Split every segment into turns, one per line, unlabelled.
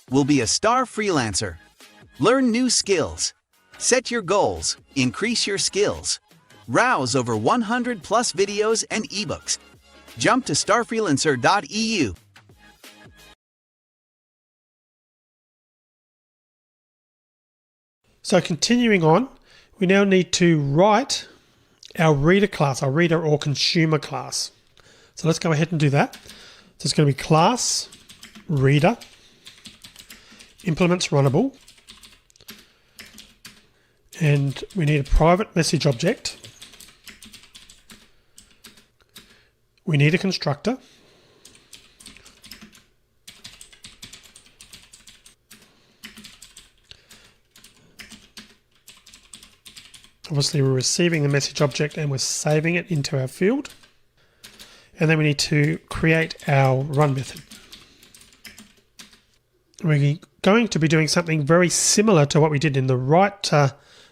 will be a Starfreelancer. Learn new skills. Set your goals. Increase your skills. Browse over 100 plus videos and ebooks. Jump to starfreelancer.eu.
So continuing on, we now need to write our reader class, our reader or consumer class. So let's go ahead and do that. So it's going to be class reader implements runnable, and we need a private message object. We need a constructor. Obviously we're receiving the message object and we're saving it into our field. And then we need to create our run method. We're going to be doing something very similar to what we did in the write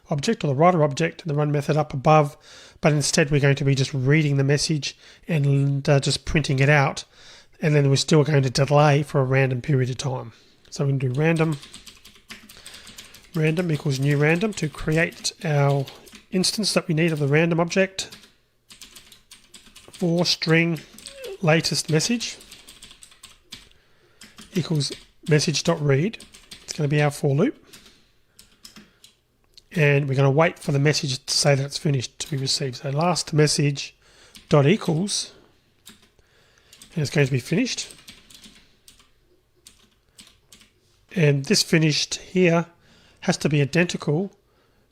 object or the writer object and the run method up above, but instead we're going to be just reading the message and just printing it out, and then we're still going to delay for a random period of time. So we can do random equals new random to create our instance that we need of the random object for string latest message equals message.read. It's going to be our for loop. And we're going to wait for the message to say that it's finished to be received. So last message dot equals, and it's going to be finished. And this finished here has to be identical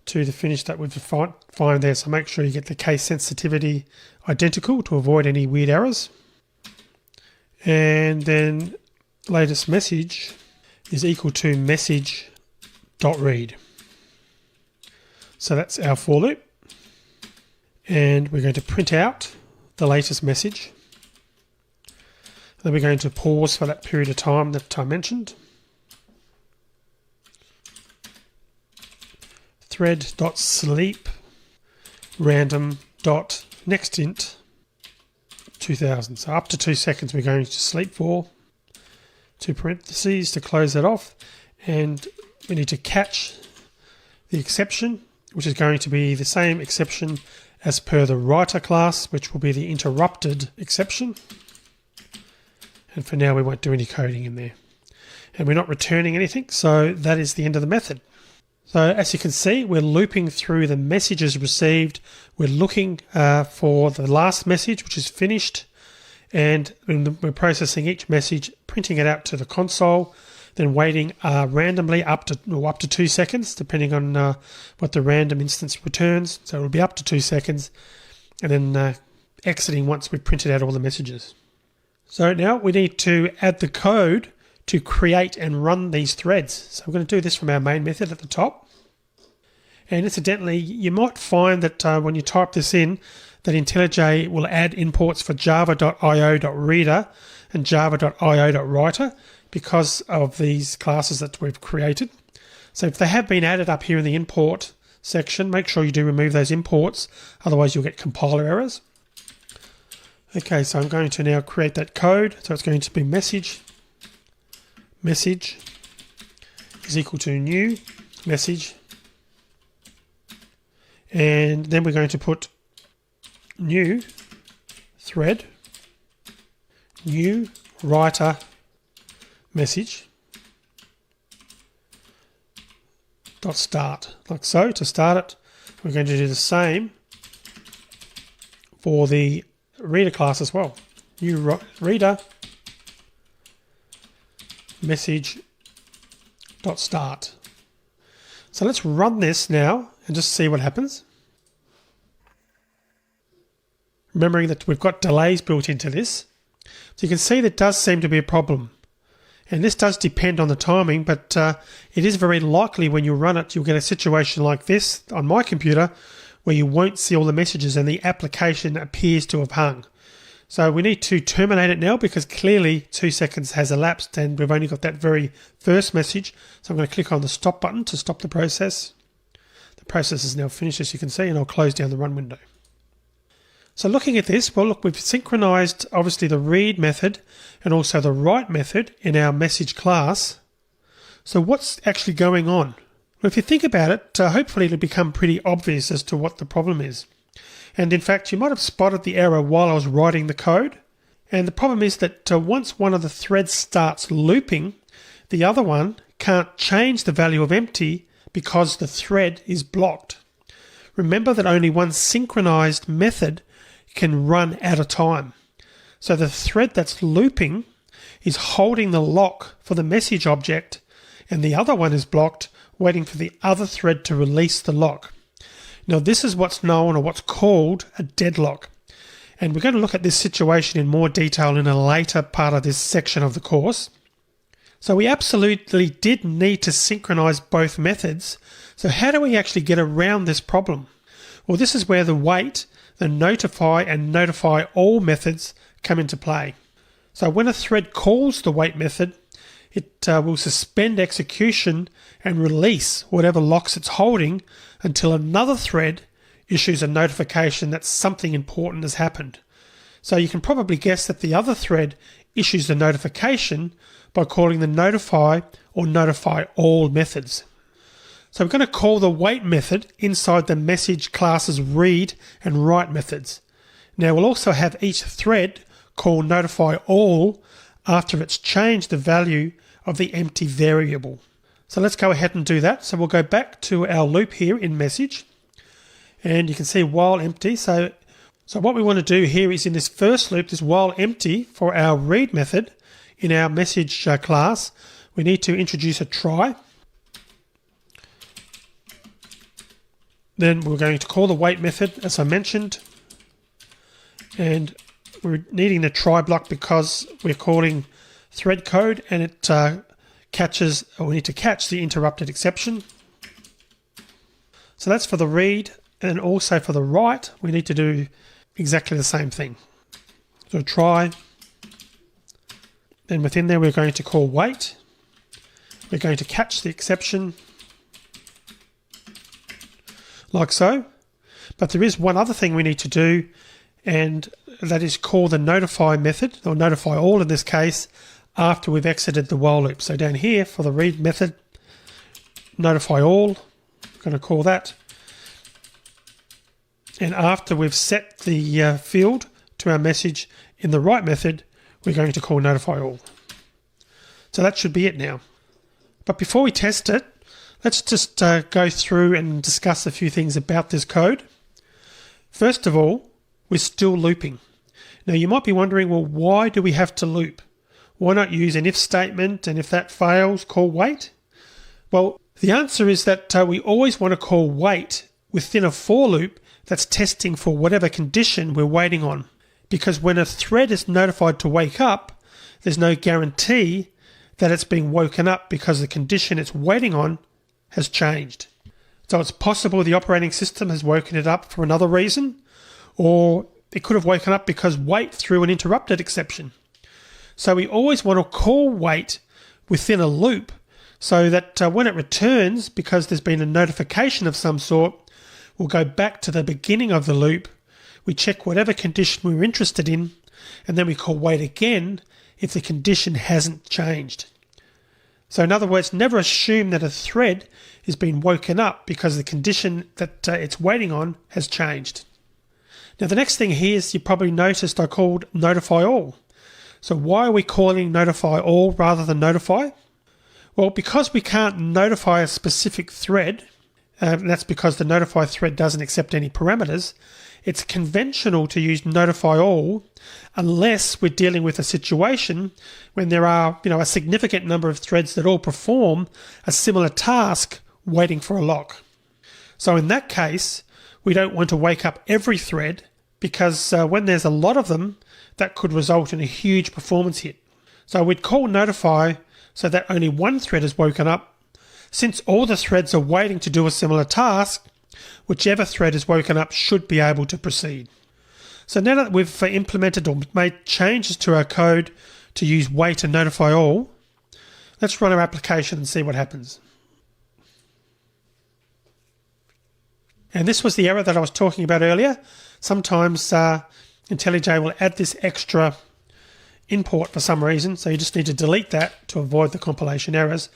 to the finish that we've defined there. So make sure you get the case sensitivity identical to avoid any weird errors. And then latest message is equal to message.read. So that's our for loop. And we're going to print out the latest message. Then we're going to pause for that period of time that I mentioned. Thread.sleep random.nextInt 2000. So up to 2 seconds we're going to sleep for. 2 parentheses to close that off, and we need to catch the exception, which is going to be the same exception as per the writer class, which will be the interrupted exception. And for now we won't do any coding in there, and we're not returning anything, so that is the end of the method. So as you can see, we're looping through the messages received. We're looking for the last message, which is finished, and we're processing each message, printing it out to the console, then waiting randomly up to 2 seconds, depending on what the random instance returns. So it'll be up to 2 seconds, and then exiting once we've printed out all the messages. So now we need to add the code to create and run these threads. So we're going to do this from our main method at the top. And incidentally, you might find that when you type this in, that IntelliJ will add imports for java.io.reader and java.io.writer because of these classes that we've created. So if they have been added up here in the import section, make sure you do remove those imports, otherwise you'll get compiler errors. Okay, so I'm going to now create that code. So it's going to be message is equal to new message, and then we're going to put new thread, new writer message dot start, like so. To start it, we're going to do the same for the reader class as well. New reader message dot start. So let's run this now and just see what happens. Remembering that we've got delays built into this. So you can see that does seem to be a problem. And this does depend on the timing, but it is very likely when you run it, you'll get a situation like this on my computer where you won't see all the messages and the application appears to have hung. So we need to terminate it now because clearly 2 seconds has elapsed and we've only got that very first message. So I'm going to click on the stop button to stop the process. The process is now finished, as you can see, and I'll close down the run window. So looking at this, well, look, we've synchronized obviously the read method and also the write method in our message class. So what's actually going on? Well, if you think about it, hopefully it'll become pretty obvious as to what the problem is. And in fact, you might have spotted the error while I was writing the code. And the problem is that once one of the threads starts looping, the other one can't change the value of empty because the thread is blocked. Remember that only one synchronized method can run at a time. So the thread that's looping is holding the lock for the message object, and the other one is blocked, waiting for the other thread to release the lock. Now this is what's known or what's called a deadlock. And we're going to look at this situation in more detail in a later part of this section of the course. So we absolutely did need to synchronize both methods. So how do we actually get around this problem? Well, this is where the wait, the notify, and notify all methods come into play. So when a thread calls the wait method, it will suspend execution and release whatever locks it's holding until another thread issues a notification that something important has happened. So you can probably guess that the other thread issues the notification by calling the notify or notify all methods. So we're going to call the wait method inside the message class's read and write methods. Now we'll also have each thread call notify all after it's changed the value of the empty variable. So let's go ahead and do that. So we'll go back to our loop here in message, and you can see while empty. So what we want to do here is in this first loop, this while empty for our read method in our message class, we need to introduce a try. Then we're going to call the wait method, as I mentioned, and we're needing the try block because we're calling thread code, and it catches, or we need to catch the interrupted exception. So that's for the read, and also for the write, we need to do exactly the same thing. So try, then within there we're going to call wait. We're going to catch the exception, like so. But there is one other thing we need to do, and that is call the notify method, or notify all in this case, after we've exited the while loop. So down here for the read method, notify all, I'm going to call that. And after we've set the field to our message in the write method, we're going to call notify all. So that should be it now. But before we test it, let's just go through and discuss a few things about this code. First of all, we're still looping. Now you might be wondering, well, why do we have to loop? Why not use an if statement, and if that fails, call wait? Well, the answer is that we always want to call wait within a for loop that's testing for whatever condition we're waiting on. Because when a thread is notified to wake up, there's no guarantee that it's being woken up because the condition it's waiting on has changed. So it's possible the operating system has woken it up for another reason, or it could have woken up because wait threw an interrupted exception. So we always want to call wait within a loop so that when it returns, because there's been a notification of some sort, we'll go back to the beginning of the loop, we check whatever condition we were interested in, and then we call wait again if the condition hasn't changed. So in other words, never assume that a thread is being woken up because the condition that it's waiting on has changed. Now the next thing here is you probably noticed I called notify all. So why are we calling notify all rather than notify? Well, because we can't notify a specific thread, and that's because the notify thread doesn't accept any parameters, it's conventional to use notify all unless we're dealing with a situation when there are, a significant number of threads that all perform a similar task waiting for a lock. So in that case, we don't want to wake up every thread because when there's a lot of them, that could result in a huge performance hit. So we'd call notify so that only one thread is woken up. Since all the threads are waiting to do a similar task, whichever thread is woken up should be able to proceed. So now that we've implemented or made changes to our code to use wait and notify all, let's run our application and see what happens. And this was the error that I was talking about earlier. Sometimes IntelliJ will add this extra import for some reason, so you just need to delete that to avoid the compilation errors.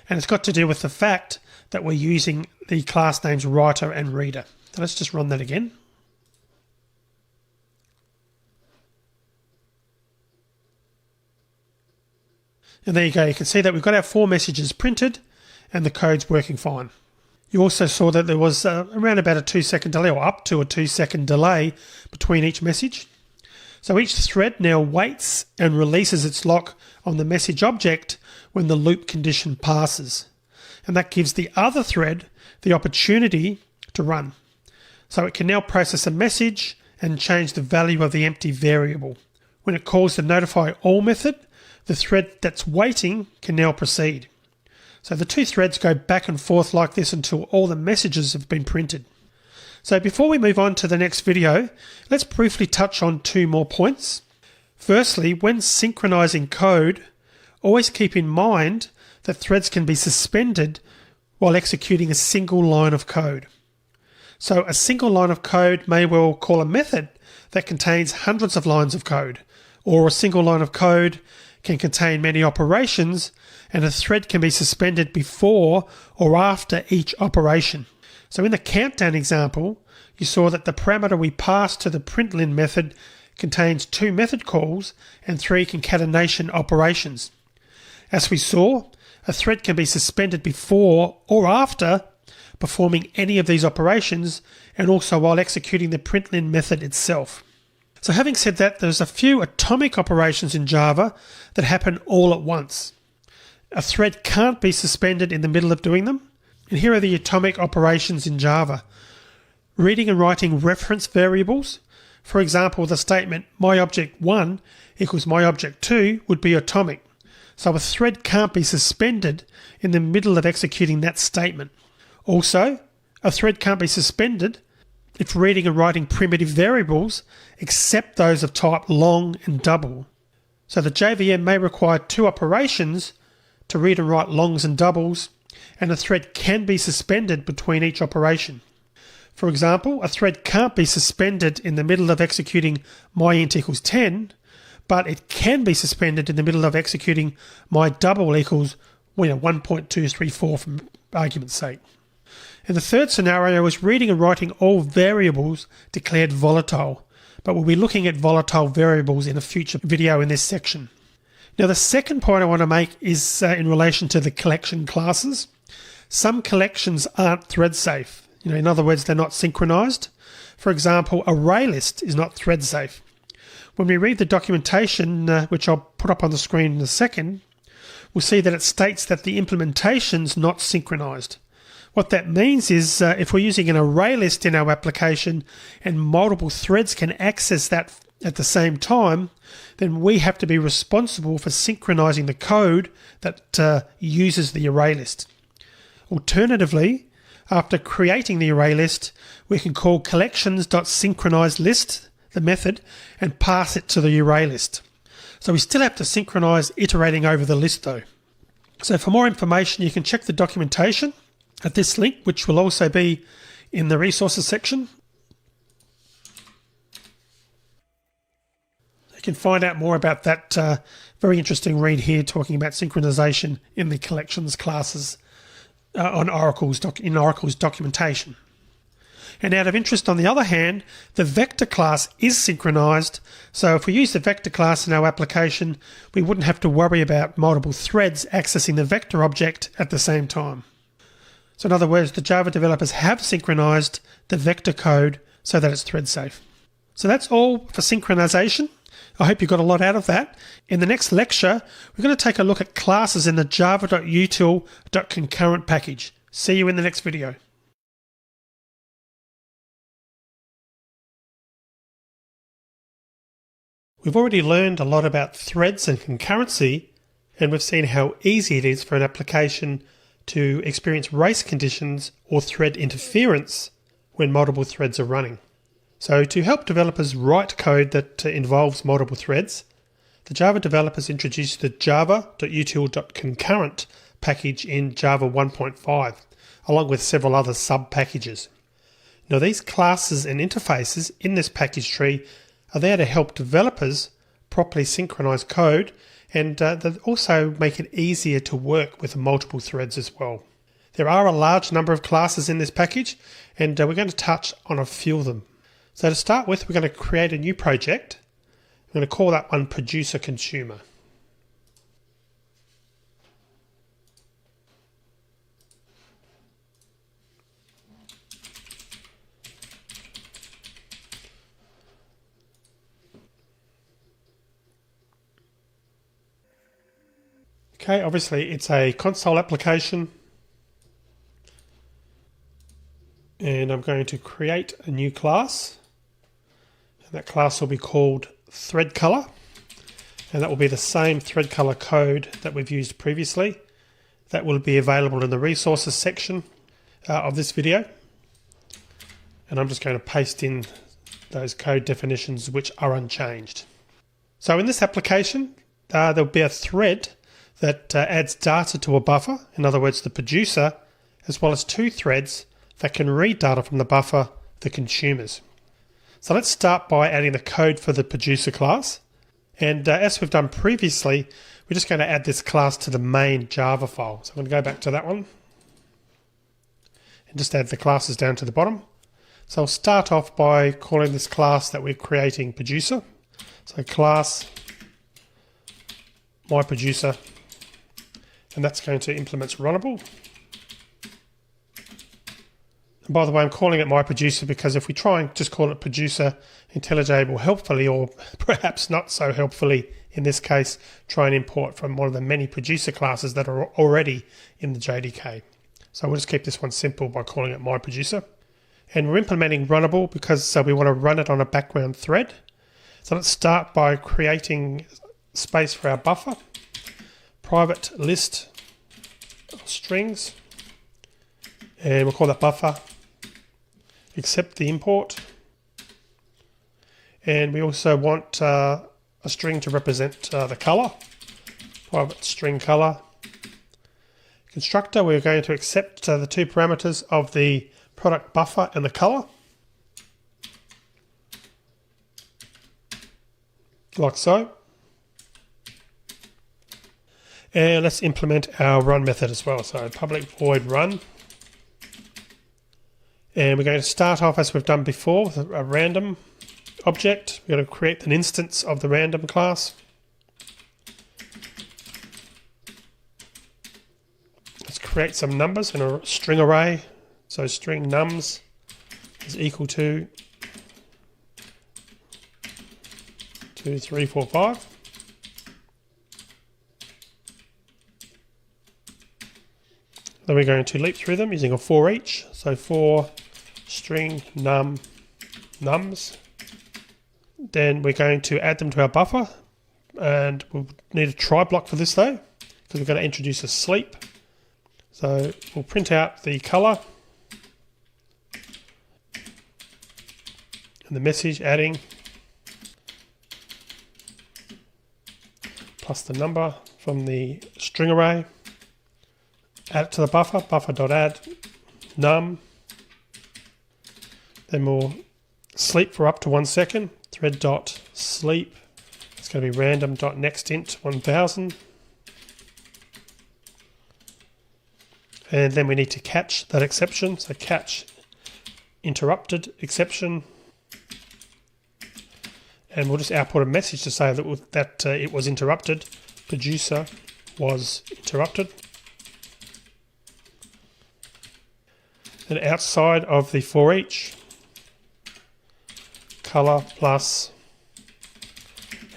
And it's got to do with the fact that we're using the class names writer and reader. So let's just run that again. And there you go. You can see that we've got our 4 messages printed and the code's working fine. You also saw that there was around about a 2-second delay, or up to a 2-second delay between each message. So each thread now waits and releases its lock on the message object when the loop condition passes. And that gives the other thread the opportunity to run. So it can now process a message and change the value of the empty variable. When it calls the notify all method, the thread that's waiting can now proceed. So the 2 threads go back and forth like this until all the messages have been printed. So before we move on to the next video, let's briefly touch on 2 more points. Firstly, when synchronizing code, always keep in mind that threads can be suspended while executing a single line of code. So a single line of code may well call a method that contains hundreds of lines of code, or a single line of code can contain many operations, and a thread can be suspended before or after each operation. So in the countdown example, you saw that the parameter we passed to the println method contains 2 method calls and 3 concatenation operations. As we saw, a thread can be suspended before or after performing any of these operations, and also while executing the println method itself. So having said that, there's a few atomic operations in Java that happen all at once. A thread can't be suspended in the middle of doing them. And here are the atomic operations in Java. Reading and writing reference variables. For example, the statement myObject1 equals myObject2 would be atomic. So a thread can't be suspended in the middle of executing that statement. Also, a thread can't be suspended if reading and writing primitive variables except those of type long and double. So the JVM may require 2 operations to read and write longs and doubles, and a thread can be suspended between each operation. For example, a thread can't be suspended in the middle of executing myInt equals 10, but it can be suspended in the middle of executing mydouble equals 1.234 for argument's sake. And the third scenario is reading and writing all variables declared volatile, but we'll be looking at volatile variables in a future video in this section. Now the second point I want to make is in relation to the collection classes. Some collections aren't thread safe. In other words, they're not synchronized. For example, ArrayList is not thread safe. When we read the documentation, which I'll put up on the screen in a second, we'll see that it states that the implementation's not synchronized. What that means is if we're using an array list in our application and multiple threads can access that at the same time, then we have to be responsible for synchronizing the code that uses the array list. Alternatively, after creating the array list, we can call collections.synchronizedList, the method, and pass it to the array list. So we still have to synchronize iterating over the list though. So for more information, you can check the documentation at this link, which will also be in the resources section. You can find out more about that very interesting read here talking about synchronization in the collections classes in Oracle's documentation. And out of interest, on the other hand, the vector class is synchronized. So if we use the vector class in our application, we wouldn't have to worry about multiple threads accessing the vector object at the same time. So in other words, the Java developers have synchronized the vector code so that it's thread safe. So that's all for synchronization. I hope you got a lot out of that. In the next lecture, we're going to take a look at classes in the java.util.concurrent package. See you in the next video. We've already learned a lot about threads and concurrency, and we've seen how easy it is for an application to experience race conditions or thread interference when multiple threads are running. So to help developers write code that involves multiple threads, the Java developers introduced the java.util.concurrent package in Java 1.5, along with several other sub-packages. Now these classes and interfaces in this package tree are there to help developers properly synchronized code, and they also make it easier to work with multiple threads as well. There are a large number of classes in this package, and we're going to touch on a few of them. So to start with, we're going to create a new project. I'm going to call that one Producer Consumer. Okay, obviously it's a console application, and I'm going to create a new class, and that class will be called ThreadColor, and that will be the same ThreadColor code that we've used previously. That will be available in the resources section of this video, and I'm just going to paste in those code definitions which are unchanged. So in this application, there'll be a thread that adds data to a buffer, in other words the producer, as well as two threads that can read data from the buffer, the consumers. So let's start by adding the code for the producer class, and as we've done previously, we're just going to add this class to the main Java file. So I'm going to go back to that one and just add the classes down to the bottom. So I'll start off by calling this class that we're creating producer. So class myProducer, and that's going to implement runnable. And by the way, I'm calling it myProducer because if we try and just call it producer IntelliJ helpfully, or perhaps not so helpfully in this case, try and import from one of the many producer classes that are already in the JDK. So we'll just keep this one simple by calling it myProducer. And we're implementing runnable because we want to run it on a background thread. So let's start by creating space for our buffer. Private list of strings, and we'll call that buffer. Accept the import, and we also want a string to represent the color. Private string color. Constructor, we're going to accept the two parameters of the product buffer and the color, like so. And let's implement our run method as well. So public void run. And we're going to start off as we've done before with a random object. We're going to create an instance of the random class. Let's create some numbers in a string array. So string nums is equal to 2, 3, 4, 5. Then we're going to leap through them using a for each. So for string nums. Then we're going to add them to our buffer. And we'll need a try block for this though, because we're going to introduce a sleep. So we'll print out the color and the message adding plus the number from the string array. Add it to the buffer, buffer.add num. Then we'll sleep for up to 1 second, thread.sleep. It's going to be random.nextInt 1000. And then we need to catch that exception. So catch interrupted exception. And we'll just output a message to say that it was interrupted. Producer was interrupted. And outside of the for each, color plus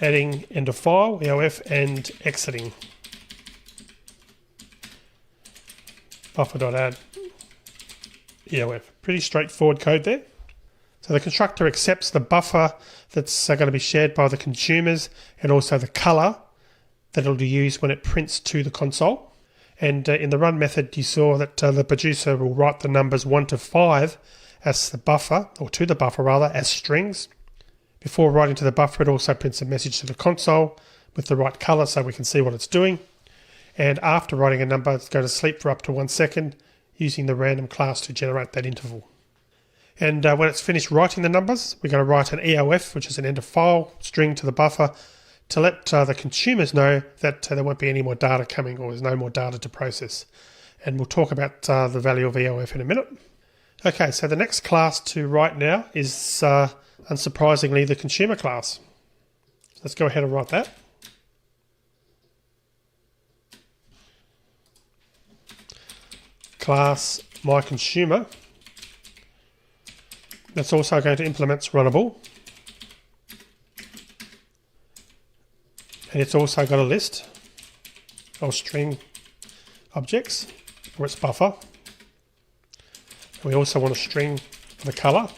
adding end of file, EOF, and exiting. Buffer.add EOF. Pretty straightforward code there. So the constructor accepts the buffer that's going to be shared by the consumers and also the color that it'll use when it prints to the console. And in the run method, you saw that the producer will write the numbers 1 to 5 as the buffer, or to the buffer rather, as strings. Before writing to the buffer, it also prints a message to the console with the right color so we can see what it's doing. And after writing a number, it's going to sleep for up to 1 second using the random class to generate that interval. And when it's finished writing the numbers, we're going to write an EOF, which is an end of file string to the buffer to let the consumers know that there won't be any more data coming, or there's no more data to process. And we'll talk about the value of EOF in a minute. Okay, so the next class to write now is, unsurprisingly, the consumer class. Let's go ahead and write that. Class myConsumer. That's also going to implement runnable. And it's also got a list of string objects for its buffer. We also want a string for the color.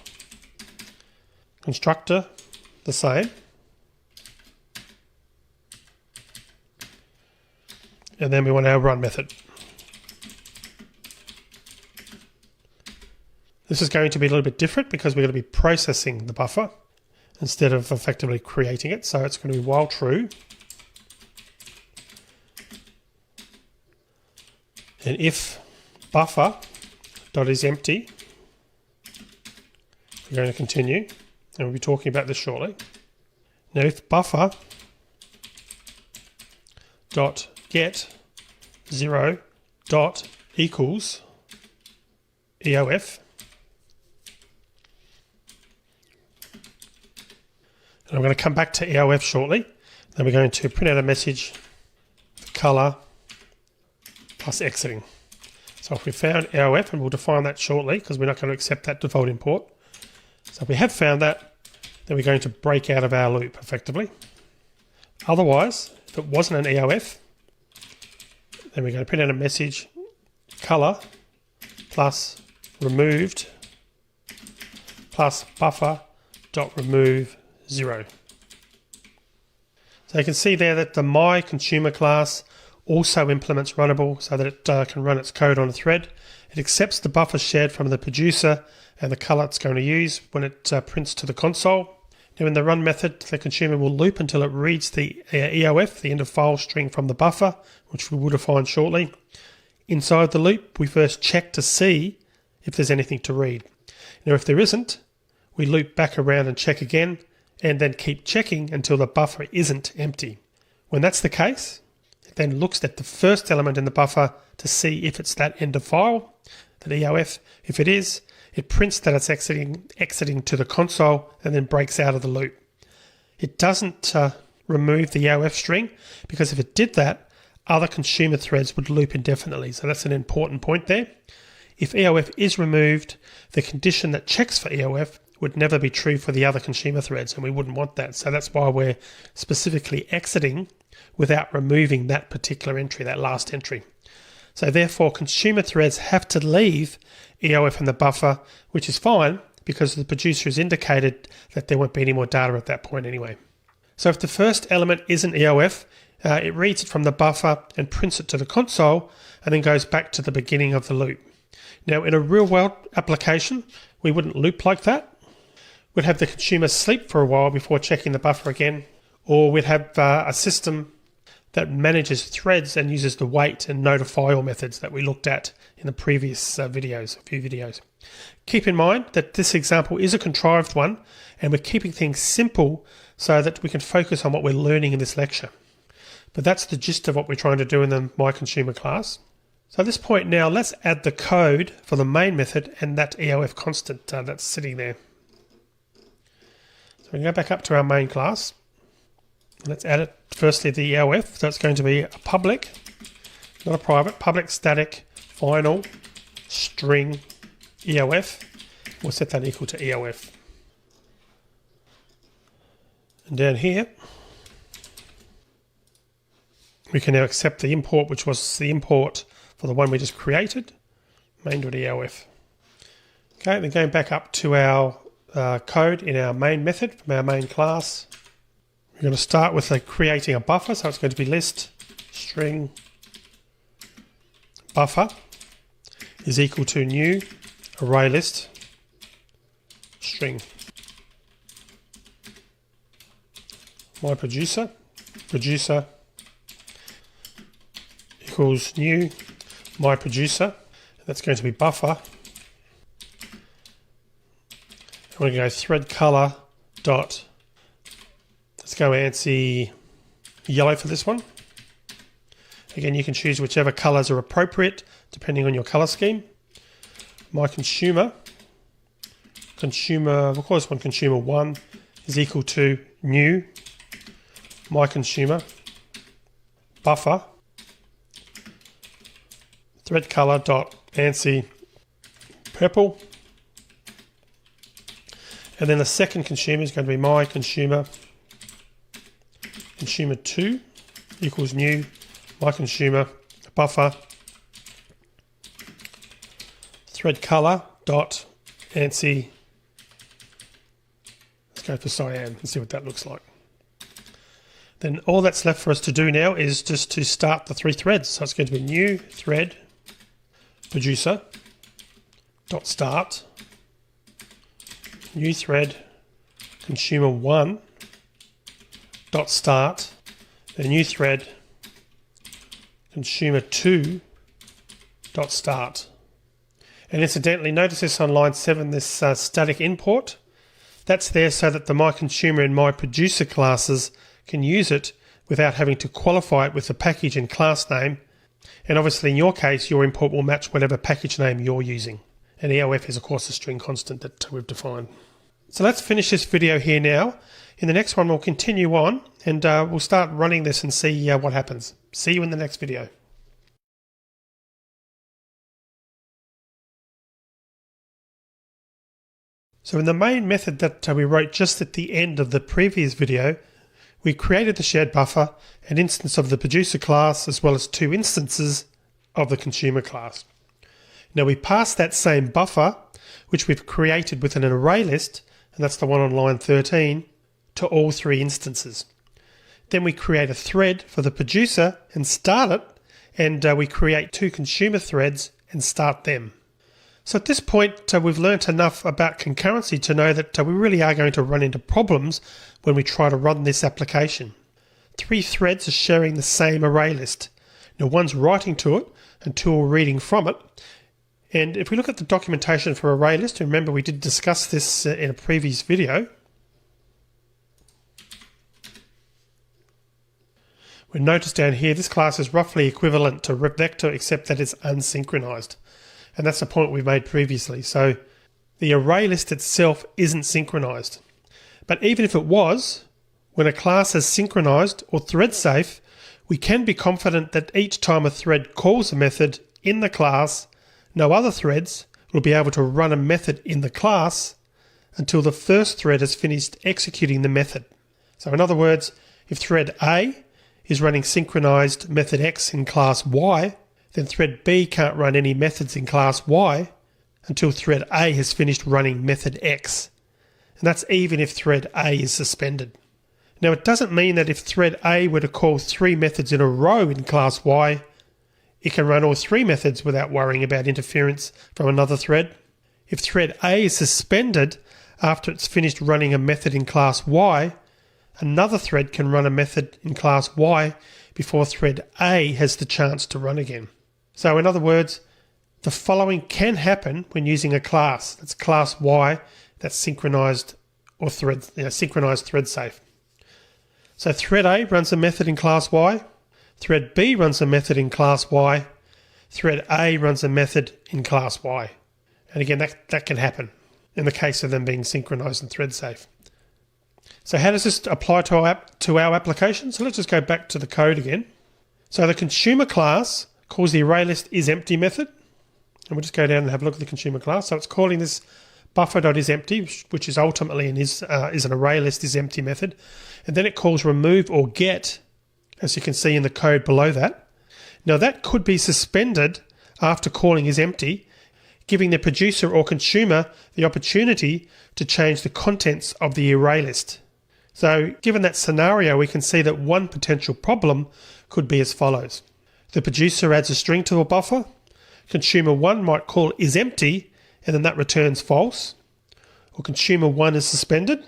Constructor, the same. And then we want our run method. This is going to be a little bit different because we're going to be processing the buffer instead of effectively creating it. So it's going to be while true. And if buffer dot is empty, we're going to continue, and we'll be talking about this shortly. Now if buffer dot get 0 dot equals EOF, and I'm going to come back to EOF shortly, then we're going to print out a message for color plus exiting. So if we found EOF, and we'll define that shortly because we're not going to accept that default import. So if we have found that, then we're going to break out of our loop effectively. Otherwise, if it wasn't an EOF, then we're going to print out a message color plus removed plus buffer dot remove 0. So you can see there that the myConsumer class also implements runnable so that it can run its code on a thread. It accepts the buffer shared from the producer and the color it's going to use when it prints to the console. Now in the run method, the consumer will loop until it reads the EOF, the end of file string from the buffer, which we will define shortly. Inside the loop, we first check to see if there's anything to read. Now if there isn't, we loop back around and check again, and then keep checking until the buffer isn't empty. When that's the case, it then looks at the first element in the buffer to see if it's that end of file, that EOF. If it is, it prints that it's exiting to the console and then breaks out of the loop. It doesn't remove the EOF string, because if it did that, other consumer threads would loop indefinitely. So that's an important point there. If EOF is removed, the condition that checks for EOF would never be true for the other consumer threads, and we wouldn't want that. So that's why we're specifically exiting without removing that particular entry, that last entry. So therefore, consumer threads have to leave EOF in the buffer, which is fine because the producer has indicated that there won't be any more data at that point anyway. So if the first element isn't EOF, it reads it from the buffer and prints it to the console and then goes back to the beginning of the loop. Now in a real world application, we wouldn't loop like that. We'd have the consumer sleep for a while before checking the buffer again, or we'd have a system that manages threads and uses the wait and notify all methods that we looked at in the previous few videos. Keep in mind that this example is a contrived one, and we're keeping things simple so that we can focus on what we're learning in this lecture. But that's the gist of what we're trying to do in the myConsumer class. So at this point now, let's add the code for the main method and that EOF constant that's sitting there. So we can go back up to our main class. Let's add it, firstly the EOF, so it's going to be a public, not a private, public static final string EOF. We'll set that equal to EOF. And down here, we can now accept the import, which was the import for the one we just created, main.eof. Okay, then going back up to our code in our main method from our main class. We're going to start with creating a buffer, so it's going to be list string buffer is equal to new array list string. My producer equals new my producer. That's going to be buffer. And we're going to go thread color dot. Let's go ANSI yellow for this one. Again, you can choose whichever colors are appropriate depending on your color scheme. My consumer, we'll call this one consumer 1 is equal to new, my consumer, buffer, thread color dot ANSI purple. And then the second consumer is going to be my consumer, consumer 2 equals new, my consumer, buffer, thread color dot ANSI. Let's go for cyan and see what that looks like. Then all that's left for us to do now is just to start the 3 threads. So it's going to be new thread producer dot start, new thread consumer 1 dot start, the new thread consumer 2 dot start. And incidentally, notice this on line 7, this static import. That's there so that the my consumer and my producer classes can use it without having to qualify it with the package and class name. And obviously in your case, your import will match whatever package name you're using. And EOF is of course a string constant that we've defined. So let's finish this video here now. In the next one, we'll continue on and we'll start running this and see what happens. See you in the next video. So in the main method that we wrote just at the end of the previous video, we created the shared buffer, an instance of the producer class, as well as 2 instances of the consumer class. Now we pass that same buffer, which we've created within an array list, and that's the one on line 13, to all 3 instances. Then we create a thread for the producer and start it, and we create 2 consumer threads and start them. So at this point, we've learnt enough about concurrency to know that we really are going to run into problems when we try to run this application. 3 threads are sharing the same array list. Now one's writing to it and 2 are reading from it. And if we look at the documentation for array list, remember we did discuss this in a previous video. We notice down here this class is roughly equivalent to rep-vector except that it's unsynchronized. And that's the point we made previously. So the array list itself isn't synchronized. But even if it was, when a class is synchronized or thread safe, we can be confident that each time a thread calls a method in the class, no other threads will be able to run a method in the class until the first thread has finished executing the method. So in other words, if thread A is running synchronized method X in class Y, then thread B can't run any methods in class Y until thread A has finished running method X. And that's even if thread A is suspended. Now it doesn't mean that if thread A were to call 3 methods in a row in class Y, it can run all 3 methods without worrying about interference from another thread. If thread A is suspended after it's finished running a method in class Y, another thread can run a method in class Y before thread A has the chance to run again. So in other words, the following can happen when using a class. That's class Y that's synchronized or synchronized thread safe. So thread A runs a method in class Y, thread B runs a method in class Y, thread A runs a method in class Y. And again, that can happen in the case of them being synchronized and thread safe. So how does this apply to our application? So let's just go back to the code again. So the consumer class calls the array list isEmpty method. And we'll just go down and have a look at the consumer class. So it's calling this buffer.isEmpty, which is ultimately is an array list isEmpty method. And then it calls remove or get, as you can see in the code below that. Now that could be suspended after calling isEmpty, giving the producer or consumer the opportunity to change the contents of the array list. So given that scenario, we can see that one potential problem could be as follows. The producer adds a string to a buffer. Consumer 1 might call isEmpty, and then that returns false. Or consumer 1 is suspended.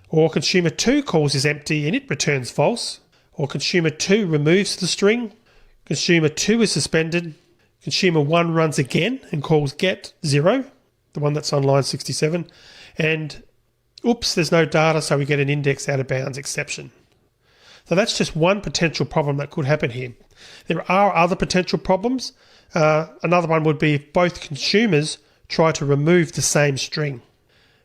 Or consumer 2 calls isEmpty and it returns false. Or consumer 2 removes the string. Consumer 2 is suspended. Consumer 1 runs again and calls get 0, the one that's on line 67. And oops, there's no data, so we get an index out of bounds exception. So that's just one potential problem that could happen here. There are other potential problems. Another one would be if both consumers try to remove the same string.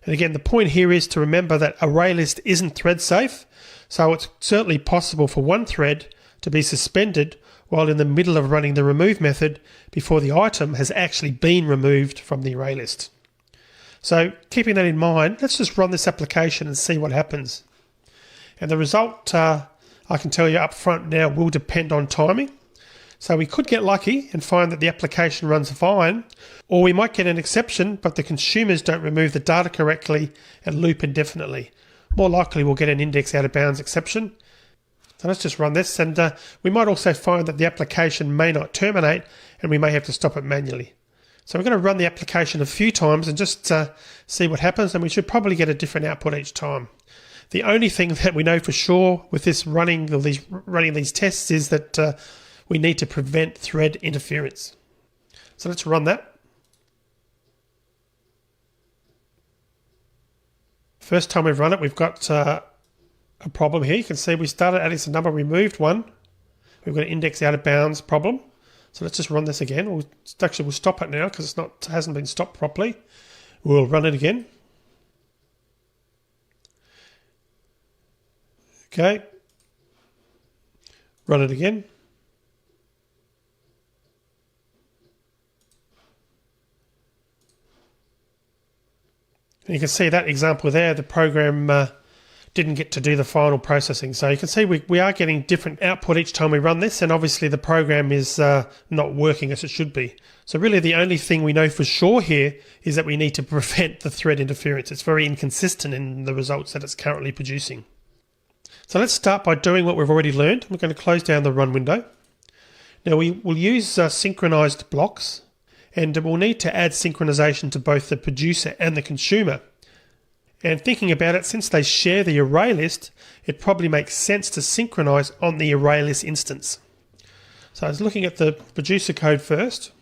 And again, the point here is to remember that ArrayList isn't thread safe, so it's certainly possible for one thread to be suspended while in the middle of running the remove method before the item has actually been removed from the ArrayList. So keeping that in mind, let's just run this application and see what happens. And the result, I can tell you up front now, will depend on timing. So we could get lucky and find that the application runs fine, or we might get an exception, but the consumers don't remove the data correctly and loop indefinitely. More likely we'll get an index out of bounds exception. So let's just run this, and we might also find that the application may not terminate and we may have to stop it manually. So we're going to run the application a few times and just see what happens, and we should probably get a different output each time. The only thing that we know for sure with this running these tests is that we need to prevent thread interference. So let's run that. First time we've run it, we've got a problem here. You can see we started adding some number, we moved one. We've got an index out of bounds problem. So let's just run this again. We'll stop it now because it hasn't been stopped properly. We'll run it again. Okay. Run it again. And you can see that example there, the program didn't get to do the final processing. So you can see we are getting different output each time we run this, and obviously the program is not working as it should be. So really the only thing we know for sure here is that we need to prevent the thread interference. It's very inconsistent in the results that it's currently producing. So let's start by doing what we've already learned. I'm going to close down the run window. Now we will use synchronized blocks, and we'll need to add synchronization to both the producer and the consumer. And thinking about it, since they share the array list, it probably makes sense to synchronize on the array list instance. So I was looking at the producer code first.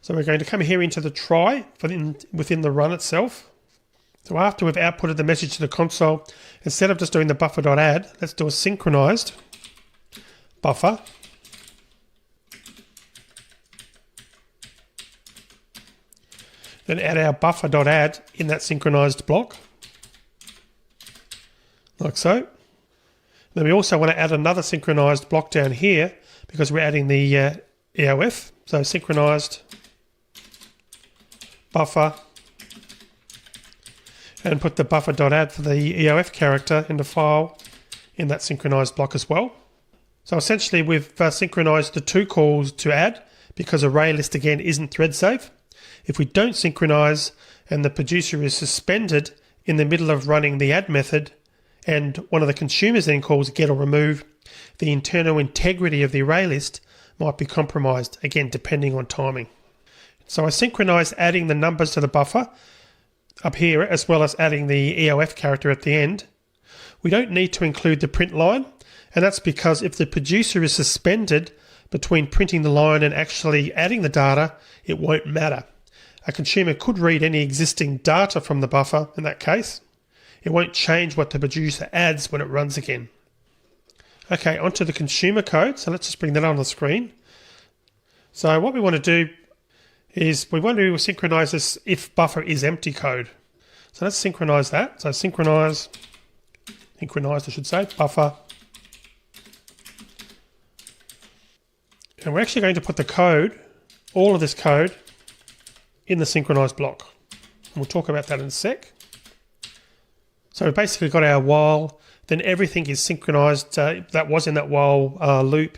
So we're going to come here into the try within the run itself. So after we've outputted the message to the console, instead of just doing the buffer.add, let's do a synchronized buffer. Then add our buffer.add in that synchronized block, like so. Then we also want to add another synchronized block down here because we're adding the EOF. So synchronized buffer, and put the buffer.add for the EOF character in the file in that synchronized block as well. So essentially we've synchronized the two calls to add because ArrayList again isn't thread safe. If we don't synchronize and the producer is suspended in the middle of running the add method and one of the consumers then calls get or remove, the internal integrity of the array list might be compromised, again depending on timing. So I synchronize adding the numbers to the buffer up here as well as adding the EOF character at the end. We don't need to include the print line, and that's because if the producer is suspended between printing the line and actually adding the data, it won't matter. A consumer could read any existing data from the buffer in that case. It won't change what the producer adds when it runs again. Okay, onto the consumer code. So let's just bring that on the screen. So what we want to do is we want to synchronize this if buffer is empty code. So let's synchronize that. So synchronized I should say, buffer. And we're actually going to put the code, all of this code, in the synchronized block. And we'll talk about that in a sec. So we've basically got our while, then everything is synchronized that was in that while loop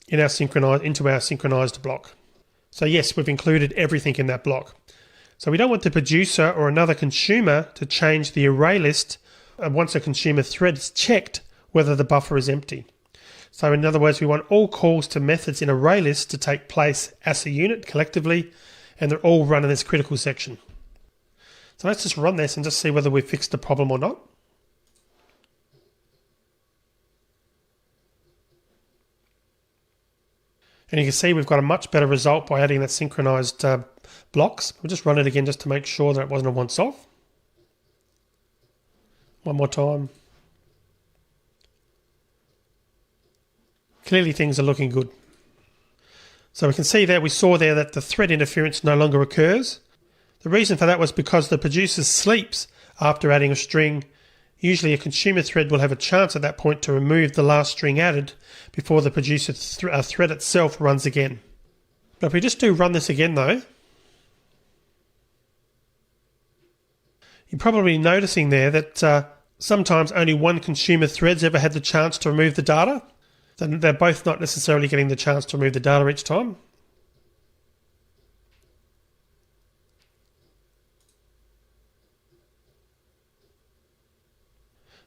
into our synchronized block. So yes, we've included everything in that block. So we don't want the producer or another consumer to change the array list once a consumer thread is checked whether the buffer is empty. So in other words, we want all calls to methods in array list to take place as a unit collectively, and they're all run in this critical section. So let's just run this and just see whether we've fixed the problem or not. And you can see we've got a much better result by adding that synchronized blocks. We'll just run it again just to make sure that it wasn't a once off. One more time. Clearly things are looking good. So we can see there, we saw there that the thread interference no longer occurs. The reason for that was because the producer sleeps after adding a string. Usually a consumer thread will have a chance at that point to remove the last string added before the producer thread itself runs again. But if we just do run this again though, you're probably noticing there that sometimes only one consumer thread's ever had the chance to remove the data. Then they're both not necessarily getting the chance to remove the data each time.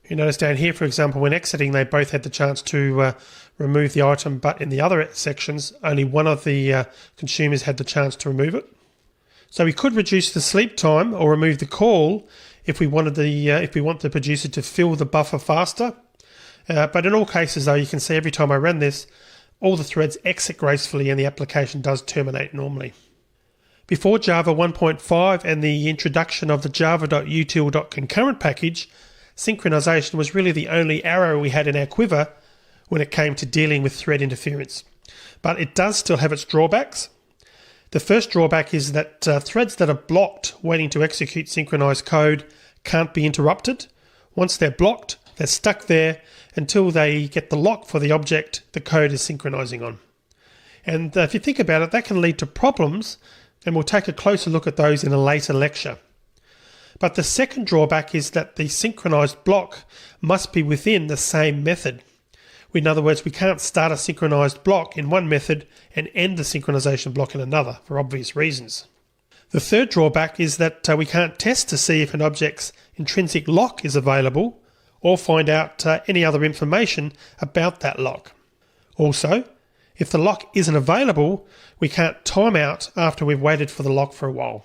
You notice down here, for example, when exiting, they both had the chance to remove the item, but in the other sections, only one of the consumers had the chance to remove it. So we could reduce the sleep time or remove the call if we want the producer to fill the buffer faster. But in all cases, though, you can see every time I run this, all the threads exit gracefully and the application does terminate normally. Before Java 1.5 and the introduction of the java.util.concurrent package, synchronization was really the only arrow we had in our quiver when it came to dealing with thread interference. But it does still have its drawbacks. The first drawback is that threads that are blocked waiting to execute synchronized code can't be interrupted. Once they're blocked, they're stuck there until they get the lock for the object the code is synchronizing on. And if you think about it, that can lead to problems, and we'll take a closer look at those in a later lecture. But the second drawback is that the synchronized block must be within the same method. In other words, we can't start a synchronized block in one method and end the synchronization block in another for obvious reasons. The third drawback is that we can't test to see if an object's intrinsic lock is available or find out any other information about that lock. Also, if the lock isn't available, we can't time out after we've waited for the lock for a while.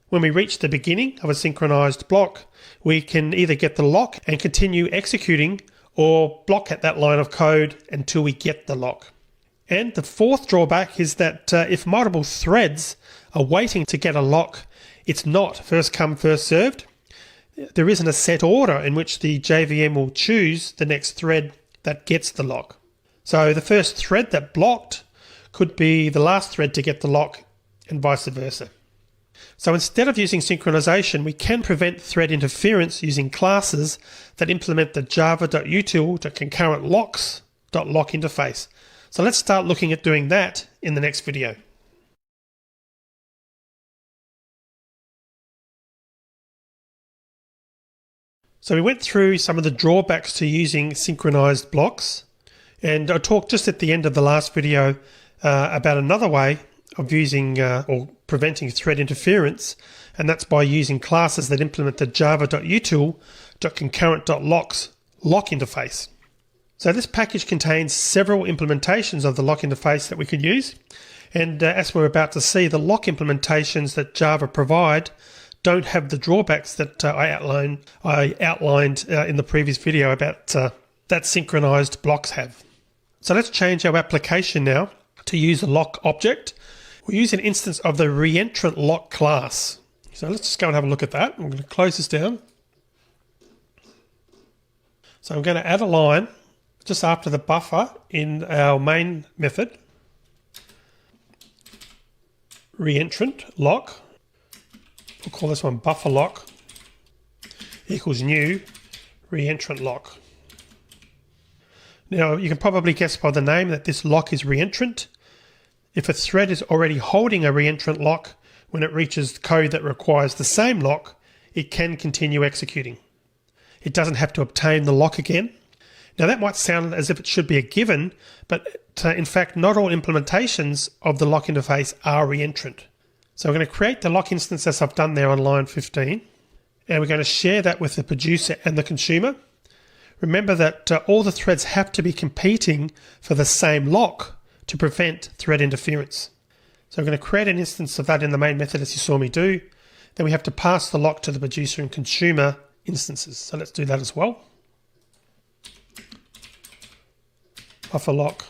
When we reach the beginning of a synchronized block, we can either get the lock and continue executing or block at that line of code until we get the lock. And the fourth drawback is that if multiple threads are waiting to get a lock, it's not first come, first served. There isn't a set order in which the JVM will choose the next thread that gets the lock. So the first thread that blocked could be the last thread to get the lock and vice versa. So instead of using synchronization, we can prevent thread interference using classes that implement the java.util.concurrentlocks.lock interface. So let's start looking at doing that in the next video. So we went through some of the drawbacks to using synchronized blocks, and I talked just at the end of the last video about another way of using or preventing thread interference, and that's by using classes that implement the java.util.concurrent.locks lock interface. So this package contains several implementations of the lock interface that we can use, and as we're about to see, the lock implementations that Java provide don't have the drawbacks that I outlined in the previous video about that synchronized blocks have. So let's change our application now to use a lock object. We'll use an instance of the reentrant lock class. So let's just go and have a look at that. I'm going to close this down. So I'm going to add a line just after the buffer in our main method. Reentrant lock. We'll call this one buffer lock equals new reentrant lock. Now you can probably guess by the name that this lock is reentrant. If a thread is already holding a reentrant lock, when it reaches code that requires the same lock, it can continue executing. It doesn't have to obtain the lock again. Now that might sound as if it should be a given, but in fact not all implementations of the lock interface are reentrant. So we're going to create the lock instance as I've done there on line 15, and we're going to share that with the producer and the consumer. Remember that all the threads have to be competing for the same lock to prevent thread interference. So we're going to create an instance of that in the main method as you saw me do. Then we have to pass the lock to the producer and consumer instances. So let's do that as well. Buffer lock,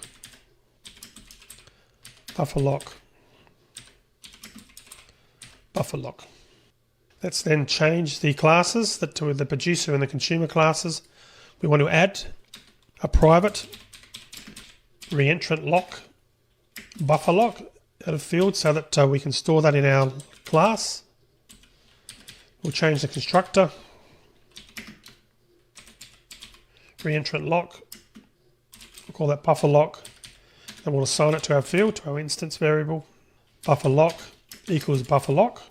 buffer lock, buffer lock. Let's then change the classes to the producer and the consumer classes. We want to add a private reentrant lock, buffer lock out of field so that we can store that in our class. We'll change the constructor, reentrant lock, we'll call that buffer lock, and we'll assign it to our field, to our instance variable. Buffer lock equals buffer lock.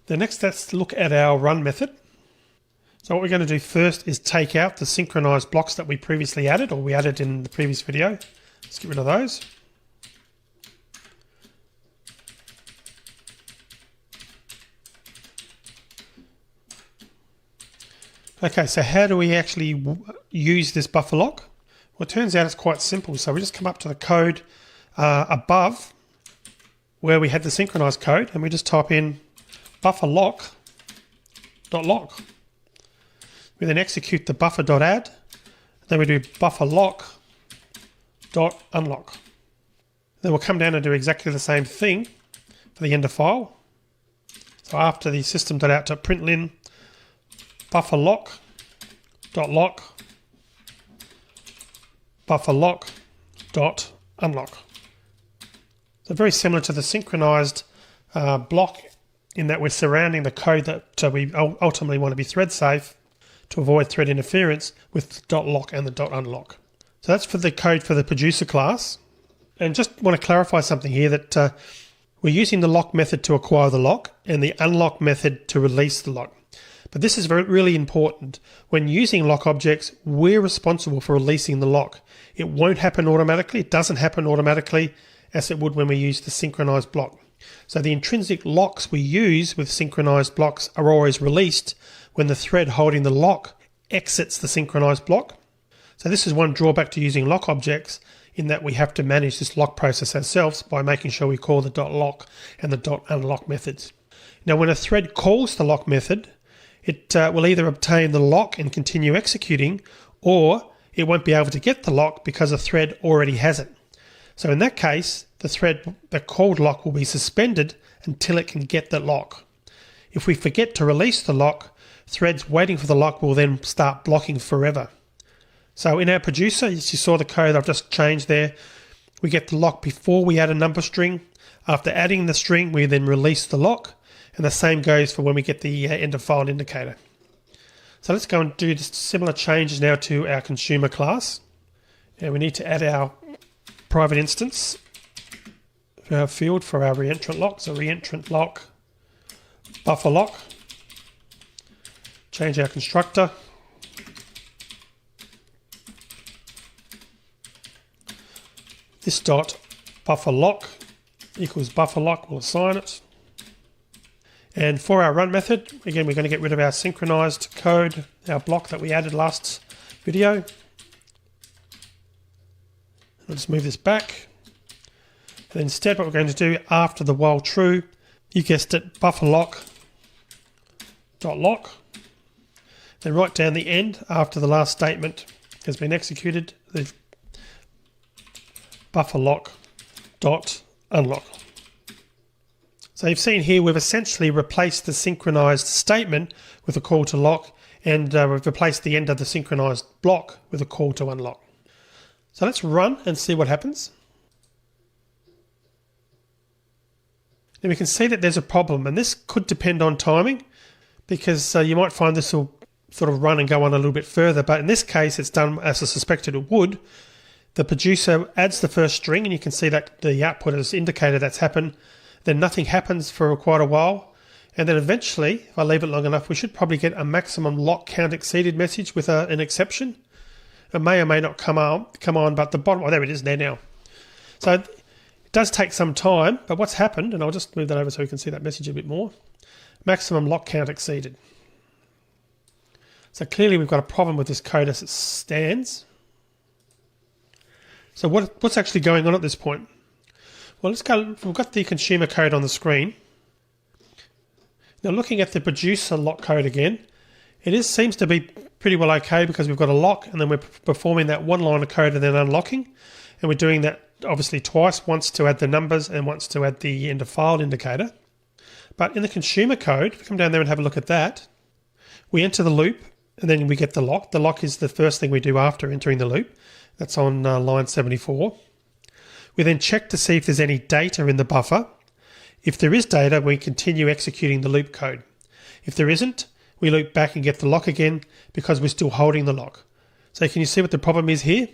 Then next, let's look at our run method. So what we're going to do first is take out the synchronized blocks that we previously added, or we added in the previous video. Let's get rid of those. Okay, so how do we actually use this buffer lock? Well, it turns out it's quite simple. So we just come up to the code above where we had the synchronized code, and we just type in buffer lock dot lock. We then execute the buffer.add, then we do buffer lock dot unlock. Then we'll come down and do exactly the same thing for the end of file. So after the system.out.println buffer lock dot lock, buffer lock dot unlock. So very similar to the synchronized block in that we're surrounding the code that we ultimately want to be thread safe to avoid thread interference with the .lock and the .unlock. So that's for the code for the producer class. And just want to clarify something here that we're using the lock method to acquire the lock and the unlock method to release the lock. But this is really important. When using lock objects, we're responsible for releasing the lock. It won't happen automatically. It doesn't happen automatically as it would when we use the synchronized block. So the intrinsic locks we use with synchronized blocks are always released when the thread holding the lock exits the synchronized block. So this is one drawback to using lock objects, in that we have to manage this lock process ourselves by making sure we call the .lock and the .unlock methods. Now when a thread calls the lock method, it will either obtain the lock and continue executing, or it won't be able to get the lock because a thread already has it. So in that case, the thread that called lock will be suspended until it can get the lock. If we forget to release the lock, threads waiting for the lock will then start blocking forever. So in our producer, as you saw the code I've just changed there, we get the lock before we add a number string. After adding the string, we then release the lock, and the same goes for when we get the end of file indicator. So let's go and do similar changes now to our consumer class. And we need to add our private instance for our field for our reentrant lock. So reentrant lock, buffer lock. Change our constructor. This dot buffer lock equals buffer lock, we'll assign it. And for our run method, again, we're going to get rid of our synchronized code, our block that we added last video. I'll just move this back. And instead, what we're going to do after the while true, you guessed it, buffer lock dot lock. Then right down the end, after the last statement has been executed, the buffer lock dot unlock. So you've seen here we've essentially replaced the synchronized statement with a call to lock, and we've replaced the end of the synchronized block with a call to unlock. So let's run and see what happens. And we can see that there's a problem, and this could depend on timing, because you might find this will sort of run and go on a little bit further, but in this case it's done as I suspected it would. The producer adds the first string, and you can see that the output has indicated that's happened. Then nothing happens for quite a while, and then eventually, if I leave it long enough, we should probably get a maximum lock count exceeded message with an exception. It may or may not come on, but the bottom, oh, there it is there now. So it does take some time, but what's happened, and I'll just move that over so we can see that message a bit more. Maximum lock count exceeded. So clearly we've got a problem with this code as it stands. So what's actually going on at this point? Well, let's go. We've got the consumer code on the screen. Now looking at the producer lock code again, it seems to be pretty well okay, because we've got a lock and then we're performing that one line of code and then unlocking. And we're doing that obviously twice, once to add the numbers and once to add the end of file indicator. But in the consumer code, if we come down there and have a look at that, we enter the loop and then we get the lock. The lock is the first thing we do after entering the loop. That's on line 74. We then check to see if there's any data in the buffer. If there is data, we continue executing the loop code. If there isn't, we loop back and get the lock again because we're still holding the lock. So can you see what the problem is here?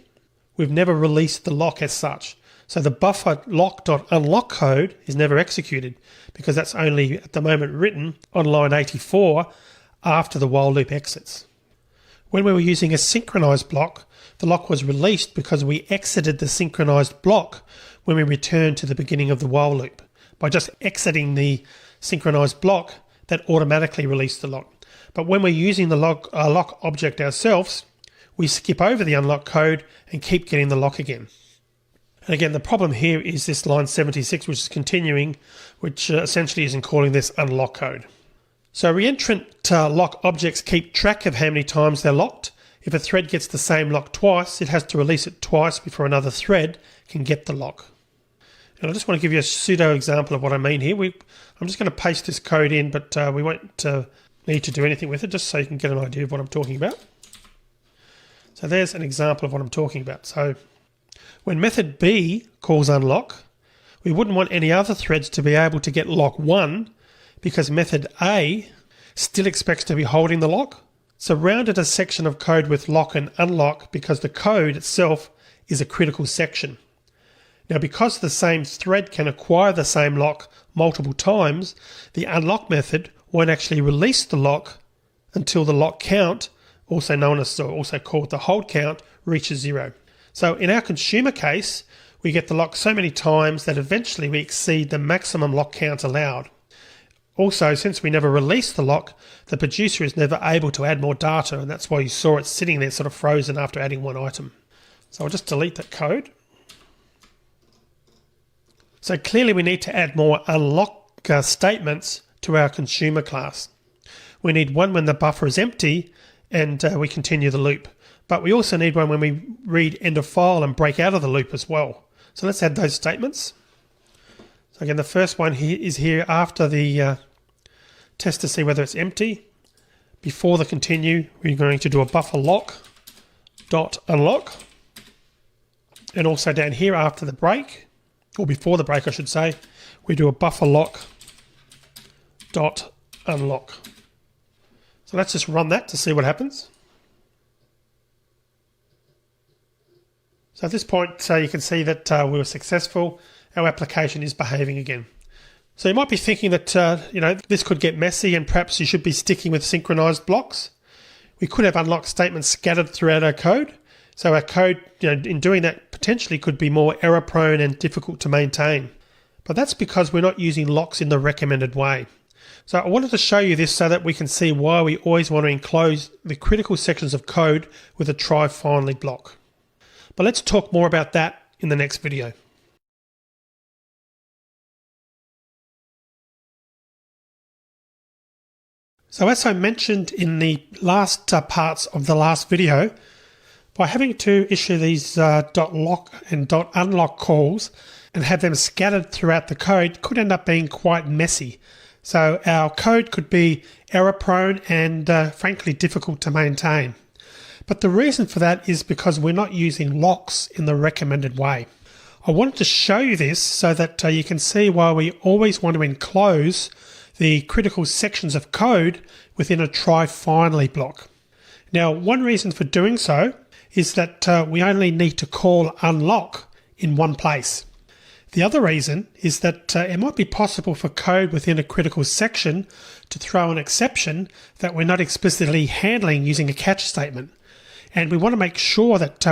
We've never released the lock as such. So the buffer lock.unlock code is never executed because that's only at the moment written on line 84 after the while loop exits. When we were using a synchronized block, the lock was released because we exited the synchronized block when we returned to the beginning of the while loop. By just exiting the synchronized block, that automatically released the lock. But when we're using the lock object ourselves, we skip over the unlock code and keep getting the lock again. And again, the problem here is this line 76, which is continuing, which essentially isn't calling this unlock code. So reentrant lock objects keep track of how many times they're locked. If a thread gets the same lock twice, it has to release it twice before another thread can get the lock. And I just want to give you a pseudo example of what I mean here. I'm just going to paste this code in, but we won't need to do anything with it, just so you can get an idea of what I'm talking about. So there's an example of what I'm talking about. So when method B calls unlock, we wouldn't want any other threads to be able to get lock 1 because method A still expects to be holding the lock. So rounded a section of code with lock and unlock because the code itself is a critical section. Now, because the same thread can acquire the same lock multiple times, the unlock method won't actually release the lock until the lock count, also known as, or also called the hold count, reaches 0. So in our consumer case, we get the lock so many times that eventually we exceed the maximum lock count allowed. Also, since we never released the lock, the producer is never able to add more data, and that's why you saw it sitting there sort of frozen after adding one item. So I'll just delete that code. So clearly we need to add more unlock statements to our consumer class. We need one when the buffer is empty and we continue the loop. But we also need one when we read end of file and break out of the loop as well. So let's add those statements. So again, the first one here is here after the test to see whether it's empty. Before the continue, we're going to do a buffer lock dot unlock. And also down here after the break, or before the break I should say, we do a buffer lock dot unlock. So let's just run that to see what happens. So at this point you can see that we were successful. Our application is behaving again. So you might be thinking that this could get messy and perhaps you should be sticking with synchronized blocks. We could have unlock statements scattered throughout our code. So our code, in doing that, potentially could be more error prone and difficult to maintain. But that's because we're not using locks in the recommended way. So I wanted to show you this so that we can see why we always want to enclose the critical sections of code with a try finally block. But let's talk more about that in the next video. So as I mentioned in the last parts of the last video, by having to issue these .lock and .unlock calls and have them scattered throughout the code could end up being quite messy. So our code could be error prone and frankly difficult to maintain. But the reason for that is because we're not using locks in the recommended way. I wanted to show you this so that you can see why we always want to enclose the critical sections of code within a try finally block. Now, one reason for doing so is that we only need to call unlock in one place. The other reason is that it might be possible for code within a critical section to throw an exception that we're not explicitly handling using a catch statement. And we want to make sure that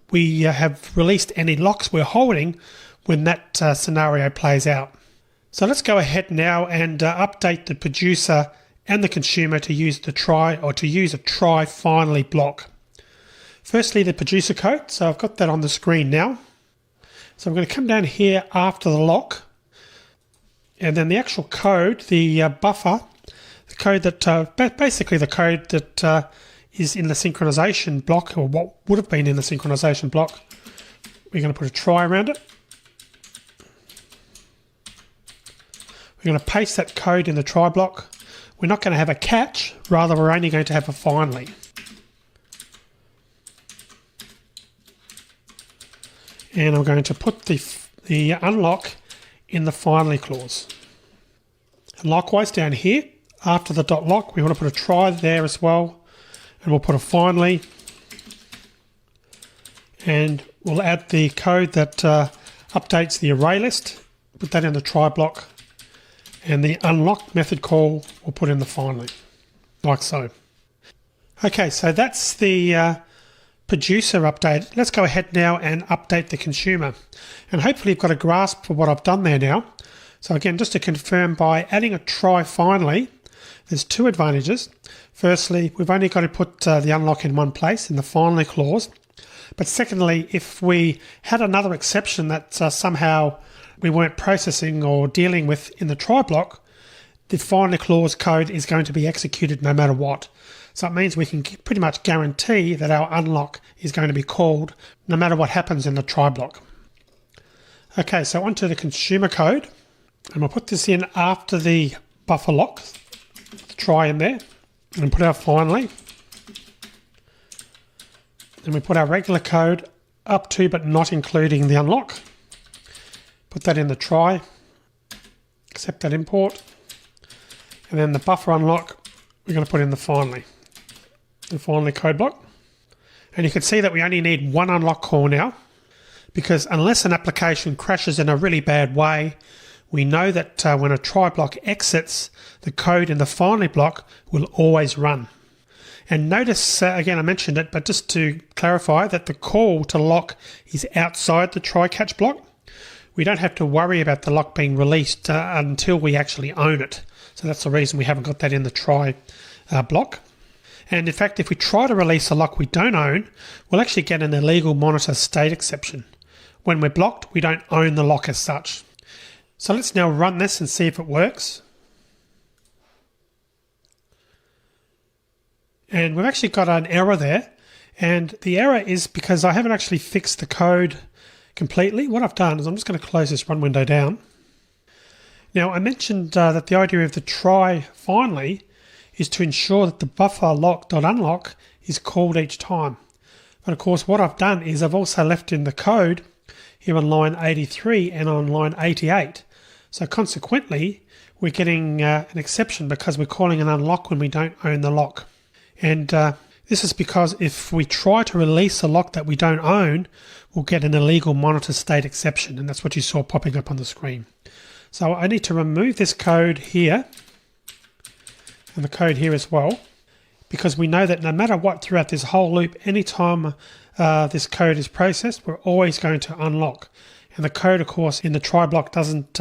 we have released any locks we're holding when that scenario plays out. So let's go ahead now and update the producer and the consumer to use the try or to use a try finally block. Firstly, the producer code. So I've got that on the screen now. So I'm going to come down here after the lock, and then the actual code, the buffer, the code that basically the code that is in the synchronization block, or what would have been in the synchronization block. We're going to put a try around it. We're going to paste that code in the try block. We're not going to have a catch, rather we're only going to have a finally. and I'm going to put the unlock in the finally clause. And likewise down here, after the dot lock, we want to put a try there as well, and we'll put a finally, and we'll add the code that updates the array list, put that in the try block, and the unlock method call we'll put in the finally, like so. Okay, so that's the producer update. Let's go ahead now and update the consumer. And hopefully you've got a grasp for what I've done there now. So again, just to confirm, by adding a try finally, there's two advantages. Firstly, we've only got to put the unlock in one place, in the finally clause. But secondly, if we had another exception that somehow we weren't processing or dealing with in the try block, the finally clause code is going to be executed no matter what. So it means we can pretty much guarantee that our unlock is going to be called no matter what happens in the try block. Okay, so onto the consumer code, and we'll put this in after the buffer lock, try in there, and put our finally. Then we put our regular code up to but not including the unlock. Put that in the try, accept that import, and then the buffer unlock we're going to put in the finally code block. And you can see that we only need one unlock call now, because unless an application crashes in a really bad way, we know that when a try block exits, the code in the finally block will always run. And notice, again, I mentioned it, but just to clarify, that the call to lock is outside the try catch block. We don't have to worry about the lock being released until we actually own it. So that's the reason we haven't got that in the try block. And in fact, if we try to release a lock we don't own, we'll actually get an illegal monitor state exception. When we're blocked, we don't own the lock as such. So let's now run this and see if it works. And we've actually got an error there. And the error is because I haven't actually fixed the code completely. What I've done is I'm just going to close this run window down. Now, I mentioned that the idea of the try finally is to ensure that the buffer lock.unlock is called each time. But of course, what I've done is I've also left in the code here on line 83 and on line 88. So consequently, we're getting an exception because we're calling an unlock when we don't own the lock. And this is because if we try to release a lock that we don't own, we'll get an illegal monitor state exception, and that's what you saw popping up on the screen. So I need to remove this code here and the code here as well, because we know that no matter what throughout this whole loop, anytime this code is processed, we're always going to unlock. And the code, of course, in the try block doesn't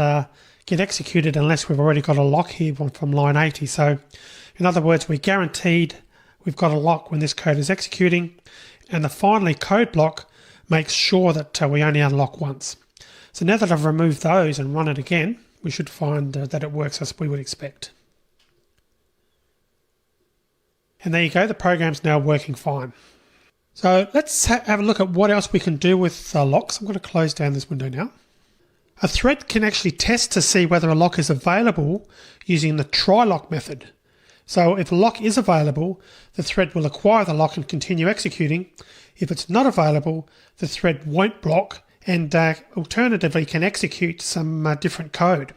get executed unless we've already got a lock here from line 80. So in other words, we're guaranteed we've got a lock when this code is executing, and the finally code block makes sure that we only unlock once. So now that I've removed those and run it again, we should find that it works as we would expect. And there you go, the program's now working fine. So let's have a look at what else we can do with locks. I'm going to close down this window now. A thread can actually test to see whether a lock is available using the try lock method. So if a lock is available, the thread will acquire the lock and continue executing. If it's not available, the thread won't block and alternatively can execute some different code.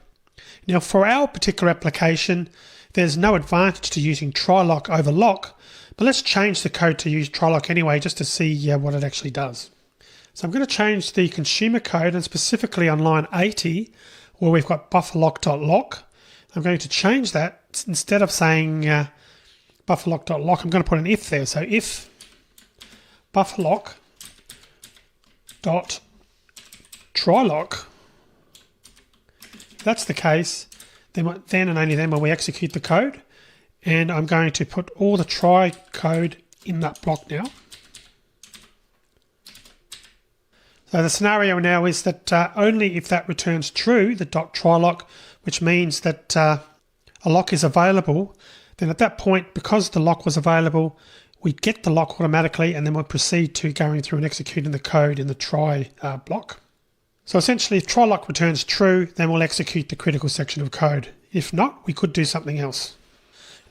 Now for our particular application, there's no advantage to using try lock over lock, but let's change the code to use try lock anyway just to see what it actually does. So I'm going to change the consumer code, and specifically on line 80 where we've got bufferlock.lock. I'm going to change that. Instead of saying bufferlock.lock, I'm going to put an if there. So if bufferlock.trylock, if that's the case, then and only then will we execute the code. And I'm going to put all the try code in that block now. So the scenario now is that only if that returns true, the .trylock, which means that a lock is available, then at that point, because the lock was available, we get the lock automatically, and then we'll proceed to going through and executing the code in the try block. So essentially, if trylock returns true, then we'll execute the critical section of code. If not, we could do something else.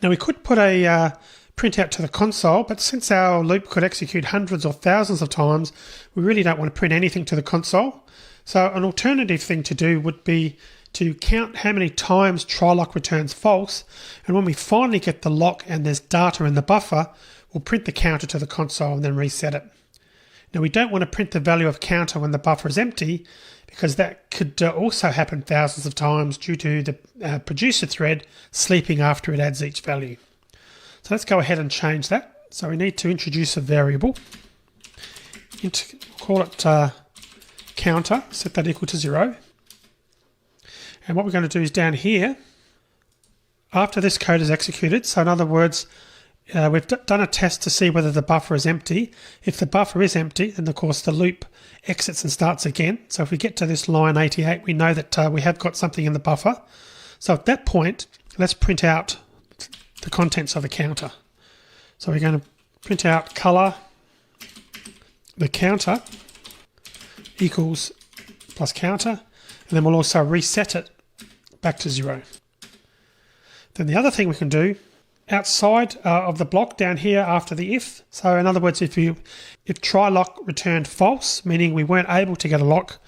Now we could put a print out to the console, but since our loop could execute hundreds or thousands of times, we really don't want to print anything to the console. So an alternative thing to do would be to count how many times try lock returns false, and when we finally get the lock and there's data in the buffer, we'll print the counter to the console and then reset it. Now we don't want to print the value of counter when the buffer is empty, because that could also happen thousands of times due to the producer thread sleeping after it adds each value. So let's go ahead and change that. So we need to introduce a variable, call it counter, set that equal to 0. And what we're going to do is down here, after this code is executed, so in other words, we've done a test to see whether the buffer is empty. If the buffer is empty, then of course the loop exits and starts again. So if we get to this line 88, we know that we have got something in the buffer. So at that point, let's print out the contents of the counter. So we're going to print out color, the counter equals plus counter, and then we'll also reset it back to 0. Then the other thing we can do outside of the block down here after the if. So in other words, if try lock returned false, meaning we weren't able to get a lock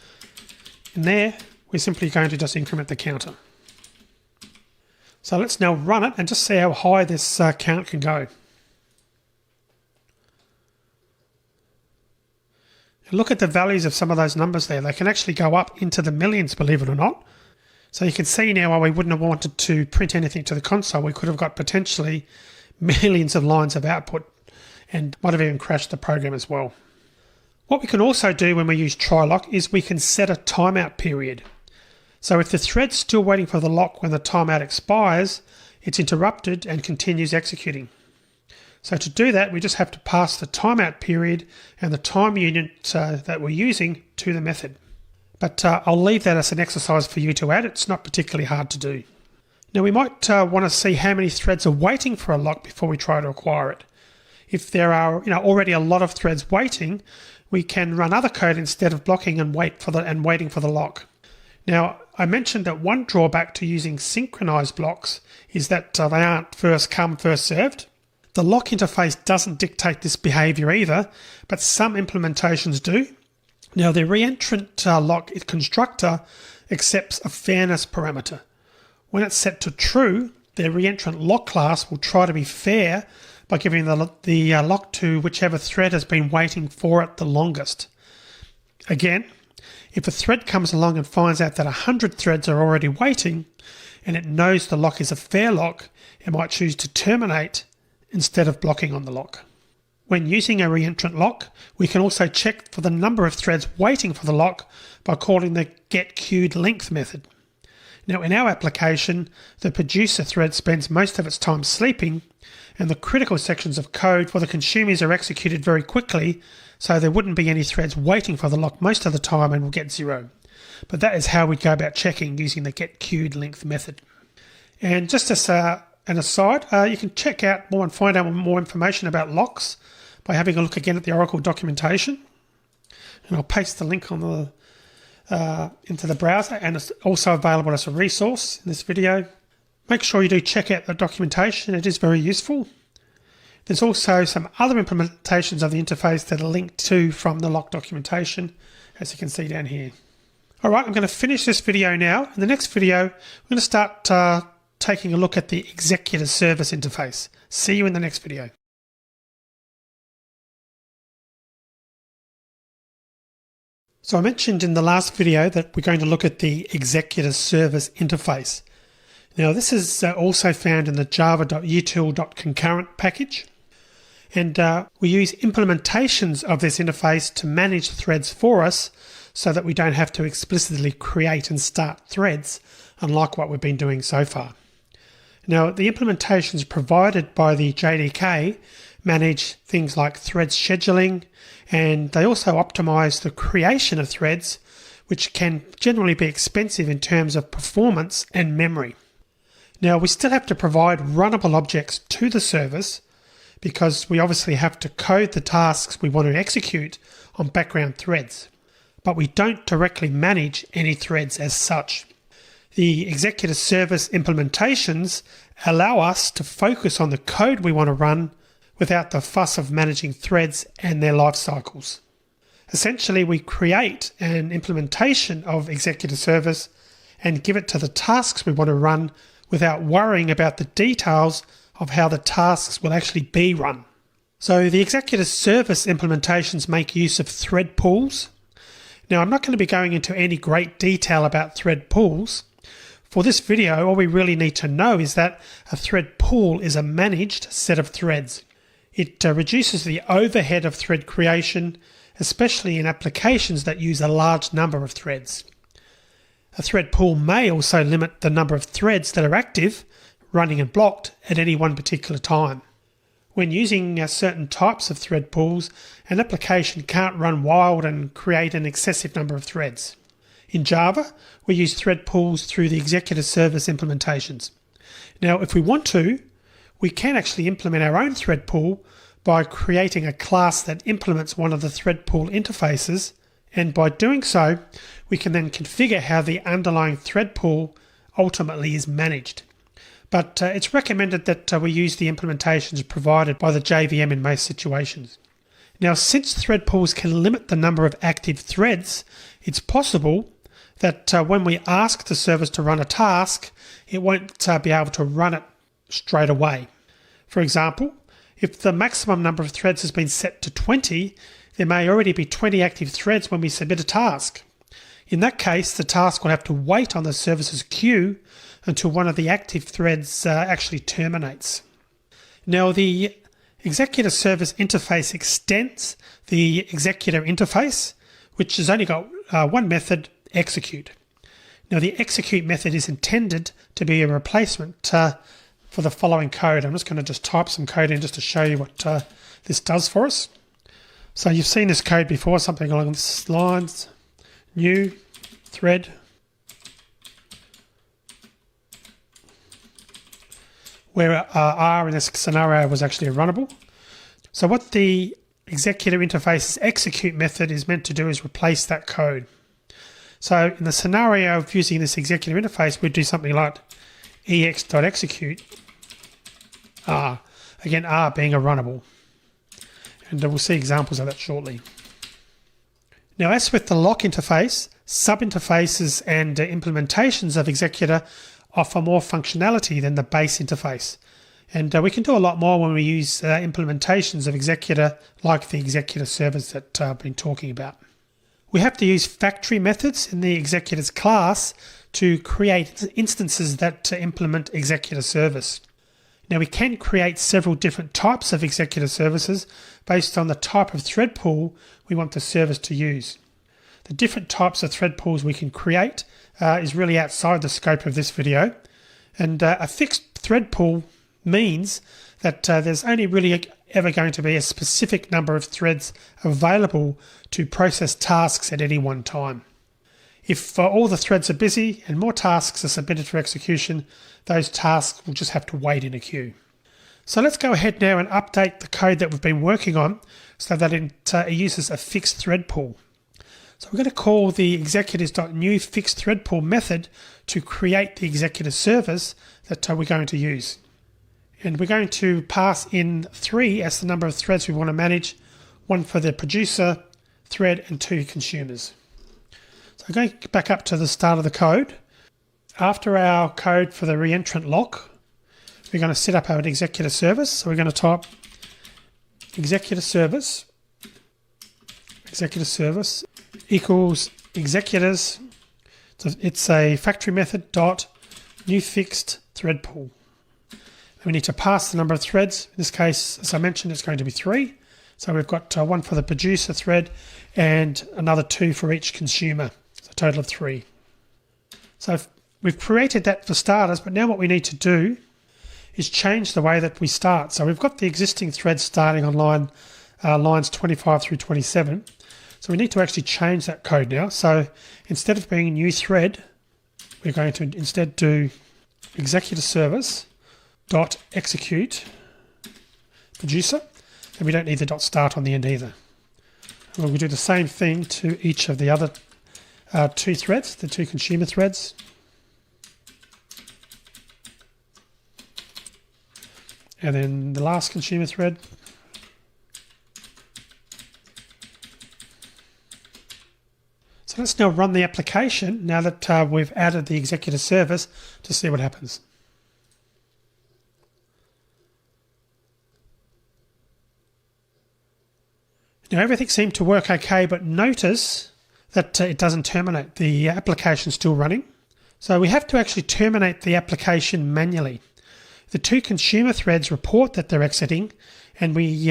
in there, we're simply going to just increment the counter. So let's now run it and just see how high this count can go. And look at the values of some of those numbers there. They can actually go up into the millions, believe it or not. So you can see now why we wouldn't have wanted to print anything to the console. We could have got potentially millions of lines of output and might have even crashed the program as well. What we can also do when we use try lock is we can set a timeout period. So if the thread's still waiting for the lock when the timeout expires, it's interrupted and continues executing. So to do that, we just have to pass the timeout period and the time unit that we're using to the method. But I'll leave that as an exercise for you to add. It's not particularly hard to do. Now we might want to see how many threads are waiting for a lock before we try to acquire it. If there are already a lot of threads waiting, we can run other code instead of blocking and waiting for the lock. Now I mentioned that one drawback to using synchronized blocks is that they aren't first come, first served. The lock interface doesn't dictate this behavior either, but some implementations do. Now the reentrant lock constructor accepts a fairness parameter. When it's set to true, the reentrant lock class will try to be fair by giving the lock to whichever thread has been waiting for it the longest. Again, if a thread comes along and finds out that 100 threads are already waiting and it knows the lock is a fair lock, it might choose to terminate instead of blocking on the lock. When using a reentrant lock, we can also check for the number of threads waiting for the lock by calling the getQueuedLength method. Now in our application, the producer thread spends most of its time sleeping, and the critical sections of code for the consumers are executed very quickly, so there wouldn't be any threads waiting for the lock most of the time and we'll get 0. But that is how we go about checking using the getQueuedLength method. And just as an aside, you can check out more and find out more information about locks by having a look again at the Oracle documentation. And I'll paste the link on into the browser, and it's also available as a resource in this video. Make sure you do check out the documentation, it is very useful. There's also some other implementations of the interface that are linked to from the lock documentation, as you can see down here. Alright, I'm going to finish this video now. In the next video, we're going to start taking a look at the executor service interface. See you in the next video. So I mentioned in the last video that we're going to look at the executor service interface. Now this is also found in the java.util.concurrent package, and we use implementations of this interface to manage threads for us so that we don't have to explicitly create and start threads, unlike what we've been doing so far. Now the implementations provided by the JDK manage things like thread scheduling, and they also optimize the creation of threads, which can generally be expensive in terms of performance and memory. Now we still have to provide runnable objects to the service because we obviously have to code the tasks we want to execute on background threads, but we don't directly manage any threads as such. The executor service implementations allow us to focus on the code we want to run without the fuss of managing threads and their life cycles. Essentially, we create an implementation of executive service and give it to the tasks we want to run without worrying about the details of how the tasks will actually be run. So the executive service implementations make use of thread pools. Now, I'm not going to be going into any great detail about thread pools. For this video, all we really need to know is that a thread pool is a managed set of threads. It reduces the overhead of thread creation, especially in applications that use a large number of threads. A thread pool may also limit the number of threads that are active, running and blocked at any one particular time. When using certain types of thread pools, an application can't run wild and create an excessive number of threads. In Java, we use thread pools through the executive service implementations. Now, if we want to, we can actually implement our own thread pool by creating a class that implements one of the thread pool interfaces, and by doing so, we can then configure how the underlying thread pool ultimately is managed. But it's recommended that we use the implementations provided by the JVM in most situations. Now, since thread pools can limit the number of active threads, it's possible that when we ask the service to run a task, it won't be able to run it straight away. For example, if the maximum number of threads has been set to 20, there may already be 20 active threads when we submit a task. In that case, the task will have to wait on the service's queue until one of the active threads actually terminates. Now, the executive service interface extends the executor interface, which has only got one method, execute. Now, the execute method is intended to be a replacement for the following code. I'm just going to just type some code in just to show you what this does for us. So you've seen this code before, something along these lines. New thread where R in this scenario was actually a runnable. So what the executor interface's execute method is meant to do is replace that code. So in the scenario of using this executor interface, we'd do something like ex.execute R. Again, R being a runnable. And we'll see examples of that shortly. Now, as with the lock interface, sub-interfaces and implementations of executor offer more functionality than the base interface. And we can do a lot more when we use implementations of executor like the executor service that I've been talking about. We have to use factory methods in the executor's class to create instances that implement executor service. Now, we can create several different types of executor services based on the type of thread pool we want the service to use. The different types of thread pools we can create is really outside the scope of this video. And a fixed thread pool means that there's only really ever going to be a specific number of threads available to process tasks at any one time. If all the threads are busy and more tasks are submitted for execution, those tasks will just have to wait in a queue. So let's go ahead now and update the code that we've been working on so that it uses a fixed thread pool. So we're going to call the executors.new fixed thread pool method to create the executor service that we're going to use. And we're going to pass in 3 as the number of threads we want to manage, 1 for the producer thread and 2 consumers. So going back up to the start of the code. After our code for the reentrant lock, we're going to set up our executor service. So we're going to type executor service equals executors. So it's a factory method dot new fixed thread pool. We need to pass the number of threads. In this case, as I mentioned, it's going to be 3. So we've got 1 for the producer thread and another 2 for each consumer. So a total of 3. So we've created that for starters, but now what we need to do is change the way that we start. So we've got the existing threads starting on lines 25 through 27. So we need to actually change that code now. So instead of being new thread, we're going to instead do executor service dot execute producer, and we don't need the dot start on the end either. And we'll do the same thing to each of the other 2 threads, the 2 consumer threads. And then the last consumer thread. So let's now run the application now that we've added the executive service to see what happens. Now everything seemed to work okay, but notice that it doesn't terminate. The application's still running. So we have to actually terminate the application manually. The two consumer threads report that they're exiting, and we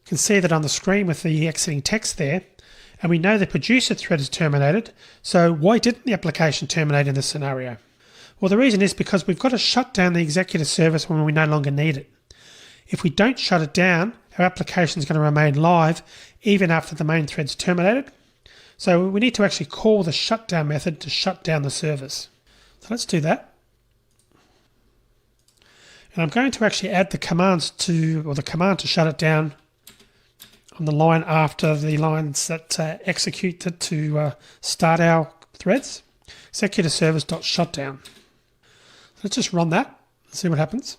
can see that on the screen with the exiting text there, and we know the producer thread is terminated. So why didn't the application terminate in this scenario? Well, the reason is because we've got to shut down the executive service when we no longer need it. If we don't shut it down, our application is going to remain live even after the main thread's terminated. So we need to actually call the shutdown method to shut down the service. So let's do that. And I'm going to actually add the commands the command to shut it down on the line after the lines that execute it to start our threads. Executive service.shutdown. Let's just run that and see what happens.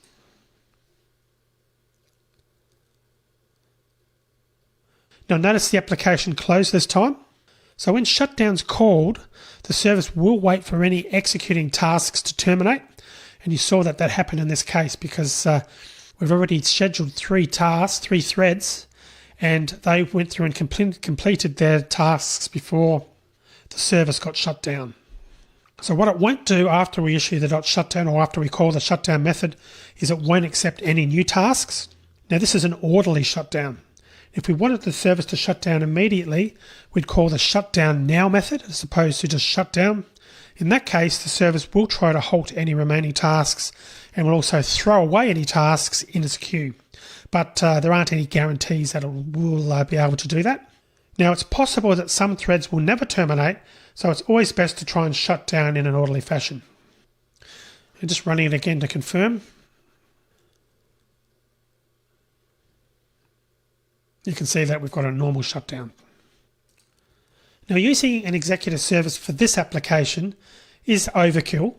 Now notice the application closed this time. So when shutdown's called, the service will wait for any executing tasks to terminate. And you saw that happened in this case because we've already scheduled 3 threads, and they went through and completed their tasks before the service got shut down. So what it won't do after we issue the .shutdown or after we call the shutdown method is it won't accept any new tasks. Now this is an orderly shutdown. If we wanted the service to shut down immediately, we'd call the shutdown now method as opposed to just shutdown. In that case, the service will try to halt any remaining tasks and will also throw away any tasks in its queue. But there aren't any guarantees that it will be able to do that. Now, it's possible that some threads will never terminate, so it's always best to try and shut down in an orderly fashion. And just running it again to confirm. You can see that we've got a normal shutdown. Now, using an executive service for this application is overkill,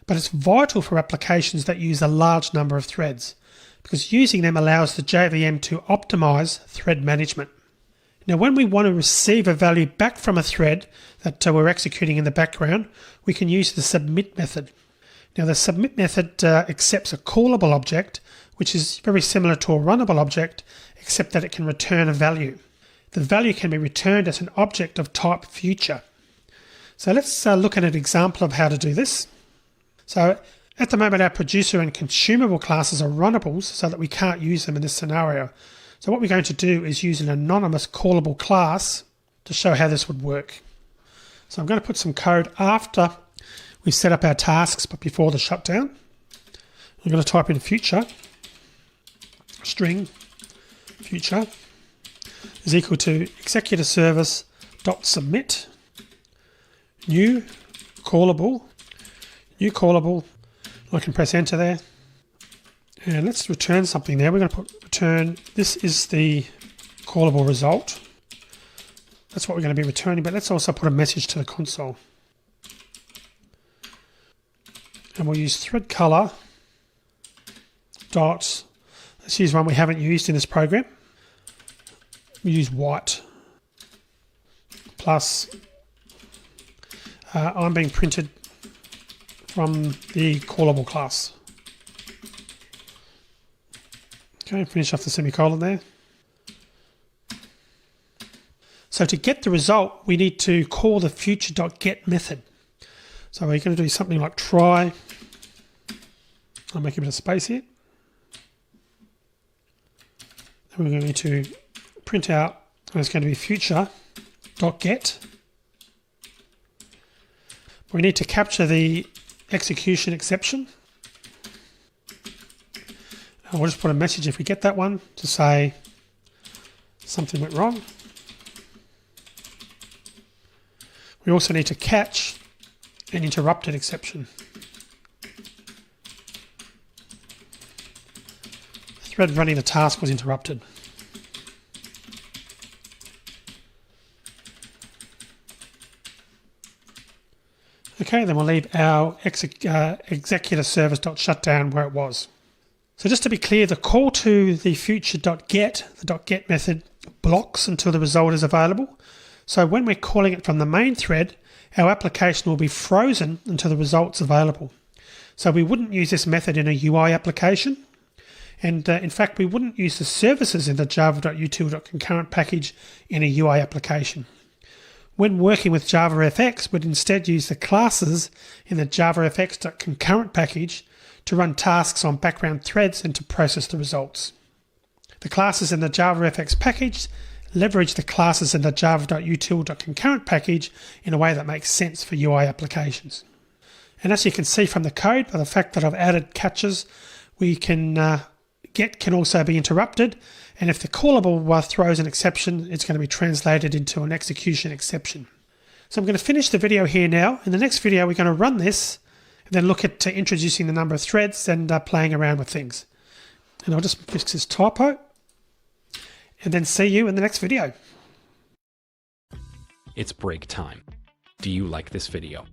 but it's vital for applications that use a large number of threads, because using them allows the JVM to optimize thread management. Now, when we want to receive a value back from a thread that we're executing in the background, we can use the submit method. Now, the submit method accepts a callable object, which is very similar to a runnable object, except that it can return a value. The value can be returned as an object of type future. So let's look at an example of how to do this. So at the moment, our producer and consumable classes are runnables, so that we can't use them in this scenario. So what we're going to do is use an anonymous callable class to show how this would work. So I'm going to put some code after we've set up our tasks, but before the shutdown. I'm going to type in future, string future is equal to executive service dot submit new callable. I can press enter there, and let's return something there. We're going to put return. This is the callable result. That's what we're going to be returning, but let's also put a message to the console. And we'll use thread color dot, let's use one we haven't used in this program. We use white plus I'm being printed from the callable class. Okay, finish off the semicolon there. So to get the result, we need to call the future.get method. So we're going to do something like try. I'll make a bit of space here. Then we're going to print out, and it's going to be future.get. We need to capture the execution exception. And we'll just put a message if we get that one to say something went wrong. We also need to catch an interrupted exception. The thread running the task was interrupted. Okay, then we'll leave our executive service.shutdown where it was. So just to be clear, the call to the future.get, the .get method, blocks until the result is available. So when we're calling it from the main thread, our application will be frozen until the result's available. So we wouldn't use this method in a UI application. And in fact, we wouldn't use the services in the java.util.concurrent package in a UI application. When working with JavaFX, we'd instead use the classes in the JavaFX.concurrent package to run tasks on background threads and to process the results. The classes in the JavaFX package leverage the classes in the java.util.concurrent package in a way that makes sense for UI applications. And as you can see from the code, by the fact that I've added catches, we can get can also be interrupted, and if the callable throws an exception, it's going to be translated into an execution exception. So I'm going to finish the video here now. In the next video, we're going to run this and then look at introducing the number of threads and playing around with things. And I'll just fix this typo and then see you in the next video.
It's break time. Do you like this video?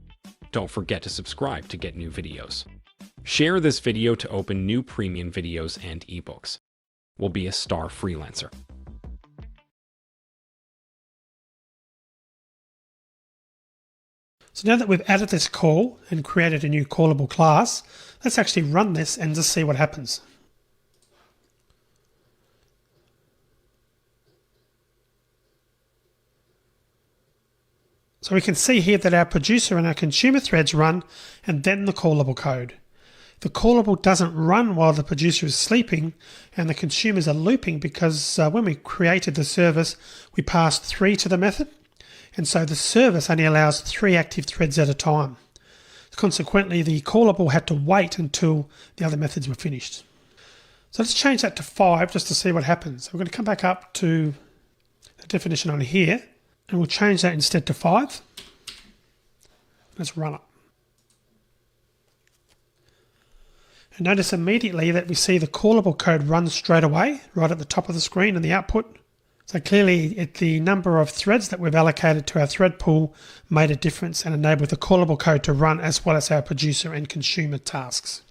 Don't forget to subscribe to get new videos. Share this video to open new premium videos and ebooks. We'll be a star freelancer.
So now that we've added this call and created a new callable class, let's actually run this and just see what happens. So we can see here that our producer and our consumer threads run and then the callable code. The callable doesn't run while the producer is sleeping and the consumers are looping because when we created the service, we passed 3 to the method. And so the service only allows 3 active threads at a time. Consequently, the callable had to wait until the other methods were finished. So let's change that to 5 just to see what happens. So we're going to come back up to the definition on here and we'll change that instead to 5. Let's run it. And notice immediately that we see the callable code run straight away, right at the top of the screen in the output. So clearly the number of threads that we've allocated to our thread pool made a difference and enabled the callable code to run as well as our producer and consumer tasks.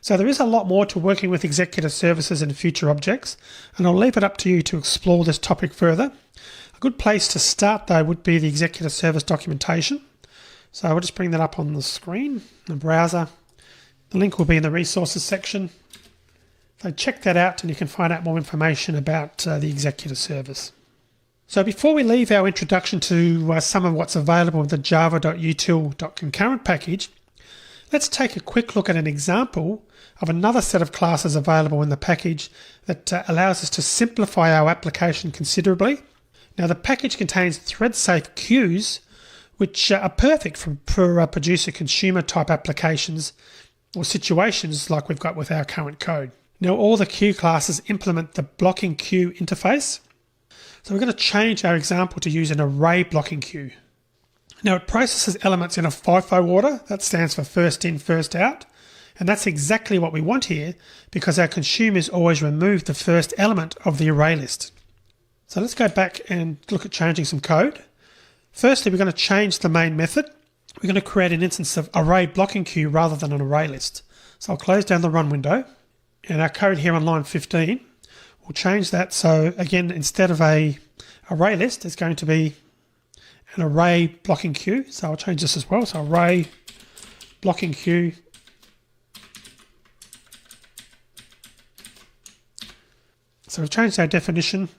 So there is a lot more to working with executive services and future objects, and I'll leave it up to you to explore this topic further. A good place to start though would be the executive service documentation. So I'll just bring that up on the screen, the browser. The link will be in the resources section. So check that out and you can find out more information about the executive service. So before we leave our introduction to some of what's available in the java.util.concurrent package, let's take a quick look at an example of another set of classes available in the package that allows us to simplify our application considerably. Now the package contains thread-safe queues, which are perfect for producer-consumer type applications or situations like we've got with our current code. Now all the queue classes implement the blocking queue interface. So we're going to change our example to use an array blocking queue. Now it processes elements in a FIFO order, that stands for first in, first out. And that's exactly what we want here because our consumers always remove the first element of the array list. So let's go back and look at changing some code. Firstly, we're going to change the main method. We're going to create an instance of array blocking queue rather than an array list. So I'll close down the run window and our code here on line 15, we'll change that. So again, instead of a array list, it's going to be an array blocking queue. So I'll change this as well. So array blocking queue. So we've changed our definition.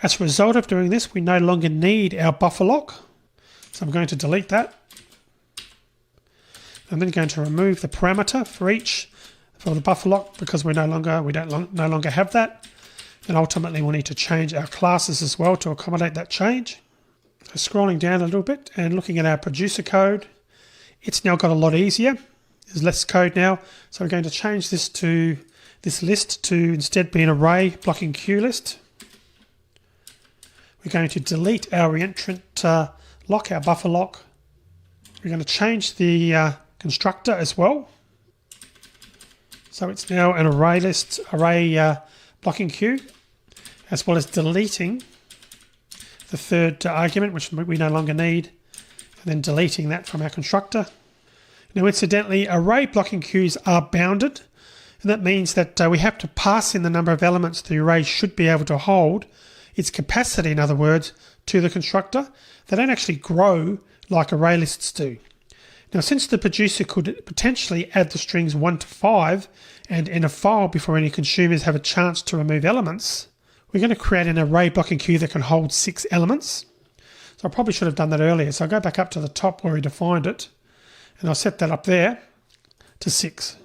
As a result of doing this, we no longer need our buffer lock. So I'm going to delete that. I'm then going to remove the parameter for the buffer lock because we no longer have that. And ultimately we'll need to change our classes as well to accommodate that change. So scrolling down a little bit and looking at our producer code, it's now got a lot easier. There's less code now. So we're going to change this list to instead be an array blocking queue list. We're going to delete our reentrant lock, our buffer lock. We're going to change the constructor as well. So it's now an array blocking queue, as well as deleting the third argument, which we no longer need, and then deleting that from our constructor. Now, incidentally, array blocking queues are bounded, and that means that we have to pass in the number of elements the array should be able to hold, its capacity, in other words, to the constructor. They don't actually grow like array lists do. Now, since the producer could potentially add the strings 1 to 5 and in a file before any consumers have a chance to remove elements, we're going to create an array blocking queue that can hold 6 elements. So I probably should have done that earlier. So I'll go back up to the top where we defined it, and I'll set that up there to 6.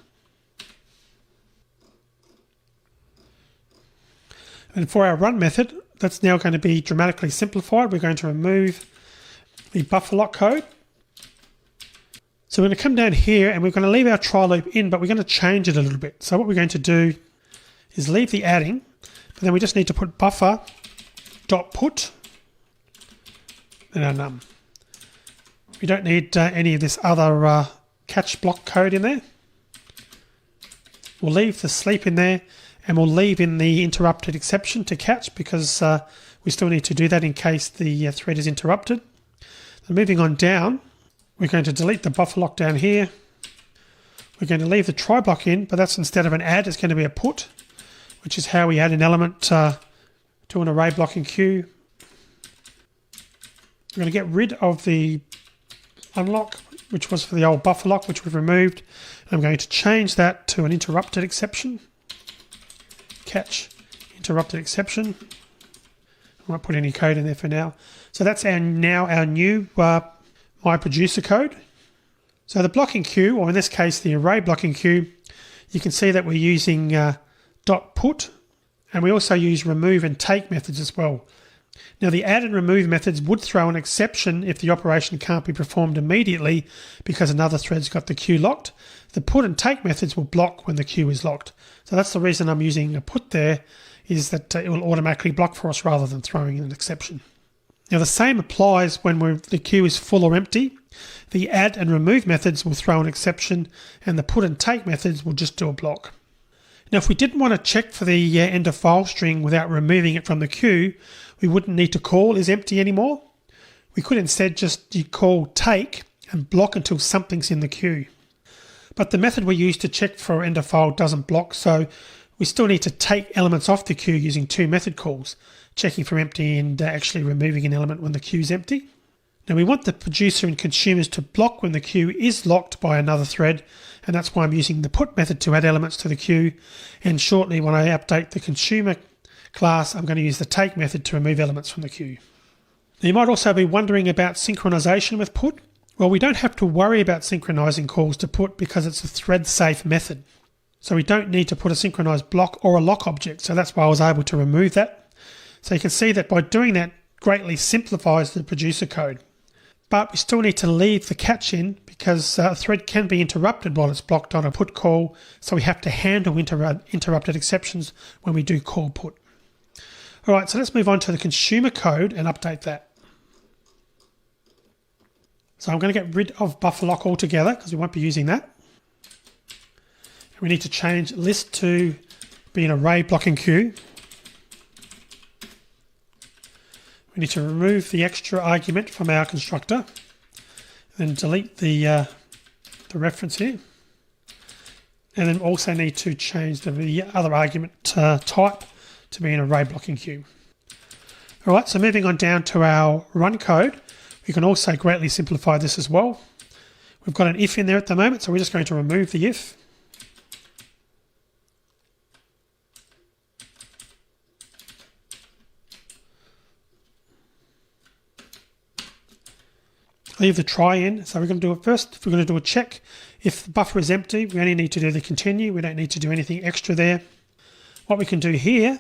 And for our run method, that's now going to be dramatically simplified. We're going to remove the buffer lock code. So we're going to come down here and we're going to leave our try loop in, but we're going to change it a little bit. So what we're going to do is leave the adding, but then we just need to put buffer.put and our num. We don't need any of this other catch block code in there. We'll leave the sleep in there, and we'll leave in the interrupted exception to catch, because we still need to do that in case the thread is interrupted. So moving on down, we're going to delete the buffer lock down here. We're going to leave the try block in, but that's instead of an add, it's going to be a put, which is how we add an element to an array blocking queue. We're going to get rid of the unlock, which was for the old buffer lock, which we've removed. And I'm going to change that to an interrupted exception. Catch interrupted exception. I won't put any code in there for now. So that's now our new my producer code. So the blocking queue, or in this case the array blocking queue, you can see that we're using .put, and we also use remove and take methods as well. Now the add and remove methods would throw an exception if the operation can't be performed immediately because another thread's got the queue locked. The put and take methods will block when the queue is locked. So that's the reason I'm using a put there, is that it will automatically block for us rather than throwing in an exception. Now the same applies when the queue is full or empty. The add and remove methods will throw an exception, and the put and take methods will just do a block. Now if we didn't want to check for the end of file string without removing it from the queue, we wouldn't need to call is empty anymore. We could instead just call take and block until something's in the queue. But the method we use to check for end of file doesn't block, so we still need to take elements off the queue using 2 method calls, checking for empty and actually removing an element when the queue is empty. Now we want the producer and consumers to block when the queue is locked by another thread, and that's why I'm using the put method to add elements to the queue. And shortly, when I update the consumer class, I'm going to use the take method to remove elements from the queue. Now you might also be wondering about synchronization with put. Well, we don't have to worry about synchronizing calls to put because it's a thread-safe method. So we don't need to put a synchronized block or a lock object. So that's why I was able to remove that. So you can see that by doing that greatly simplifies the producer code. But we still need to leave the catch in because a thread can be interrupted while it's blocked on a put call. So we have to handle interrupted exceptions when we do call put. All right, so let's move on to the consumer code and update that. So I'm going to get rid of buffer lock altogether because we won't be using that. We need to change list to be an array blocking queue. We need to remove the extra argument from our constructor, then delete the reference here, and then also need to change the other argument type to be an array blocking queue. All right, so moving on down to our run code, we can also greatly simplify this as well. We've got an if in there at the moment, so we're just going to remove the if. Leave the try in. So we're going to do it first. If we're going to do a check, if the buffer is empty, we only need to do the continue. We don't need to do anything extra there. What we can do here,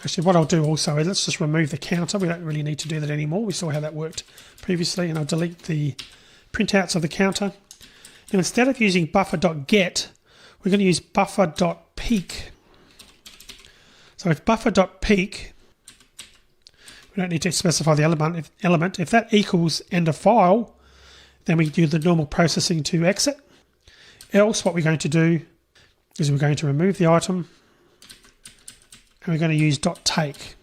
actually what I'll do also is let's just remove the counter. We don't really need to do that anymore. We saw how that worked previously, and I'll delete the printouts of the counter. Now instead of using buffer.get, we're going to use buffer.peak. So if buffer.peak, we don't need to specify the element. If that equals end of file, then we do the normal processing to exit. Else what we're going to do is we're going to remove the item and we're going to use .take.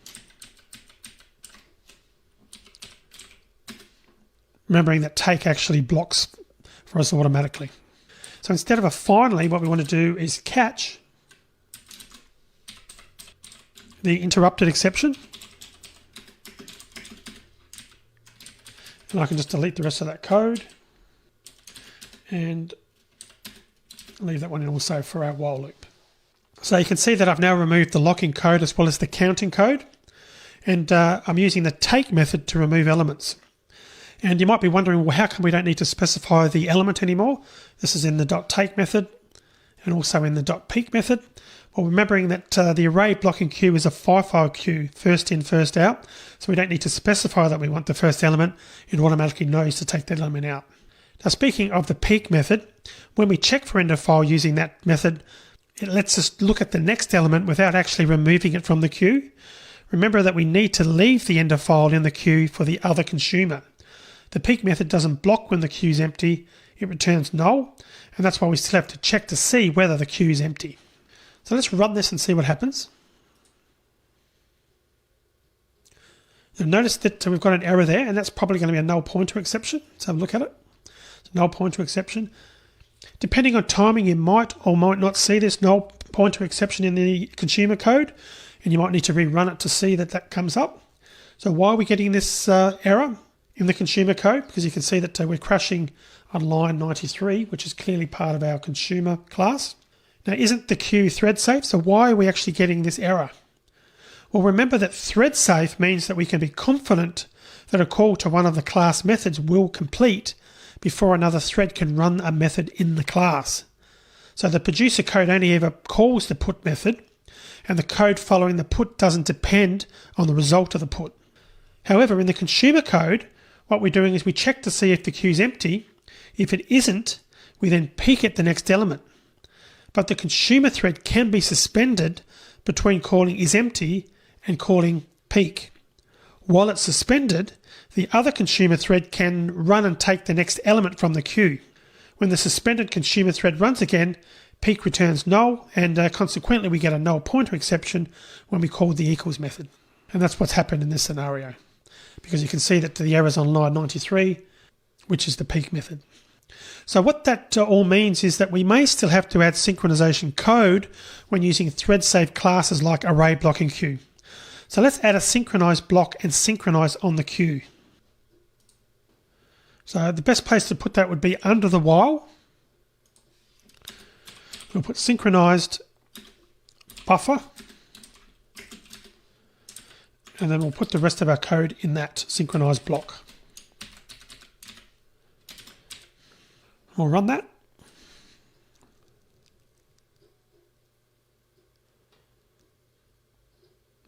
Remembering that take actually blocks for us automatically. So instead of a finally, what we want to do is catch the interrupted exception. And I can just delete the rest of that code and leave that one in also for our while loop. So you can see that I've now removed the locking code as well as the counting code. And I'm using the take method to remove elements. And you might be wondering, well, how come we don't need to specify the element anymore? This is in the .take method and also in the .peek method. Well, remembering that the array blocking queue is a FIFO queue, first in, first out. So we don't need to specify that we want the first element. It automatically knows to take that element out. Now, speaking of the peek method, when we check for end of file using that method, it lets us look at the next element without actually removing it from the queue. Remember that we need to leave the end of file in the queue for the other consumer. The peek method doesn't block when the queue is empty, it returns null, and that's why we still have to check to see whether the queue is empty. So let's run this and see what happens. You'll notice that we've got an error there, and that's probably going to be a null pointer exception. So have a look at it. It's a null pointer exception. Depending on timing, you might or might not see this null pointer exception in the consumer code, and you might need to rerun it to see that that comes up. So why are we getting this error in the consumer code? Because you can see that we're crashing on line 93, which is clearly part of our consumer class. Now, isn't the queue thread safe? So why are we actually getting this error? Well, remember that thread safe means that we can be confident that a call to one of the class methods will complete before another thread can run a method in the class. So the producer code only ever calls the put method, and the code following the put doesn't depend on the result of the put. However, in the consumer code, what we're doing is we check to see if the queue is empty. If it isn't, we then peek at the next element. But the consumer thread can be suspended between calling isEmpty and calling peek. While it's suspended, the other consumer thread can run and take the next element from the queue. When the suspended consumer thread runs again, peek returns null, and consequently we get a null pointer exception when we call the equals method. And that's what's happened in this scenario, because you can see that the error's on line 93, which is the peek method. So what that all means is that we may still have to add synchronization code when using thread-safe classes like array blocking queue. So let's add a synchronize block and synchronize on the queue. So the best place to put that would be under the while. We'll put synchronized buffer, and then we'll put the rest of our code in that synchronized block. We'll run that.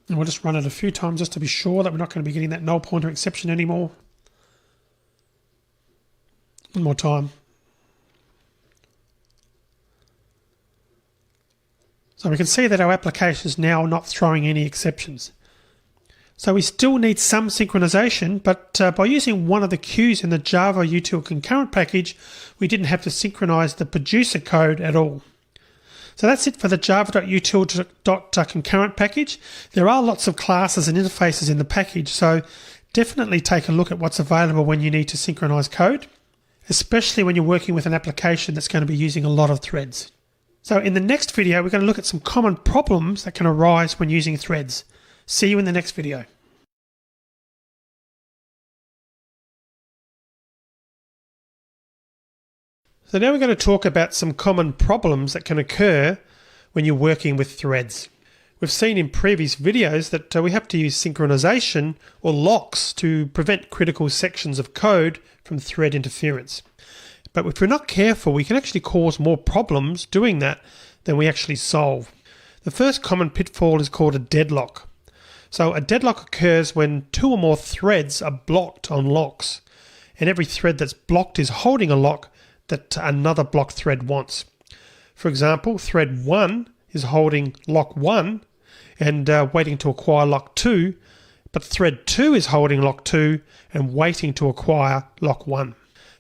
And we'll just run it a few times just to be sure that we're not going to be getting that null pointer exception anymore. One more time. So we can see that our application is now not throwing any exceptions. So we still need some synchronization, but by using one of the queues in the Java util concurrent package, we didn't have to synchronize the producer code at all. So that's it for the java.util.concurrent package. There are lots of classes and interfaces in the package, so definitely take a look at what's available when you need to synchronize code, especially when you're working with an application that's going to be using a lot of threads. So in the next video, we're going to look at some common problems that can arise when using threads. See you in the next video. So now we're going to talk about some common problems that can occur when you're working with threads. We've seen in previous videos that we have to use synchronization or locks to prevent critical sections of code from thread interference. But if we're not careful, we can actually cause more problems doing that than we actually solve. The first common pitfall is called a deadlock. So a deadlock occurs when two or more threads are blocked on locks, and every thread that's blocked is holding a lock that another blocked thread wants. For example, thread 1 is holding lock 1 and waiting to acquire lock 2, but thread 2 is holding lock 2 and waiting to acquire lock 1.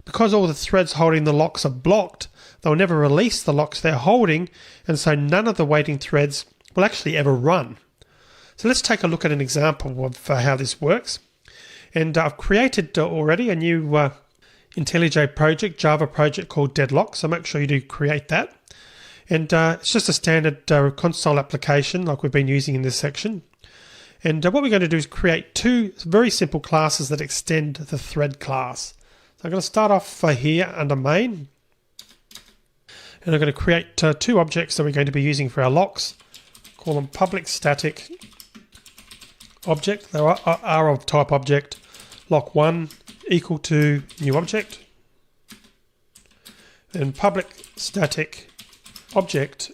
Because all the threads holding the locks are blocked, they'll never release the locks they're holding, and so none of the waiting threads will actually ever run. So let's take a look at an example of how this works. And I've created already a new IntelliJ project, Java project called Deadlock, so make sure you do create that. And it's just a standard console application like we've been using in this section. And what we're going to do is create two very simple classes that extend the thread class. So I'm going to start off here under main. And I'm going to create two objects that we're going to be using for our locks. Call them public static object. They are of type object. Lock1 equal to new object. Then public static object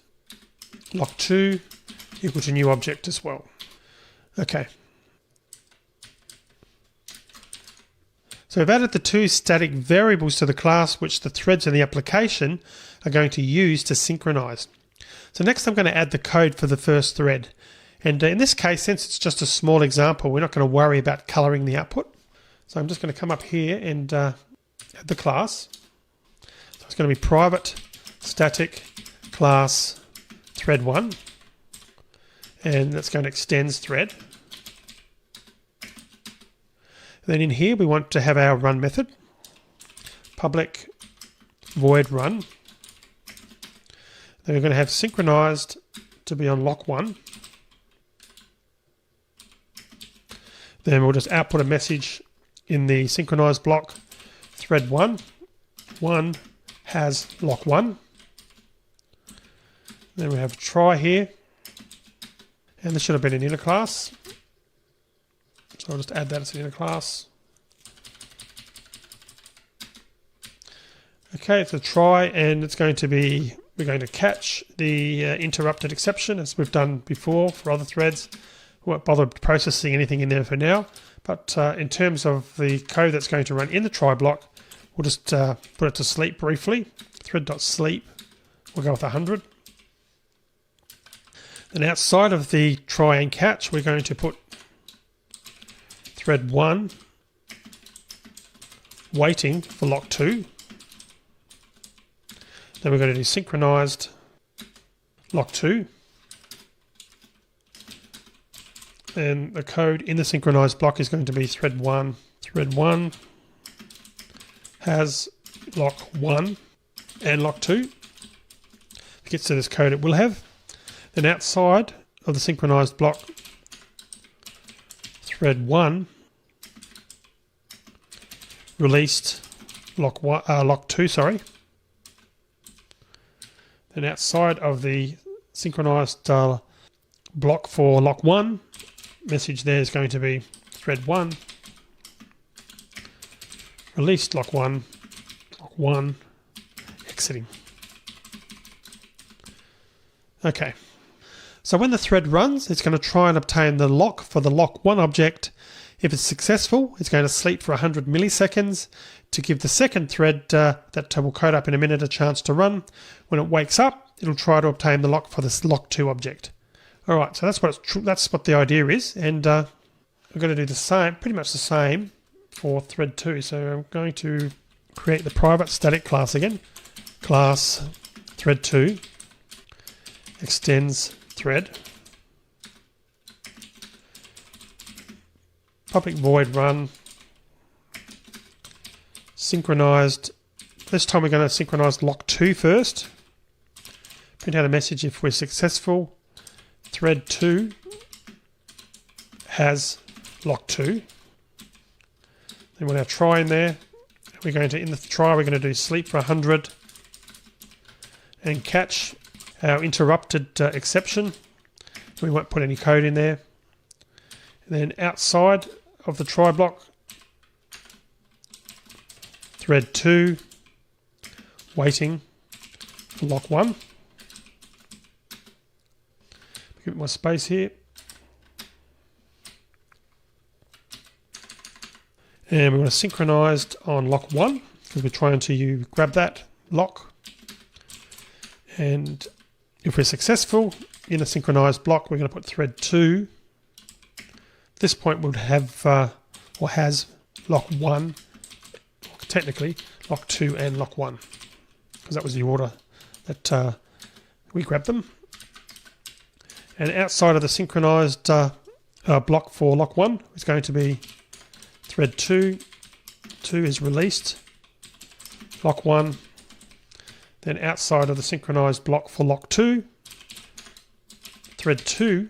lock2 equal to new object as well. Okay. So we've added the two static variables to the class which the threads in the application are going to use to synchronize. So next I'm going to add the code for the first thread. And in this case, since it's just a small example, we're not going to worry about coloring the output. So I'm just going to come up here and add the class. So it's going to be private static class thread1. And that's going to extends thread. Then in here we want to have our run method, public void run. Then we're going to have synchronized to be on lock1. Then we'll just output a message in the synchronized block, thread1, 1 has lock1. Then we have try here, and this should have been an inner class. So I'll just add that as an inner class. Okay, it's a try, and it's going to be, we're going to catch the interrupted exception as we've done before for other threads. We won't bother processing anything in there for now, but in terms of the code that's going to run in the try block, we'll just put it to sleep briefly. Thread.sleep, we'll go with 100. Then outside of the try and catch, we're going to put thread1 waiting for lock2. Then we're going to do synchronized lock2. And the code in the synchronized block is going to be thread1 has lock1 and lock2. If it gets to this code, it will have. Then outside of the synchronized block, thread1 released lock2, sorry. Then outside of the synchronized block for lock1, message there is going to be thread1 released lock1 exiting. Okay. So when the thread runs, it's going to try and obtain the lock for the lock1 object. If it's successful, it's going to sleep for 100 milliseconds to give the second thread that will code up in a minute a chance to run. When it wakes up, it'll try to obtain the lock for this lock2 object. All right, so that's what the idea is, and we're going to do the same, pretty much the same for thread 2. So I'm going to create the private static class again. Class thread 2 extends thread. Public void run. Synchronized. This time we're going to synchronize lock2 first. Print out a message if we're successful. Thread 2 has lock2. Then we'll now try in there. We're going to, in the try, we're going to do sleep for 100 and catch our interrupted exception. We won't put any code in there. And then outside of the try block, thread 2 waiting for lock1. Give it more space here. And we want to synchronized on lock1 because we're trying to grab that lock. And if we're successful in a synchronized block, we're going to put thread 2. At this point, we'll have or has lock1, technically lock2 and lock1, because that was the order that we grabbed them. And outside of the synchronized block for lock1 is going to be thread 2. 2 is released lock1. Then outside of the synchronized block for lock2, thread 2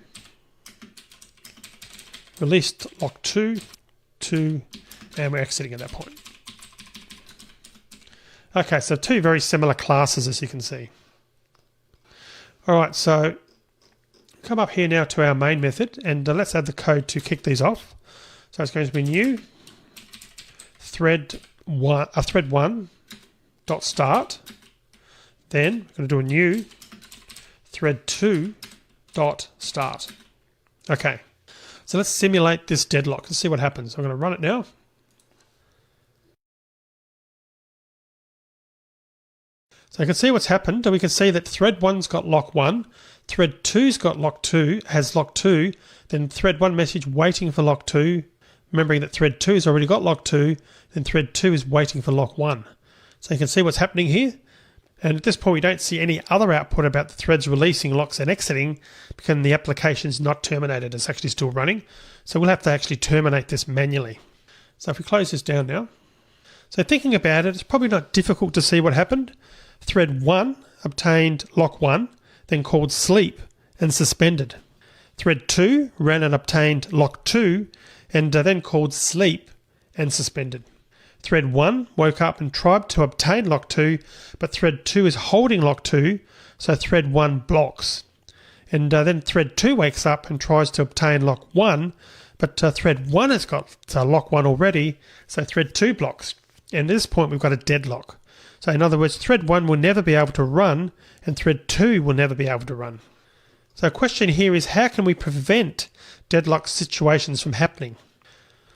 released lock 2, 2, and we're exiting at that point. Okay, so two very similar classes, as you can see. All right, so come up here now to our main method, and let's add the code to kick these off. So it's going to be new thread1 dot start. Then we're going to do a new thread2 dot start. Okay, so let's simulate this deadlock and see what happens. I'm going to run it now. So you can see what's happened, and we can see that thread 1's got lock 1, thread 2's got lock 2, has lock 2, then thread 1 message waiting for lock 2, remembering that thread 2 has already got lock 2, then thread 2 is waiting for lock 1. So you can see what's happening here, and at this point we don't see any other output about the threads releasing locks and exiting because the application is not terminated, it's actually still running. So we'll have to actually terminate this manually. So if we close this down now, so thinking about it, it's probably not difficult to see what happened. Thread 1 obtained lock 1, then called sleep and suspended. Thread 2 ran and obtained lock 2 and then called sleep and suspended. Thread 1 woke up and tried to obtain lock 2, but thread 2 is holding lock 2, so thread 1 blocks. And then thread 2 wakes up and tries to obtain lock 1, but thread 1 has got lock 1 already, so thread 2 blocks. And at this point we've got a deadlock. So in other words, thread 1 will never be able to run and thread 2 will never be able to run. So the question here is, how can we prevent deadlock situations from happening?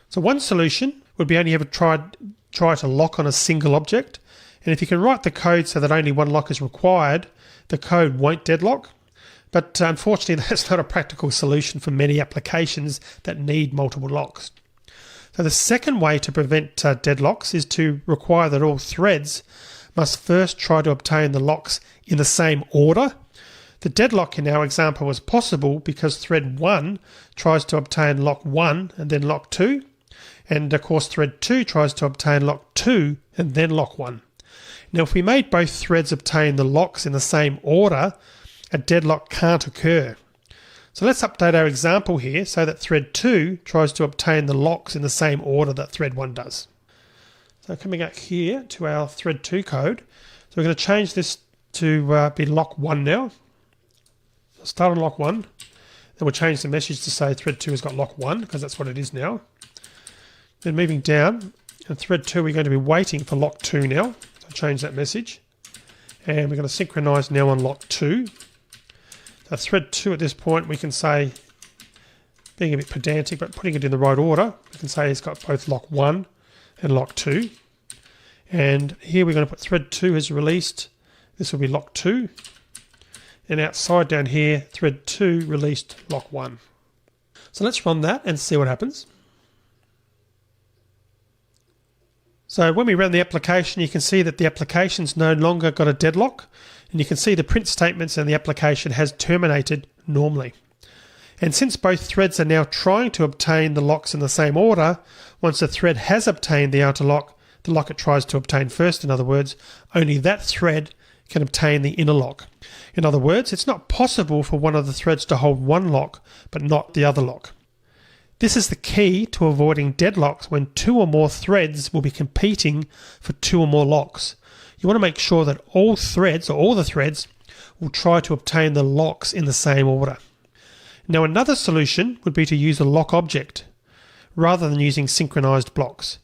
So one solution would be only ever try to lock on a single object. And if you can write the code so that only one lock is required, the code won't deadlock. But unfortunately, that's not a practical solution for many applications that need multiple locks. So the second way to prevent deadlocks is to require that all threads must first try to obtain the locks in the same order. The deadlock in our example was possible because thread 1 tries to obtain lock 1 and then lock 2. And of course thread 2 tries to obtain lock 2 and then lock 1. Now if we made both threads obtain the locks in the same order, a deadlock can't occur. So let's update our example here so that thread 2 tries to obtain the locks in the same order that thread 1 does. So coming up here to our thread 2 code, so we're going to change this to be lock 1 now. So start on lock 1, then we'll change the message to say thread 2 has got lock 1 because that's what it is now. Then moving down, and thread 2 we're going to be waiting for lock 2 now. So change that message. And we're going to synchronize now on lock 2. So thread 2 at this point we can say, being a bit pedantic but putting it in the right order, we can say it's got both lock 1 and lock 2. And here we're going to put thread 2 has released, this will be lock 2. And outside down here, thread 2 released lock 1. So let's run that and see what happens. So when we run the application, you can see that the application's no longer got a deadlock, and you can see the print statements and the application has terminated normally. And since both threads are now trying to obtain the locks in the same order, once a thread has obtained the outer lock, the lock it tries to obtain first, in other words, only that thread can obtain the inner lock. In other words, it's not possible for one of the threads to hold one lock, but not the other lock. This is the key to avoiding deadlocks when two or more threads will be competing for two or more locks. You want to make sure that all threads, or all the threads, will try to obtain the locks in the same order. Now another solution would be to use a lock object rather than using synchronized blocks.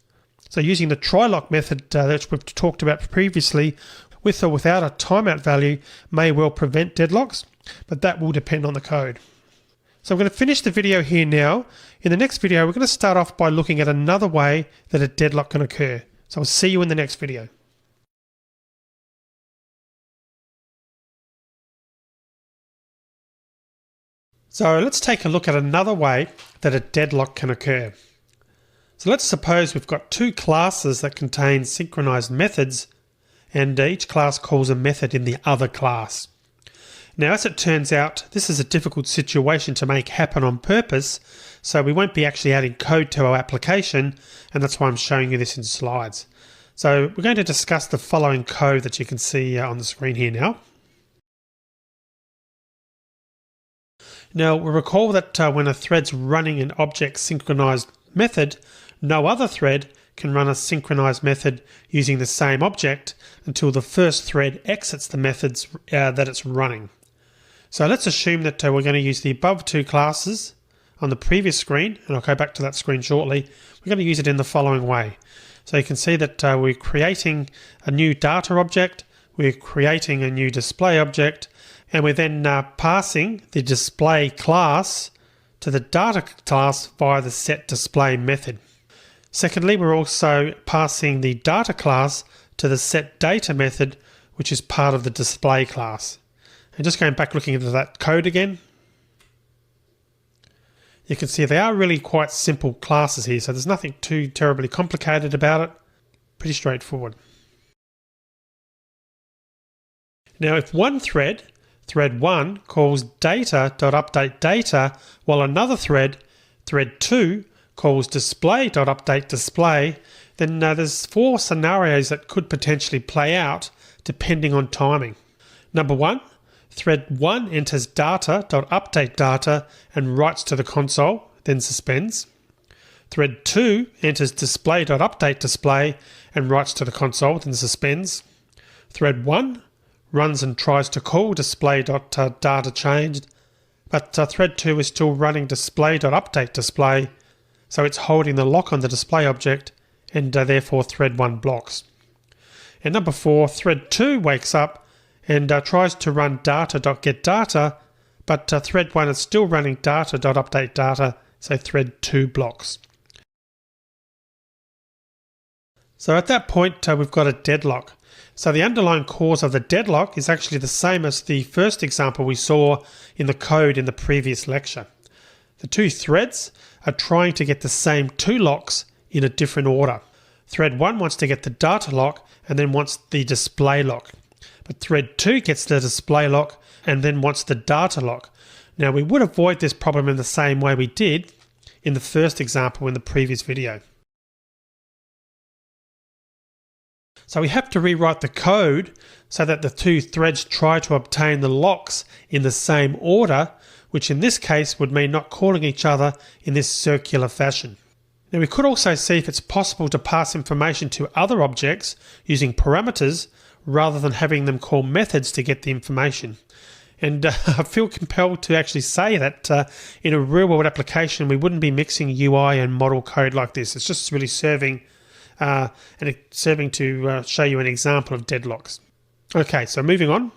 So using the try lock method that we've talked about previously, with or without a timeout value, may well prevent deadlocks, but that will depend on the code. So I'm going to finish the video here now. In the next video, we're going to start off by looking at another way that a deadlock can occur. So I'll see you in the next video. So let's take a look at another way that a deadlock can occur. So let's suppose we've got two classes that contain synchronized methods, and each class calls a method in the other class. Now, as it turns out, this is a difficult situation to make happen on purpose, so we won't be actually adding code to our application, and that's why I'm showing you this in slides. So we're going to discuss the following code that you can see on the screen here now. Now we recall that when a thread's running an object synchronized method, no other thread can run a synchronized method using the same object until the first thread exits the methods that it's running. So let's assume that we're going to use the above two classes on the previous screen, and I'll go back to that screen shortly. We're going to use it in the following way. So you can see that we're creating a new data object, we're creating a new display object, and we're then passing the display class to the data class via the setDisplay method. Secondly, we're also passing the data class to the setData method, which is part of the display class. And just going back looking into that code again, you can see they are really quite simple classes here, so there's nothing too terribly complicated about it. Pretty straightforward. Now if one thread, thread 1, calls data.updateData, while another thread, thread 2, calls display.updateDisplay, then there's 4 scenarios that could potentially play out depending on timing. Number 1, thread 1 enters data.updateData and writes to the console, then suspends. Thread 2 enters display.updateDisplay and writes to the console, then suspends. Thread 1 runs and tries to call display.dataChanged, but thread 2 is still running display.updateDisplay, so it's holding the lock on the display object, and therefore thread 1 blocks. And number 4, thread 2 wakes up and tries to run data.getData, but thread 1 is still running data.updateData, so thread 2 blocks. So at that point we've got a deadlock. So the underlying cause of the deadlock is actually the same as the first example we saw in the code in the previous lecture. The two threads are trying to get the same 2 locks in a different order. Thread 1 wants to get the data lock and then wants the display lock. But thread 2 gets the display lock and then wants the data lock. Now we would avoid this problem in the same way we did in the first example in the previous video. So we have to rewrite the code so that the two threads try to obtain the locks in the same order, which in this case would mean not calling each other in this circular fashion. Now we could also see if it's possible to pass information to other objects using parameters rather than having them call methods to get the information. And I feel compelled to actually say that in a real-world application we wouldn't be mixing UI and model code like this. It's just really serving to show you an example of deadlocks. Okay, so moving on.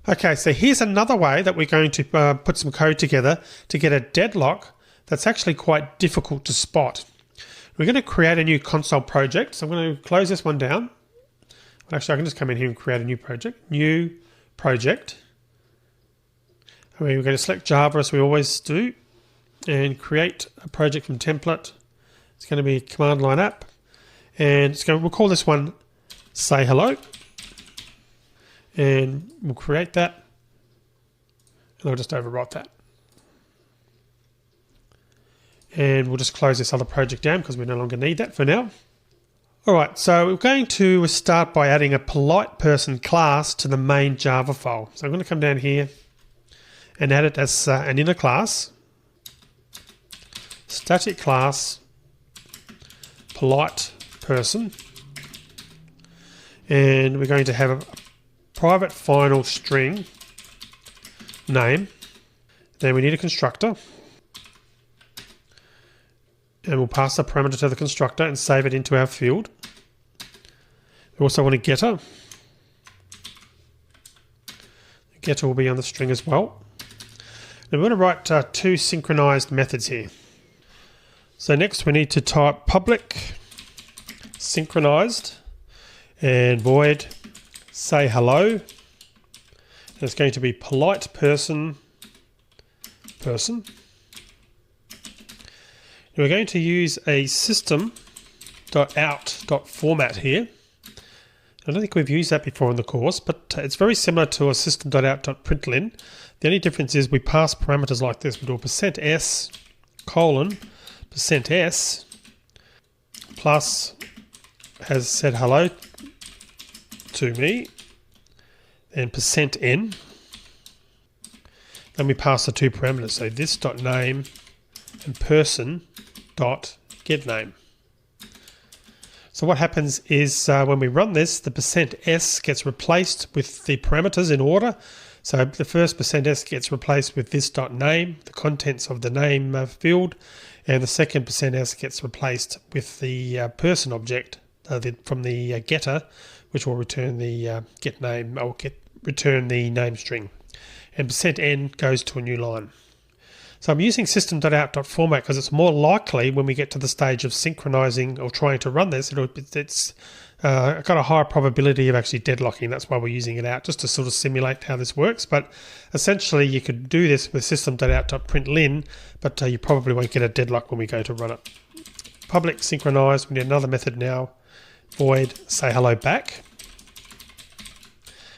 Okay, so here's another way that we're going to put some code together to get a deadlock that's actually quite difficult to spot. We're going to create a new console project. So I'm going to close this one down. Actually, I can just come in here and create a new project. New project. And we're going to select Java as we always do and create a project from template. It's going to be a command line app, and we'll call this one Say Hello, and we'll create that, and I'll just overwrite that. And we'll just close this other project down because we no longer need that for now. Alright, so we're going to start by adding a polite person class to the main Java file. So I'm going to come down here and add it as an inner class, static class, polite person, and we're going to have a private final string name. Then we need a constructor, and we'll pass the parameter to the constructor and save it into our field. We also want a getter. The getter will be on the string as well. And we're going to write 2 synchronized methods here. So next we need to type public synchronized and void say hello. And it's going to be polite person. And we're going to use a system.out.format here. I don't think we've used that before in the course, but it's very similar to a system.out.println. The only difference is we pass parameters like this. We do a %s colon %s plus has said hello to me, and %n, Then we pass the two parameters, so this.name and person.getName. So what happens is when we run this, the %s gets replaced with the parameters in order. So the first %s gets replaced with this.name, the contents of the name field, and the second %s gets replaced with the person object from the getter, which will return the getName or return the name string. And %n goes to a new line. So I'm using system.out.format because it's more likely when we get to the stage of synchronizing or trying to run this, it's got a higher probability of actually deadlocking. That's why we're using it out, just to sort of simulate how this works. But essentially you could do this with system.out.println, but you probably won't get a deadlock when we go to run it. Public synchronize, we need another method now, void say hello back.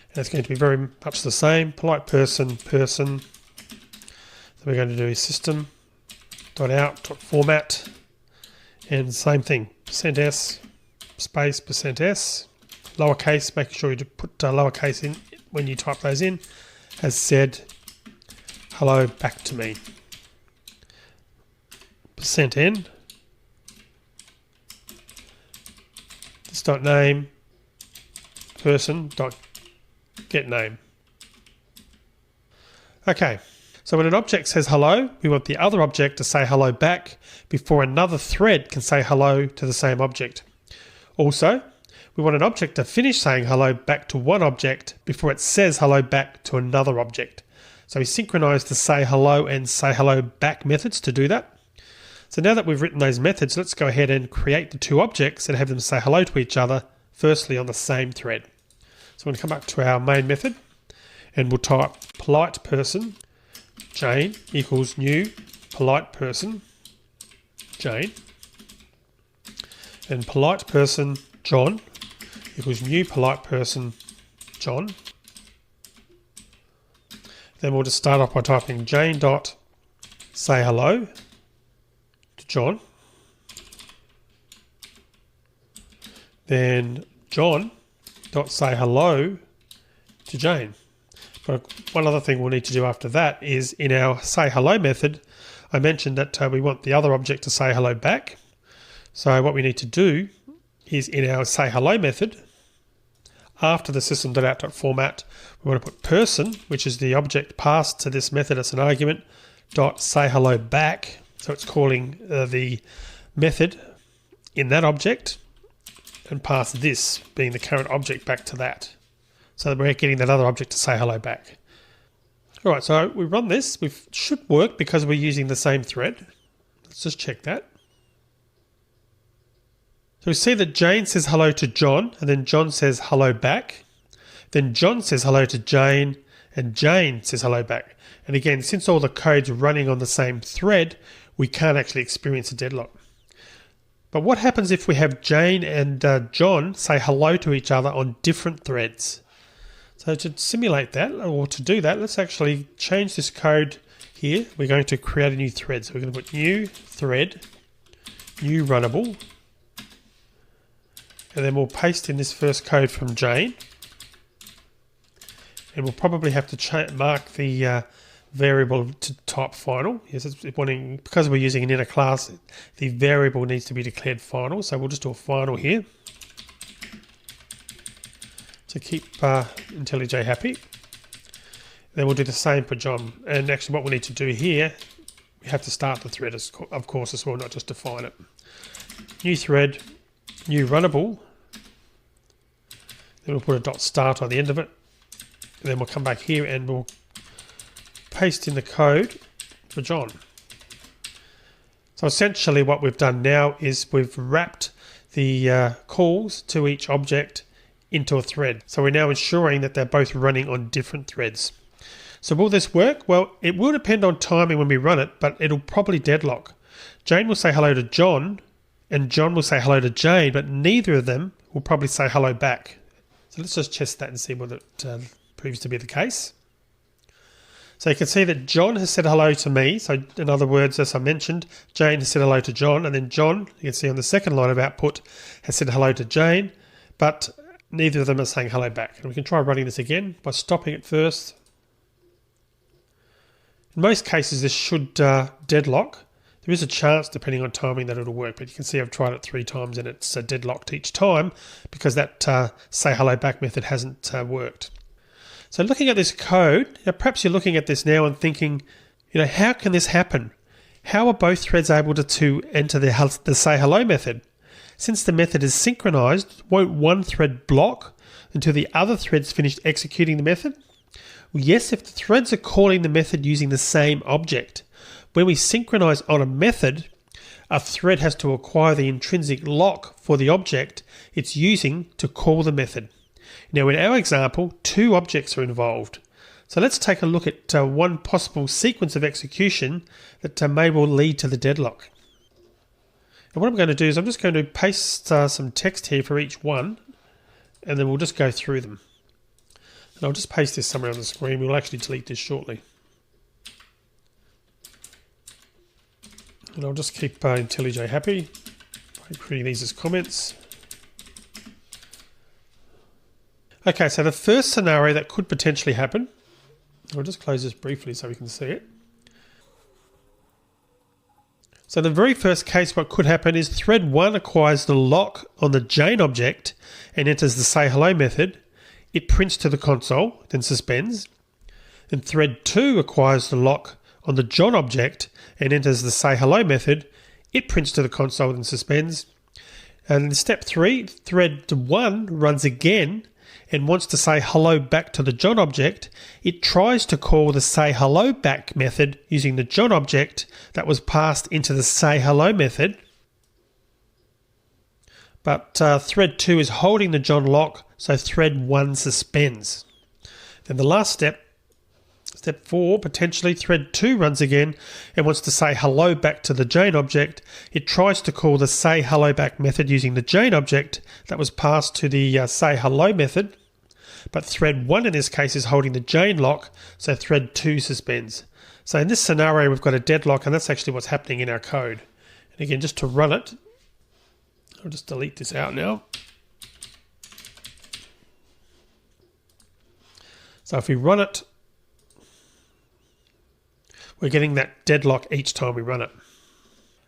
And it's going to be very much the same, polite person. So we're going to do system.out.format, and same thing, %s space %s, lowercase, making sure you put lowercase in when you type those in, has said hello back to me. %n, this.name, person.getName. Okay. So when an object says hello, we want the other object to say hello back before another thread can say hello to the same object. Also, we want an object to finish saying hello back to one object before it says hello back to another object. So we synchronize the say hello and say hello back methods to do that. So now that we've written those methods, let's go ahead and create the two objects and have them say hello to each other, firstly on the same thread. So we're going to come back to our main method and we'll type polite person Jane equals new polite person Jane, and polite person John equals new polite person John. Then we'll just start off by typing Jane dot say hello to John, then John dot say hello to Jane. But one other thing we'll need to do after that is in our say hello method, I mentioned that we want the other object to say hello back. So what we need to do is in our say hello method, after the system.out.format, we want to put person, which is the object passed to this method as an argument, dot say hello back. So it's calling the method in that object and pass this being the current object back to that. So that we're getting that other object to say hello back. All right, so we run this. We should work because we're using the same thread. Let's just check that. So we see that Jane says hello to John, and then John says hello back. Then John says hello to Jane, and Jane says hello back. And again, since all the code's running on the same thread, we can't actually experience a deadlock. But what happens if we have Jane and John say hello to each other on different threads? So to simulate that, or to do that, let's actually change this code here. We're going to create a new thread. So we're going to put new thread, new runnable, and then we'll paste in this first code from Jane. And we'll probably have to mark the variable to type final. Yes, because we're using an inner class, the variable needs to be declared final. So we'll just do a final here to keep IntelliJ happy. Then we'll do the same for John. And actually what we need to do here, we have to start the thread, of course, as well, not just define it. New thread, new runnable. Then we'll put a dot start on the end of it. And then we'll come back here and we'll paste in the code for John. So essentially what we've done now is we've wrapped the calls to each object into a thread. So we're now ensuring that they're both running on different threads. So will this work? Well, it will depend on timing when we run it, but it'll probably deadlock. Jane will say hello to John, and John will say hello to Jane, but neither of them will probably say hello back. So let's just test that and see whether it proves to be the case. So you can see that John has said hello to me. So in other words, as I mentioned, Jane has said hello to John, and then John, you can see on the second line of output, has said hello to Jane, but neither of them are saying hello back. And we can try running this again by stopping it first. In most cases, this should deadlock. There is a chance, depending on timing, that it'll work, but you can see I've tried it 3 times and it's deadlocked each time because that say hello back method hasn't worked. So looking at this code, perhaps you're looking at this now and thinking, how can this happen? How are both threads able to enter the say hello method? Since the method is synchronized, won't one thread block until the other thread's finished executing the method? Well, yes, if the threads are calling the method using the same object. When we synchronize on a method, a thread has to acquire the intrinsic lock for the object it's using to call the method. Now in our example, 2 objects are involved. So let's take a look at one possible sequence of execution that may well lead to the deadlock. And what I'm going to do is I'm just going to paste some text here for each one, and then we'll just go through them. And I'll just paste this somewhere on the screen. We'll actually delete this shortly. And I'll just keep IntelliJ happy by creating these as comments. Okay, so the first scenario that could potentially happen, I'll just close this briefly so we can see it. So the very first case, what could happen is thread 1 acquires the lock on the Jane object and enters the say hello method. It prints to the console, then suspends. Then thread 2 acquires the lock on the John object and enters the say hello method. It prints to the console and suspends. And in step 3, thread 1 runs again and wants to say hello back to the John object. It tries to call the say hello back method using the John object that was passed into the say hello method. But thread 2 is holding the John lock, so thread 1 suspends. Then the last step, step 4, potentially thread 2 runs again and wants to say hello back to the Jane object. It tries to call the say hello back method using the Jane object that was passed to the say hello method. But thread 1 in this case is holding the Jane lock, so thread 2 suspends. So in this scenario, we've got a deadlock, and that's actually what's happening in our code. And again, just to run it, I'll just delete this out now. So if we run it, we're getting that deadlock each time we run it.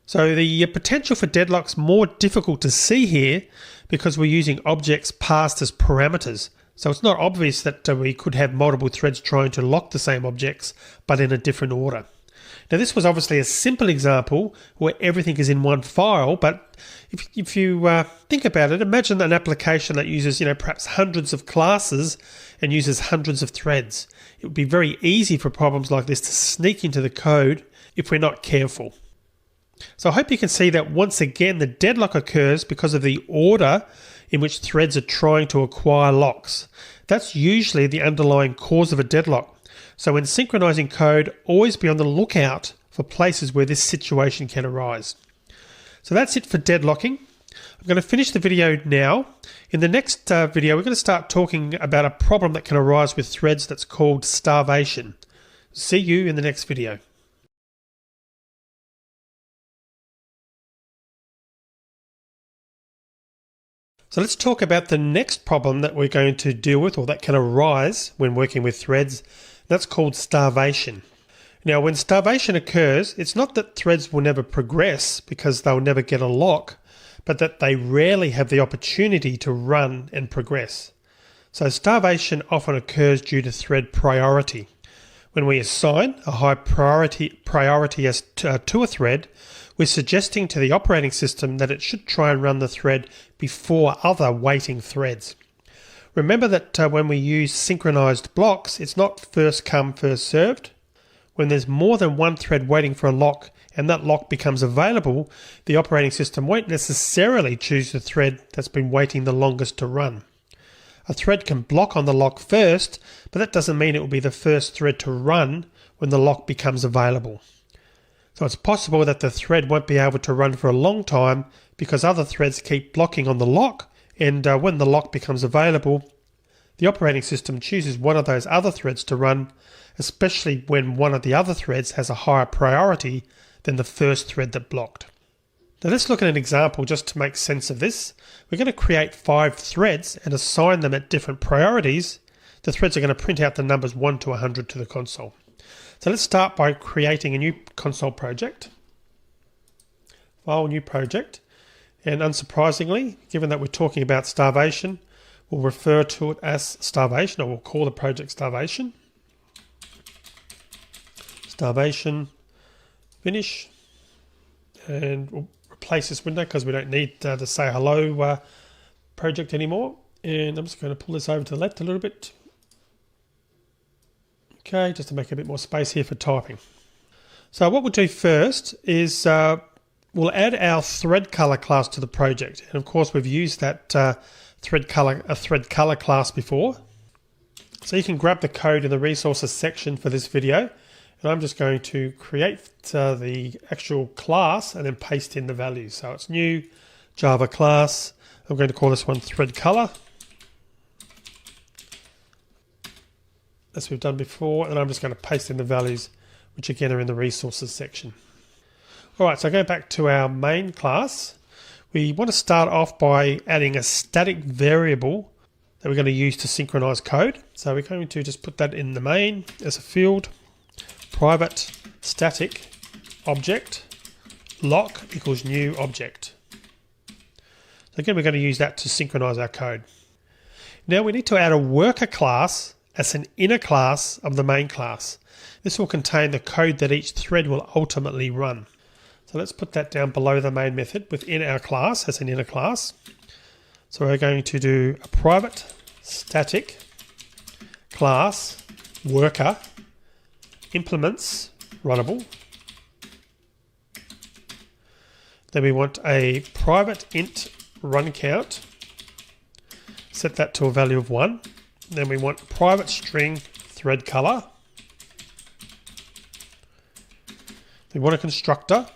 So the potential for deadlock's more difficult to see here because we're using objects passed as parameters. So it's not obvious that we could have multiple threads trying to lock the same objects, but in a different order. Now this was obviously a simple example where everything is in one file, but if you think about it, imagine an application that uses perhaps hundreds of classes and uses hundreds of threads. It would be very easy for problems like this to sneak into the code if we're not careful. So I hope you can see that once again the deadlock occurs because of the order in which threads are trying to acquire locks. That's usually the underlying cause of a deadlock. So when synchronizing code, always be on the lookout for places where this situation can arise. So that's it for deadlocking. I'm going to finish the video now. In the next video, we're going to start talking about a problem that can arise with threads that's called starvation. See you in the next video. So let's talk about the next problem that we're going to deal with, or that can arise when working with threads. That's called starvation. Now, when starvation occurs, it's not that threads will never progress because they'll never get a lock, but that they rarely have the opportunity to run and progress. So starvation often occurs due to thread priority. When we assign a high priority as to a thread, we're suggesting to the operating system that it should try and run the thread before other waiting threads. Remember that when we use synchronized blocks, it's not first come, first served. When there's more than one thread waiting for a lock and that lock becomes available, the operating system won't necessarily choose the thread that's been waiting the longest to run. A thread can block on the lock first, but that doesn't mean it will be the first thread to run when the lock becomes available. So it's possible that the thread won't be able to run for a long time because other threads keep blocking on the lock, and when the lock becomes available, the operating system chooses one of those other threads to run, especially when one of the other threads has a higher priority than the first thread that blocked. Now let's look at an example just to make sense of this. We're going to create 5 threads and assign them at different priorities. The threads are going to print out the numbers 1 to 100 to the console. So let's start by creating a new console project. File, new project. And unsurprisingly, given that we're talking about starvation, we'll refer to it as starvation, or we'll call the project starvation. Starvation, finish. And we'll replace this window because we don't need to say hello project anymore. And I'm just going to pull this over to the left a little bit. Okay, just to make a bit more space here for typing. So what we'll do first is we'll add our thread color class to the project. And of course, we've used that thread color class before. So you can grab the code in the resources section for this video. And I'm just going to create the actual class and then paste in the values. So it's new Java class. I'm going to call this one thread color, as we've done before, and I'm just going to paste in the values, which again are in the resources section. All right, so going back to our main class, we want to start off by adding a static variable that we're going to use to synchronize code. So we're going to just put that in the main as a field, private static object lock equals new object. So again, we're going to use that to synchronize our code. Now we need to add a worker class as an inner class of the main class. This will contain the code that each thread will ultimately run. So let's put that down below the main method within our class as an inner class. So we're going to do a private static class worker implements runnable. Then we want a private int run count. Set that to a value of 1. Then we want private string thread color. We want a constructor.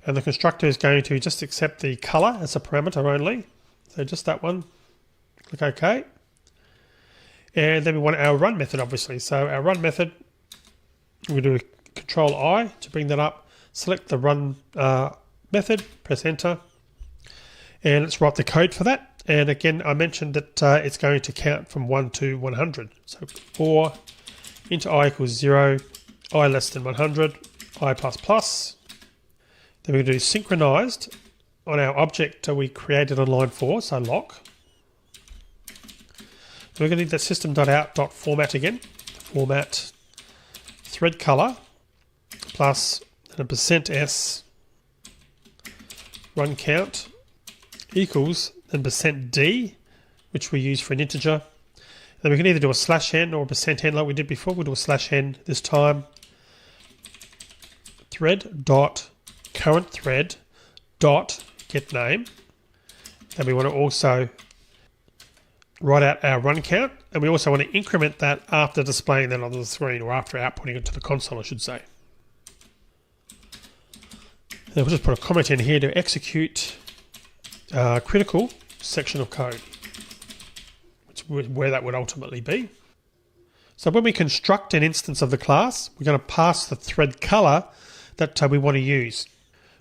And the constructor is going to just accept the color as a parameter only. So just that one. Click OK. And then we want our run method, obviously. So our run method, we'll do Control I to bring that up. Select the run method, press enter. And let's write the code for that. And again, I mentioned that it's going to count from 1 to 100. So for int I equals 0, I less than 100, I plus plus. Then we're going to do synchronized on our object we created on line 4, so lock. We're going to need that system.out.format again. Format thread color plus and a %s run count equals and %d, which we use for an integer. Then we can either do a /n or a %n like we did before. We'll do a /n this time. Thread dot current thread dot get name. Then we want to also write out our run count, and we also want to increment that after displaying that on the screen, or after outputting it to the console, I should say. Then we'll just put a comment in here to execute critical section of code, where that would ultimately be. So when we construct an instance of the class, we're going to pass the thread color that we want to use.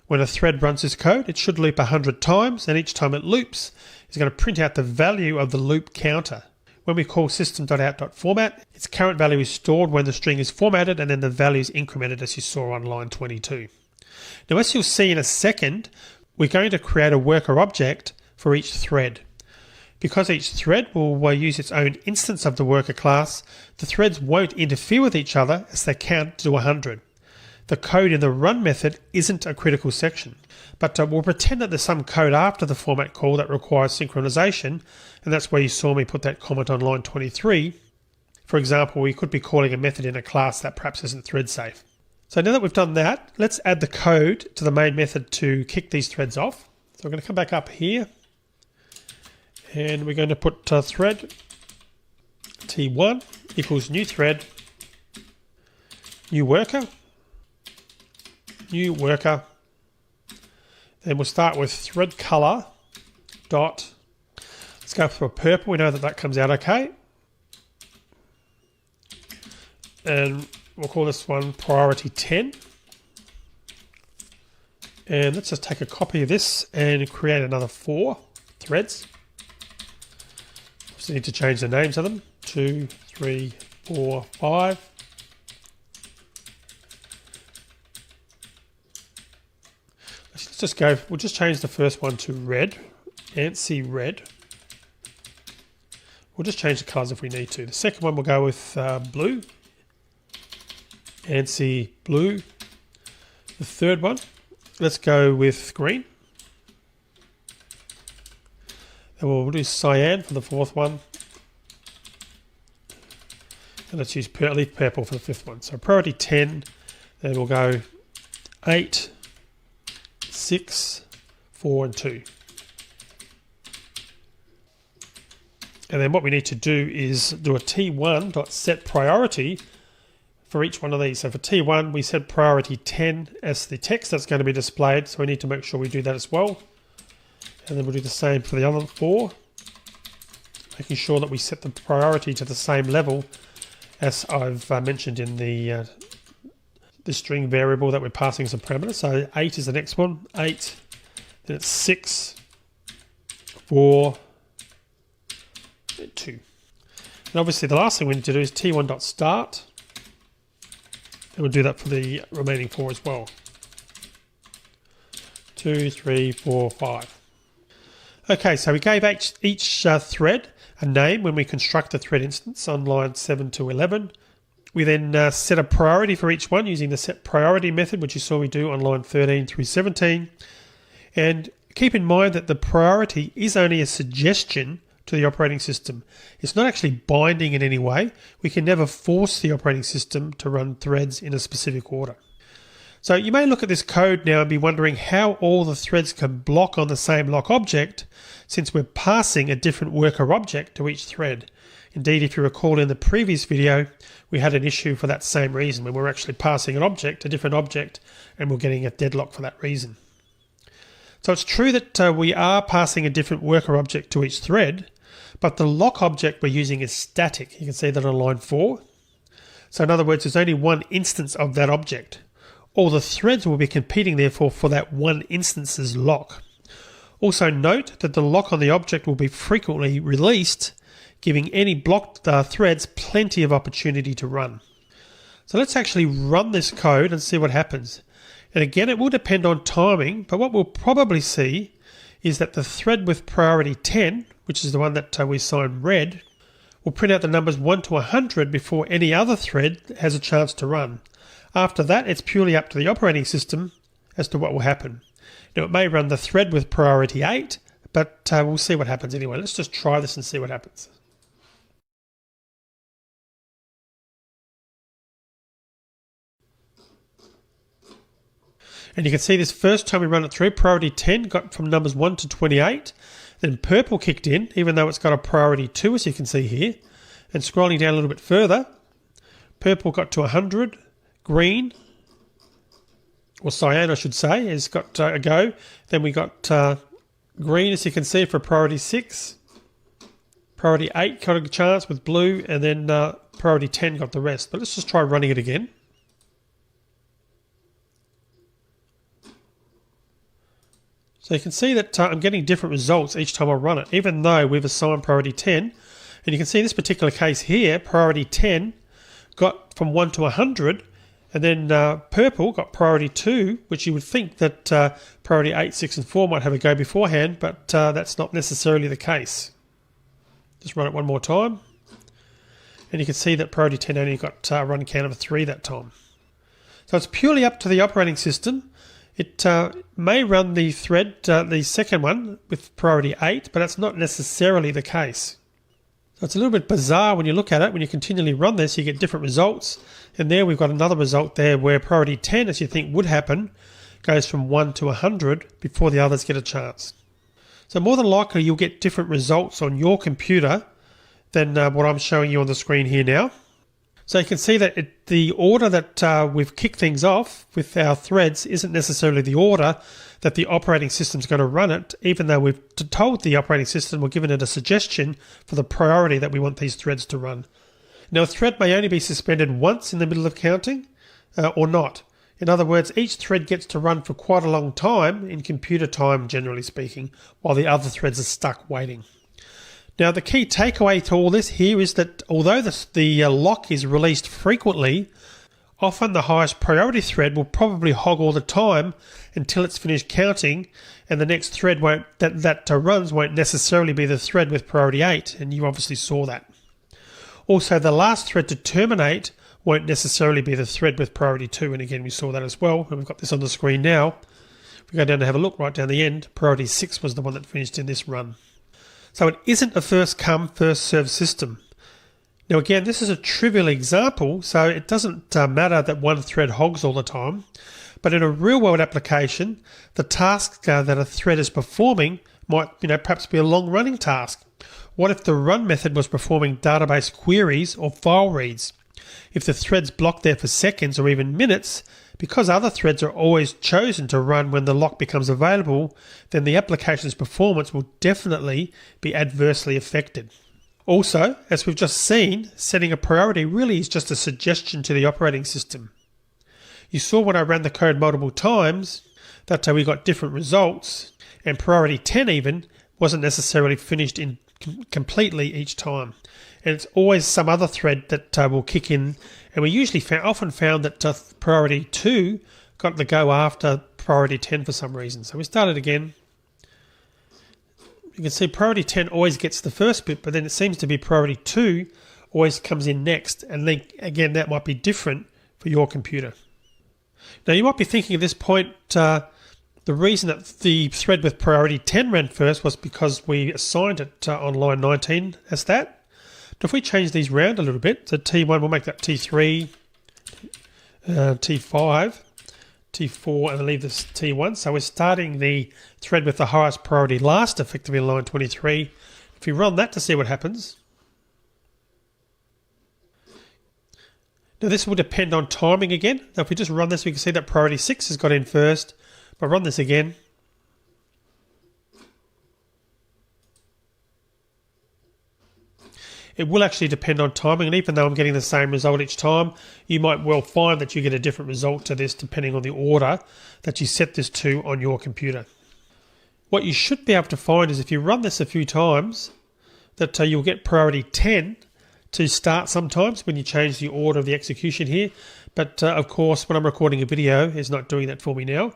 When a thread runs this code, it should loop 100 times, and each time it loops, it's going to print out the value of the loop counter. When we call system.out.format, its current value is stored when the string is formatted, and then the value is incremented as you saw on line 22. Now, as you'll see in a second, we're going to create a worker object for each thread. Because each thread will use its own instance of the worker class, the threads won't interfere with each other as they count to 100. The code in the run method isn't a critical section, but we'll pretend that there's some code after the format call that requires synchronization, and that's where you saw me put that comment on line 23. For example, we could be calling a method in a class that perhaps isn't thread safe. So now that we've done that, let's add the code to the main method to kick these threads off. So we're going to come back up here, and we're going to put thread t1 equals new thread, new worker. Then we'll start with thread color dot. Let's go for a purple. We know that that comes out okay. And we'll call this one priority 10. And let's just take a copy of this and create another 4 threads. Just need to change the names of them. 2, 3, 4, 5. Let's just go, we'll just change the first one to red, ANSI red. We'll just change the colors if we need to. The second one we'll go with blue, ANSI blue. The third one, let's go with green. Then we'll do cyan for the fourth one. And let's use leaf purple for the fifth one. So priority 10, then we'll go 8, 6, 4 and 2. And then what we need to do is do a T1.setPriority for each one of these. So for T1, we set priority 10 as the text that's going to be displayed. So we need to make sure we do that as well. And then we'll do the same for the other 4, making sure that we set the priority to the same level as I've mentioned in the string variable that we're passing as a parameter. So 8 is the next one, 8, then it's 6, 4, 2. And obviously the last thing we need to do is T1.start. And we'll do that for the remaining 4 as well. 2, 3, 4, 5. Okay, so we gave each thread a name when we construct the thread instance on line 7 to 11. We then set a priority for each one using the set priority method, which you saw we do on line 13 through 17. And keep in mind that the priority is only a suggestion to the operating system. It's not actually binding in any way. We can never force the operating system to run threads in a specific order. So you may look at this code now and be wondering how all the threads can block on the same lock object, since we're passing a different worker object to each thread. Indeed, if you recall in the previous video, we had an issue for that same reason, when we're actually passing an object, a different object, and we're getting a deadlock for that reason. So it's true that we are passing a different worker object to each thread, but the lock object we're using is static. You can see that on line 4. So in other words, there's only one instance of that object. All the threads will be competing therefore for that one instance's lock. Also note that the lock on the object will be frequently released, giving any blocked threads plenty of opportunity to run. So let's actually run this code and see what happens. And again, it will depend on timing, but what we'll probably see is that the thread with priority 10, which is the one that we assign red, will print out the numbers 1 to 100 before any other thread has a chance to run. After that, it's purely up to the operating system as to what will happen. Now, it may run the thread with priority 8, but we'll see what happens anyway. Let's just try this and see what happens. And you can see this first time we run it through, priority 10 got from numbers 1 to 28. Then purple kicked in, even though it's got a priority 2, as you can see here. And scrolling down a little bit further, purple got to 100. Green, or cyan I should say, has got a go. Then we got green, as you can see, for priority 6. Priority 8 got a chance with blue, and then priority 10 got the rest. But let's just try running it again. So you can see that I'm getting different results each time I run it, even though we've assigned priority 10. And you can see in this particular case here, priority 10 got from 1 to 100, and then purple got priority 2, which you would think that priority 8, 6 and 4 might have a go beforehand, but that's not necessarily the case. Just run it one more time. And you can see that priority 10 only got a run count of 3 that time. So it's purely up to the operating system. It may run the thread, the second one, with priority 8, but that's not necessarily the case. So it's a little bit bizarre when you look at it. When you continually run this, you get different results. And there we've got another result there where priority 10, as you think would happen, goes from 1 to 100 before the others get a chance. So more than likely you'll get different results on your computer than what I'm showing you on the screen here now. So you can see that the order that we've kicked things off with our threads isn't necessarily the order that the operating system's going to run it, even though we've told the operating system or given it a suggestion for the priority that we want these threads to run. Now, a thread may only be suspended once in the middle of counting or not. In other words, each thread gets to run for quite a long time, in computer time generally speaking, while the other threads are stuck waiting. Now, the key takeaway to all this here is that although the lock is released frequently, often the highest priority thread will probably hog all the time until it's finished counting, and the next thread that runs won't necessarily be the thread with priority 8, and you obviously saw that. Also, the last thread to terminate won't necessarily be the thread with priority 2, and again we saw that as well, and we've got this on the screen now. If we go down to have a look right down the end, priority 6 was the one that finished in this run. So it isn't a first come, first served system. Now again, this is a trivial example, so it doesn't matter that one thread hogs all the time, but in a real-world application, the task that a thread is performing might perhaps be a long-running task. What if the run method was performing database queries or file reads? If the thread's blocked there for seconds or even minutes, because other threads are always chosen to run when the lock becomes available, then the application's performance will definitely be adversely affected. Also, as we've just seen, setting a priority really is just a suggestion to the operating system. You saw when I ran the code multiple times that we got different results, and priority 10 even wasn't necessarily finished in completely each time. And it's always some other thread that will kick in, and we usually often found that priority 2 got the go after priority 10 for some reason. So we started again. You can see priority 10 always gets the first bit, but then it seems to be priority 2 always comes in next. And then again, that might be different for your computer. Now you might be thinking at this point, the reason that the thread with priority 10 ran first was because we assigned it on line 19 as that. But if we change these round a little bit, so T1, we'll make that T3, T5, T4, and leave this T1. So we're starting the thread with the highest priority last, effectively in line 23. If we run that to see what happens. Now this will depend on timing again. Now if we just run this, we can see that priority 6 has got in first. But run this again. It will actually depend on timing, and even though I'm getting the same result each time, you might well find that you get a different result to this depending on the order that you set this to on your computer. What you should be able to find is if you run this a few times, that you'll get priority 10 to start sometimes when you change the order of the execution here. But of course, when I'm recording a video, it's not doing that for me now.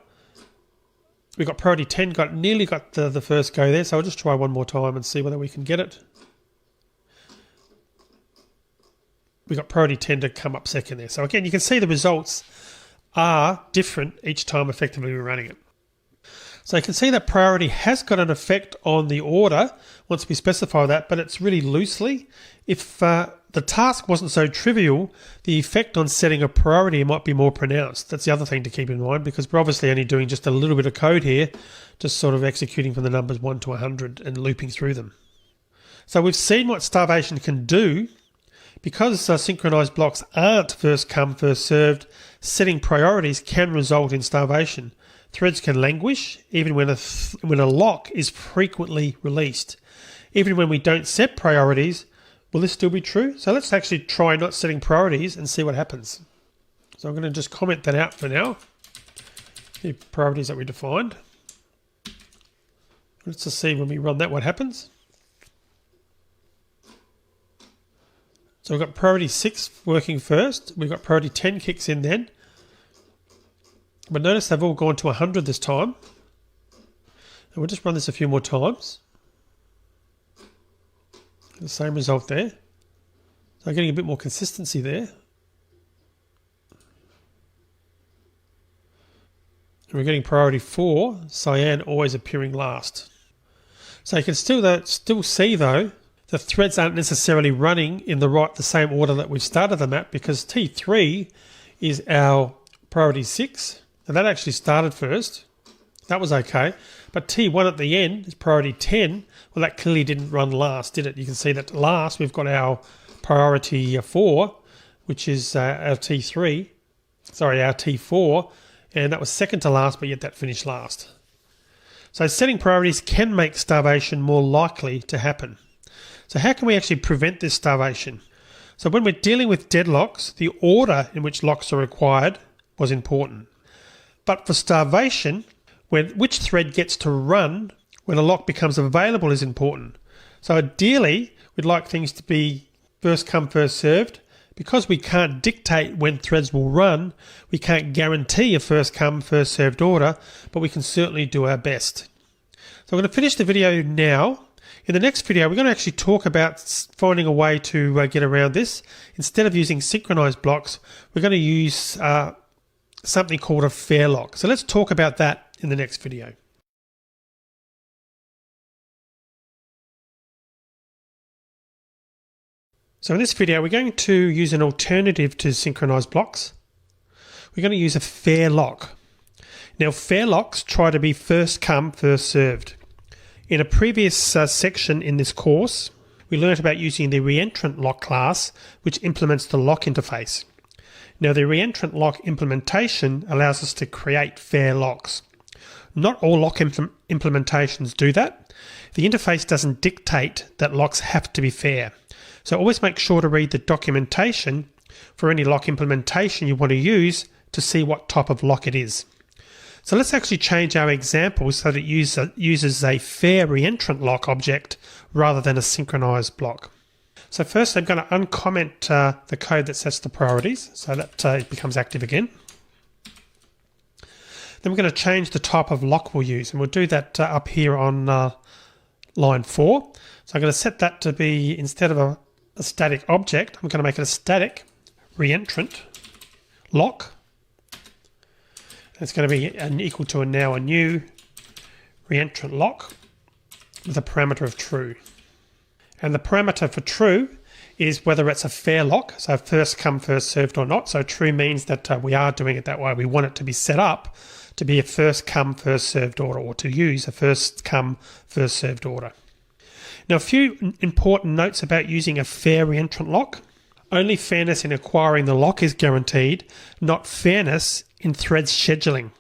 We've got priority 10, nearly got the first go there, so I'll just try one more time and see whether we can get it. We got priority 10 to come up second there. So again, you can see the results are different each time effectively we're running it. So you can see that priority has got an effect on the order once we specify that, but it's really loosely. If the task wasn't so trivial, the effect on setting a priority might be more pronounced. That's the other thing to keep in mind, because we're obviously only doing just a little bit of code here, just sort of executing from the numbers 1 to 100 and looping through them. So we've seen what starvation can do. Because synchronized blocks aren't first come, first served, setting priorities can result in starvation. Threads can languish even when a lock is frequently released. Even when we don't set priorities, will this still be true? So let's actually try not setting priorities and see what happens. So I'm going to just comment that out for now. The priorities that we defined. Let's just see when we run that what happens. So we've got priority 6 working first. We've got priority 10 kicks in then. But notice they've all gone to 100 this time. And we'll just run this a few more times. The same result there. So getting a bit more consistency there. And we're getting priority 4, cyan always appearing last. So you can still see though, the threads aren't necessarily running in the same order that we've started them at, because T3 is our priority 6, and that actually started first. That was okay. But T1 at the end is priority 10. Well, that clearly didn't run last, did it? You can see that last we've got our priority 4, which is our T3, sorry, our T4, and that was second to last, but yet that finished last. So setting priorities can make starvation more likely to happen. So how can we actually prevent this starvation? So when we're dealing with deadlocks, the order in which locks are required was important. But for starvation, which thread gets to run when a lock becomes available is important. So ideally, we'd like things to be first come, first served, Because we can't dictate when threads will run, we can't guarantee a first come, first served order, but we can certainly do our best. So I'm going to finish the video now. In the next video, we're going to actually talk about finding a way to get around this. Instead of using synchronized blocks, we're going to use something called a fair lock. So let's talk about that in the next video. So in this video, we're going to use an alternative to synchronized blocks. We're going to use a fair lock. Now, fair locks try to be first come, first served. In a previous section in this course, we learnt about using the reentrant lock class, which implements the lock interface. Now, the reentrant lock implementation allows us to create fair locks. Not all lock implementations do that. The interface doesn't dictate that locks have to be fair. So always make sure to read the documentation for any lock implementation you want to use to see what type of lock it is. So let's actually change our example so that it uses a fair reentrant lock object rather than a synchronized block. So first I'm going to uncomment the code that sets the priorities so that it becomes active again. Then we're going to change the type of lock we'll use, and we'll do that up here on line 4. So I'm going to set that to be, instead of a static object, I'm going to make it a static reentrant lock. It's going to be equal to now a new reentrant lock with a parameter of true. And the parameter for true is whether it's a fair lock, so first come, first served or not. So true means that we are doing it that way. We want it to be set up to be a first come, first served order, or to use a first come, first served order. Now, a few important notes about using a fair reentrant lock. Only fairness in acquiring the lock is guaranteed, not fairness in thread scheduling.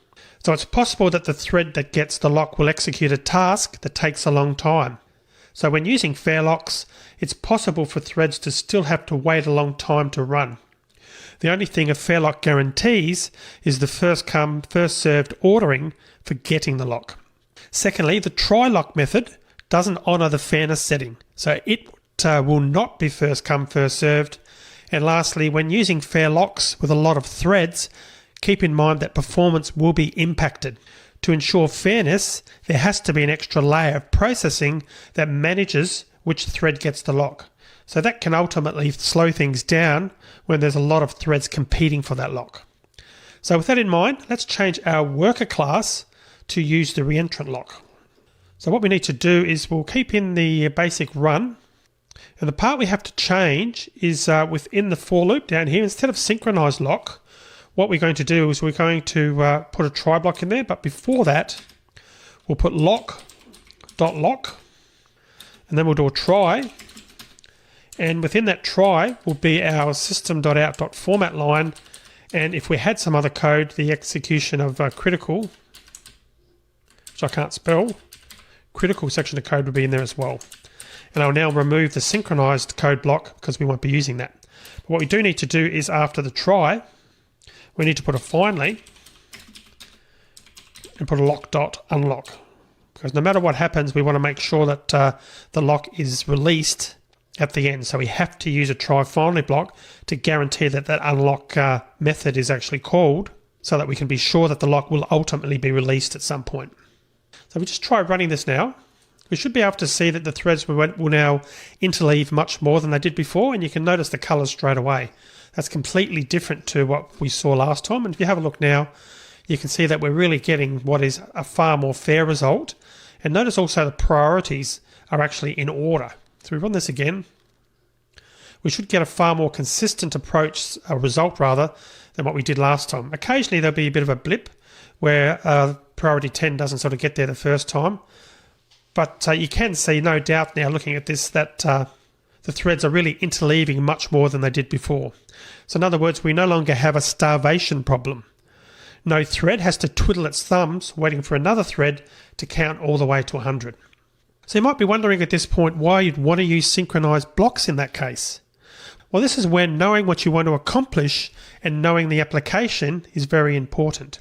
So it's possible that the thread that gets the lock will execute a task that takes a long time. So when using fair locks, it's possible for threads to still have to wait a long time to run. The only thing a fair lock guarantees is the first come, first served ordering for getting the lock. Secondly, the try lock method doesn't honour the fairness setting, so it will not be first come, first served. And lastly, when using fair locks with a lot of threads, keep in mind that performance will be impacted. To ensure fairness, there has to be an extra layer of processing that manages which thread gets the lock. So that can ultimately slow things down when there's a lot of threads competing for that lock. So with that in mind, let's change our worker class to use the reentrant lock. So what we need to do is we'll keep in the basic run. And the part we have to change is within the for loop down here, instead of synchronized lock, what we're going to do is we're going to put a try block in there. But before that, we'll put lock.lock, and then we'll do a try. And within that try will be our system.out.format line. And if we had some other code, the execution of critical, which I can't spell, critical section of code would be in there as well. And I'll now remove the synchronized code block because we won't be using that. But what we do need to do is after the try, we need to put a finally and put a lock.unlock. Because no matter what happens, we want to make sure that the lock is released at the end. So we have to use a try finally block to guarantee that that unlock method is actually called so that we can be sure that the lock will ultimately be released at some point. So we just try running this now. We should be able to see that the threads will now interleave much more than they did before, and you can notice the colors straight away. That's completely different to what we saw last time. And if you have a look now, you can see that we're really getting what is a far more fair result. And notice also the priorities are actually in order. So we run this again. We should get a far more consistent approach, a result rather, than what we did last time. Occasionally there'll be a bit of a blip where priority 10 doesn't sort of get there the first time. But you can see, no doubt now looking at this, that the threads are really interleaving much more than they did before. So in other words, we no longer have a starvation problem. No thread has to twiddle its thumbs waiting for another thread to count all the way to 100. So you might be wondering at this point why you'd want to use synchronized blocks in that case. Well, this is when knowing what you want to accomplish and knowing the application is very important.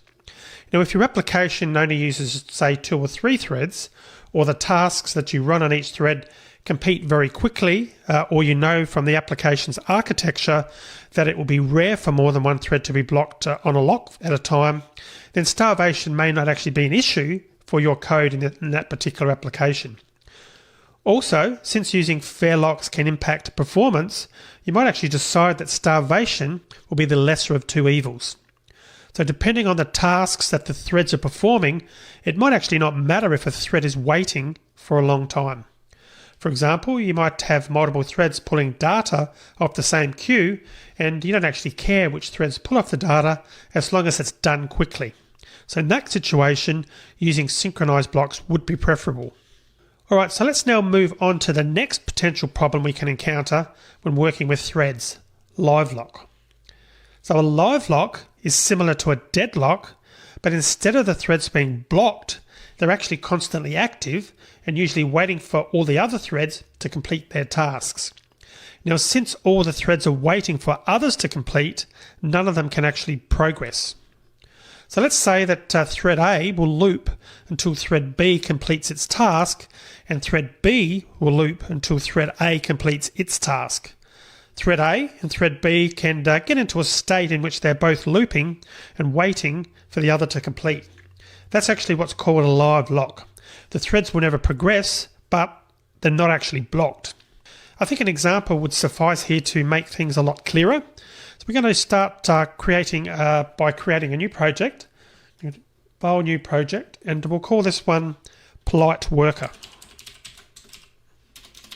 Now, if your application only uses, say, 2 or 3 threads, or the tasks that you run on each thread compete very quickly, or you know from the application's architecture that it will be rare for more than one thread to be blocked on a lock at a time, then starvation may not actually be an issue for your code in that particular application. Also, since using fair locks can impact performance, you might actually decide that starvation will be the lesser of two evils. So depending on the tasks that the threads are performing, it might actually not matter if a thread is waiting for a long time. For example, you might have multiple threads pulling data off the same queue, and you don't actually care which threads pull off the data as long as it's done quickly. So in that situation, using synchronized blocks would be preferable. Alright, so let's now move on to the next potential problem we can encounter when working with threads, live lock. So a live lock is similar to a deadlock, but instead of the threads being blocked, they're actually constantly active and usually waiting for all the other threads to complete their tasks. Now, since all the threads are waiting for others to complete, none of them can actually progress. So let's say that thread A will loop until thread B completes its task, and thread B will loop until thread A completes its task. Thread A and thread B can get into a state in which they're both looping and waiting for the other to complete. That's actually what's called a live lock. The threads will never progress, but they're not actually blocked. I think an example would suffice here to make things a lot clearer. So we're going to start by creating a new project. File new project, and we'll call this one Polite Worker.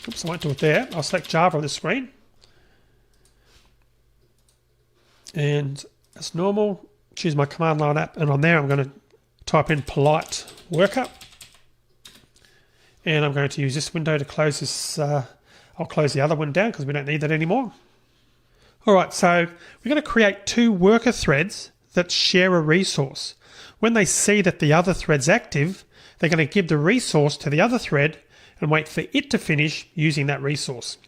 Oops, I won't do it there. I'll select Java on the screen. And as normal, choose my command line app, and on there I'm going to type in Polite Worker. And I'm going to use this window to close this. I'll close the other one down because we don't need that anymore. Alright, so we're going to create two worker threads that share a resource. When they see that the other thread's active, they're going to give the resource to the other thread and wait for it to finish using that resource.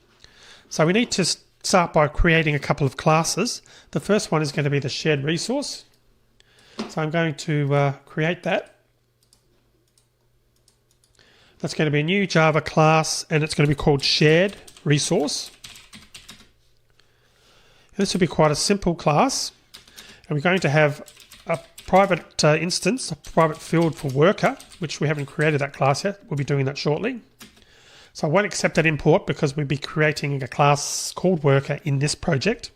So we need to start by creating a couple of classes. The first one is going to be the shared resource. So I'm going to create that. That's going to be a new Java class, and it's going to be called shared resource. And this will be quite a simple class, and we're going to have a private instance, a private field for worker, which we haven't created that class yet. We'll be doing that shortly. So I won't accept that import because we'll be creating a class called worker in this project.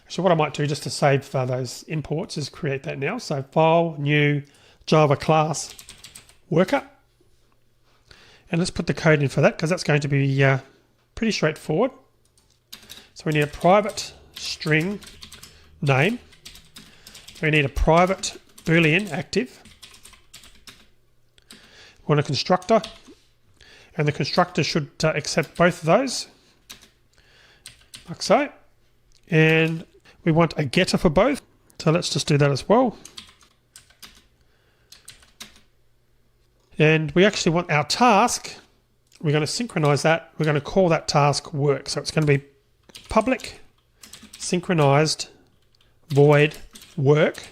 So what I might do just to save those imports is create that now. So file, new, Java class, worker. And let's put the code in for that because that's going to be pretty straightforward. So we need a private string name. We need a private Boolean active. We want a constructor, and the constructor should accept both of those, like so. And we want a getter for both, so let's just do that as well. And we actually want our task, we're going to synchronize that, we're going to call that task work. So it's going to be public synchronized void work,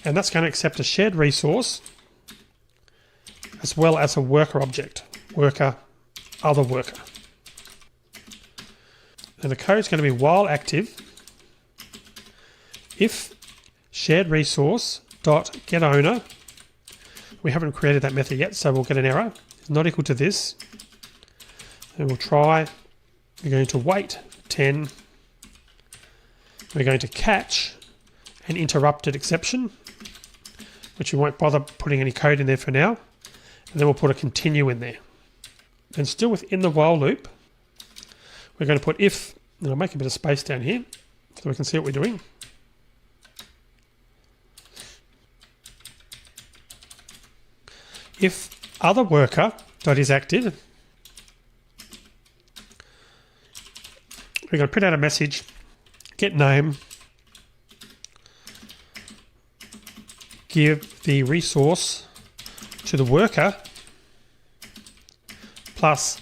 and that's going to accept a shared resource as well as a worker object, worker, other worker. And the code is going to be while active if shared resource dot get owner. We haven't created that method yet, so we'll get an error. It's not equal to this, and we'll try. We're going to wait 10. We're going to catch an interrupted exception, which we won't bother putting any code in there for now. And then we'll put a continue in there. And still within the while loop, we're going to put if, and I'll make a bit of space down here so we can see what we're doing. If other worker dot is active, we're going to print out a message, get name, give the resource to the worker plus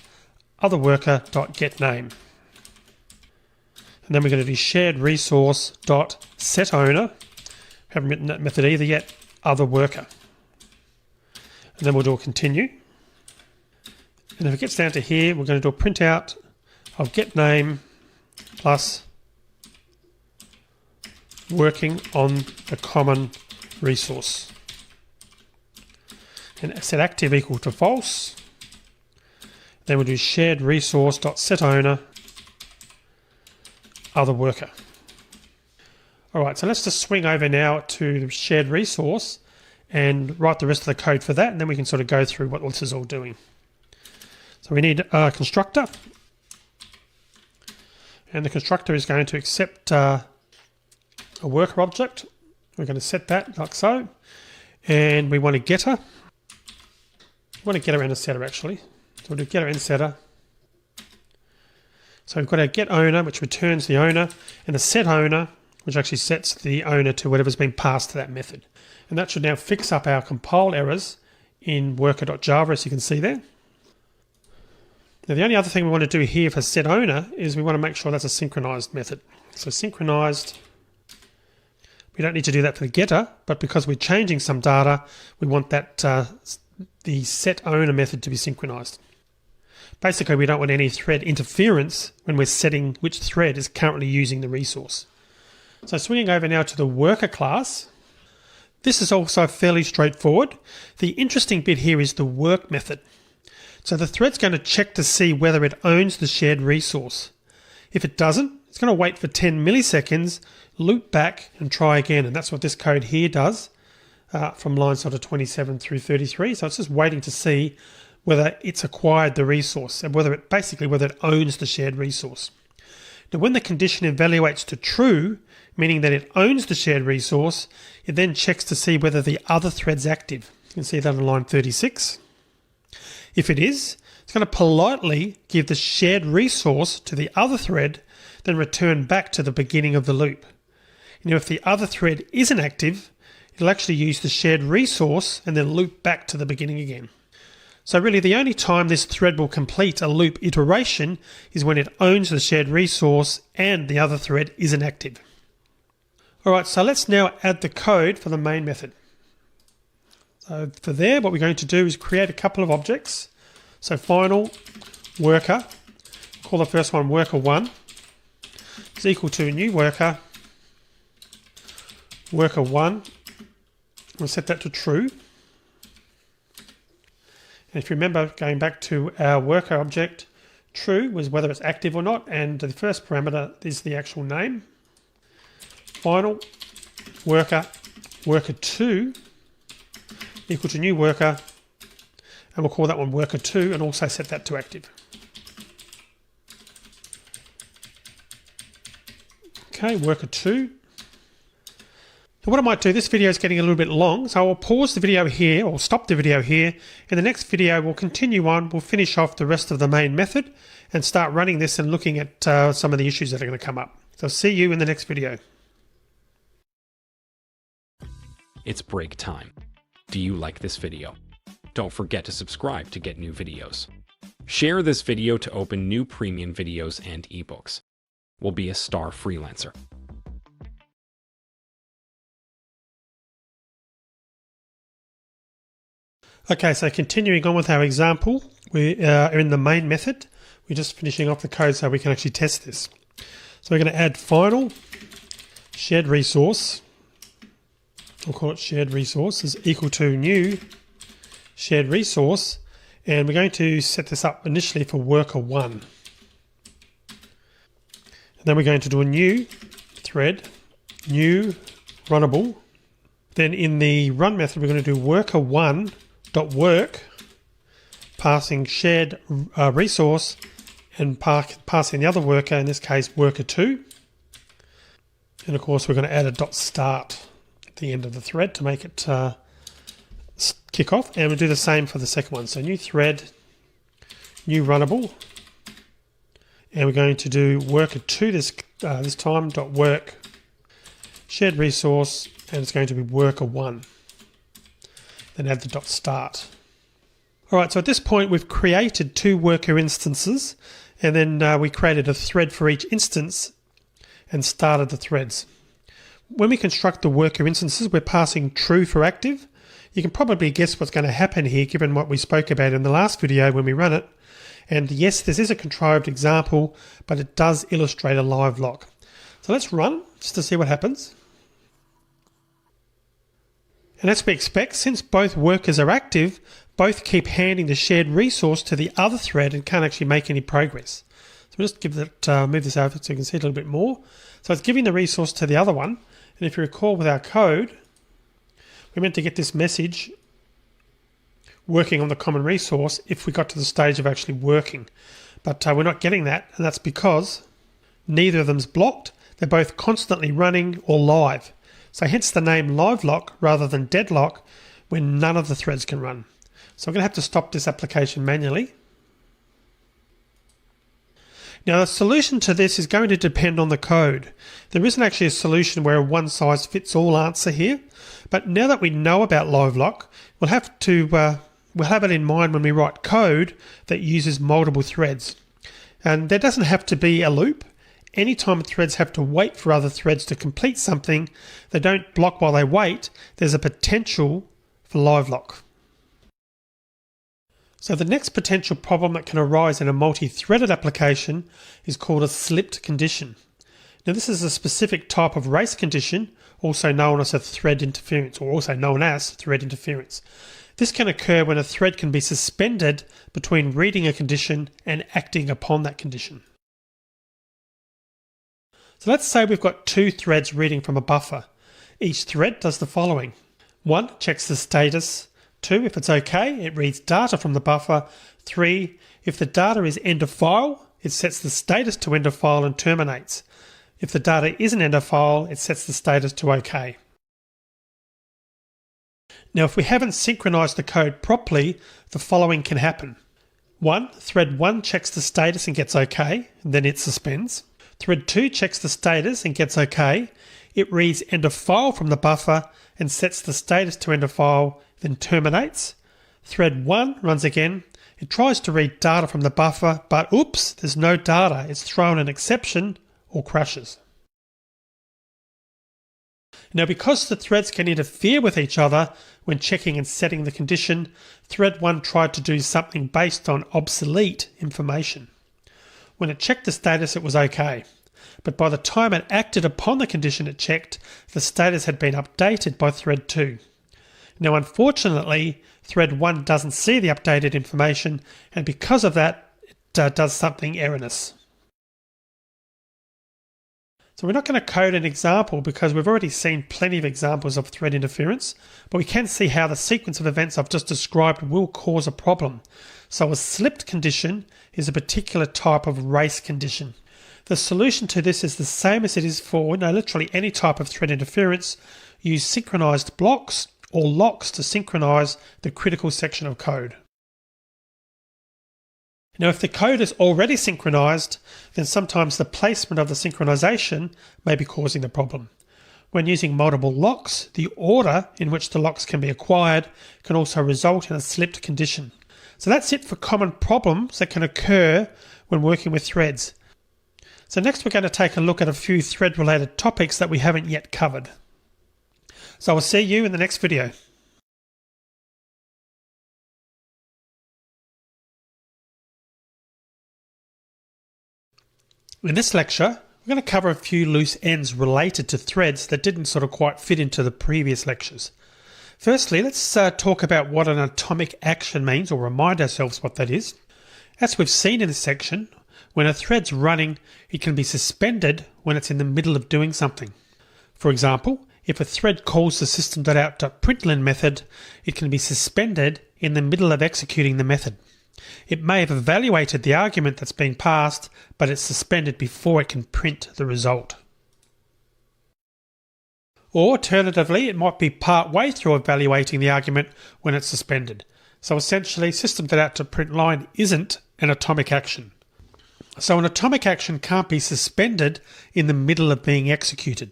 other worker dot get name. And then we're going to do shared resource dot set owner. Haven't written that method either yet, other worker. And then we'll do a continue. And if it gets down to here, we're going to do a printout of get name plus working on a common resource. And set active equal to false. Then we'll do shared resource dot set owner other worker. Alright, so let's just swing over now to the shared resource and write the rest of the code for that, and then we can sort of go through what this is all doing. So we need a constructor, and the constructor is going to accept a worker object. We're going to set that like so, and we want a getter. We want a getter and a setter actually. So we'll do getter and setter. So we've got our get owner, which returns the owner, and a set owner, which actually sets the owner to whatever's been passed to that method. And that should now fix up our compile errors in worker.java, as you can see there. Now the only other thing we want to do here for set owner is we want to make sure that's a synchronized method. So synchronized, we don't need to do that for the getter, but because we're changing some data, we want that the set owner method to be synchronized. Basically, we don't want any thread interference when we're setting which thread is currently using the resource. So swinging over now to the worker class, this is also fairly straightforward. The interesting bit here is the work method. So the thread's going to check to see whether it owns the shared resource. If it doesn't, it's going to wait for 10 milliseconds, loop back and try again. And that's what this code here does from line sort of 27 through 33. So it's just waiting to see whether it's acquired the resource and whether it owns the shared resource. Now when the condition evaluates to true, meaning that it owns the shared resource, it then checks to see whether the other thread's active. You can see that on line 36. If it is, it's going to politely give the shared resource to the other thread, then return back to the beginning of the loop. Now if the other thread isn't active, it'll actually use the shared resource and then loop back to the beginning again. So really the only time this thread will complete a loop iteration is when it owns the shared resource and the other thread isn't active. Alright, so let's now add the code for the main method. So for there, what we're going to do is create a couple of objects. So final worker, call the first one worker1, is equal to new worker, worker1, we'll set that to true. And if you remember, going back to our worker object, true was whether it's active or not, and the first parameter is the actual name. Final worker, worker2 equal to new worker, and we'll call that one worker2 and also set that to active. Okay, worker2. Now what I might do, this video is getting a little bit long, so I'll pause the video here, or stop the video here. In the next video, we'll continue on, we'll finish off the rest of the main method and start running this and looking at some of the issues that are going to come up. So see you in the next video.
It's break time. Do you like this video? Don't forget to subscribe to get new videos. Share this video to open new premium videos and ebooks. We'll be a star freelancer.
Okay, so continuing on with our example, we are in the main method. We're just finishing off the code so we can actually test this. So we're going to add final shared resource. We'll call it shared resource is equal to new shared resource, and we're going to set this up initially for worker1. And then we're going to do a new thread, new runnable. Then in the run method, we're going to do worker1.work, passing shared resource and passing the other worker, in this case worker2. And of course, we're going to add a .start at the end of the thread to make it kick off, and we'll do the same for the second one. So new thread, new runnable, and we're going to do worker2 this time .work shared resource, and it's going to be worker1. Then add the .start. All right, so at this point we've created two worker instances, and then we created a thread for each instance and started the threads. When we construct the worker instances, we're passing true for active. You can probably guess what's going to happen here given what we spoke about in the last video when we run it. And yes, this is a contrived example, but it does illustrate a live lock. So let's run just to see what happens. And as we expect, since both workers are active, both keep handing the shared resource to the other thread and can't actually make any progress. So we'll just move this over so you can see it a little bit more. So it's giving the resource to the other one. And if you recall with our code, we're meant to get this message working on the common resource if we got to the stage of actually working. But we're not getting that, and that's because neither of them's blocked. They're both constantly running or live. So hence the name live lock rather than deadlock when none of the threads can run. So I'm going to have to stop this application manually. Now the solution to this is going to depend on the code. There isn't actually a solution where a one-size-fits-all answer here, but now that we know about live lock, we'll have it in mind when we write code that uses multiple threads. And there doesn't have to be a loop. Anytime threads have to wait for other threads to complete something, they don't block while they wait, there's a potential for live lock. So the next potential problem that can arise in a multi-threaded application is called a slipped condition. Now this is a specific type of race condition, also known as a thread interference, or also known as thread interference. This can occur when a thread can be suspended between reading a condition and acting upon that condition. So let's say we've got two threads reading from a buffer. Each thread does the following. 1. Checks the status. 2. If it's okay, it reads data from the buffer. 3. If the data is end of file, it sets the status to end of file and terminates. If the data isn't end of file, it sets the status to OK. Now if we haven't synchronized the code properly, the following can happen. 1. Thread 1 checks the status and gets OK, and then it suspends. Thread 2 checks the status and gets OK. It reads end of file from the buffer and sets the status to end of file, then terminates. Thread 1 runs again. It tries to read data from the buffer, but oops, there's no data. It's thrown an exception or crashes. Now because the threads can interfere with each other when checking and setting the condition, thread 1 tried to do something based on obsolete information. When it checked the status, it was okay. But by the time it acted upon the condition it checked, the status had been updated by thread 2. Now unfortunately, thread 1 doesn't see the updated information, and because of that, it does something erroneous. So we're not going to code an example because we've already seen plenty of examples of thread interference, but we can see how the sequence of events I've just described will cause a problem. So a slipped condition is a particular type of race condition. The solution to this is the same as it is for literally any type of thread interference. Use synchronized blocks or locks to synchronize the critical section of code. Now if the code is already synchronized, then sometimes the placement of the synchronization may be causing the problem. When using multiple locks, the order in which the locks can be acquired can also result in a slipped condition. So that's it for common problems that can occur when working with threads. So next we're going to take a look at a few thread-related topics that we haven't yet covered. So I'll see you in the next video. In this lecture, we're going to cover a few loose ends related to threads that didn't sort of quite fit into the previous lectures. Firstly, let's talk about what an atomic action means, or remind ourselves what that is. As we've seen in this section, when a thread's running, it can be suspended when it's in the middle of doing something. For example, if a thread calls the system.out.println method, it can be suspended in the middle of executing the method. It may have evaluated the argument that's being passed, but it's suspended before it can print the result. Or alternatively, it might be part way through evaluating the argument when it's suspended. So essentially, system.out.println isn't an atomic action. So an atomic action can't be suspended in the middle of being executed.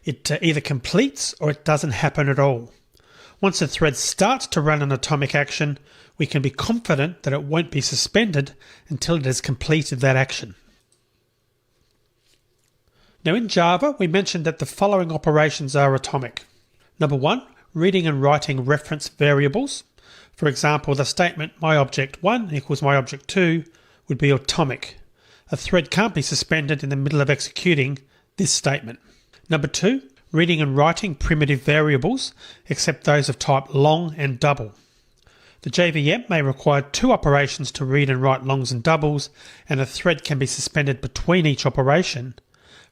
It either completes or it doesn't happen at all. Once a thread starts to run an atomic action, we can be confident that it won't be suspended until it has completed that action. Now in Java, we mentioned that the following operations are atomic. Number 1, reading and writing reference variables. For example, the statement myObject1 equals myObject2 would be atomic. A thread can't be suspended in the middle of executing this statement. Number 2, reading and writing primitive variables, except those of type long and double. The JVM may require 2 operations to read and write longs and doubles, and a thread can be suspended between each operation.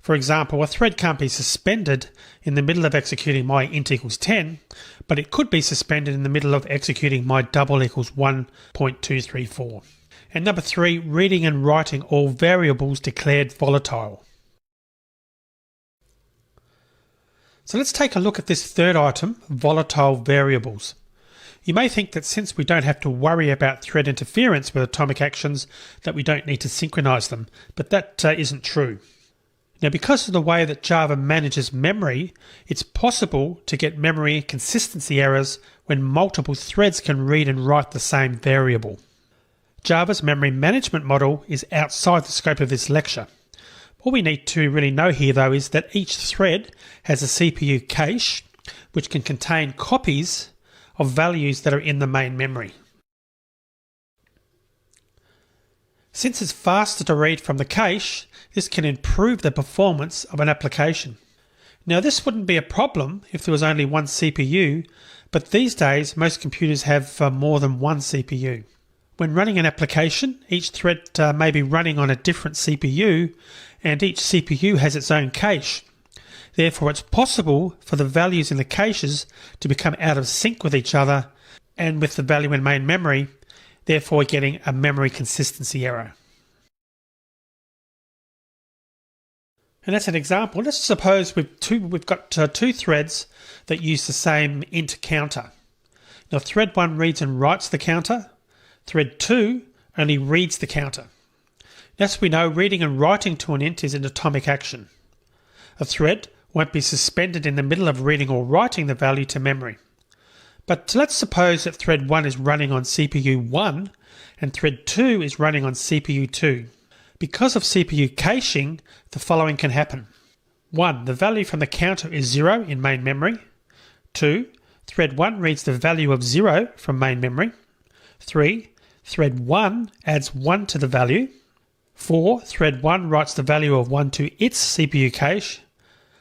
For example, a thread can't be suspended in the middle of executing myInt equals 10, but it could be suspended in the middle of executing mydouble equals 1.234. And number 3, reading and writing all variables declared volatile. So let's take a look at this third item, volatile variables. You may think that since we don't have to worry about thread interference with atomic actions, that we don't need to synchronize them, but that isn't true. Now, because of the way that Java manages memory, it's possible to get memory consistency errors when multiple threads can read and write the same variable. Java's memory management model is outside the scope of this lecture. All we need to really know here, though, is that each thread has a CPU cache which can contain copies of values that are in the main memory. Since it's faster to read from the cache, this can improve the performance of an application. Now, this wouldn't be a problem if there was only one CPU, but these days most computers have more than one CPU. When running an application, each thread may be running on a different CPU, and each CPU has its own cache. Therefore, it's possible for the values in the caches to become out of sync with each other and with the value in main memory, therefore getting a memory consistency error. And that's an example. Let's suppose we've got 2 threads that use the same int counter. Now, thread 1 reads and writes the counter. Thread 2 only reads the counter. As we know, reading and writing to an int is an atomic action. A thread won't be suspended in the middle of reading or writing the value to memory. But let's suppose that thread 1 is running on CPU 1 and thread 2 is running on CPU 2. Because of CPU caching, the following can happen. 1. The value from the counter is 0 in main memory. 2. Thread 1 reads the value of 0 from main memory. 3. Thread 1 adds 1 to the value. 4. Thread 1 writes the value of 1 to its CPU cache.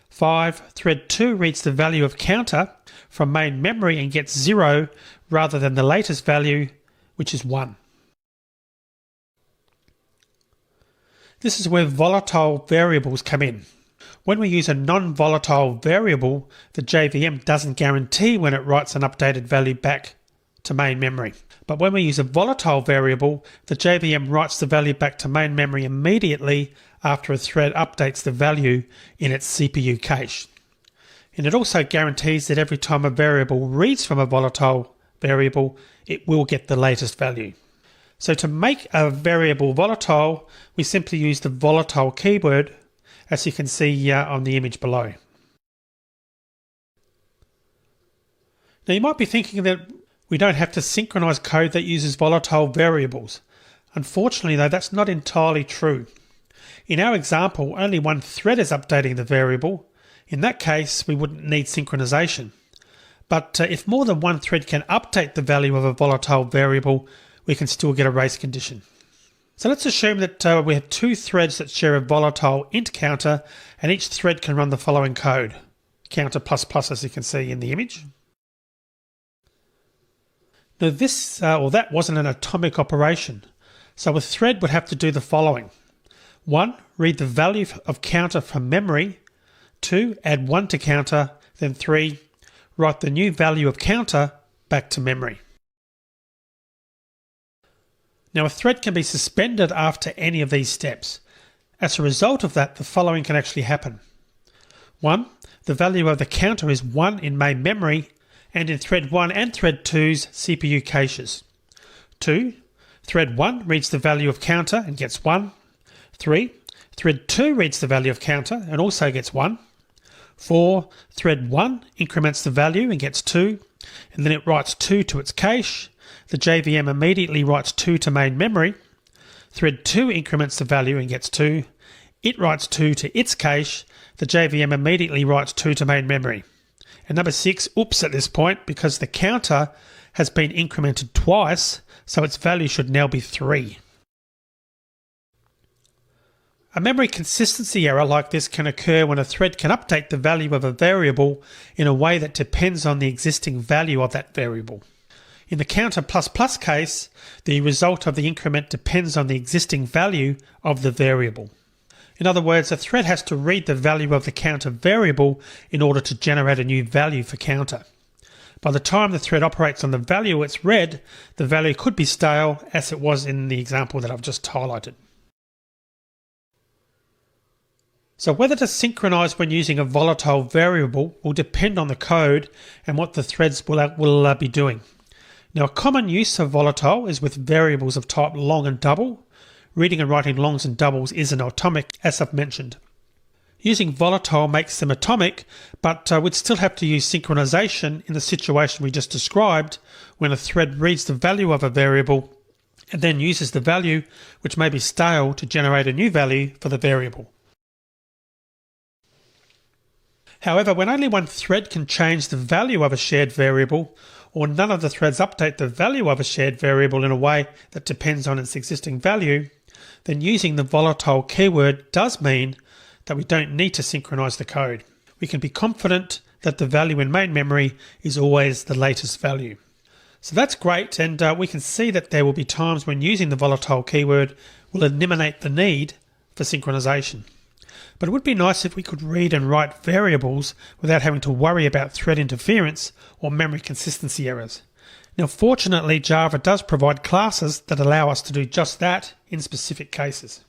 5. Thread 2 reads the value of counter from main memory and gets 0 rather than the latest value, which is 1. This is where volatile variables come in. When we use a non-volatile variable, the JVM doesn't guarantee when it writes an updated value back to main memory. But when we use a volatile variable, the JVM writes the value back to main memory immediately after a thread updates the value in its CPU cache. And it also guarantees that every time a variable reads from a volatile variable, it will get the latest value. So to make a variable volatile, we simply use the volatile keyword, as you can see on the image below. Now you might be thinking that we don't have to synchronize code that uses volatile variables. Unfortunately though, that's not entirely true. In our example, only one thread is updating the variable. In that case, we wouldn't need synchronization. But if more than one thread can update the value of a volatile variable, we can still get a race condition. So let's assume that we have 2 threads that share a volatile int counter, and each thread can run the following code. Counter ++ as you can see in the image. Now this or that wasn't an atomic operation. So a thread would have to do the following. 1. Read the value of counter from memory. 2. Add 1 to counter. Then 3. Write the new value of counter back to memory. Now a thread can be suspended after any of these steps. As a result of that, the following can actually happen. 1. The value of the counter is 1 in main memory and in thread 1 and thread 2's CPU caches. 2. Thread 1 reads the value of counter and gets 1. 3. Thread 2 reads the value of counter and also gets 1. 4. Thread 1 increments the value and gets 2, and then it writes 2 to its cache. The JVM immediately writes 2 to main memory. Thread 2 increments the value and gets 2. It writes 2 to its cache. The JVM immediately writes 2 to main memory. And number 6, oops at this point, because the counter has been incremented twice, so its value should now be 3. A memory consistency error like this can occur when a thread can update the value of a variable in a way that depends on the existing value of that variable. In the counter ++ case, the result of the increment depends on the existing value of the variable. In other words, a thread has to read the value of the counter variable in order to generate a new value for counter. By the time the thread operates on the value it's read, the value could be stale, as it was in the example that I've just highlighted. So whether to synchronize when using a volatile variable will depend on the code and what the threads will be doing. Now, a common use of volatile is with variables of type long and double. Reading and writing longs and doubles is an atomic, as I've mentioned. Using volatile makes them atomic, but we'd still have to use synchronization in the situation we just described, when a thread reads the value of a variable and then uses the value, which may be stale, to generate a new value for the variable. However, when only one thread can change the value of a shared variable, or none of the threads update the value of a shared variable in a way that depends on its existing value, then using the volatile keyword does mean that we don't need to synchronize the code. We can be confident that the value in main memory is always the latest value. So that's great, and we can see that there will be times when using the volatile keyword will eliminate the need for synchronization. But it would be nice if we could read and write variables without having to worry about thread interference or memory consistency errors. Now, fortunately, Java does provide classes that allow us to do just that in specific cases.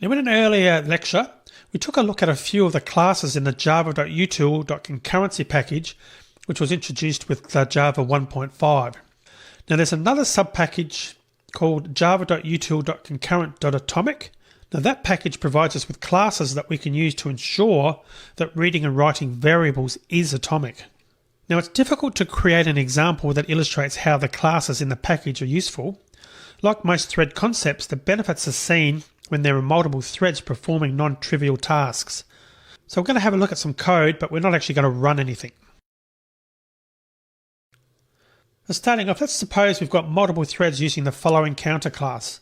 Now, in an earlier lecture, we took a look at a few of the classes in the java.util.concurrency package, which was introduced with Java 1.5. Now, there's another subpackage called java.util.concurrent.atomic. Now, that package provides us with classes that we can use to ensure that reading and writing variables is atomic. Now, it's difficult to create an example that illustrates how the classes in the package are useful. Like most thread concepts, the benefits are seen when there are multiple threads performing non-trivial tasks. So we're going to have a look at some code, but we're not actually going to run anything. So starting off, let's suppose we've got multiple threads using the following counter class.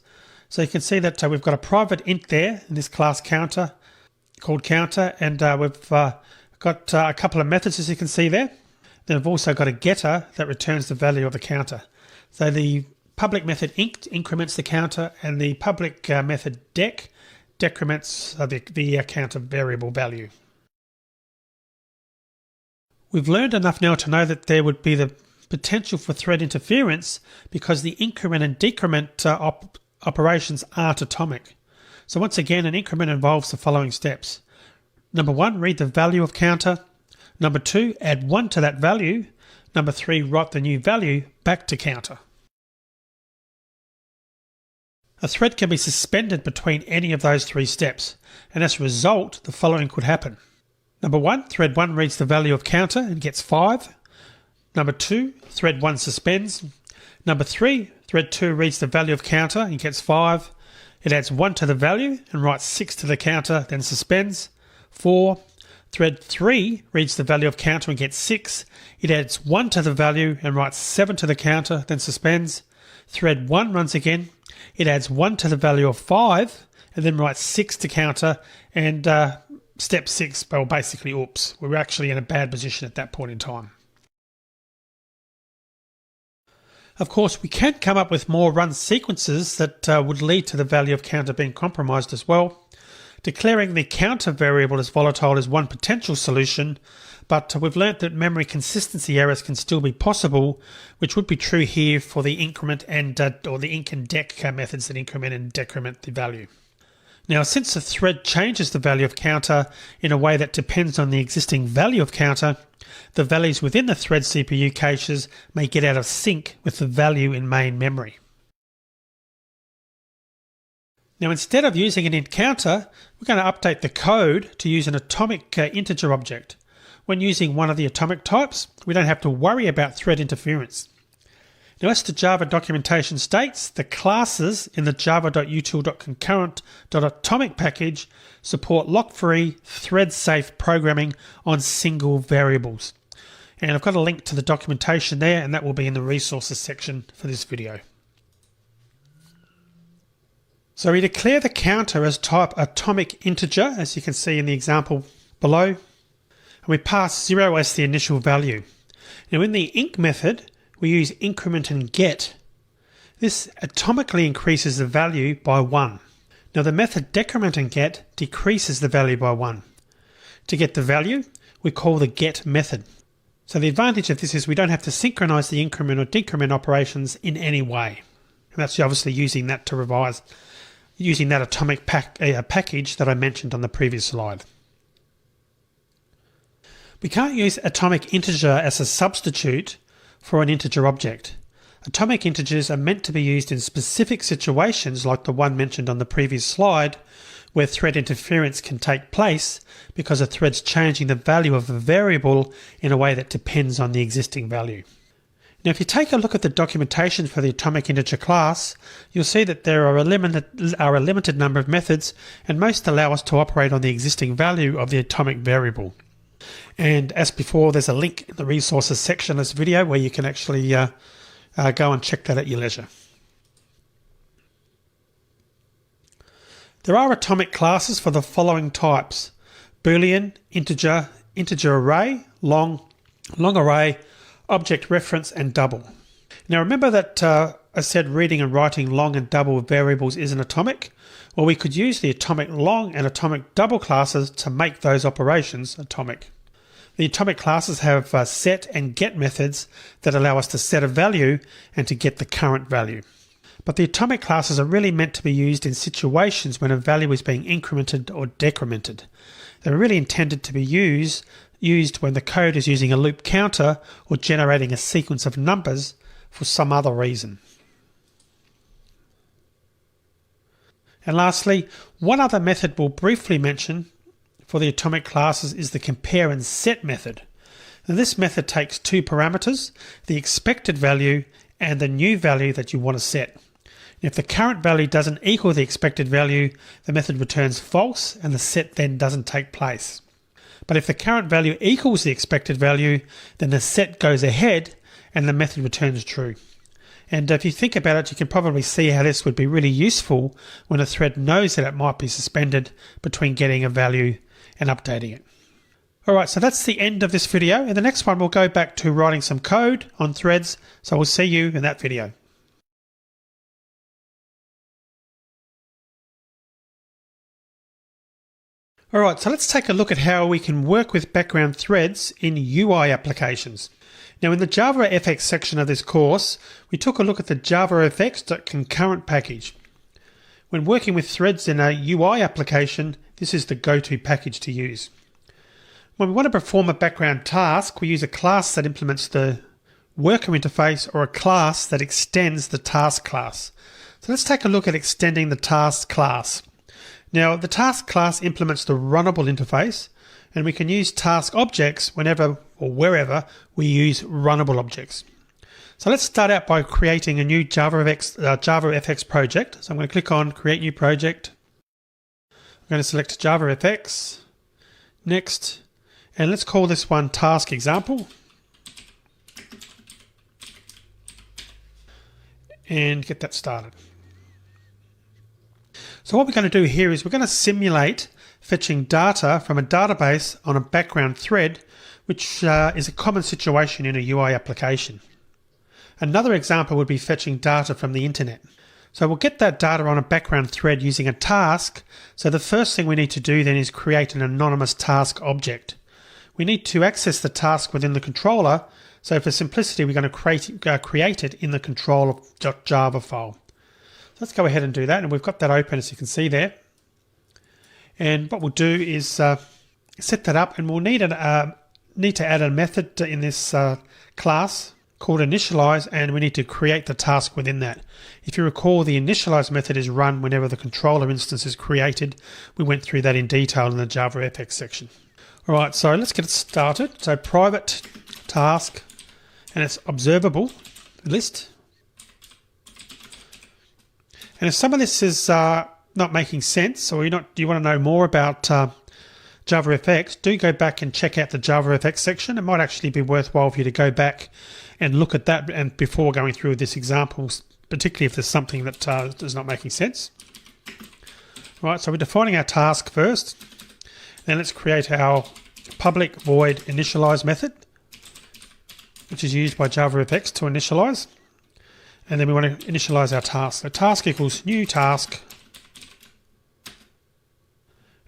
So you can see that we've got a private int there in this class counter called counter, and we've got a couple of methods, as you can see there. Then we've also got a getter that returns the value of the counter. So the public method inct increments the counter, and the public method dec decrements the counter variable value. We've learned enough now to know that there would be the potential for thread interference because the increment and decrement operations aren't atomic. So once again, an increment involves the following steps. Number 1, read the value of counter. Number 2, add 1 to that value. Number 3, write the new value back to counter. A thread can be suspended between any of those 3 steps, and as a result, the following could happen. Number 1, thread 1 reads the value of counter and gets 5. Number 2, thread 1 suspends. Number 3, thread 2 reads the value of counter and gets 5. It adds 1 to the value and writes 6 to the counter, then suspends. 4, thread 3 reads the value of counter and gets 6. It adds 1 to the value and writes 7 to the counter, then suspends. Thread 1 runs again. It adds 1 to the value of 5 and then writes 6 to counter, and step 6, well, basically, oops, we're actually in a bad position at that point in time. Of course, we can come up with more run sequences that would lead to the value of counter being compromised as well. Declaring the counter variable as volatile is one potential solution, but we've learnt that memory consistency errors can still be possible, which would be true here for the increment and or the inc and dec methods that increment and decrement the value. Now, since the thread changes the value of counter in a way that depends on the existing value of counter, the values within the thread CPU caches may get out of sync with the value in main memory. Now, instead of using an int counter, we're going to update the code to use an atomic integer object. When using one of the atomic types, we don't have to worry about thread interference. Now, as the Java documentation states, the classes in the java.util.concurrent.atomic package support lock-free, thread-safe programming on single variables. And I've got a link to the documentation there, and that will be in the resources section for this video. So we declare the counter as type atomic integer, as you can see in the example below, and we pass 0 as the initial value. Now in the inc method, we use increment and get. This atomically increases the value by 1. Now the method decrement and get decreases the value by 1. To get the value, we call the get method. So the advantage of this is we don't have to synchronize the increment or decrement operations in any way. And that's obviously using that to revise, using that atomic package that I mentioned on the previous slide. We can't use atomic integer as a substitute for an integer object. Atomic integers are meant to be used in specific situations like the one mentioned on the previous slide, where thread interference can take place because a thread's changing the value of a variable in a way that depends on the existing value. Now, if you take a look at the documentation for the atomic integer class, you'll see that there are a limited number of methods, and most allow us to operate on the existing value of the atomic variable. And as before, there's a link in the resources section of this video where you can actually go and check that at your leisure. There are atomic classes for the following types: Boolean, integer, integer array, long array, object reference, and double. Now remember that I said reading and writing long and double variables isn't atomic? Well, we could use the atomic long and atomic double classes to make those operations atomic. The atomic classes have set and get methods that allow us to set a value and to get the current value. But the atomic classes are really meant to be used in situations when a value is being incremented or decremented. They're really intended to be used when the code is using a loop counter or generating a sequence of numbers for some other reason. And lastly, one other method we'll briefly mention for the atomic classes is the compare and set method. Now, this method takes two parameters, the expected value and the new value that you want to set. If the current value doesn't equal the expected value, the method returns false and the set then doesn't take place. But if the current value equals the expected value, then the set goes ahead and the method returns true. And if you think about it, you can probably see how this would be really useful when a thread knows that it might be suspended between getting a value and updating it. Alright, so that's the end of this video. In the next one, we'll go back to writing some code on threads. So we'll see you in that video. Alright, so let's take a look at how we can work with background threads in UI applications. Now in the JavaFX section of this course, we took a look at the JavaFX.concurrent package. When working with threads in a UI application, this is the go-to package to use. When we want to perform a background task, we use a class that implements the worker interface or a class that extends the task class. So let's take a look at extending the task class. Now, the task class implements the runnable interface, and we can use task objects whenever or wherever we use runnable objects. So let's start out by creating a new JavaFX project. So I'm going to click on Create New Project. I'm going to select JavaFX. Next. And let's call this one Task Example. And get that started. So what we're going to do here is we're going to simulate fetching data from a database on a background thread, which is a common situation in a UI application. Another example would be fetching data from the internet. So we'll get that data on a background thread using a task. So the first thing we need to do then is create an anonymous task object. We need to access the task within the controller. So for simplicity, we're going to create it in the control.java file. So let's go ahead and do that. And we've got that open, as you can see there. And what we'll do is set that up, and we'll need to add a method in this class called initialize, and we need to create the task within that. If you recall, the initialize method is run whenever the controller instance is created. We went through that in detail in the JavaFX section. All right, so let's get it started. So private task, and it's observable list. And if some of this is not making sense, or you want to know more about JavaFX, do go back and check out the JavaFX section. It might actually be worthwhile for you to go back and look at that and before going through this example, particularly if there's something that is not making sense. Right, so we're defining our task first. Then let's create our public void initialize method, which is used by JavaFX to initialize. And then we want to initialize our task. So task equals new task.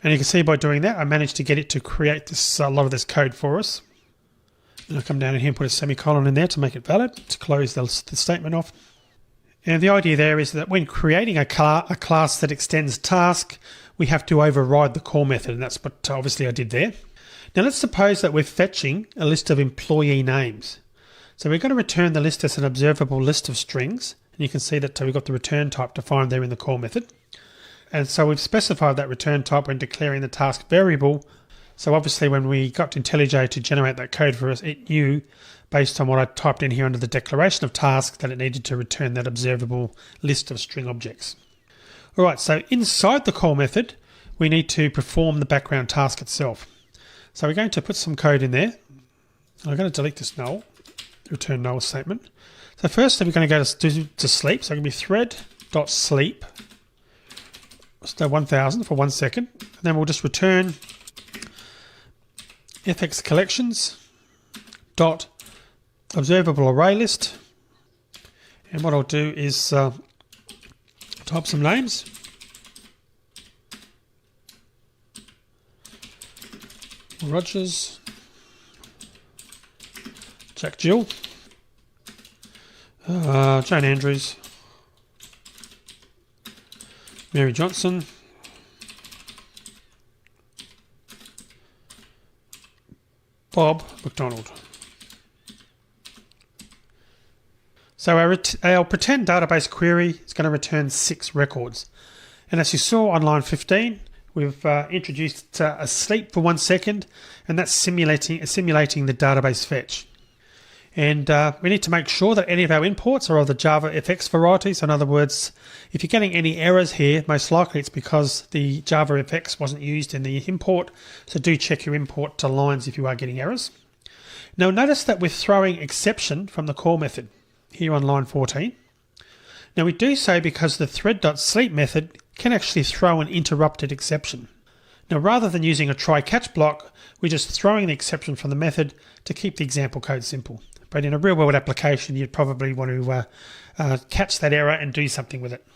And you can see by doing that, I managed to get it to create this, a lot of this code for us. And I'll come down in here and put a semicolon in there to make it valid, to close the statement off. And the idea there is that when creating a class that extends task, we have to override the call method, and that's what obviously I did there. Now let's suppose that we're fetching a list of employee names. So we're going to return the list as an observable list of strings, and you can see that we've got the return type defined there in the call method. And so we've specified that return type when declaring the task variable. So obviously when we got IntelliJ to generate that code for us, it knew based on what I typed in here under the declaration of task that it needed to return that observable list of string objects. All right, so inside the call method, we need to perform the background task itself. So we're going to put some code in there. I'm going to delete this null, return null statement. So firstly, we're going to go to sleep. So it's going to be thread.sleep. So 1000 for 1 second. And then we'll just return fx collections dot observable array list. And what I'll do is type some names. Rogers, Jack Jill, Jane Andrews, Mary Johnson, Bob McDonald. So our pretend database query is going to return 6 records. And as you saw on line 15, we've introduced a sleep for 1 second, and that's simulating the database fetch. And we need to make sure that any of our imports are of the JavaFX variety. So in other words, if you're getting any errors here, most likely it's because the JavaFX wasn't used in the import. So do check your import to lines if you are getting errors. Now notice that we're throwing exception from the call method here on line 14. Now we do so because the thread.sleep method can actually throw an interrupted exception. Now rather than using a try-catch block, we're just throwing the exception from the method to keep the example code simple. But in a real-world application, you'd probably want to catch that error and do something with it.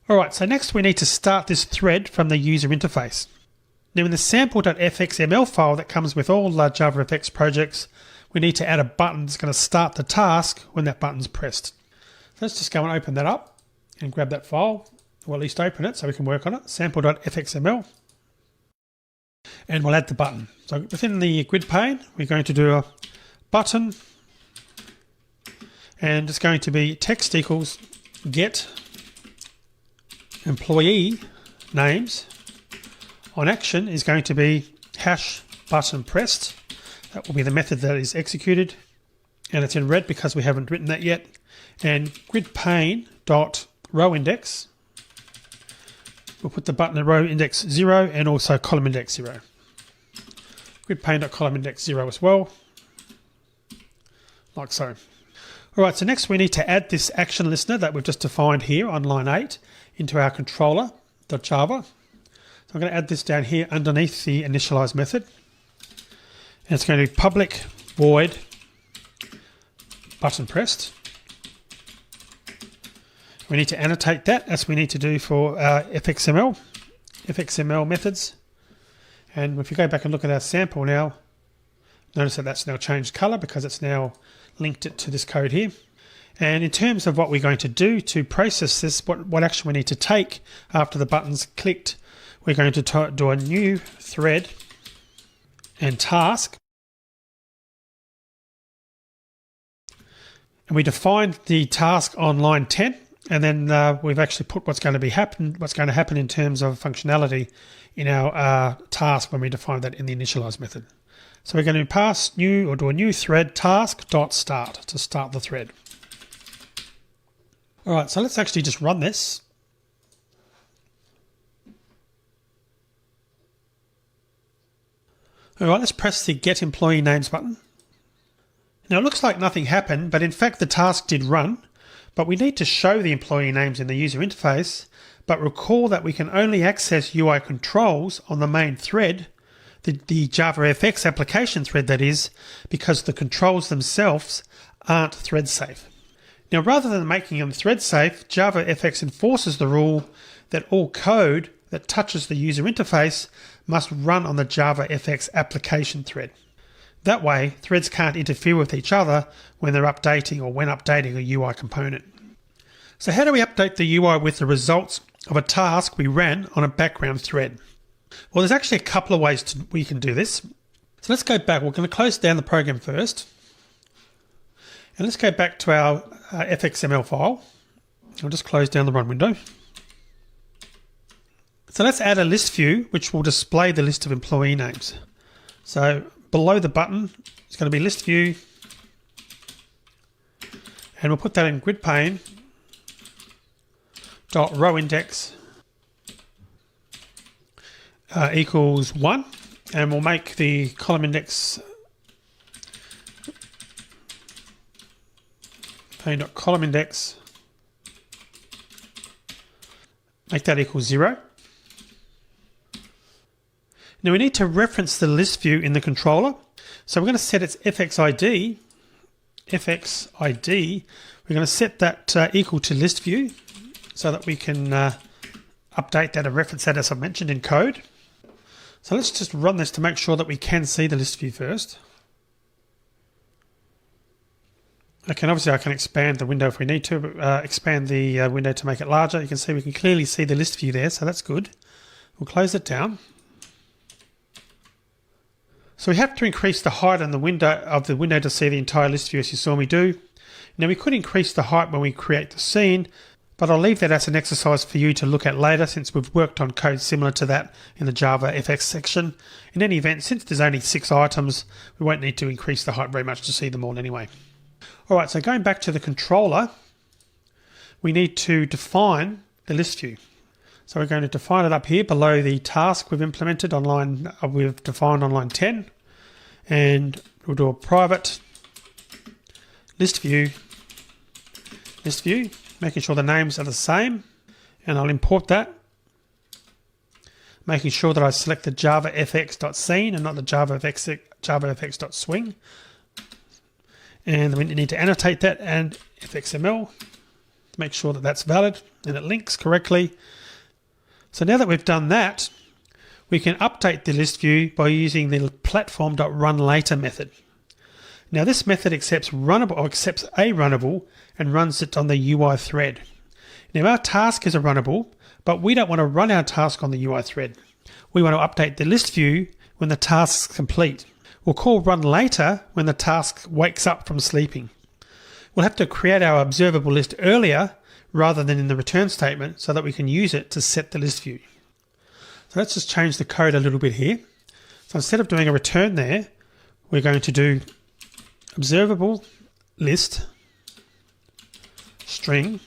All right, so next we need to start this thread from the user interface. Now in the sample.fxml file that comes with all JavaFX projects, we need to add a button that's going to start the task when that button's pressed. So let's just go and open that up and grab that file, or at least open it so we can work on it, sample.fxml. And we'll add the button. So within the grid pane, we're going to do a button, and it's going to be text equals get employee names. On action is going to be hash button pressed. That will be the method that is executed, and it's in red because we haven't written that yet. And grid pane dot row index, we'll put the button at row index 0 and also column index 0. Grid pane dot column index 0 as well, like so. All right, so next we need to add this action listener that we've just defined here on line 8 into our controller.java. So I'm going to add this down here underneath the initialize method. And it's going to be public void button pressed. We need to annotate that as we need to do for FXML methods. And if you go back and look at our sample now, notice that that's now changed color because it's now linked it to this code here. And in terms of what we're going to do to process this, what action we need to take after the button's clicked, we're going to do a new thread and task. And we defined the task on line 10, and then we've actually put what's going to happen in terms of functionality in our task when we define that in the initialize method. So we're going to pass new or do a new thread task.start to start the thread. All right, so let's actually just run this All right, let's press the Get Employee Names button. Now it looks like nothing happened, but in fact the task did run, but we need to show the employee names in the user interface, but recall that we can only access UI controls on the main thread, the JavaFX application thread that is, because the controls themselves aren't thread safe. Now rather than making them thread safe, JavaFX enforces the rule that all code that touches the user interface must run on the JavaFX application thread. That way, threads can't interfere with each other when they're updating or when updating a UI component. So how do we update the UI with the results of a task we ran on a background thread? Well, there's actually a couple of ways we can do this. So let's go back. We're going to close down the program first. And let's go back to our fxml file. I'll just close down the run window. So let's add a list view, which will display the list of employee names. So below the button, it's going to be list view. And we'll put that in grid pane. Dot row index equals 1, and we'll make the column index pane.column index, make that equal 0. Now we need to reference the list view in the controller, so we're going to set its fxid. We're going to set that equal to list view, so that we can update that and reference that as I mentioned in code. So let's just run this to make sure that we can see the list view first. Okay, obviously I can expand the window if we need to, expand the window to make it larger. You can see we can clearly see the list view there, so that's good. We'll close it down. So we have to increase the height on the window to see the entire list view as you saw me do. Now we could increase the height when we create the scene, but I'll leave that as an exercise for you to look at later since we've worked on code similar to that in the JavaFX section. In any event, since there's only 6 items, we won't need to increase the height very much to see them all anyway. Alright, so going back to the controller, we need to define the list view. So we're going to define it up here below the task we've implemented on we've defined on line 10. And we'll do a private list view, making sure the names are the same, and I'll import that, making sure that I select the javafx.scene and not the javafx.swing, and we need to annotate that and fxml to make sure that that's valid and it links correctly. So now that we've done that, we can update the list view by using the platform.runLater method. Now this method accepts a runnable and runs it on the UI thread. Now our task is a runnable, but we don't want to run our task on the UI thread. We want to update the list view when the task's complete. We'll call run later when the task wakes up from sleeping. We'll have to create our observable list earlier rather than in the return statement so that we can use it to set the list view. So let's just change the code a little bit here. So instead of doing a return there, we're going to do observable list string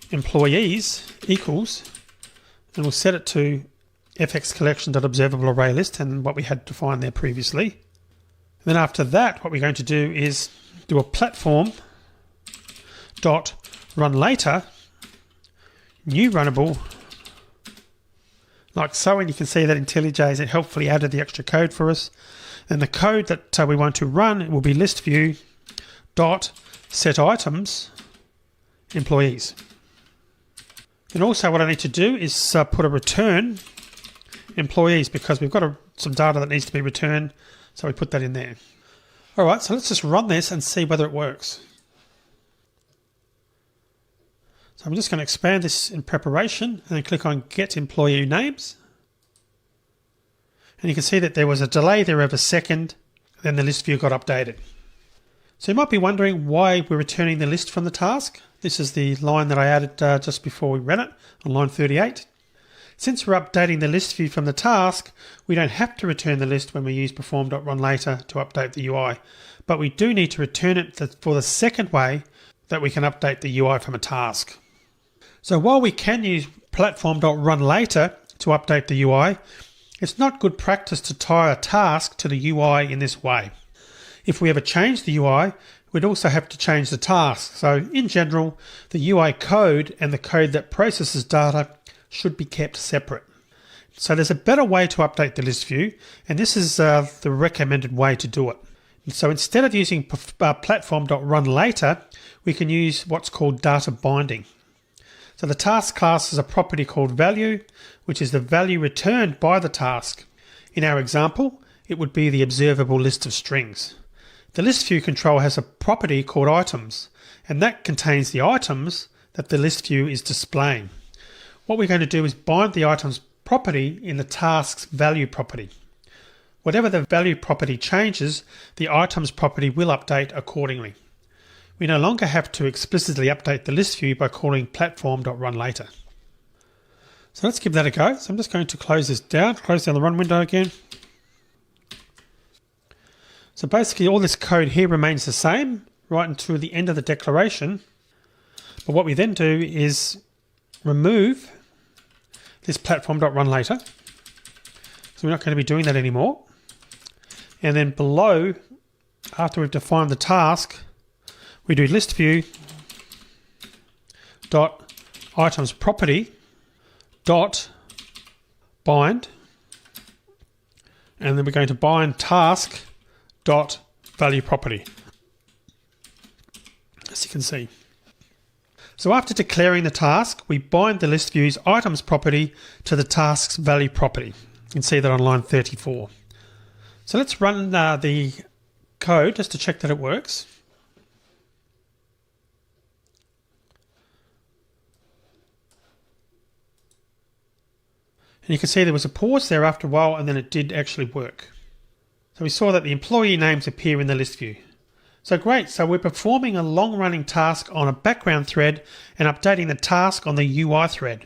employees equals, and we'll set it to fxcollection.observableArrayList and what we had defined there previously. And then after that, what we're going to do is do a platform.runLater new runnable like so, and you can see that IntelliJ has helpfully added the extra code for us. And the code that we want to run will be list view dot set items employees. And also what I need to do is put a return employees because we've got some data that needs to be returned, so we put that in there. All right, so let's just run this and see whether it works. So I'm just going to expand this in preparation and then click on Get Employee Names. And you can see that there was a delay there of a second, then the list view got updated. So you might be wondering why we're returning the list from the task. This is the line that I added just before we ran it on line 38. Since we're updating the list view from the task, we don't have to return the list when we use perform.runLater to update the UI, but we do need to return it for the second way that we can update the UI from a task. So while we can use platform.runLater to update the UI, It's not good practice to tie a task to the UI in this way. If we ever change the UI, we'd also have to change the task. So in general, the UI code and the code that processes data should be kept separate. So there's a better way to update the list view, and this is the recommended way to do it. So instead of using platform.runLater, we can use what's called data binding. So the task class is a property called value, which is the value returned by the task. In our example, it would be the observable list of strings. The list view control has a property called items, and that contains the items that the list view is displaying. What we're going to do is bind the items property in the task's value property. Whatever the value property changes, the items property will update accordingly. We no longer have to explicitly update the list view by calling platform.runLater. So let's give that a go. So I'm just going to close this down, close down the run window again. So basically all this code here remains the same right until the end of the declaration. But what we then do is remove this platform.runLater. So we're not going to be doing that anymore. And then below, after we've defined the task, we do list view dot items property dot bind, and then we're going to bind task dot value property, as you can see. So after declaring the task, we bind the list view's items property to the task's value property. You can see that on line 34. So let's run the code just to check that it works. And you can see there was a pause there after a while, and then it did actually work. So we saw that the employee names appear in the list view. So great, so we're performing a long-running task on a background thread and updating the task on the UI thread.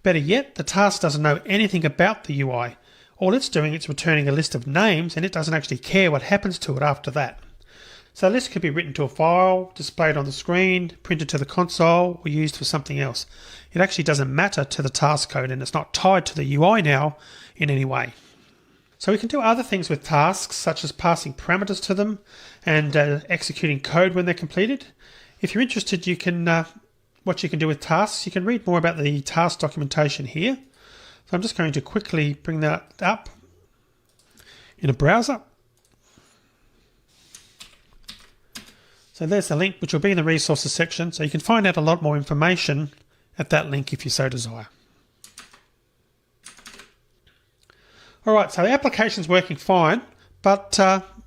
Better yet, the task doesn't know anything about the UI. All it's doing is returning a list of names, and it doesn't actually care what happens to it after that. So a list could be written to a file, displayed on the screen, printed to the console, or used for something else. It actually doesn't matter to the task code, and it's not tied to the UI now in any way. So we can do other things with tasks, such as passing parameters to them and executing code when they're completed. If you're interested, you can what you can do with tasks. You can read more about the task documentation here. So I'm just going to quickly bring that up in a browser. So there's the link, which will be in the resources section. So you can find out a lot more information at that link if you so desire. All right, so the application's working fine, but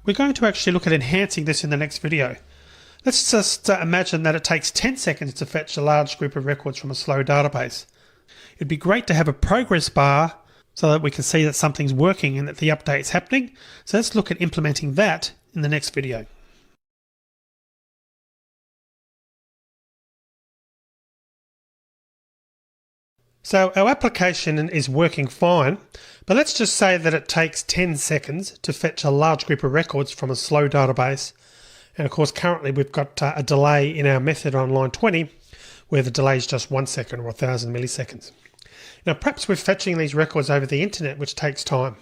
we're going to actually look at enhancing this in the next video. Let's just imagine that it takes 10 seconds to fetch a large group of records from a slow database. It'd be great to have a progress bar so that we can see that something's working and that the update's happening. So let's look at implementing that in the next video. So our application is working fine, but let's just say that it takes 10 seconds to fetch a large group of records from a slow database. And of course, currently we've got a delay in our method on line 20, where the delay is just 1 second or 1,000 milliseconds. Now, perhaps we're fetching these records over the internet, which takes time.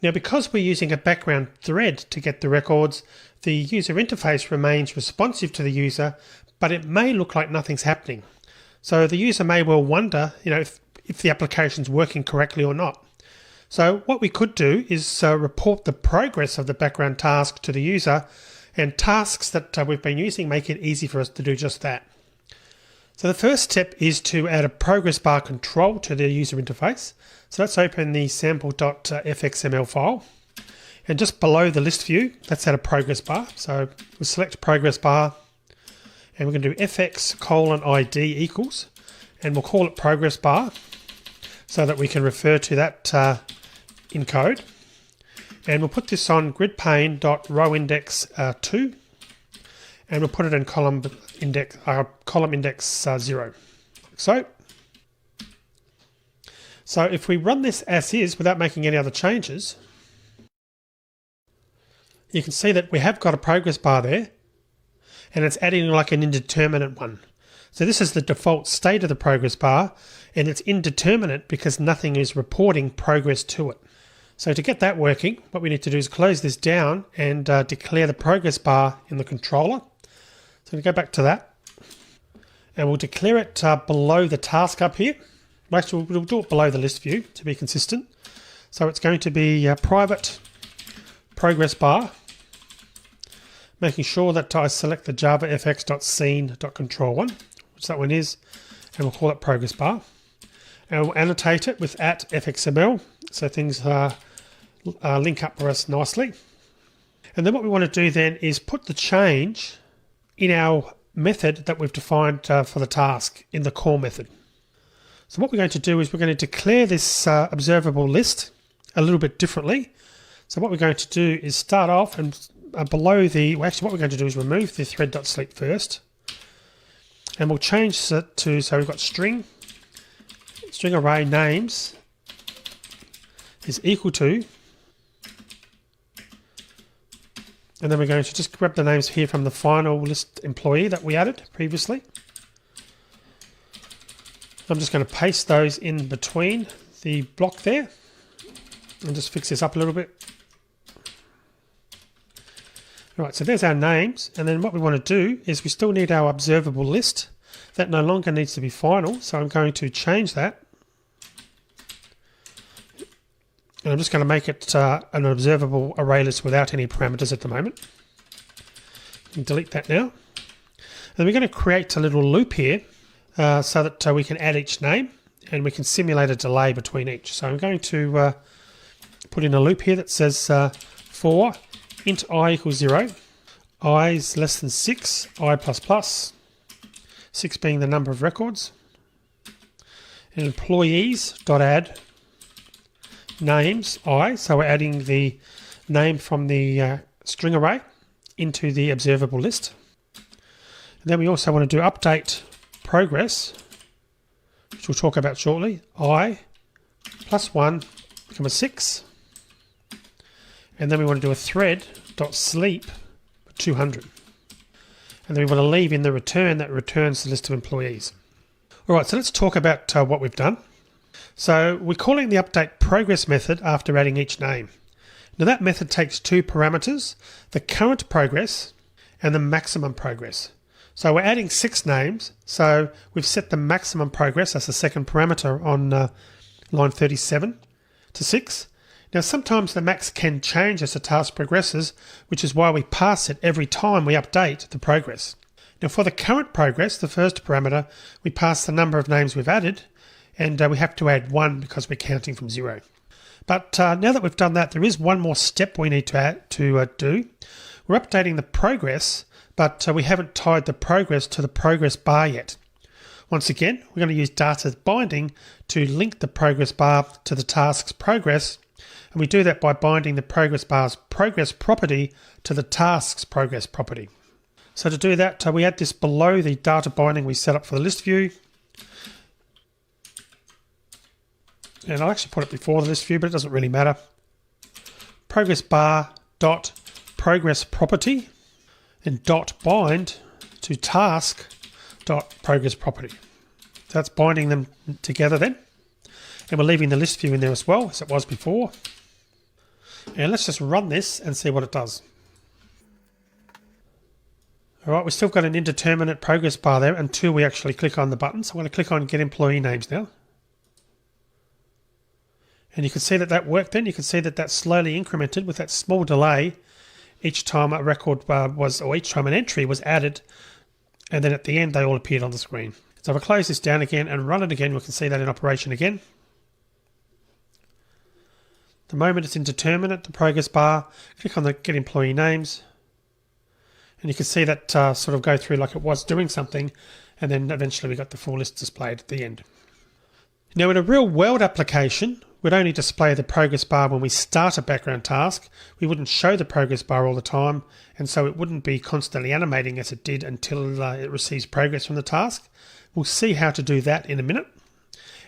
Now, because we're using a background thread to get the records, the user interface remains responsive to the user, but it may look like nothing's happening. So the user may well wonder, if the application's working correctly or not. So what we could do is report the progress of the background task to the user, and tasks that we've been using make it easy for us to do just that. So the first step is to add a progress bar control to the user interface. So let's open the sample.fxml file, and just below the list view, let's add a progress bar. So we'll select progress bar, and we're going to do fx::id equals, and we'll call it progress bar so that we can refer to that in code. And we'll put this on gridpane.rowindex2, and we'll put it in column index 0. So if we run this as is without making any other changes, you can see that we have got a progress bar there, and it's adding like an indeterminate one. So this is the default state of the progress bar, and it's indeterminate because nothing is reporting progress to it. So to get that working, what we need to do is close this down and declare the progress bar in the controller. So we go back to that, and we'll declare it below the task up here. Actually, we'll do it below the list view to be consistent. So it's going to be private progress bar, making sure that I select the javafx.scene.control1, which that one is, and we'll call it progress bar. And we'll annotate it with @fxml, so things link up for us nicely. And then what we want to do then is put the change in our method that we've defined for the task in the call method. So what we're going to do is we're going to declare this observable list a little bit differently. So what we're going to do is start off and below the, well, actually what we're going to do is remove the thread.sleep first. And we'll change it to, so we've got string array names is equal to, and then we're going to just grab the names here from the final list employee that we added previously. I'm just going to paste those in between the block there and just fix this up a little bit. Right, so there's our names, and then what we want to do is we still need our observable list. That no longer needs to be final, so I'm going to change that. And I'm just going to make it an observable array list without any parameters at the moment. And delete that now. And then we're going to create a little loop here so that we can add each name and we can simulate a delay between each. So I'm going to put in a loop here that says for int I equals 0, I is less than 6, I plus plus, 6 being the number of records, and employees.add names I, so we're adding the name from the string array into the observable list. And then we also want to do update progress, which we'll talk about shortly, I plus 1 become a 6, and then we want to do a thread.sleep 200, and then we want to leave in the return that returns the list of employees. Alright, so let's talk about what we've done. So we're calling the update progress method after adding each name. Now that method takes two parameters, the current progress and the maximum progress. So we're adding 6 names, so we've set the maximum progress as the second parameter on line 37 to 6. Now sometimes the max can change as the task progresses, which is why we pass it every time we update the progress. Now for the current progress, the first parameter, we pass the number of names we've added, and we have to add 1 because we're counting from 0. But now that we've done that, there is one more step we need to do. We're updating the progress, but we haven't tied the progress to the progress bar yet. Once again, we're going to use data binding to link the progress bar to the task's progress, and we do that by binding the progress bar's progress property to the task's progress property. So to do that, we add this below the data binding we set up for the list view. And I'll actually put it before the list view, but it doesn't really matter. Progress bar dot progress property and dot bind to task dot progress property. So that's binding them together then. And we're leaving the list view in there as well, as it was before. And let's just run this and see what it does. All right, we've still got an indeterminate progress bar there until we actually click on the button. So I'm going to click on Get Employee Names now. And you can see that that worked then. You can see that that slowly incremented with that small delay each time a record was, or each time an entry was added. And then at the end, they all appeared on the screen. So if I close this down again and run it again, we can see that in operation again. The moment it's indeterminate, the progress bar, click on the Get Employee Names. And you can see that sort of go through like it was doing something. And then eventually we got the full list displayed at the end. Now in a real world application, we'd only display the progress bar when we start a background task. We wouldn't show the progress bar all the time, and so it wouldn't be constantly animating as it did until it receives progress from the task. We'll see how to do that in a minute.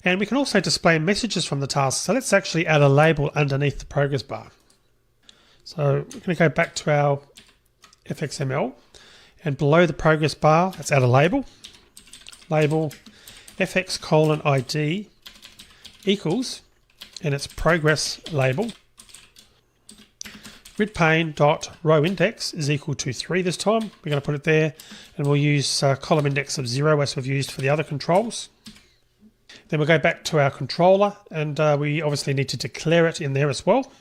And we can also display messages from the task. So let's actually add a label underneath the progress bar. So we're going to go back to our FXML, and below the progress bar, let's add a label. Label fx:/id equals, and its progress label, grid pane dot row index is equal to 3 this time. We're going to put it there, and we'll use column index of 0 as we've used for the other controls. Then we'll go back to our controller, and we obviously need to declare it in there as well.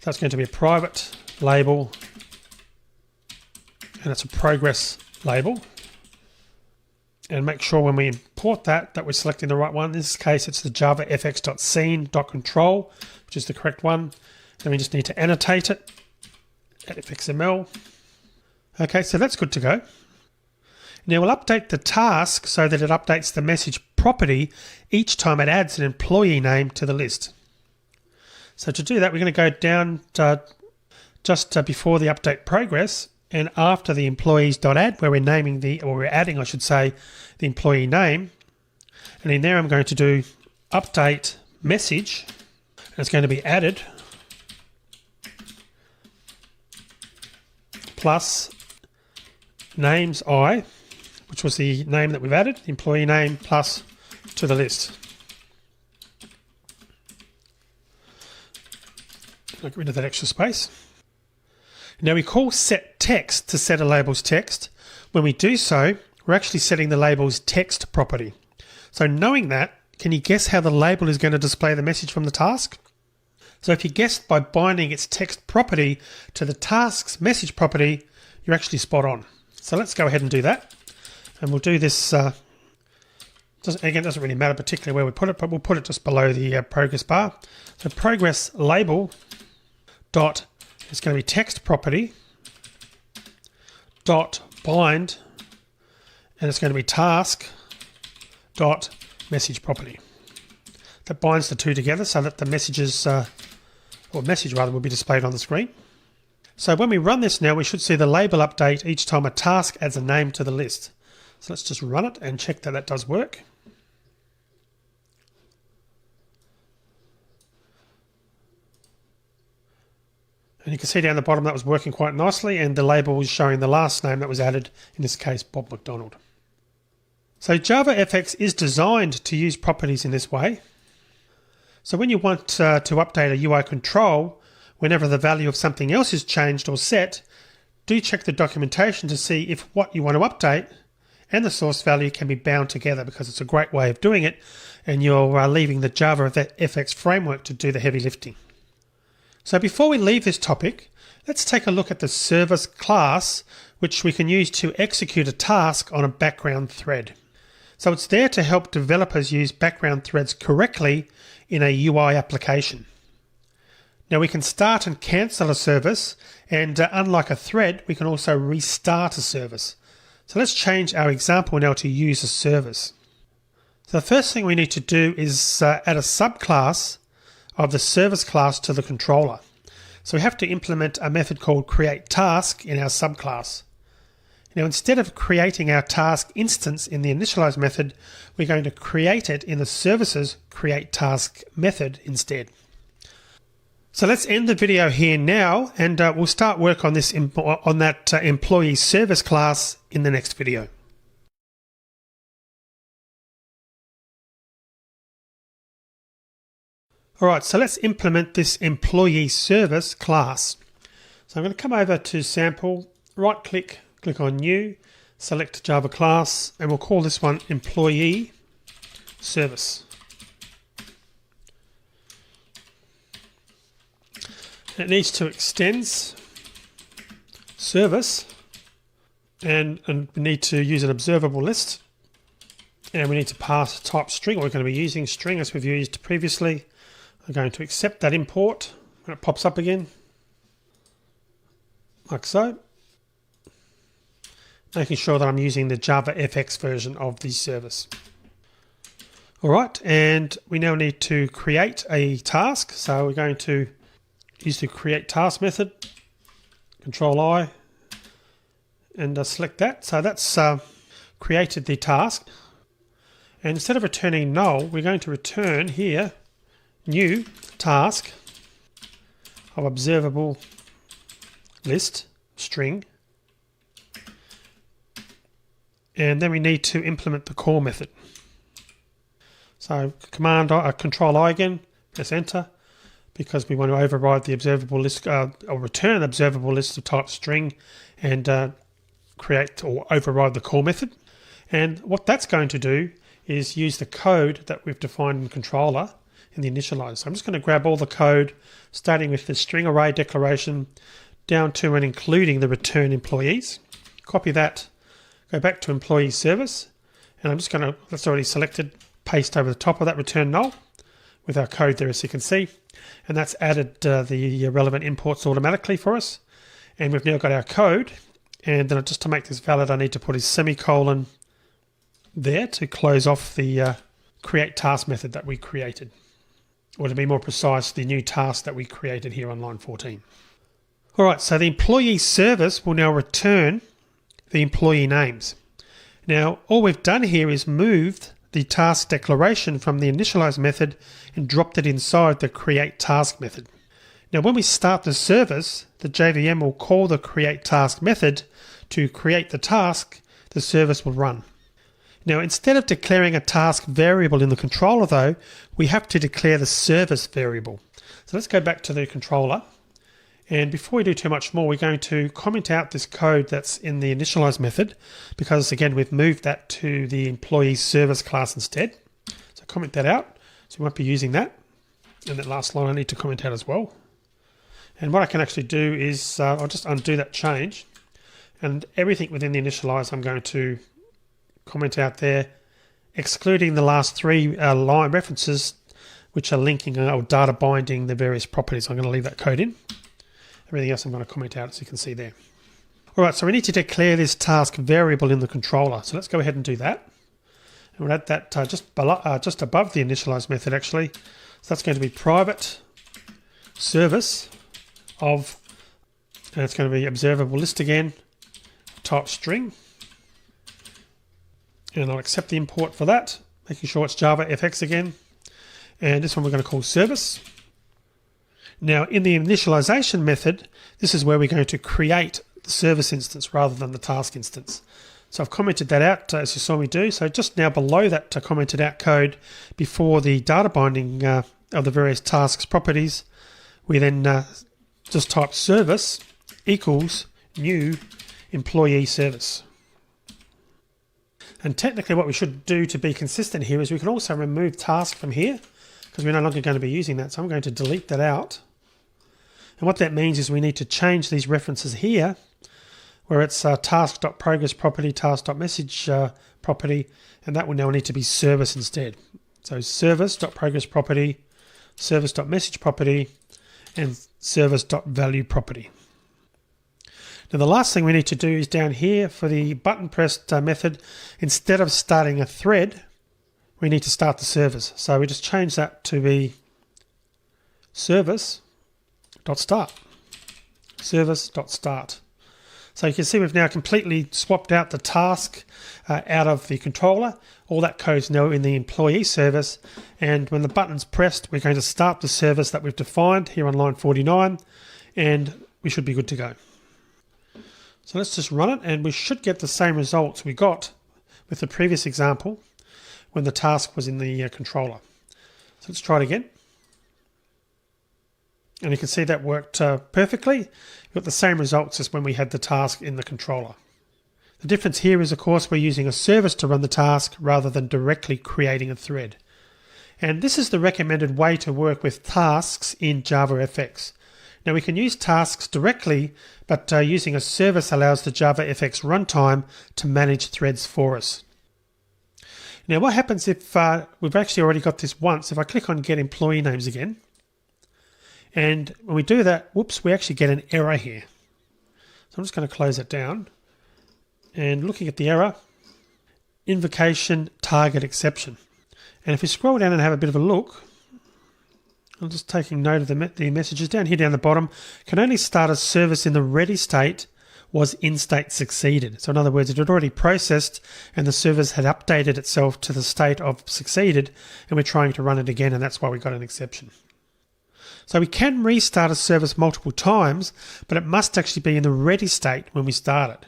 That's going to be a private label, and it's a progress label. And make sure when we import that we're selecting the right one. In this case, it's the javafx.scene.control, which is the correct one. Then we just need to annotate it at fxml. Okay, so that's good to go. Now we'll update the task so that it updates the message property each time it adds an employee name to the list. So to do that, we're going to go down just before the update progress, and after the employees.add, where we're naming we're adding, I should say, the employee name. And in there, I'm going to do update message, and it's going to be added plus names I, which was the name that we've added, the employee name plus to the list. I'll get rid of that extra space. Now we call set text to set a label's text. When we do so, we're actually setting the label's text property. So knowing that, can you guess how the label is going to display the message from the task? So if you guessed by binding its text property to the task's message property, you're actually spot on. So let's go ahead and do that. And we'll do this, again, it doesn't really matter particularly where we put it, but we'll put it just below the progress bar. So progress label dot, it's going to be text property dot bind, and it's going to be task dot message property. That binds the two together so that the messages, or message rather, will be displayed on the screen. So when we run this now, we should see the label update each time a task adds a name to the list. So let's just run it and check that that does work. And you can see down the bottom that was working quite nicely, and the label was showing the last name that was added, in this case Bob McDonald. So JavaFX is designed to use properties in this way. So when you want to update a UI control, whenever the value of something else is changed or set, do check the documentation to see if what you want to update and the source value can be bound together, because it's a great way of doing it, and you're leaving the JavaFX framework to do the heavy lifting. So before we leave this topic, let's take a look at the service class, which we can use to execute a task on a background thread. So it's there to help developers use background threads correctly in a UI application. Now we can start and cancel a service, and unlike a thread, we can also restart a service. So let's change our example now to use a service. So the first thing we need to do is add a subclass of the service class to the controller. So we have to implement a method called createTask in our subclass. Now instead of creating our task instance in the initialize method, we're going to create it in the services createTask method instead. So let's end the video here now, and we'll start work on this employee service class in the next video. Alright, so let's implement this employee service class. So I'm going to come over to sample, right click, click on new, select Java class, and we'll call this one employee service. It needs to extends service, and we need to use an observable list, and we need to pass type string. We're going to be using string as we've used previously. I'm going to accept that import when it pops up again, like so, making sure that I'm using the JavaFX version of the service. Alright, and we now need to create a task, so we're going to use the createTask method, Control I, and select that. So that's created the task, and instead of returning null, we're going to return here new task of observable list string, and then we need to implement the call method. So Control I again, press enter, because we want to override the observable list or return an observable list of type string and create or override the call method. And what that's going to do is use the code that we've defined in controller in the initialize. So I'm just going to grab all the code, starting with the string array declaration down to and including the return employees. Copy that, go back to employee service, and I'm just going to, that's already selected, paste over the top of that return null with our code there, as you can see. And that's added the relevant imports automatically for us. And we've now got our code. And then just to make this valid, I need to put a semicolon there to close off the create task method that we created. Or to be more precise, the new task that we created here on line 14. All right, so the employee service will now return the employee names. Now, all we've done here is moved the task declaration from the initialize method and dropped it inside the create task method. Now, when we start the service, the JVM will call the create task method to create the task the service will run. Now, instead of declaring a task variable in the controller, though, we have to declare the service variable. So let's go back to the controller. And before we do too much more, we're going to comment out this code that's in the initialize method, because again, we've moved that to the employee service class instead. So comment that out. So we won't be using that. And that last line I need to comment out as well. And what I can actually do is I'll just undo that change. And everything within the initialize I'm going to comment out there, excluding the last three line references which are linking or data binding the various properties. I'm going to leave that code in. Everything else I'm going to comment out, as you can see there. All right, so we need to declare this task variable in the controller. So let's go ahead and do that. And we'll add that just above the initialize method, actually. So that's going to be private service of, and it's going to be observable list again, type string. And I'll accept the import for that, making sure it's Java FX again. And this one we're going to call service. Now, in the initialization method, this is where we're going to create the service instance rather than the task instance. So I've commented that out as you saw me do. So just now below that commented out code before the data binding of the various tasks properties, we then just type service equals new employee service. And technically what we should do to be consistent here is we can also remove task from here because we're no longer going to be using that. So I'm going to delete that out. And what that means is we need to change these references here where it's task.progress property, task.message property, and that will now need to be service instead. So service.progress property, service.message property, and service.value property. Now the last thing we need to do is down here for the button pressed method, instead of starting a thread, we need to start the service. So we just change that to be service.start. Service.start. So you can see we've now completely swapped out the task out of the controller. All that code's now in the employee service. And when the button's pressed, we're going to start the service that we've defined here on line 49, and we should be good to go. So let's just run it, and we should get the same results we got with the previous example when the task was in the controller. So let's try it again. And you can see that worked perfectly. We got the same results as when we had the task in the controller. The difference here is, of course, we're using a service to run the task rather than directly creating a thread. And this is the recommended way to work with tasks in JavaFX. Now we can use tasks directly, but using a service allows the JavaFX runtime to manage threads for us. Now what happens if we've actually already got this once? If I click on Get Employee Names again, and when we do that, whoops, we actually get an error here. So I'm just going to close it down. And looking at the error, invocation target exception. And if we scroll down and have a bit of a look, I'm just taking note of the messages down here down the bottom. Can only start a service in the ready state was in state succeeded. So in other words, it had already processed and the service had updated itself to the state of succeeded, and we're trying to run it again, and that's why we got an exception. So we can restart a service multiple times, but it must actually be in the ready state when we start it.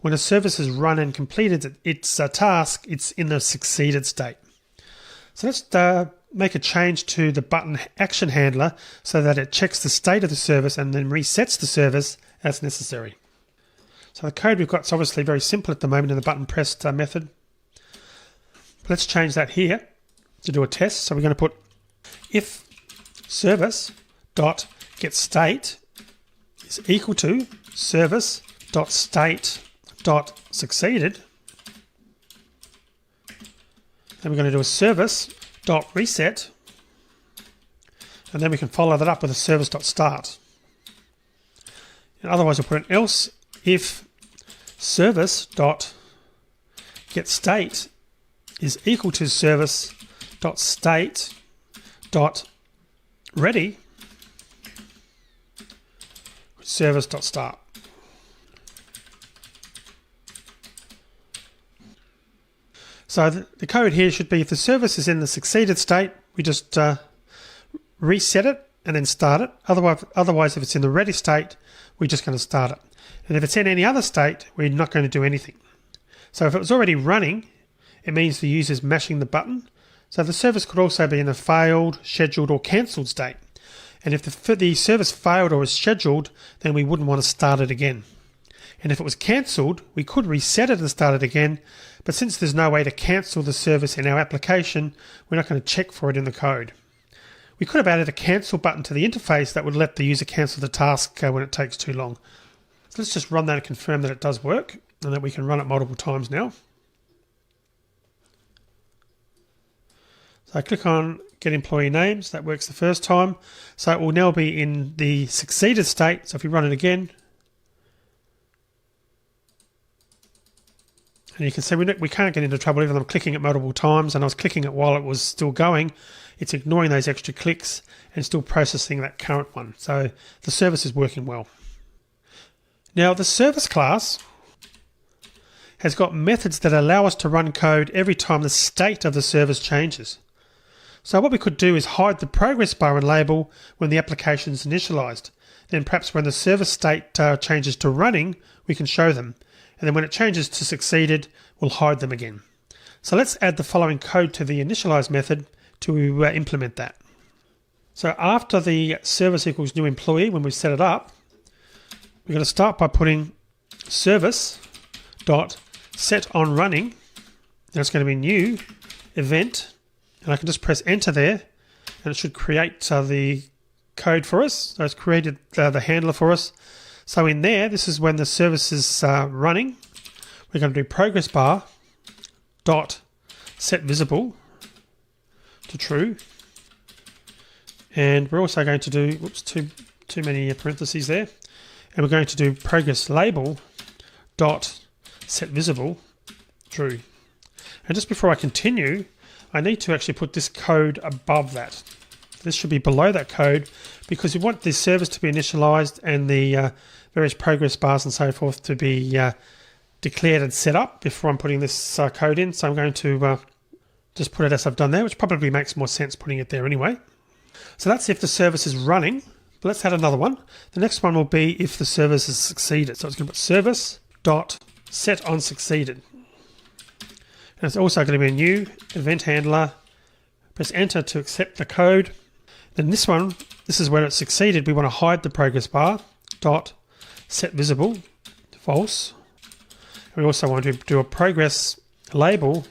When a service has run and completed its task, it's in the succeeded state. So let's make a change to the button action handler so that it checks the state of the service and then resets the service as necessary. So the code we've got is obviously very simple at the moment in the button pressed method. Let's change that here to do a test. So we're going to put if service dot get state is equal to service dot state dot succeeded. Then we're going to do a service dot reset, and then we can follow that up with a service dot start. And otherwise, we'll put an else if service dot get state is equal to service dot state dot ready service dot start. So the code here should be if the service is in the succeeded state, we just reset it and then start it. Otherwise, if it's in the ready state, we're just going to start it. And if it's in any other state, we're not going to do anything. So if it was already running, it means the user's mashing the button. So the service could also be in a failed, scheduled, or cancelled state. And if the service failed or was scheduled, then we wouldn't want to start it again. And if it was cancelled, we could reset it and start it again. But since there's no way to cancel the service in our application, we're not going to check for it in the code. We could have added a cancel button to the interface that would let the user cancel the task when it takes too long. So let's just run that and confirm that it does work and that we can run it multiple times now. So I click on get employee names. That works the first time. So it will now be in the succeeded state. So if we run it again, and you can see we can't get into trouble even though I'm clicking it multiple times, and I was clicking it while it was still going. It's ignoring those extra clicks and still processing that current one. So the service is working well. Now the service class has got methods that allow us to run code every time the state of the service changes. So what we could do is hide the progress bar and label when the application is initialized. Then perhaps when the service state changes to running, we can show them. And then when it changes to succeeded, we'll hide them again. So let's add the following code to the initialize method to implement that. So after the service equals new employee, when we set it up, we're going to start by putting service dot set on running. That's going to be new event, and I can just press enter there, and it should create the code for us. So it's created the handler for us. So in there, this is when the service is running. We're going to do progress bar dot set visible to true, and we're also going to do too many parentheses there, and we're going to do progress label dot set visible true. And just before I continue, I need to actually put this code above that. This should be below that code because we want this service to be initialized and the various progress bars and so forth to be declared and set up before I'm putting this code in. So I'm going to just put it as I've done there, which probably makes more sense putting it there anyway. So that's if the service is running. But let's add another one. The next one will be if the service has succeeded. So it's going to put service dot set on succeeded. And it's also going to be a new event handler. Press enter to accept the code. Then this one, this is where it succeeded. We want to hide the progress bar dot set visible to false. And we also want to do a progress label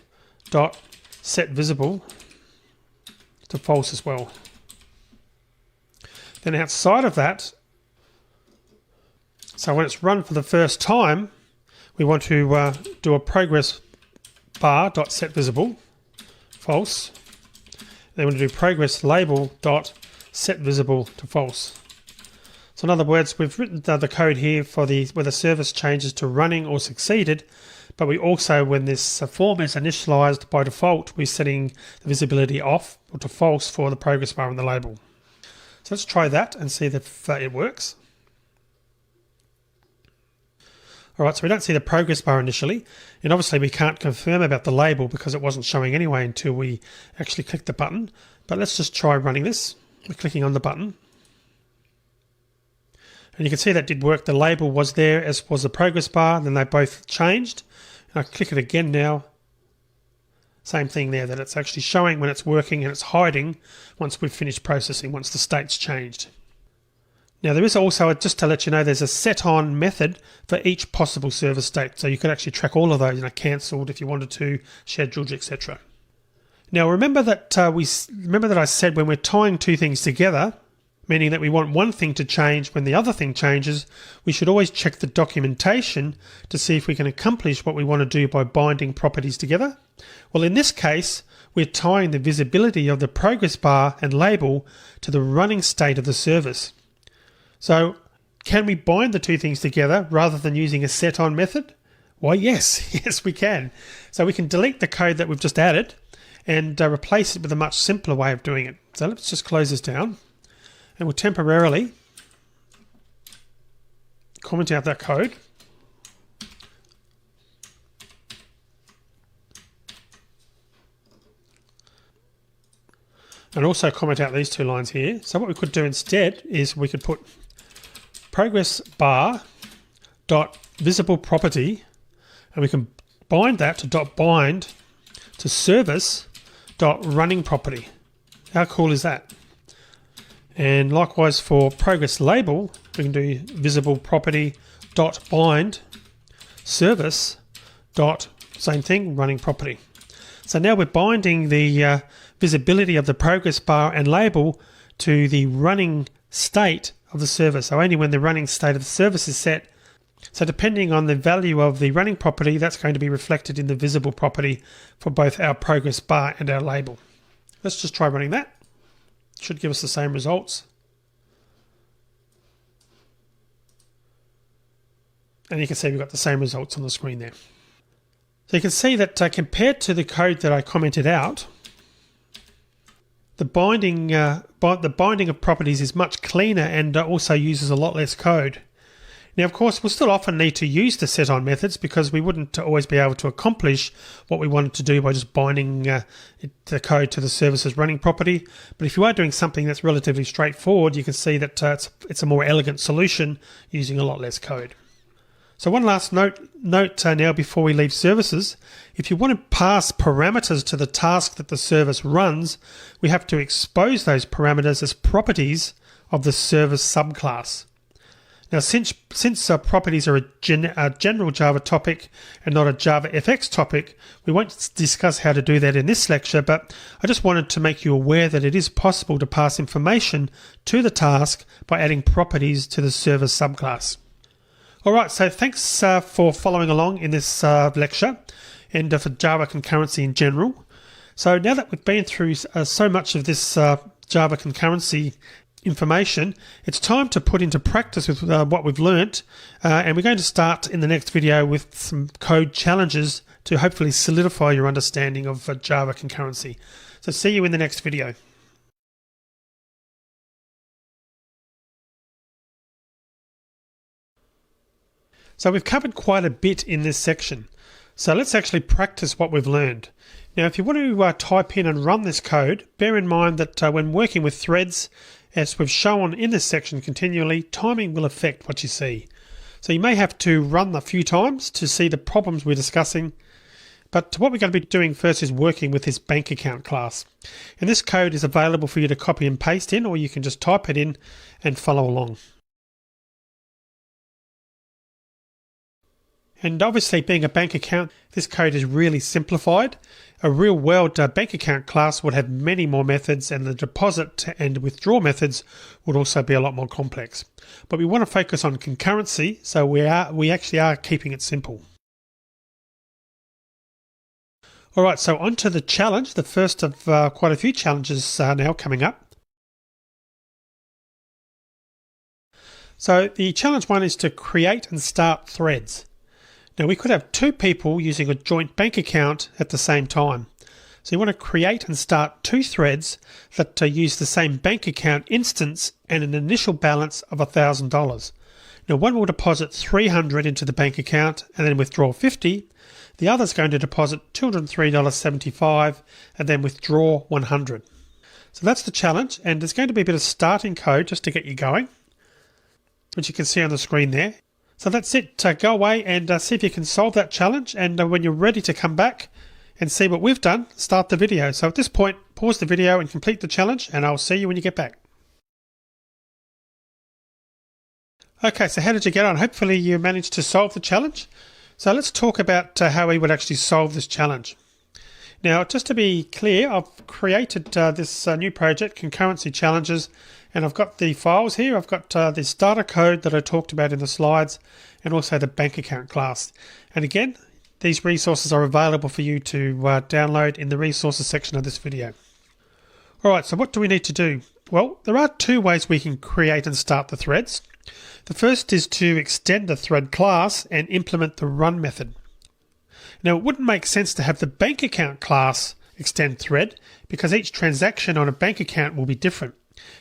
dot set visible to false as well. Then outside of that, so when it's run for the first time, we want to do a progress bar dot set visible false. Then we want to do progress label dot set visible to false. So in other words, we've written the code here for where the service changes to running or succeeded, but we also, when this form is initialized by default, we're setting the visibility off or to false for the progress bar and the label. So let's try that and see if it works. All right, so we don't see the progress bar initially, and obviously we can't confirm about the label because it wasn't showing anyway until we actually clicked the button. But let's just try running this. We're clicking on the button. And you can see that did work. The label was there, as was the progress bar, and then they both changed. And I click it again now. Same thing there, that it's actually showing when it's working and it's hiding once we've finished processing, once the state's changed. Now there is also, just to let you know, there's a set on method for each possible service state. So you could actually track all of those, cancelled if you wanted to, scheduled, etc. Now remember that I said when we're tying two things together, meaning that we want one thing to change when the other thing changes, we should always check the documentation to see if we can accomplish what we want to do by binding properties together. Well, in this case, we're tying the visibility of the progress bar and label to the running state of the service. So can we bind the two things together rather than using a set on method? Why, yes, yes we can. So we can delete the code that we've just added and replace it with a much simpler way of doing it. So let's just close this down and we'll temporarily comment out that code. And also comment out these two lines here. So what we could do instead is we could put progress bar dot visible property, and we can bind that to dot bind to service dot running property. How cool is that? And likewise for progress label, we can do visible property dot bind service dot same thing running property. So now we're binding the visibility of the progress bar and label to the running state of the service. So only when the running state of the service is set. So depending on the value of the running property, that's going to be reflected in the visible property for both our progress bar and our label. Let's just try running that. Should give us the same results. And you can see we've got the same results on the screen there. So you can see that compared to the code that I commented out, the binding of properties is much cleaner and also uses a lot less code. Now, of course, we'll still often need to use the set on methods because we wouldn't always be able to accomplish what we wanted to do by just binding the code to the service's running property. But if you are doing something that's relatively straightforward, you can see that it's a more elegant solution using a lot less code. So one last note now before we leave services. If you want to pass parameters to the task that the service runs, we have to expose those parameters as properties of the service subclass. Now, since properties are a general Java topic and not a Java FX topic, we won't discuss how to do that in this lecture, but I just wanted to make you aware that it is possible to pass information to the task by adding properties to the service subclass. All right, so thanks for following along in this lecture and for Java concurrency in general. So now that we've been through so much of this Java concurrency information, it's time to put into practice with what we've learnt, and we're going to start in the next video with some code challenges to hopefully solidify your understanding of Java concurrency. So see you in the next video. So we've covered quite a bit in this section. So let's actually practice what we've learned. Now, if you want to type in and run this code, bear in mind that when working with threads, as we've shown in this section continually, timing will affect what you see. So you may have to run a few times to see the problems we're discussing. But what we're going to be doing first is working with this bank account class. And this code is available for you to copy and paste in, or you can just type it in and follow along. And obviously, being a bank account, this code is really simplified. A real-world bank account class would have many more methods, and the deposit and withdraw methods would also be a lot more complex. But we want to focus on concurrency, so we actually are keeping it simple. All right, so on to the challenge, the first of quite a few challenges now coming up. So the challenge one is to create and start threads. Now, we could have two people using a joint bank account at the same time. So you want to create and start two threads that use the same bank account instance and an initial balance of $1,000. Now, one will deposit $300 into the bank account and then withdraw $50. The other is going to deposit $203.75 and then withdraw $100. So that's the challenge, and there's going to be a bit of starting code just to get you going, which you can see on the screen there. So that's it. Go away and see if you can solve that challenge, and when you're ready to come back and see what we've done, start the video. So at this point, pause the video and complete the challenge, and I'll see you when you get back. Okay, so how did you get on? Hopefully you managed to solve the challenge. So let's talk about how we would actually solve this challenge. Now, just to be clear, I've created this new project, Concurrency Challenges, and I've got the files here. I've got the starter code that I talked about in the slides, and also the bank account class. And again, these resources are available for you to download in the resources section of this video. All right, so what do we need to do? Well, there are two ways we can create and start the threads. The first is to extend the thread class and implement the run method. Now, it wouldn't make sense to have the bank account class extend thread because each transaction on a bank account will be different.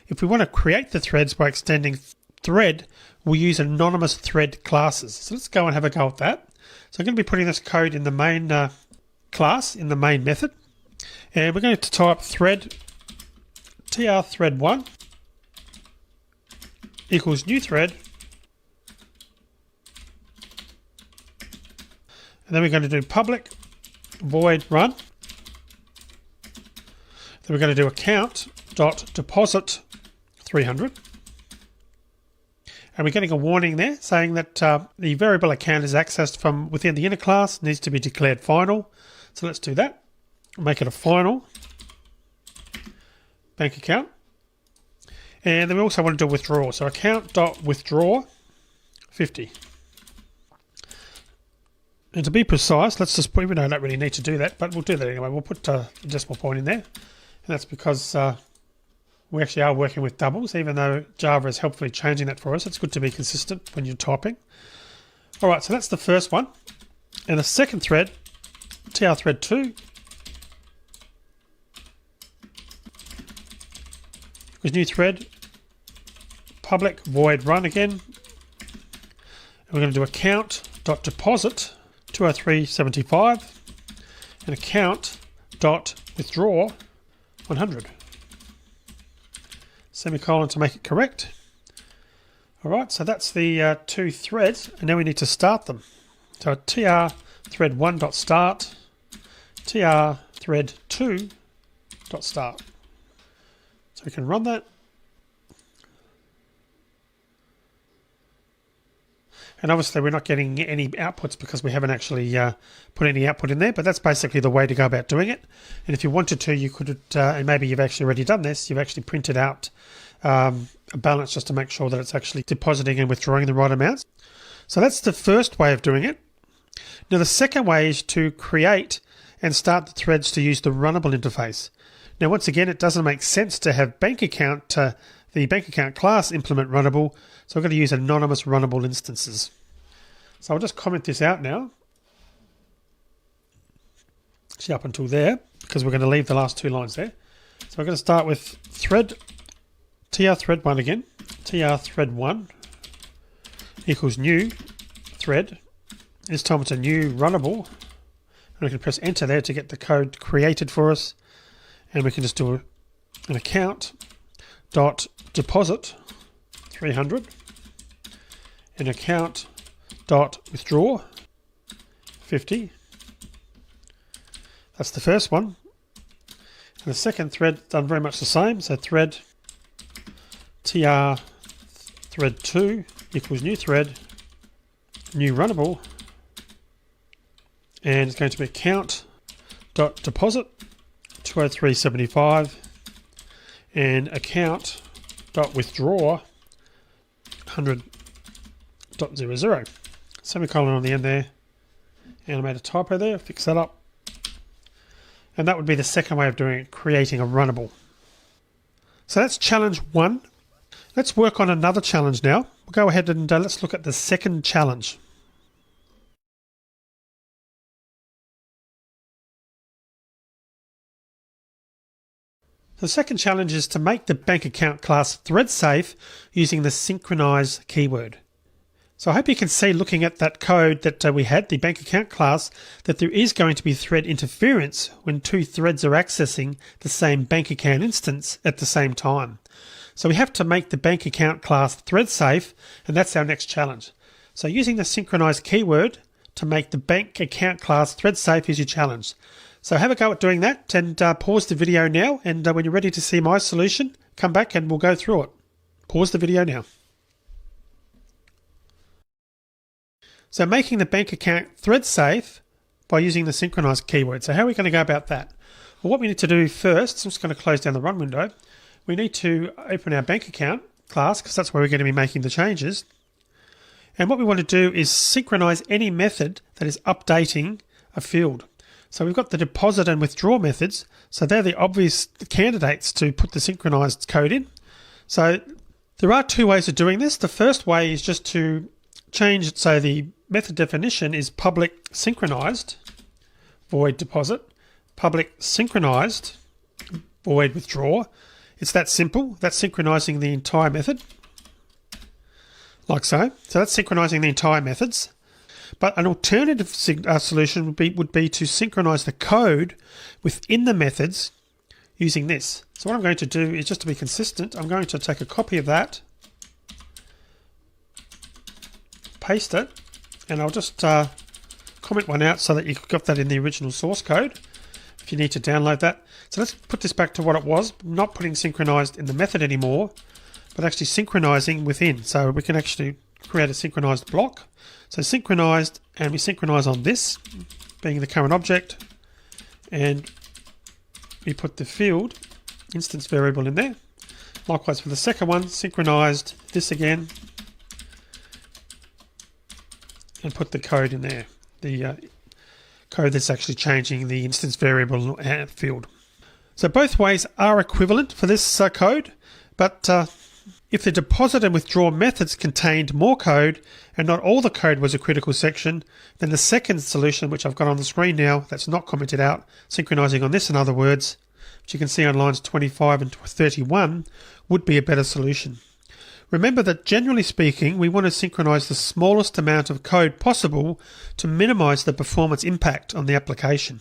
If we want to create the threads by extending thread, we'll use anonymous thread classes. So let's go and have a go at that. So I'm going to be putting this code in the main class, in the main method. And we're going to type thread trthread1 equals new thread. And then we're going to do public void run. Then we're going to do account.deposit 300. And we're getting a warning there saying that the variable account is accessed from within the inner class, needs to be declared final. So let's do that. Make it a final bank account. And then we also want to do a withdrawal. So account.withdraw 50. And to be precise, let's just put, we don't really need to do that, but we'll do that anyway. We'll put a decimal point in there. And that's because we actually are working with doubles, even though Java is helpfully changing that for us. It's good to be consistent when you're typing. All right, so that's the first one. And the second thread, trthread2, with new thread, public void run again. And we're going to do account.deposit 203.75 and account.withdraw 100. Semicolon to make it correct. All right, so that's the two threads, and now we need to start them. So trthread1.start, trthread2.start. So we can run that. And obviously we're not getting any outputs because we haven't actually put any output in there, but that's basically the way to go about doing it. And if you wanted to, you could, and maybe you've actually already done this, you've actually printed out a balance just to make sure that it's actually depositing and withdrawing the right amounts. So that's the first way of doing it. Now the second way is to create and start the threads to use the runnable interface. Now once again, it doesn't make sense to have bank account, the bank account class implement runnable, so we're going to use anonymous runnable instances. So I'll just comment this out now. See up until there, because we're going to leave the last two lines there. So we're going to start with thread, trthread1 again, trthread1 equals new thread. This time it's a new runnable. And we can press enter there to get the code created for us. And we can just do an account dot deposit 300 and account dot withdraw 50. That's the first one. And the second thread done very much the same. So thread trthread2 equals new thread, new runnable, and it's going to be account dot deposit 203.75 and account dot withdraw 100.00. Semicolon on the end there, and I made a typo there. Fix that up. And that would be the second way of doing it, creating a runnable. So that's challenge one. Let's work on another challenge now. We'll go ahead and let's look at the second challenge. The second challenge is to make the bank account class thread safe using the synchronize keyword. So I hope you can see, looking at that code that we had, the bank account class, that there is going to be thread interference when two threads are accessing the same bank account instance at the same time. So we have to make the bank account class thread safe, and that's our next challenge. So using the synchronize keyword to make the bank account class thread safe is your challenge. So have a go at doing that, and pause the video now, and when you're ready to see my solution, come back and we'll go through it. Pause the video now. So making the bank account thread safe by using the synchronized keyword. So how are we going to go about that? Well, what we need to do first, so I'm just going to close down the run window. We need to open our bank account class, because that's where we're going to be making the changes. And what we want to do is synchronize any method that is updating a field. So we've got the deposit and withdraw methods. So they're the obvious candidates to put the synchronized code in. So there are two ways of doing this. The first way is just to change it so the method definition is public synchronized void deposit, public synchronized void withdraw. It's that simple. That's synchronizing the entire method, like so. So that's synchronizing the entire methods. But an alternative solution would be to synchronize the code within the methods using this. So what I'm going to do is, just to be consistent, I'm going to take a copy of that, paste it, and I'll just comment one out so that you've got that in the original source code if you need to download that. So let's put this back to what it was. I'm not putting synchronized in the method anymore, but actually synchronizing within. So we can actually create a synchronized block. So synchronized, and we synchronize on this being the current object, and we put the field instance variable in there. Likewise for the second one, synchronized this again, and put the code in there, the code that's actually changing the instance variable field. So both ways are equivalent for this code, but if the deposit and withdraw methods contained more code and not all the code was a critical section, then the second solution, which I've got on the screen now, that's not commented out, synchronizing on this in other words, which you can see on lines 25 and 31, would be a better solution. Remember that generally speaking, we want to synchronize the smallest amount of code possible to minimize the performance impact on the application.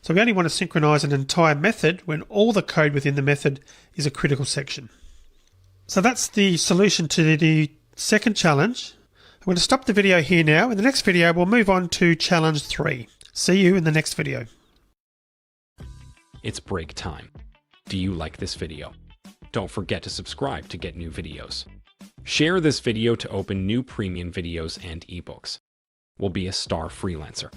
So we only want to synchronize an entire method when all the code within the method is a critical section. So that's the solution to the second challenge. I'm going to stop the video here now. In the next video, we'll move on to challenge 3. See you in the next video.
It's break time. Do you like this video? Don't forget to subscribe to get new videos. Share this video to open new premium videos and ebooks. We'll be a star freelancer.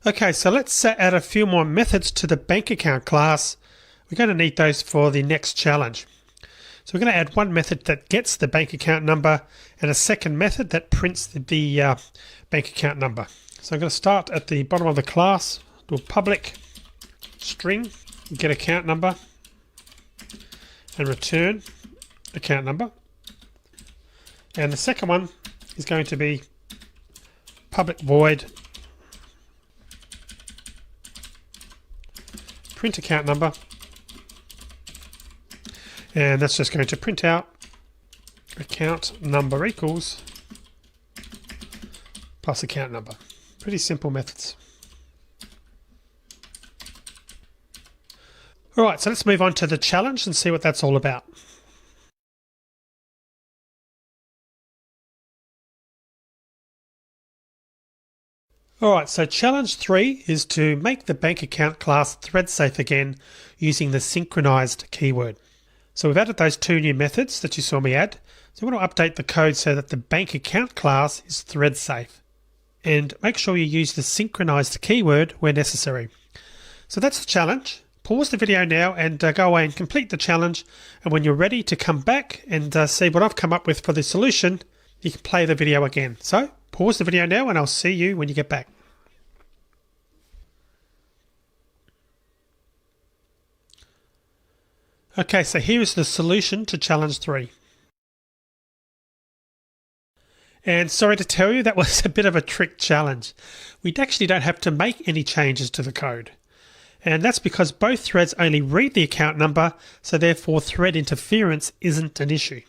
Okay, so let's add a few more methods to the bank account class. We're going to need those for the next challenge. So we're going to add one method that gets the bank account number and a second method that prints the bank account number. So I'm going to start at the bottom of the class, do a public string, get account number, and return account number. And the second one is going to be public void print account number, and that's just going to print out account number equals plus account number. Pretty simple methods. Alright, so let's move on to the challenge and see what that's all about. Alright, so challenge 3 is to make the bank account class thread safe again using the synchronized keyword. So we've added those two new methods that you saw me add. So we want to update the code so that the bank account class is thread safe. And make sure you use the synchronized keyword where necessary. So that's the challenge. Pause the video now and go away and complete the challenge. And when you're ready to come back and see what I've come up with for the solution, you can play the video again. So pause the video now and I'll see you when you get back. Okay, so here is the solution to challenge 3. And sorry to tell you, that was a bit of a trick challenge. We actually don't have to make any changes to the code. And that's because both threads only read the account number, so therefore thread interference isn't an issue.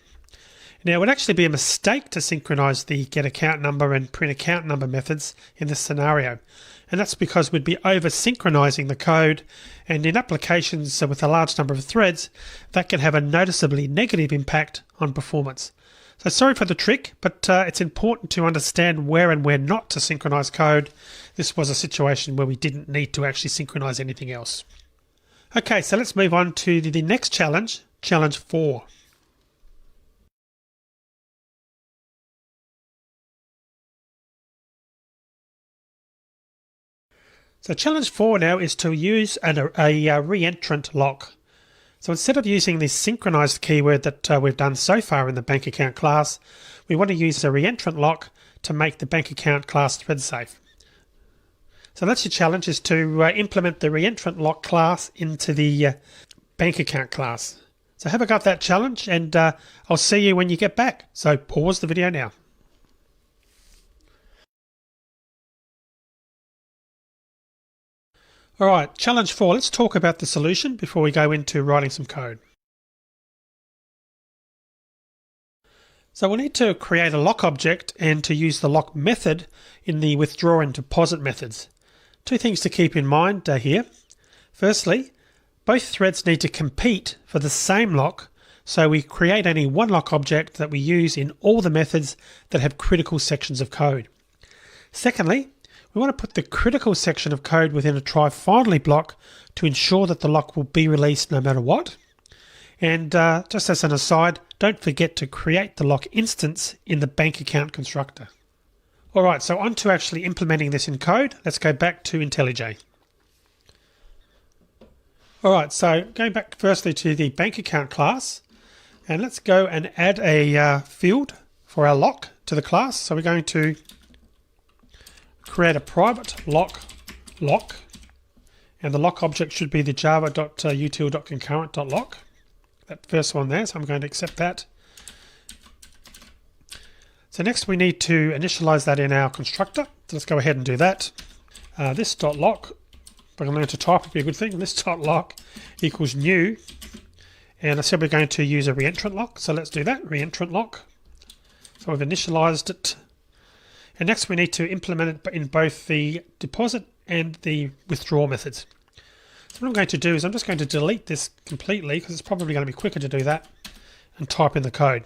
Now, it would actually be a mistake to synchronize the get account number and print account number methods in this scenario. and that's because we'd be over-synchronizing the code, and in applications with a large number of threads, that can have a noticeably negative impact on performance. So sorry for the trick, but it's important to understand where and where not to synchronize code. This was a situation where we didn't need to actually synchronize anything else. Okay, so let's move on to the next challenge, challenge 4. So challenge 4 now is to use a reentrant lock. So instead of using this synchronized keyword that we've done so far in the bank account class, we want to use a reentrant lock to make the bank account class thread safe. So that's your challenge, is to implement the reentrant lock class into the bank account class. So have a go at that challenge, and I'll see you when you get back. So pause the video now. All right, challenge 4. Let's talk about the solution before we go into writing some code. So we'll need to create a lock object and to use the lock method in the withdraw and deposit methods. Two things to keep in mind here. Firstly, both threads need to compete for the same lock, so we create only one lock object that we use in all the methods that have critical sections of code. Secondly, we want to put the critical section of code within a try finally block to ensure that the lock will be released no matter what. And just as an aside, don't forget to create the lock instance in the bank account constructor. Alright, so on to actually implementing this in code. Let's go back to IntelliJ. Alright, so going back firstly to the bank account class, and let's go and add a field for our lock to the class. So we're going to create a private lock, and the lock object should be the java.util.concurrent.lock. That first one there, so I'm going to accept that. So next we need to initialize that in our constructor. So let's go ahead and do that. This.lock, if I can learn to type, would be a good thing. This.lock equals new, and I said we're going to use a reentrant lock, so let's do that, reentrant lock. So we've initialized it. And next we need to implement it in both the deposit and the withdraw methods. So what I'm going to do is I'm just going to delete this completely because it's probably going to be quicker to do that, and type in the code.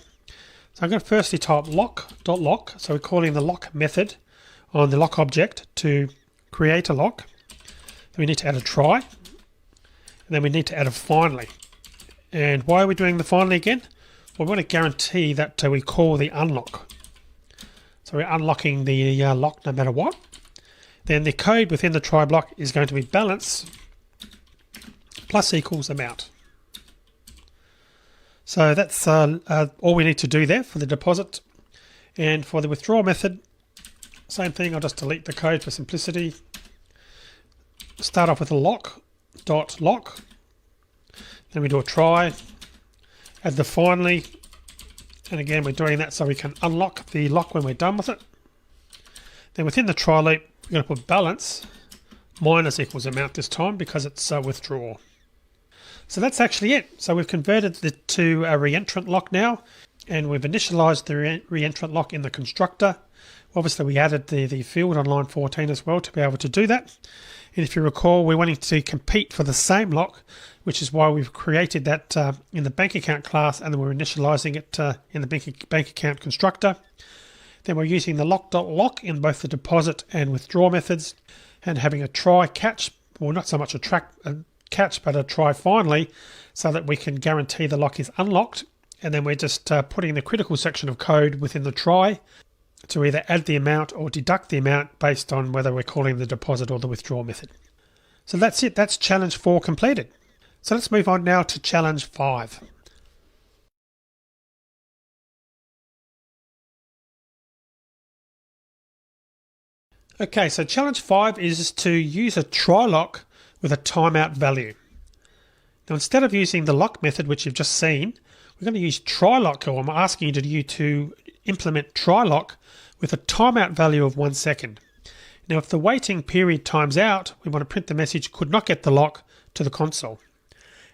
So I'm going to firstly type lock.lock. So we're calling the lock method on the lock object to create a lock. Then we need to add a try, and then we need to add a finally. And why are we doing the finally again? Well, we want to guarantee that we call the unlock. So we're unlocking the lock no matter what. Then the code within the try block is going to be balance plus equals amount. So that's all we need to do there for the deposit. And for the withdraw method, same thing. I'll just delete the code for simplicity. Start off with a lock.lock. Then we do a try, add the finally. And again, we're doing that so we can unlock the lock when we're done with it. Then within the try loop, we're going to put balance minus equals amount this time because it's withdraw. So that's actually it. So we've converted it to a reentrant lock now, and we've initialized the reentrant lock in the constructor. Obviously, we added the field on line 14 as well to be able to do that. And if you recall, we're wanting to compete for the same lock, which is why we've created that in the bank account class, and then we're initializing it in the bank account constructor. Then we're using the lock.lock in both the deposit and withdraw methods, and having a try catch, well, not so much a catch, but a try finally, so that we can guarantee the lock is unlocked. And then we're just putting the critical section of code within the try to either add the amount or deduct the amount based on whether we're calling the deposit or the withdraw method. So that's it. That's challenge 4 completed. So let's move on now to challenge 5. Okay, so challenge 5 is to use a try lock with a timeout value. Now, instead of using the lock method, which you've just seen, we're going to use try lock, or I'm asking you to implement try lock with a timeout value of 1 second. Now, if the waiting period times out, we want to print the message could not get the lock to the console.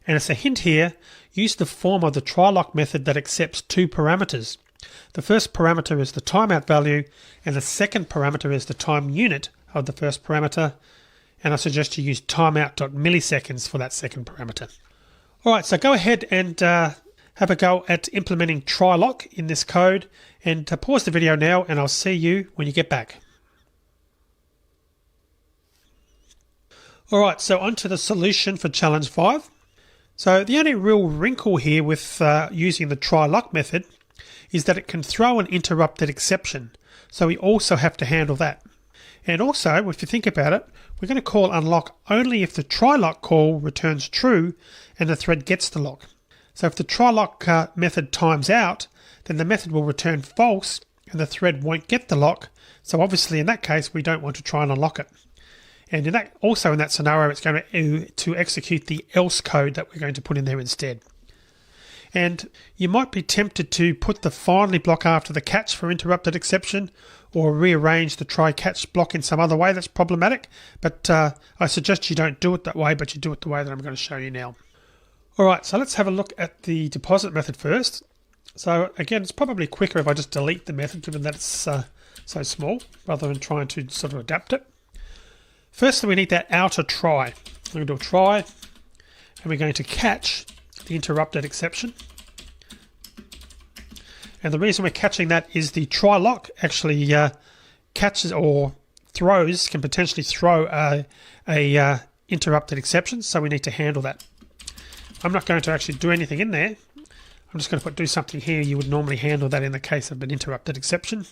And as a hint here, use the form of the try lock method that accepts 2 parameters. The first parameter is the timeout value, and the second parameter is the time unit of the first parameter, and I suggest you use timeout.milliseconds for that second parameter. Alright, so go ahead and have a go at implementing try lock in this code, and pause the video now and I'll see you when you get back. Alright, so on to the solution for challenge 5. So the only real wrinkle here with using the try lock method is that it can throw an interrupted exception. So we also have to handle that. And also, if you think about it, we're going to call unlock only if the try lock call returns true and the thread gets the lock. So if the try lock method times out, then the method will return false and the thread won't get the lock. So obviously in that case, we don't want to try and unlock it. And in that scenario, it's going to execute the else code that we're going to put in there instead. And you might be tempted to put the finally block after the catch for interrupted exception, or rearrange the try catch block in some other way that's problematic. But I suggest you don't do it that way, but you do it the way that I'm going to show you now. Alright, so let's have a look at the deposit method first. So again, it's probably quicker if I just delete the method, given that it's so small, rather than trying to sort of adapt it. Firstly, we need that outer try. We're going to do a try, and we're going to catch the interrupted exception. And the reason we're catching that is the try lock actually catches or throws, can potentially throw a interrupted exception, so we need to handle that. I'm not going to actually do anything in there. I'm just going to do something here. You would normally handle that in the case of an interrupted exception.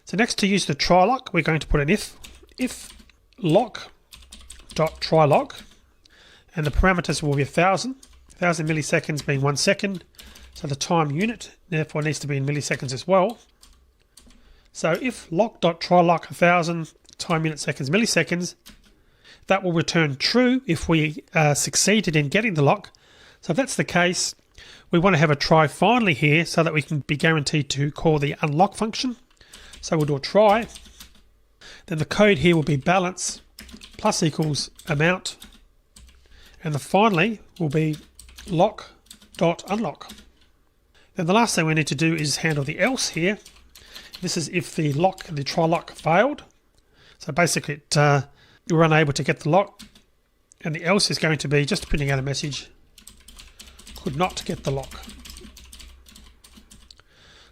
So next, to use the try lock, we're going to put an if lock.trylock, and the parameters will be 1000 milliseconds being 1 second. So the time unit therefore needs to be in milliseconds as well. So if lock.trylock 1000 time unit seconds milliseconds, that will return true if we succeeded in getting the lock. So if that's the case, we want to have a try finally here so that we can be guaranteed to call the unlock function. So we'll do a try. Then the code here will be balance plus equals amount, and the finally will be lock.unlock. Then the last thing we need to do is handle the else here. This is if the try lock failed. So basically you were unable to get the lock, and the else is going to be just printing out a message, could not get the lock.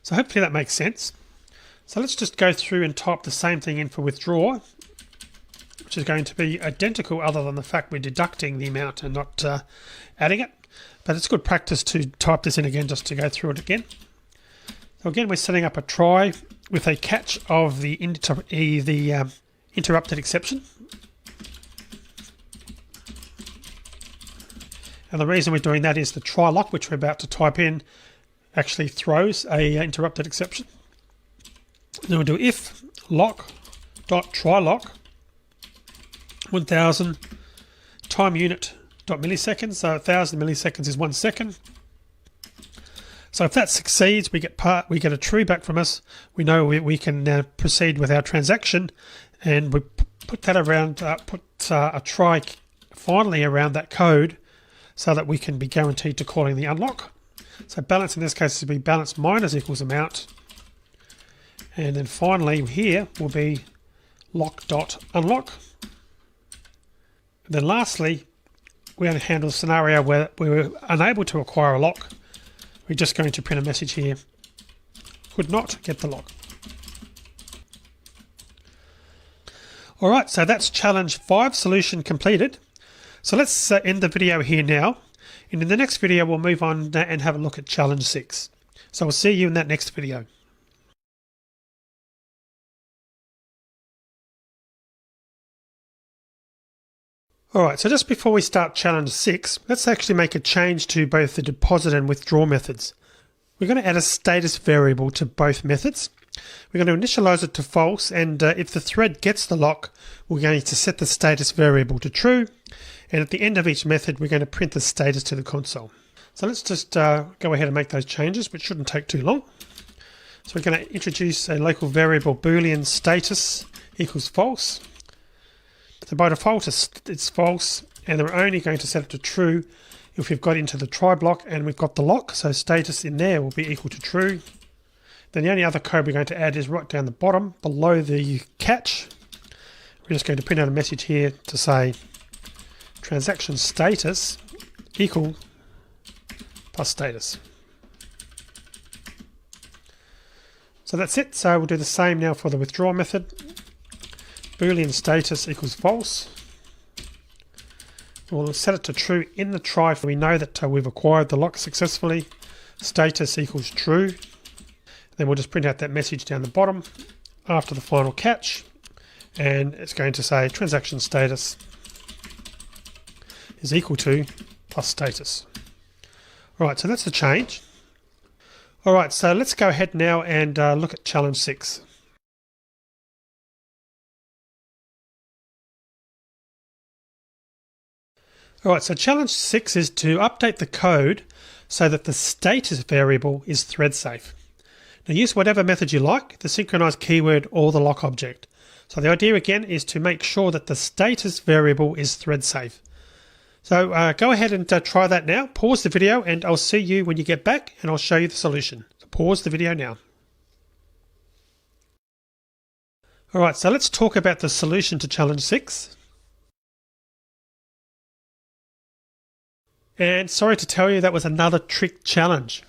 So hopefully that makes sense. So let's just go through and type the same thing in for withdraw, which is going to be identical other than the fact we're deducting the amount and not adding it. But it's good practice to type this in again just to go through it again. So again, we're setting up a try with a catch of the interrupted exception. And the reason we're doing that is the try lock, which we're about to type in, actually throws a interrupted exception. Then we'll do if lock.trylock 1000 time unit milliseconds. So 1000 milliseconds is 1 second. So if that succeeds, we get a true back from us. We know we can proceed with our transaction, and we put that around, put a try finally around that code, so that we can be guaranteed to calling the unlock. So balance in this case will be balance minus equals amount. And then finally here will be lock.unlock. And then lastly, we're going to handle a scenario where we were unable to acquire a lock. We're just going to print a message here, could not get the lock. Alright, so that's challenge 5 solution completed. So let's end the video here now. And in the next video, we'll move on and have a look at challenge 6. So we'll see you in that next video. Alright, so just before we start challenge 6, let's actually make a change to both the deposit and withdraw methods. We're going to add a status variable to both methods. We're going to initialize it to false, and if the thread gets the lock, we're going to set the status variable to true, and at the end of each method, we're going to print the status to the console. So let's just go ahead and make those changes, which shouldn't take too long. So we're going to introduce a local variable boolean status equals false. So by default, it's false, and we're only going to set it to true if we've got into the try block and we've got the lock. So status in there will be equal to true. Then the only other code we're going to add is right down the bottom below the catch. we're just going to print out a message here to say transaction status equal plus status. So that's it. So we'll do the same now for the withdraw method. Boolean status equals false. We'll set it to true in the try. We know that we've acquired the lock successfully. Status equals true. Then we'll just print out that message down the bottom after the final catch. And it's going to say transaction status is equal to plus status. All right, so that's the change. All right, so let's go ahead now and look at challenge 6. All right, so challenge 6 is to update the code so that the status variable is thread safe. Now use whatever method you like, the synchronize keyword or the lock object. So the idea again is to make sure that the status variable is thread safe. So go ahead and try that now. Pause the video and I'll see you when you get back and I'll show you the solution. So pause the video now. All right, so let's talk about the solution to challenge 6. And sorry to tell you, that was another trick challenge.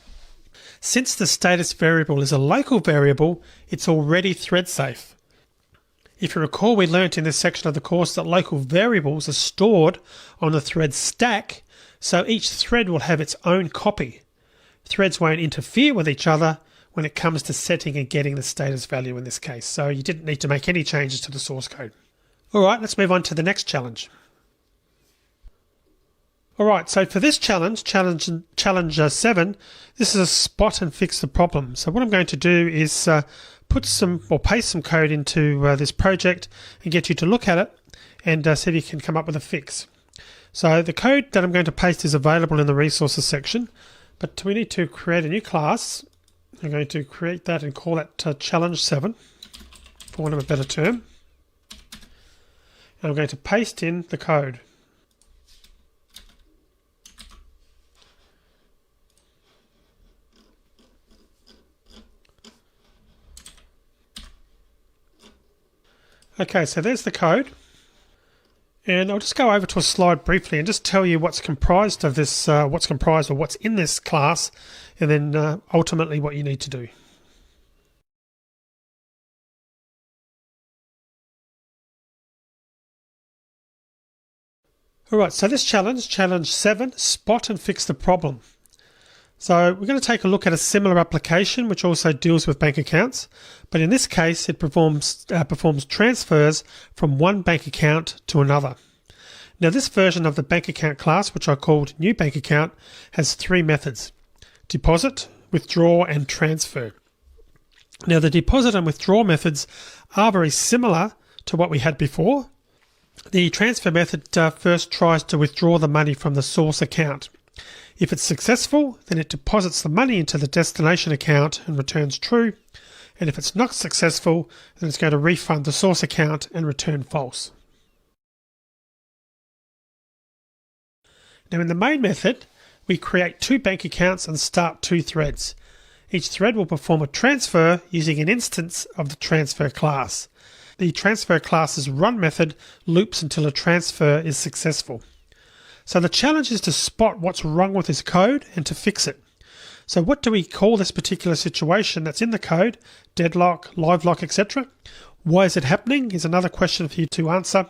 Since the status variable is a local variable, it's already thread safe. If you recall, we learnt in this section of the course that local variables are stored on the thread stack, so each thread will have its own copy. Threads won't interfere with each other when it comes to setting and getting the status value in this case, so you didn't need to make any changes to the source code. Alright, let's move on to the next challenge. Alright, so for this challenge 7, this is a spot and fix the problem. So what I'm going to do is put some or paste some code into this project and get you to look at it and see if you can come up with a fix. So the code that I'm going to paste is available in the resources section, but we need to create a new class. I'm going to create that and call it challenge 7 for want of a better term. And I'm going to paste in the code. Okay, so there's the code, and I'll just go over to a slide briefly and just tell you what's comprised of this, what's in this class, and then ultimately what you need to do. Alright, so this challenge 7, spot and fix the problem. So we're going to take a look at a similar application which also deals with bank accounts, but in this case it performs transfers from one bank account to another. Now this version of the bank account class, which I called new bank account, has 3 methods: deposit, withdraw and transfer. Now the deposit and withdraw methods are very similar to what we had before. The transfer method first tries to withdraw the money from the source account. If it's successful, then it deposits the money into the destination account and returns true. And if it's not successful, then it's going to refund the source account and return false. Now in the main method, we create 2 bank accounts and start 2 threads. Each thread will perform a transfer using an instance of the transfer class. The transfer class's run method loops until a transfer is successful. So the challenge is to spot what's wrong with this code and to fix it. So what do we call this particular situation that's in the code? Deadlock, live lock, etc. Why is it happening is another question for you to answer.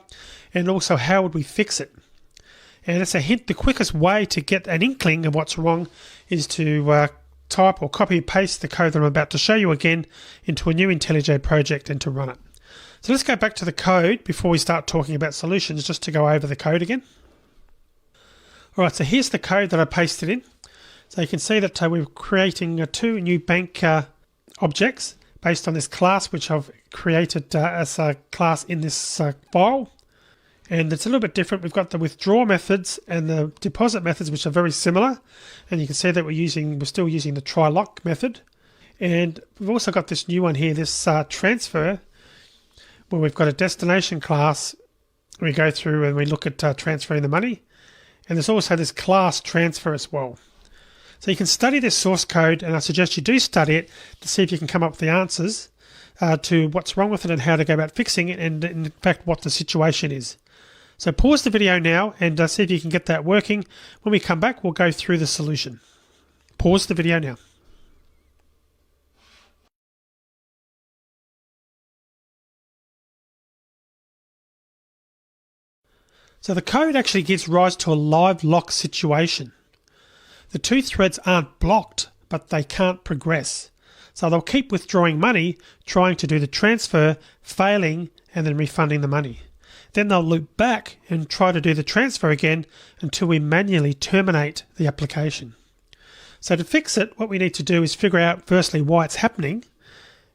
And also, how would we fix it? And it's a hint, the quickest way to get an inkling of what's wrong is to type or copy and paste the code that I'm about to show you again into a new IntelliJ project and to run it. So let's go back to the code before we start talking about solutions, just to go over the code again. Alright, so here's the code that I pasted in. So you can see that we're creating 2 new bank objects based on this class which I've created as a class in this file. And it's a little bit different. We've got the withdraw methods and the deposit methods which are very similar. And you can see that we're still using the try lock method. And we've also got this new one here, this transfer, where we've got a destination class. We go through and we look at transferring the money. And there's also this class transfer as well. So you can study this source code, and I suggest you do study it to see if you can come up with the answers. to what's wrong with it and how to go about fixing it, and in fact what the situation is. So pause the video now and see if you can get that working. When we come back, we'll go through the solution. Pause the video now. So the code actually gives rise to a live lock situation. The two threads aren't blocked, but they can't progress. So they'll keep withdrawing money, trying to do the transfer, failing, and then refunding the money. Then they'll loop back and try to do the transfer again until we manually terminate the application. So to fix it, what we need to do is figure out firstly why it's happening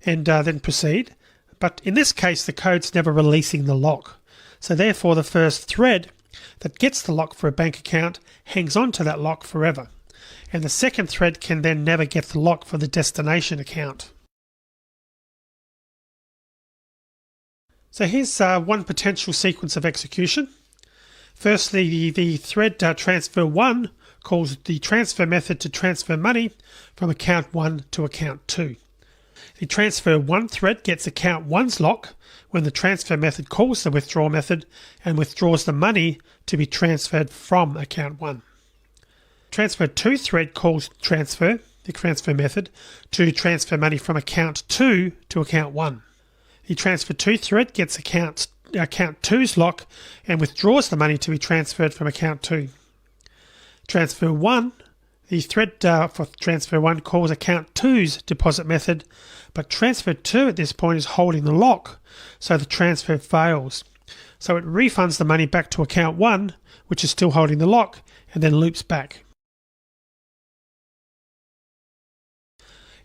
and then proceed. But in this case, the code's never releasing the lock. So therefore, the first thread that gets the lock for a bank account hangs on to that lock forever. And the second thread can then never get the lock for the destination account. So here's one potential sequence of execution. Firstly, the thread transfer 1 calls the transfer method to transfer money from account 1 to account 2. The transfer 1 thread gets account 1's lock when the transfer method calls the withdraw method and withdraws the money to be transferred from account 1. Transfer 2 thread calls transfer, the transfer method, to transfer money from account 2 to account 1. The transfer 2 thread gets account 2's lock and withdraws the money to be transferred from account 2. Transfer 1, the thread for transfer 1 calls account 2's deposit method, but transfer 2 at this point is holding the lock, so the transfer fails. So it refunds the money back to account 1, which is still holding the lock, and then loops back.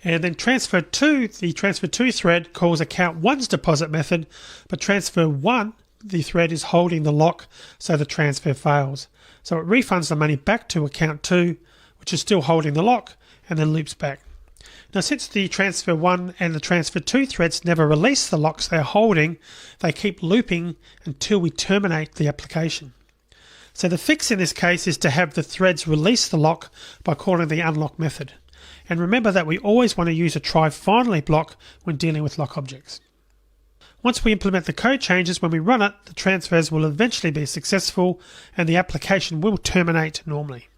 And then transfer 2, the transfer 2 thread calls account 1's deposit method, but transfer 1, the thread is holding the lock, so the transfer fails. So it refunds the money back to account 2, which is still holding the lock, and then loops back. Now, since the transfer 1 and the transfer 2 threads never release the locks they're holding, they keep looping until we terminate the application. So the fix in this case is to have the threads release the lock by calling the unlock method. And remember that we always want to use a try finally block when dealing with lock objects. Once we implement the code changes, when we run it, the transfers will eventually be successful and the application will terminate normally.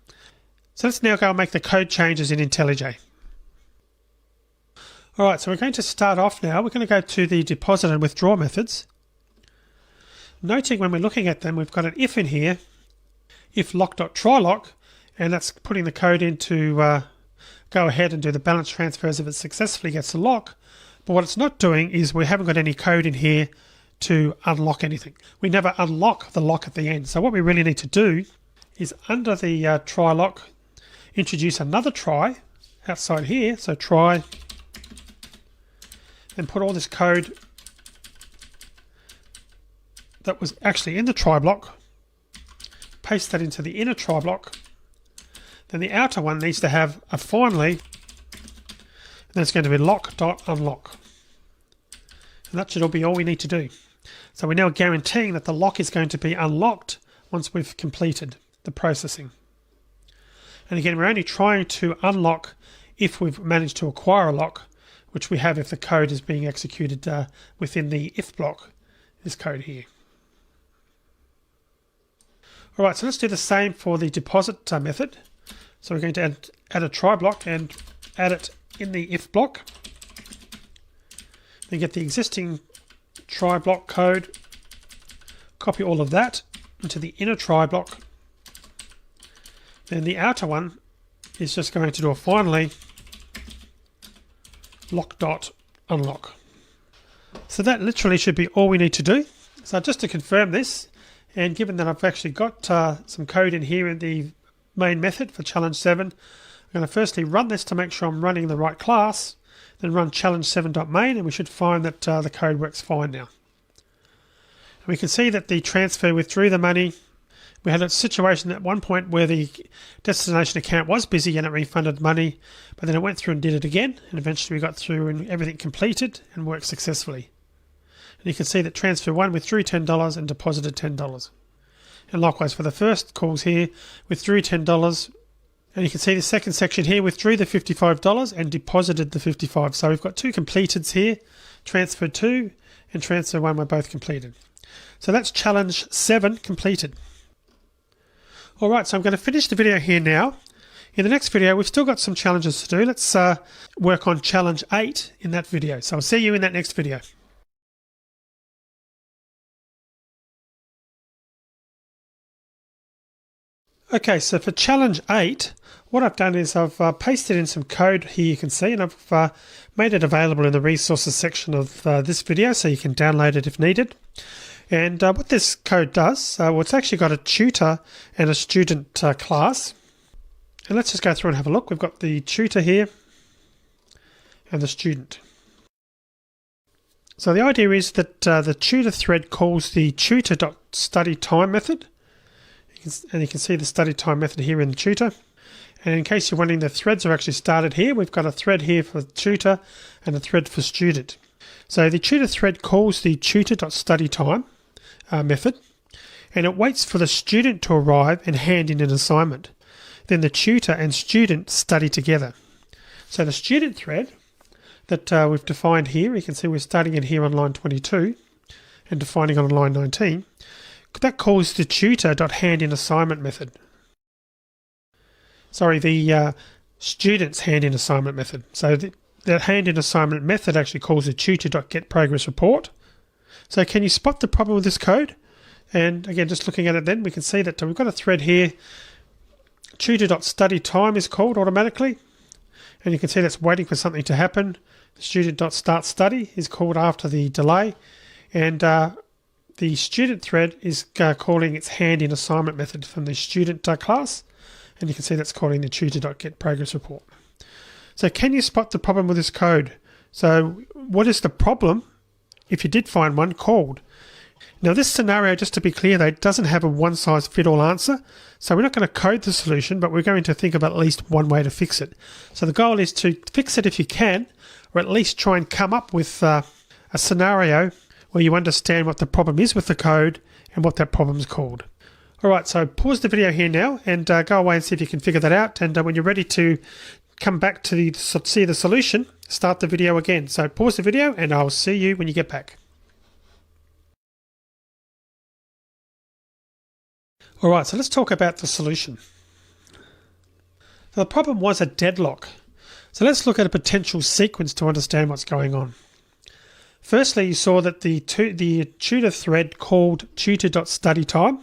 So let's now go and make the code changes in IntelliJ. Alright, so we're going to start off now. We're going to go to the deposit and withdraw methods. Noting when we're looking at them, we've got an if in here, if lock.trylock, and that's putting the code in to go ahead and do the balance transfers if it successfully gets the lock. But what it's not doing is we haven't got any code in here to unlock anything. We never unlock the lock at the end. So what we really need to do is under the try lock, introduce another try outside here. So try, and put all this code that was actually in the try block, paste that into the inner try block. Then the outer one needs to have a finally, and then it's going to be lock.unlock. And that should be all we need to do. So we're now guaranteeing that the lock is going to be unlocked once we've completed the processing. And again, we're only trying to unlock if we've managed to acquire a lock, which we have if the code is being executed within the if block, this code here. Alright, so let's do the same for the deposit method. So we're going to add a try block and add it in the if block. Then get the existing try block code, copy all of that into the inner try block. Then the outer one is just going to do a finally lock.unlock. So that literally should be all we need to do. So just to confirm this, and given that I've actually got some code in here in the main method for challenge 7, I'm going to firstly run this to make sure I'm running the right class, then run challenge7.main, and we should find that the code works fine now. And we can see that the transfer withdrew the money. We had a situation at one point where the destination account was busy and it refunded money, but then it went through and did it again, and eventually we got through and everything completed and worked successfully. And you can see that transfer 1 withdrew $10 and deposited $10. And likewise for the first calls here, withdrew $10 And you can see the second section here, withdrew the $55 and deposited the $55. So we've got two completeds here, transfer 2 and transfer 1 were both completed. So that's challenge 7 completed. All right, so I'm going to finish the video here now. In the next video, we've still got some challenges to do. Let's work on challenge 8 in that video. So I'll see you in that next video. Okay, so for challenge 8, what I've done is I've pasted in some code here you can see, and I've made it available in the resources section of this video so you can download it if needed. And what this code does, well, it's actually got a tutor and a student class. And let's just go through and have a look. We've got the tutor here and the student. So the idea is that the tutor thread calls the tutor.studyTime method. And you can see the study time method here in the tutor. And in case you're wondering, the threads are actually started here. We've got a thread here for tutor and a thread for student. So the tutor thread calls the tutor.studyTime method, and it waits for the student to arrive and hand in an assignment. Then the tutor and student study together. So the student thread that we've defined here, you can see we're starting it here on line 22 and defining on line 19. That calls the tutor.handInAssignment method. Sorry, the student's hand-in-assignment method. So that hand-in-assignment method actually calls the tutor.getProgressReport. So can you spot the problem with this code? And again, just looking at it then, we can see that we've got a thread here. Tutor.studyTime is called automatically. And you can see that's waiting for something to happen. The student.startStudy is called after the delay. And the student thread is calling its hand-in-assignment method from the student class, and you can see that's calling the tutor.getProgressReport. So can you spot the problem with this code? So what is the problem, if you did find one, called? Now this scenario, just to be clear, though, doesn't have a one-size-fit-all answer, so we're not going to code the solution, but we're going to think of at least one way to fix it. So the goal is to fix it if you can, or at least try and come up with a scenario where you understand what the problem is with the code and what that problem is called. Alright, so pause the video here now and go away and see if you can figure that out, and when you're ready to come back to see the solution, start the video again. So pause the video and I'll see you when you get back. Alright, so let's talk about the solution. So the problem was a deadlock. So let's look at a potential sequence to understand what's going on. Firstly, you saw that the tutor thread called tutor.studyTime.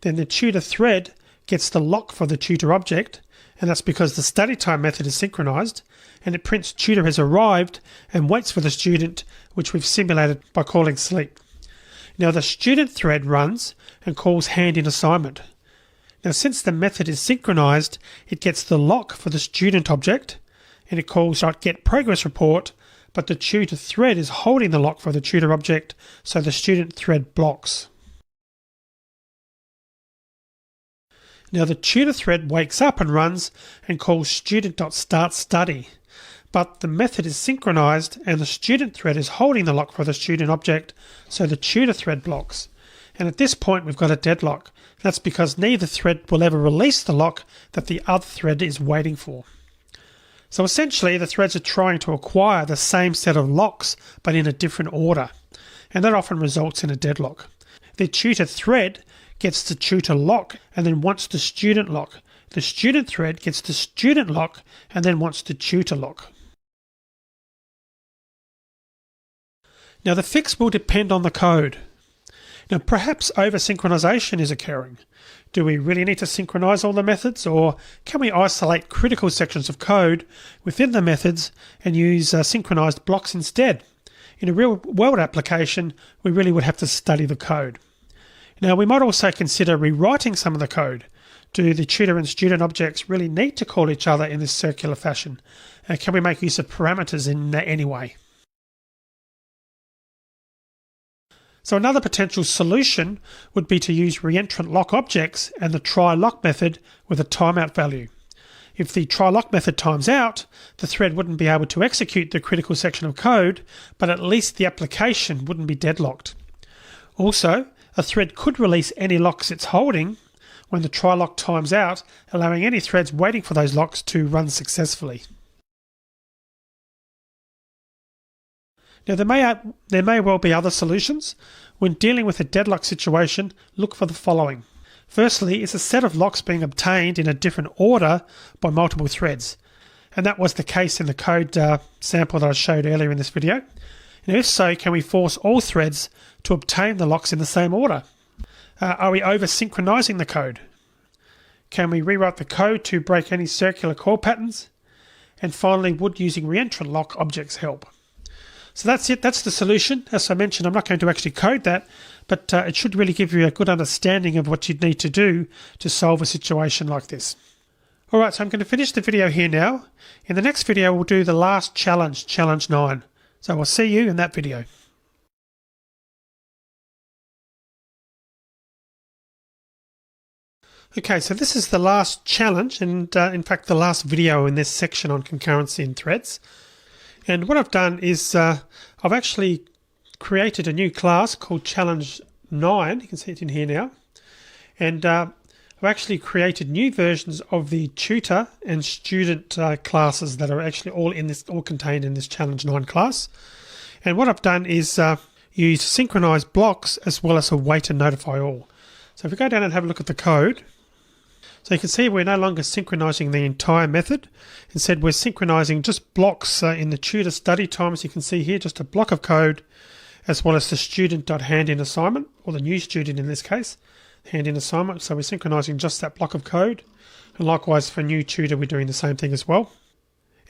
Then the tutor thread gets the lock for the tutor object, and that's because the studyTime method is synchronized, and it prints tutor has arrived and waits for the student, which we've simulated by calling sleep. Now the student thread runs and calls hand-in-assignment. Now since the method is synchronized, it gets the lock for the student object, and it calls getProgressReport, but the tutor thread is holding the lock for the tutor object, so the student thread blocks. Now the tutor thread wakes up and runs and calls student.startStudy, but the method is synchronized and the student thread is holding the lock for the student object, so the tutor thread blocks. And at this point we've got a deadlock. That's because neither thread will ever release the lock that the other thread is waiting for. So essentially the threads are trying to acquire the same set of locks but in a different order, and that often results in a deadlock. The tutor thread gets the tutor lock and then wants the student lock. The student thread gets the student lock and then wants the tutor lock. Now the fix will depend on the code. Now perhaps over-synchronization is occurring. Do we really need to synchronize all the methods, or can we isolate critical sections of code within the methods and use synchronized blocks instead? In a real-world application, we really would have to study the code. Now we might also consider rewriting some of the code. Do the tutor and student objects really need to call each other in this circular fashion? Can we make use of parameters in any way? So another potential solution would be to use reentrant lock objects and the try lock method with a timeout value. If the try lock method times out, the thread wouldn't be able to execute the critical section of code, but at least the application wouldn't be deadlocked. Also, a thread could release any locks it's holding, when the try lock times out, allowing any threads waiting for those locks to run successfully. Now there may well be other solutions. When dealing with a deadlock situation, look for the following. Firstly, is a set of locks being obtained in a different order by multiple threads? And that was the case in the code sample that I showed earlier in this video. And if so, can we force all threads to obtain the locks in the same order? Are we over-synchronizing the code? Can we rewrite the code to break any circular call patterns? And finally, would using reentrant lock objects help? So that's it, that's the solution. As I mentioned, I'm not going to actually code that, but it should really give you a good understanding of what you'd need to do to solve a situation like this. Alright, so I'm going to finish the video here now. In the next video, we'll do the last challenge, challenge 9. So I'll see you in that video. Okay, so this is the last challenge, and in fact the last video in this section on concurrency in threads. And what I've done is I've actually created a new class called Challenge 9. You can see it in here now. And I've actually created new versions of the tutor and student classes that are actually all contained in this Challenge 9 class. And what I've done is use synchronized blocks as well as a wait and notify all. So if we go down and have a look at the code, so you can see we're no longer synchronizing the entire method. Instead, we're synchronizing just blocks in the tutor study time. As you can see here, just a block of code, as well as the student.handin assignment, or the new student in this case, hand-in assignment. So we're synchronizing just that block of code. And likewise for new tutor, we're doing the same thing as well.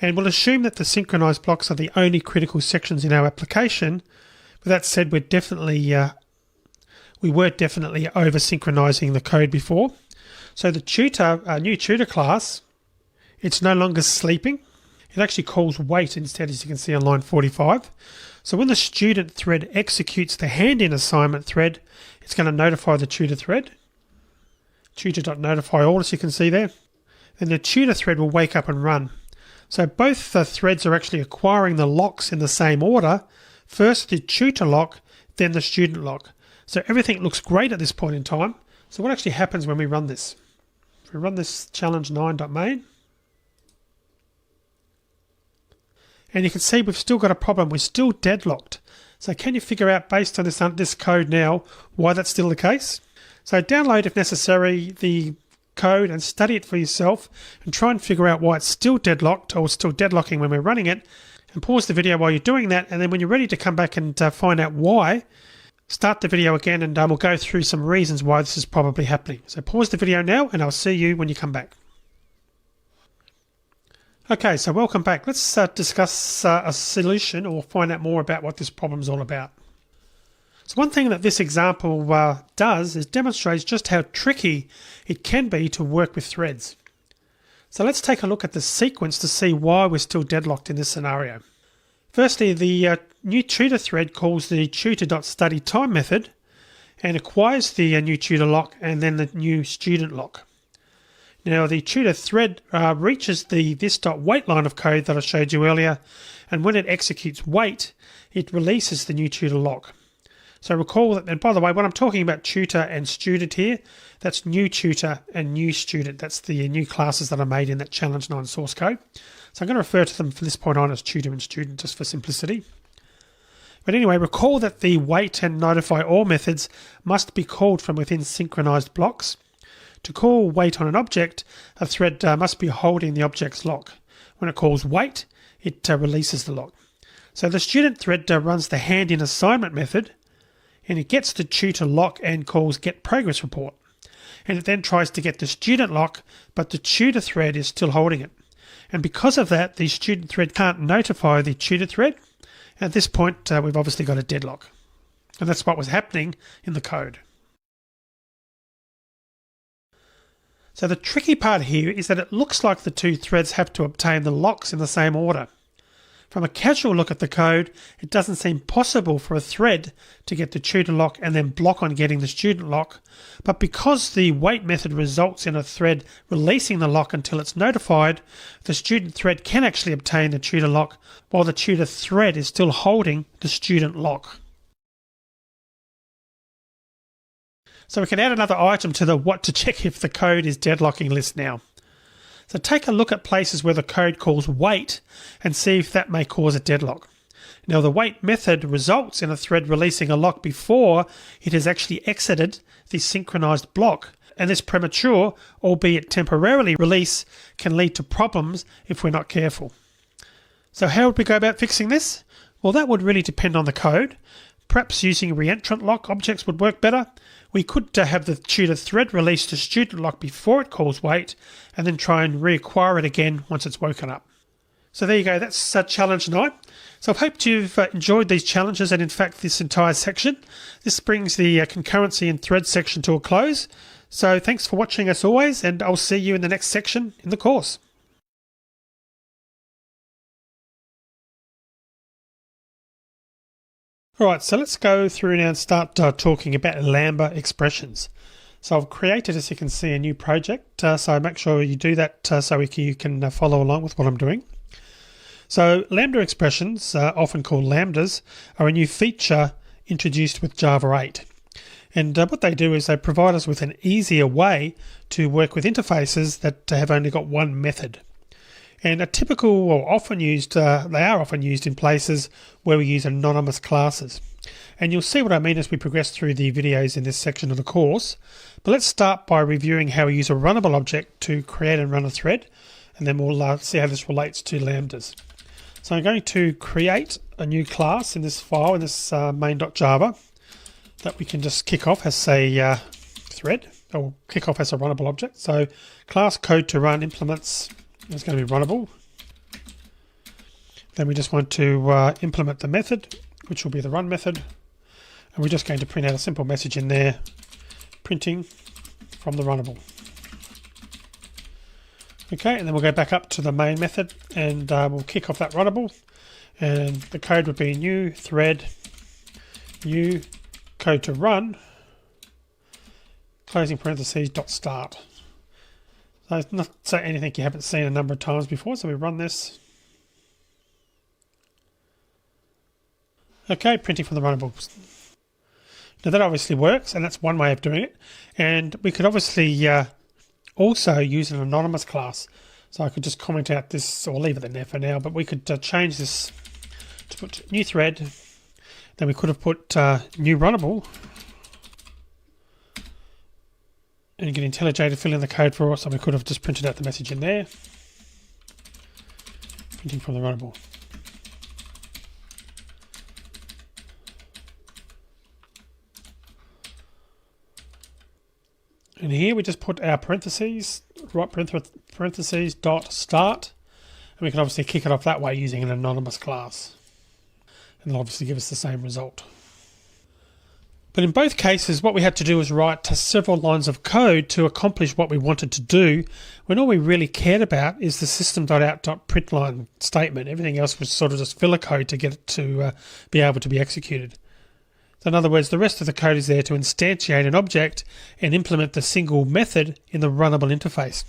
And we'll assume that the synchronized blocks are the only critical sections in our application. With that said, we were definitely over synchronizing the code before. So the tutor, new tutor class, it's no longer sleeping. It actually calls wait instead, as you can see on line 45. So when the student thread executes the hand-in assignment thread, it's going to notify the tutor thread. Tutor.notify all, as you can see there. Then the tutor thread will wake up and run. So both the threads are actually acquiring the locks in the same order. First the tutor lock, then the student lock. So everything looks great at this point in time. So what actually happens when we run this? If we run this challenge 9.main, and you can see we've still got a problem. We're still deadlocked. So can you figure out, based on this code now, why that's still the case? So download, if necessary, the code and study it for yourself and try and figure out why it's still deadlocked or still deadlocking when we're running it, and pause the video while you're doing that, and then when you're ready to come back and find out why, start the video again and we'll go through some reasons why this is probably happening. So pause the video now and I'll see you when you come back. Okay, so welcome back. Let's discuss a solution or find out more about what this problem is all about. So one thing that this example does is demonstrates just how tricky it can be to work with threads. So let's take a look at the sequence to see why we're still deadlocked in this scenario. Firstly, the new tutor thread calls the tutor.studyTime method and acquires the new tutor lock and then the new student lock. Now the tutor thread reaches the this.wait line of code that I showed you earlier, and when it executes wait, it releases the new tutor lock. So recall that, and by the way, when I'm talking about tutor and student here, that's new tutor and new student. That's the new classes that I made in that Challenge 9 source code. So I'm going to refer to them from this point on as tutor and student just for simplicity. But anyway, recall that the wait and notify all methods must be called from within synchronized blocks. To call wait on an object, a thread must be holding the object's lock. When it calls wait, it releases the lock. So the student thread runs the hand-in assignment method, and it gets the tutor lock and calls get progress report. And it then tries to get the student lock, but the tutor thread is still holding it. And because of that, the student thread can't notify the tutor thread. At this point, we've obviously got a deadlock. And that's what was happening in the code. So the tricky part here is that it looks like the two threads have to obtain the locks in the same order. From a casual look at the code, it doesn't seem possible for a thread to get the tutor lock and then block on getting the student lock. But because the wait method results in a thread releasing the lock until it's notified, the student thread can actually obtain the tutor lock while the tutor thread is still holding the student lock. So we can add another item to the what to check if the code is deadlocking list now. So take a look at places where the code calls wait and see if that may cause a deadlock. Now the wait method results in a thread releasing a lock before it has actually exited the synchronized block. And this premature, albeit temporarily, release can lead to problems if we're not careful. So how would we go about fixing this? Well, that would really depend on the code. Perhaps using reentrant lock objects would work better. We could have the tutor thread release the student lock before it calls wait, and then try and reacquire it again once it's woken up. So there you go, that's challenge 9. So I hope you've enjoyed these challenges and in fact this entire section. This brings the concurrency and thread section to a close. So thanks for watching as always, and I'll see you in the next section in the course. Alright, so let's go through now and start talking about Lambda expressions. So I've created, as you can see, a new project, so make sure you do that so you can follow along with what I'm doing. So Lambda expressions, often called lambdas, are a new feature introduced with Java 8. And what they do is they provide us with an easier way to work with interfaces that have only got one method. And a typical or often used, they are often used in places where we use anonymous classes. And you'll see what I mean as we progress through the videos in this section of the course. But let's start by reviewing how we use a runnable object to create and run a thread. And then we'll see how this relates to lambdas. So I'm going to create a new class in this file, in this main.java, that we can just kick off as a thread, or kick off as a runnable object. So class code to run implements is going to be runnable. Then we just want to implement the method, which will be the run method. And we're just going to print out a simple message in there, printing from the runnable. Okay, and then we'll go back up to the main method and we'll kick off that runnable. And the code would be new thread, new code to run, closing parentheses, dot start. So it's not anything you haven't seen a number of times before, so we run this. Okay, printing from the runnables. Now that obviously works, and that's one way of doing it. And we could obviously also use an anonymous class. So I could just comment out this, or leave it in there for now, but we could change this to put new thread. Then we could have put new runnable. And get IntelliJ to fill in the code for us, so we could have just printed out the message in there. Printing from the runnable. And here we just put our parentheses, right parentheses, dot start. And we can obviously kick it off that way using an anonymous class. And it'll obviously give us the same result. But in both cases, what we had to do was write several lines of code to accomplish what we wanted to do, when all we really cared about is the system.out.println statement. Everything else was sort of just filler code to get it to be able to be executed. So in other words, the rest of the code is there to instantiate an object and implement the single method in the runnable interface.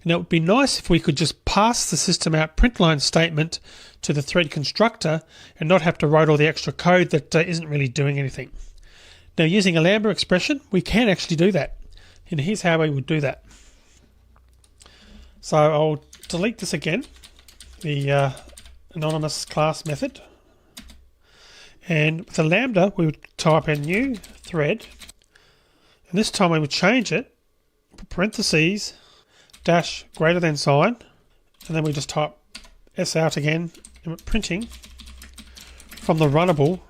And it would be nice if we could just pass the system.out.println statement to the thread constructor and not have to write all the extra code that isn't really doing anything. Now using a Lambda expression, we can actually do that. And here's how we would do that. So I'll delete this again, the anonymous class method. And with a Lambda, we would type in new thread. And this time we would change it, put parentheses, dash greater than sign. And then we just type S out again, and we're printing from the runnable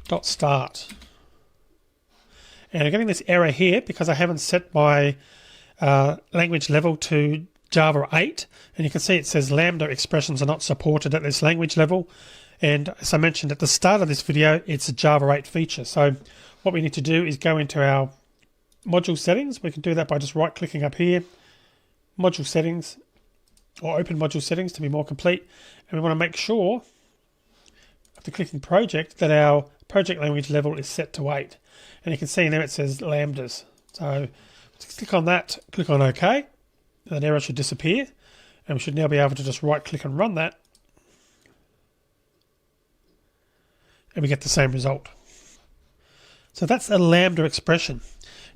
dot start. And I'm getting this error here because I haven't set my language level to Java 8, and you can see it says Lambda expressions are not supported at this language level. And as I mentioned at the start of this video, it's a Java 8 feature. So what we need to do is go into our module settings. We can do that by just right clicking up here, module settings, or open module settings to be more complete. And we want to make sure after clicking project that our project language level is set to 8. And you can see in there it says lambdas. So just click on that, click on OK. That error should disappear. And we should now be able to just right click and run that. And we get the same result. So that's a lambda expression.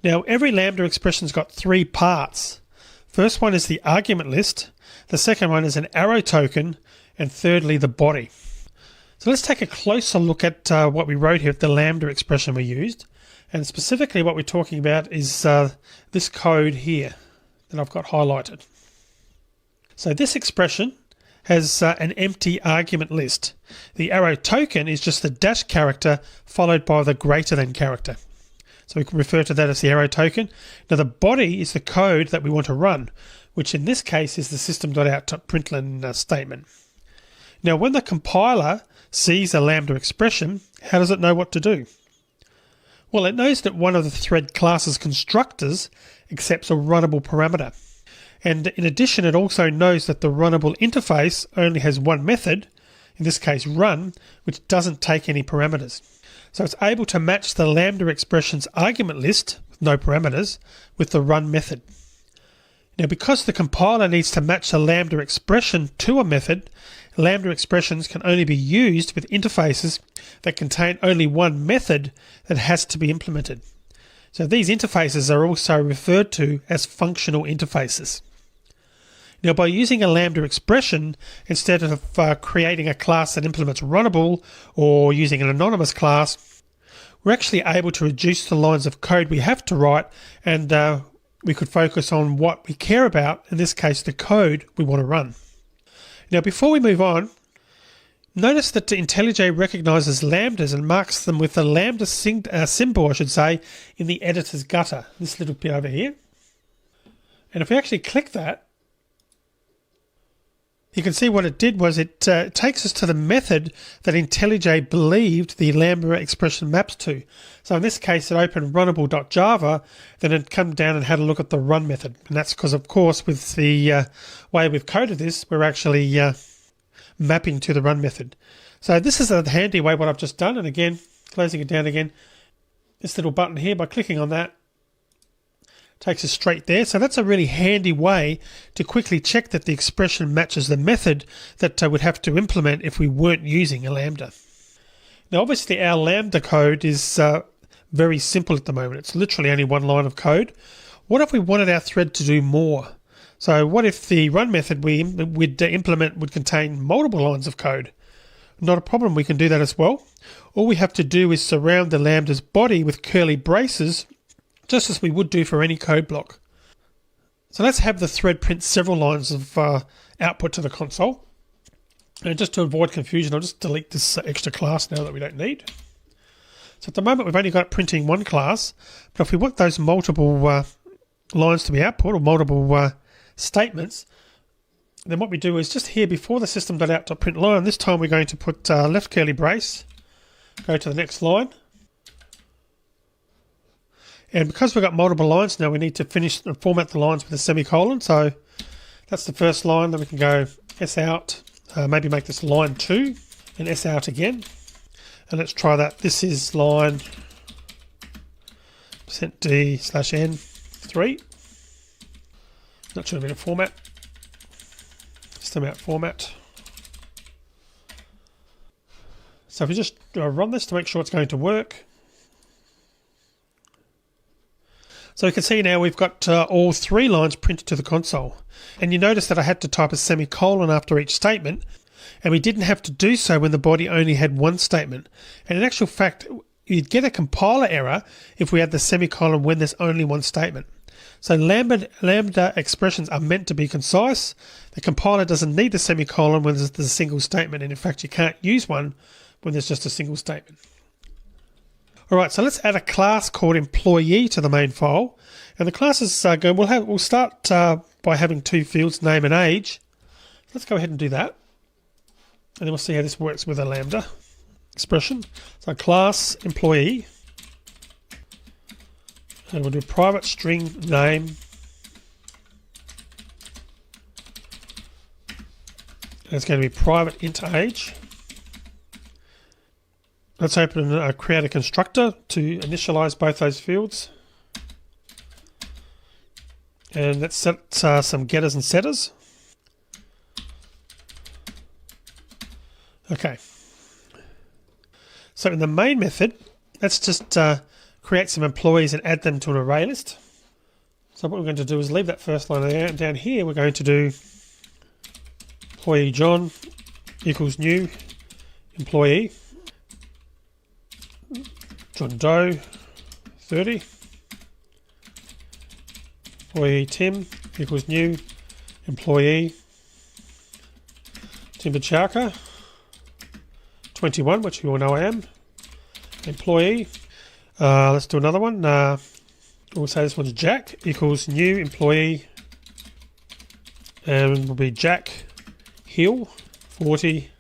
Now every lambda expression's got three parts. First one is the argument list, the second one is an arrow token, and thirdly the body. So let's take a closer look at what we wrote here, the lambda expression we used. And specifically what we're talking about is this code here that I've got highlighted. So this expression has an empty argument list. The arrow token is just the dash character followed by the greater than character. So we can refer to that as the arrow token. Now the body is the code that we want to run, which in this case is the system.out.println statement. Now when the compiler sees a lambda expression, how does it know what to do? Well, it knows that one of the thread class's constructors accepts a runnable parameter. And in addition, it also knows that the runnable interface only has one method, in this case run, which doesn't take any parameters. So it's able to match the lambda expression's argument list, with no parameters, with the run method. Now because the compiler needs to match the lambda expression to a method, lambda expressions can only be used with interfaces that contain only one method that has to be implemented. So these interfaces are also referred to as functional interfaces. Now by using a lambda expression, instead of creating a class that implements runnable or using an anonymous class, we're actually able to reduce the lines of code we have to write, and we could focus on what we care about, in this case the code we want to run. Now before we move on, notice that IntelliJ recognizes lambdas and marks them with a lambda symbol, I should say, in the editor's gutter, this little bit over here. And if we actually click that, you can see what it did was it takes us to the method that IntelliJ believed the lambda expression maps to. So in this case, it opened runnable.java, then it come down and had a look at the run method. And that's because, of course, with the way we've coded this, we're actually mapping to the run method. So this is a handy way what I've just done. And again, closing it down again, this little button here, by clicking on that, takes us straight there. So that's a really handy way to quickly check that the expression matches the method that we'd have to implement if we weren't using a lambda. Now obviously our lambda code is very simple at the moment. It's literally only one line of code. What if we wanted our thread to do more? So what if the run method we'd implement would contain multiple lines of code? Not a problem, we can do that as well. All we have to do is surround the lambda's body with curly braces, just as we would do for any code block. So let's have the thread print several lines of output to the console. And just to avoid confusion, I'll just delete this extra class now that we don't need. So at the moment we've only got it printing one class, but if we want those multiple lines to be output, or multiple statements, then what we do is just here before the system.out.println, this time we're going to put left curly brace, go to the next line. And because we've got multiple lines now, we need to finish and format the lines with a semicolon. So that's the first line. Then we can go S out, maybe make this line 2, and S out again. And let's try that. This is line %d/n3. Not sure of a format. System out format. So if we just run this to make sure it's going to work. So you can see now we've got all three lines printed to the console. And you notice that I had to type a semicolon after each statement, and we didn't have to do so when the body only had one statement. And in actual fact, you'd get a compiler error if we had the semicolon when there's only one statement. So lambda expressions are meant to be concise. The compiler doesn't need the semicolon when there's a single statement, and in fact you can't use one when there's just a single statement. Alright, so let's add a class called employee to the main file. And the classes we'll start by having two fields, name and age. Let's go ahead and do that. And then we'll see how this works with a lambda expression. So class employee. And we'll do private string name. And it's going to be private int age. Let's open and create a constructor to initialize both those fields. And let's set some getters and setters. Okay. So in the main method, let's just create some employees and add them to an array list. So what we're going to do is leave that first line there, and down here we're going to do employee John equals new employee John Doe 30, employee Tim equals new employee Tim Bachaka 21, which you all know I am, employee. Let's do another one. We'll say this one's Jack equals new employee, and will be Jack Hill 40,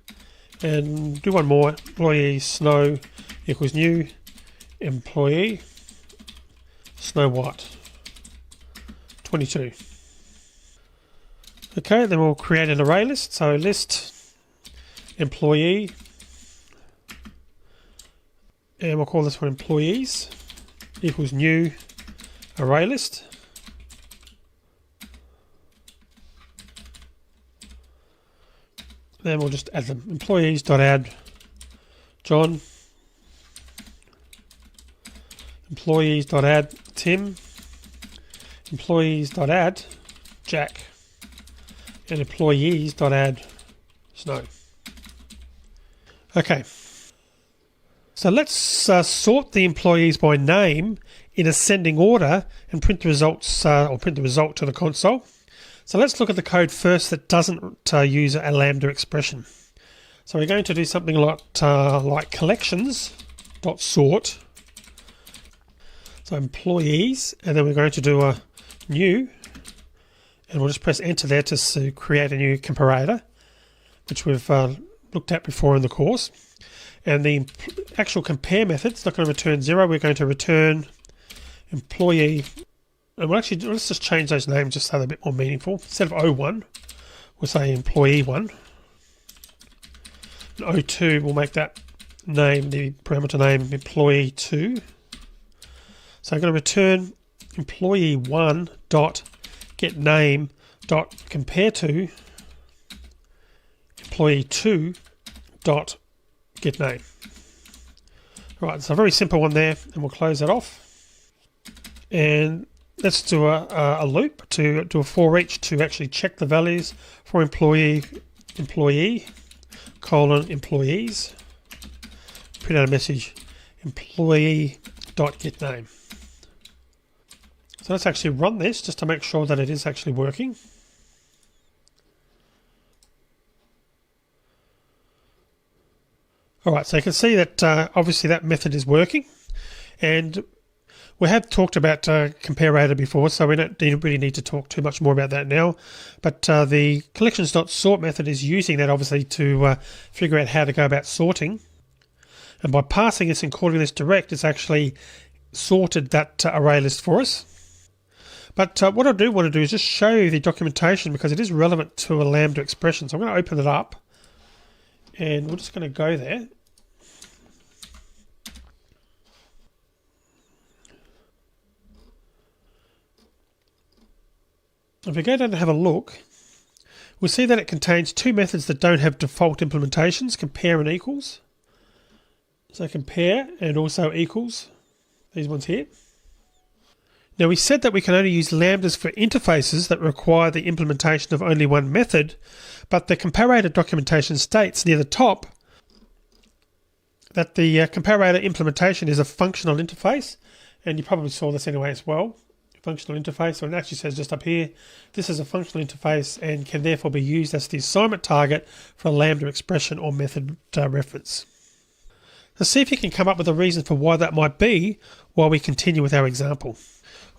and do one more. Employee Snow equals new employee Snow White 22. Okay, then we'll create an array list. So list employee, and we'll call this one employees equals new array list. Then we'll just add them. Employees.add John, employees.add Tim, employees.add Jack, and employees.add Snow. Okay, so let's sort the employees by name in ascending order and print the results or print the result to the console. So let's look at the code first that doesn't use a lambda expression. So we're going to do something like collections.sort. So employees, and then we're going to do a new, and we'll just press enter there to create a new comparator, which we've looked at before in the course. And the actual compare method is not going to return 0. We're going to return employee, and we'll actually, let's just change those names just so they're a bit more meaningful. Instead of O1, we'll say employee 1. And O2, we'll make that name, the parameter name, employee 2. So I'm going to return employee 1 dot get name dot compare to employee 2 dot get name. Right, so a very simple one there, and we'll close that off. And let's do a loop to do a for each to actually check the values for employee colon employees. Print out a message employee dot get name. So let's actually run this just to make sure that it is actually working. Alright, so you can see that obviously that method is working, and we have talked about comparator before, so we don't really need to talk too much more about that now. But the collections.sort method is using that obviously to figure out how to go about sorting. And by passing this and calling this direct, it's actually sorted that array list for us. But what I do want to do is just show you the documentation because it is relevant to a lambda expression. So I'm going to open it up, and we're just going to go there. If we go down and have a look, we'll see that it contains two methods that don't have default implementations, compare and equals. So compare and also equals, these ones here. Now we said that we can only use lambdas for interfaces that require the implementation of only one method, but the comparator documentation states near the top that the comparator implementation is a functional interface, and you probably saw this anyway as well. Functional interface, so it actually says just up here, this is a functional interface and can therefore be used as the assignment target for a lambda expression or method reference. Let's see if you can come up with a reason for why that might be while we continue with our example.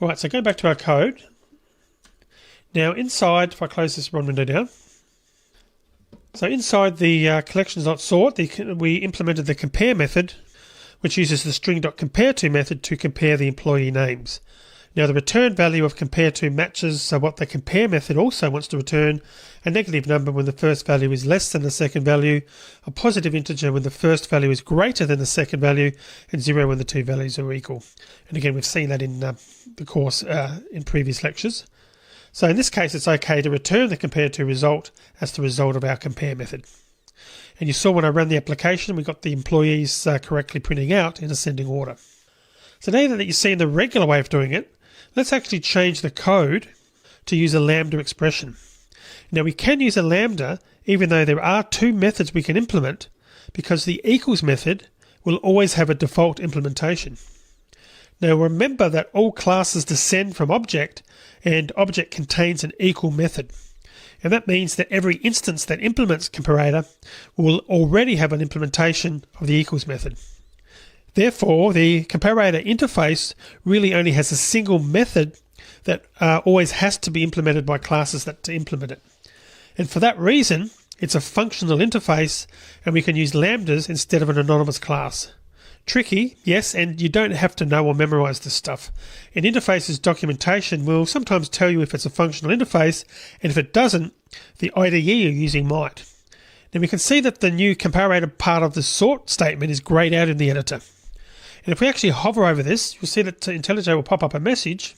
Alright, so going back to our code. Now inside, if I close this run window down, so inside the collections.sort, we implemented the compare method, which uses the string.compareTo method to compare the employee names. Now the return value of compare to matches what the compare method also wants to return: a negative number when the first value is less than the second value, a positive integer when the first value is greater than the second value, and 0 when the two values are equal. And again, we've seen that in the course in previous lectures. So in this case, it's okay to return the compare to result as the result of our compare method. And you saw when I ran the application, we got the employees correctly printing out in ascending order. So now that you've seen the regular way of doing it, let's actually change the code to use a lambda expression. Now we can use a lambda even though there are two methods we can implement, because the equals method will always have a default implementation. Now remember that all classes descend from object, and object contains an equal method. And that means that every instance that implements comparator will already have an implementation of the equals method. Therefore, the comparator interface really only has a single method that always has to be implemented by classes that to implement it. And for that reason, it's a functional interface, and we can use lambdas instead of an anonymous class. Tricky, yes, and you don't have to know or memorize this stuff. An interface's documentation will sometimes tell you if it's a functional interface, and if it doesn't, the IDE you're using might. Now we can see that the new comparator part of the sort statement is grayed out in the editor. And if we actually hover over this, you'll see that IntelliJ will pop up a message,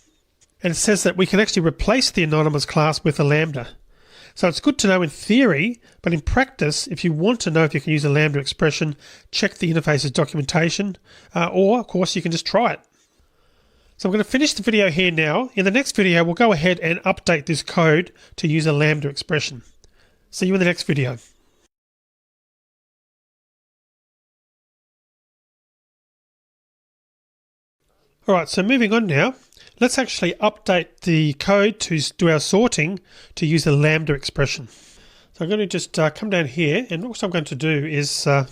and it says that we can actually replace the anonymous class with a lambda. So it's good to know in theory, but in practice, if you want to know if you can use a lambda expression, check the interface's documentation, or of course you can just try it. So I'm going to finish the video here now. In the next video, we'll go ahead and update this code to use a lambda expression. See you in the next video. Alright, so moving on now, let's actually update the code to do our sorting to use a lambda expression. So I'm going to just come down here, and what I'm going to do is I'm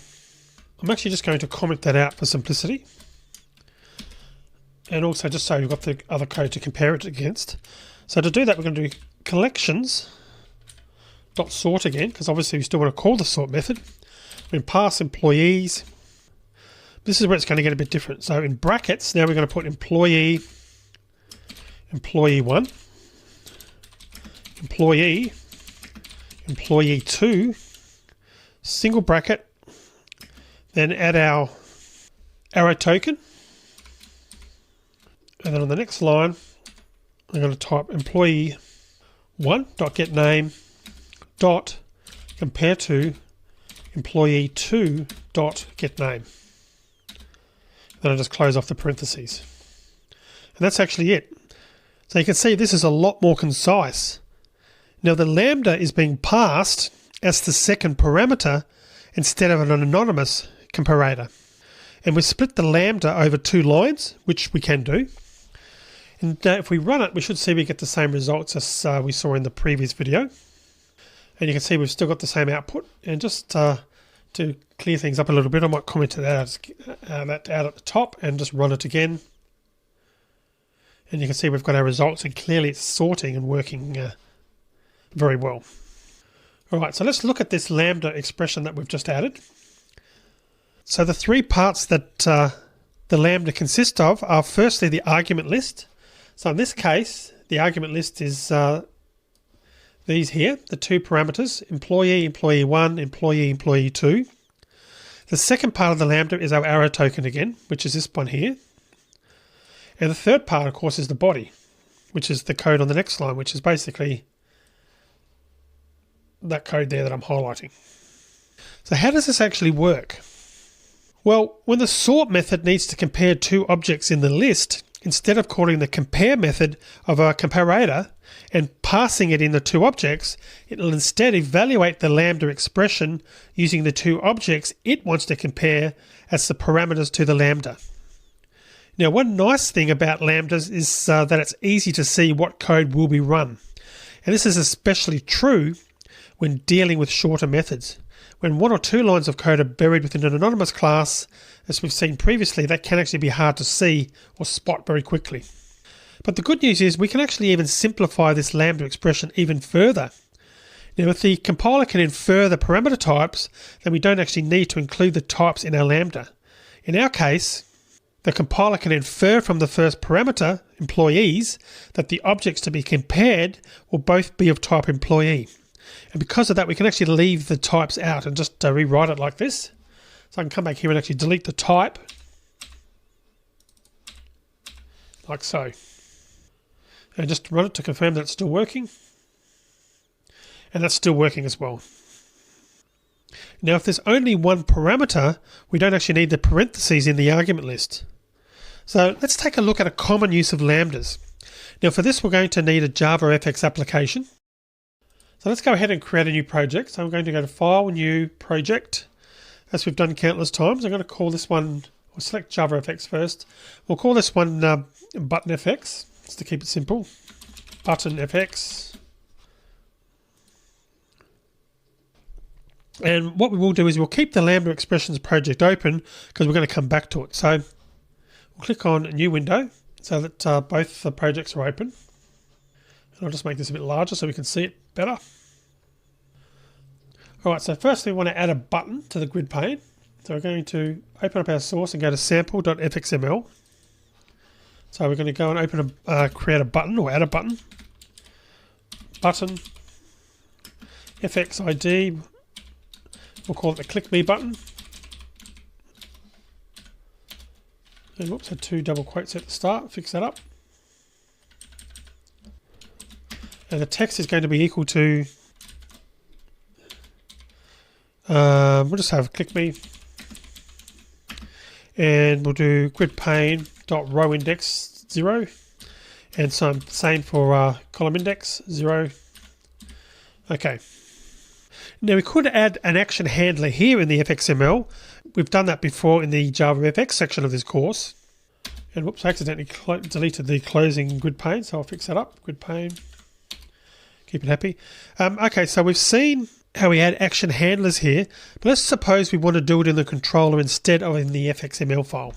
actually just going to comment that out for simplicity. And also just so you've got the other code to compare it against. So to do that, we're going to do collections.sort again, because obviously we still want to call the sort method. We pass employees. This is where it's going to get a bit different. So in brackets, now we're going to put employee, employee1, employee, employee2, single bracket, then add our arrow token. And then on the next line, I'm going to type employee1.getName dot compare to employee2.getName. Then I just close off the parentheses. And that's actually it. So you can see this is a lot more concise. Now the lambda is being passed as the second parameter instead of an anonymous comparator. And we split the lambda over two lines, which we can do. And if we run it, we should see we get the same results as we saw in the previous video. And you can see we've still got the same output. And just to clear things up a little bit, I might comment that out at the top and just run it again. And you can see we've got our results, and clearly it's sorting and working very well. All right, so let's look at this lambda expression that we've just added. So the three parts that the lambda consists of are firstly the argument list. So in this case, the argument list is these here, the two parameters, employee, employee1, employee, employee2. The second part of the lambda is our arrow token again, which is this one here. And the third part, of course, is the body, which is the code on the next line, which is basically that code there that I'm highlighting. So how does this actually work? Well, when the sort method needs to compare two objects in the list, instead of calling the compare method of a comparator and passing it in the two objects, it will instead evaluate the lambda expression using the two objects it wants to compare as the parameters to the lambda. Now, one nice thing about lambdas is that it's easy to see what code will be run. And this is especially true when dealing with shorter methods. When one or two lines of code are buried within an anonymous class, as we've seen previously, that can actually be hard to see or spot very quickly. But the good news is we can actually even simplify this lambda expression even further. Now, if the compiler can infer the parameter types, then we don't actually need to include the types in our lambda. In our case, the compiler can infer from the first parameter, employees, that the objects to be compared will both be of type employee. And because of that, we can actually leave the types out and just rewrite it like this. So I can come back here and actually delete the type, like so. And just run it to confirm that it's still working. And that's still working as well. Now, if there's only one parameter, we don't actually need the parentheses in the argument list. So let's take a look at a common use of lambdas. Now for this, we're going to need a JavaFX application. So let's go ahead and create a new project. So I'm going to go to File, New, Project. As we've done countless times, I'm going to call this one, we'll select JavaFX first. We'll call this one ButtonFX, just to keep it simple. ButtonFX. And what we will do is we'll keep the Lambda Expressions project open because we're going to come back to it. So we'll click on New Window so that both the projects are open. And I'll just make this a bit larger so we can see it better. Alright, so first we want to add a button to the grid pane. So we're going to open up our source and go to sample.fxml. So we're going to go and open create a button or add a button. Button FX ID. We'll call it the Click Me button. And whoops, had 2 double quotes at the start. Fix that up. And the text is going to be equal to, we'll just have Click Me. And we'll do grid pane dot row index 0. And same for column index 0. Okay. Now we could add an action handler here in the FXML. We've done that before in the JavaFX section of this course. And whoops, I accidentally deleted the closing grid pane, so I'll fix that up. Grid pane. Keep it happy. Okay, so we've seen how we add action handlers here, but let's suppose we want to do it in the controller instead of in the FXML file.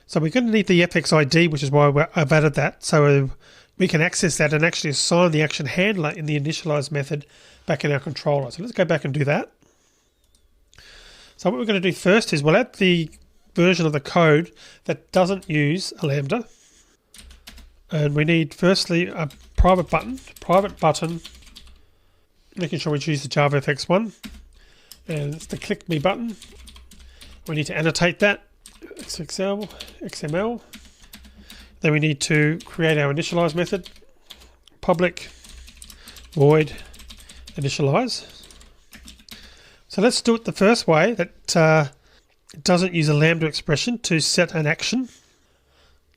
So we're going to need the FX ID, which is why I've added that, so we can access that and actually assign the action handler in the initialize method back in our controller. So let's go back and do that. So what we're going to do first is we'll add the version of the code that doesn't use a lambda. And we need firstly a private button, making sure we choose the JavaFX one. And it's the Click Me button. We need to annotate that, XML. Then we need to create our initialize method, public void initialize. So let's do it the first way that doesn't use a lambda expression to set an action.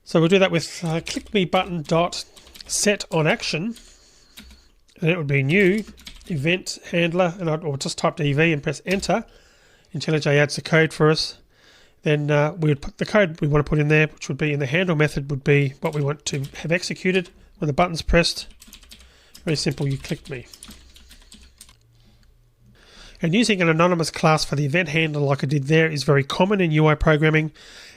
So we'll do that with click me button dot set on action, and it would be new event handler, and I'll just type the EV and press enter. IntelliJ adds the code for us. Then we would put the code we want to put in there, which would be in the handle method, would be what we want to have executed when the button's pressed. Very simple, you click me. And using an anonymous class for the event handler like I did there is very common in UI programming,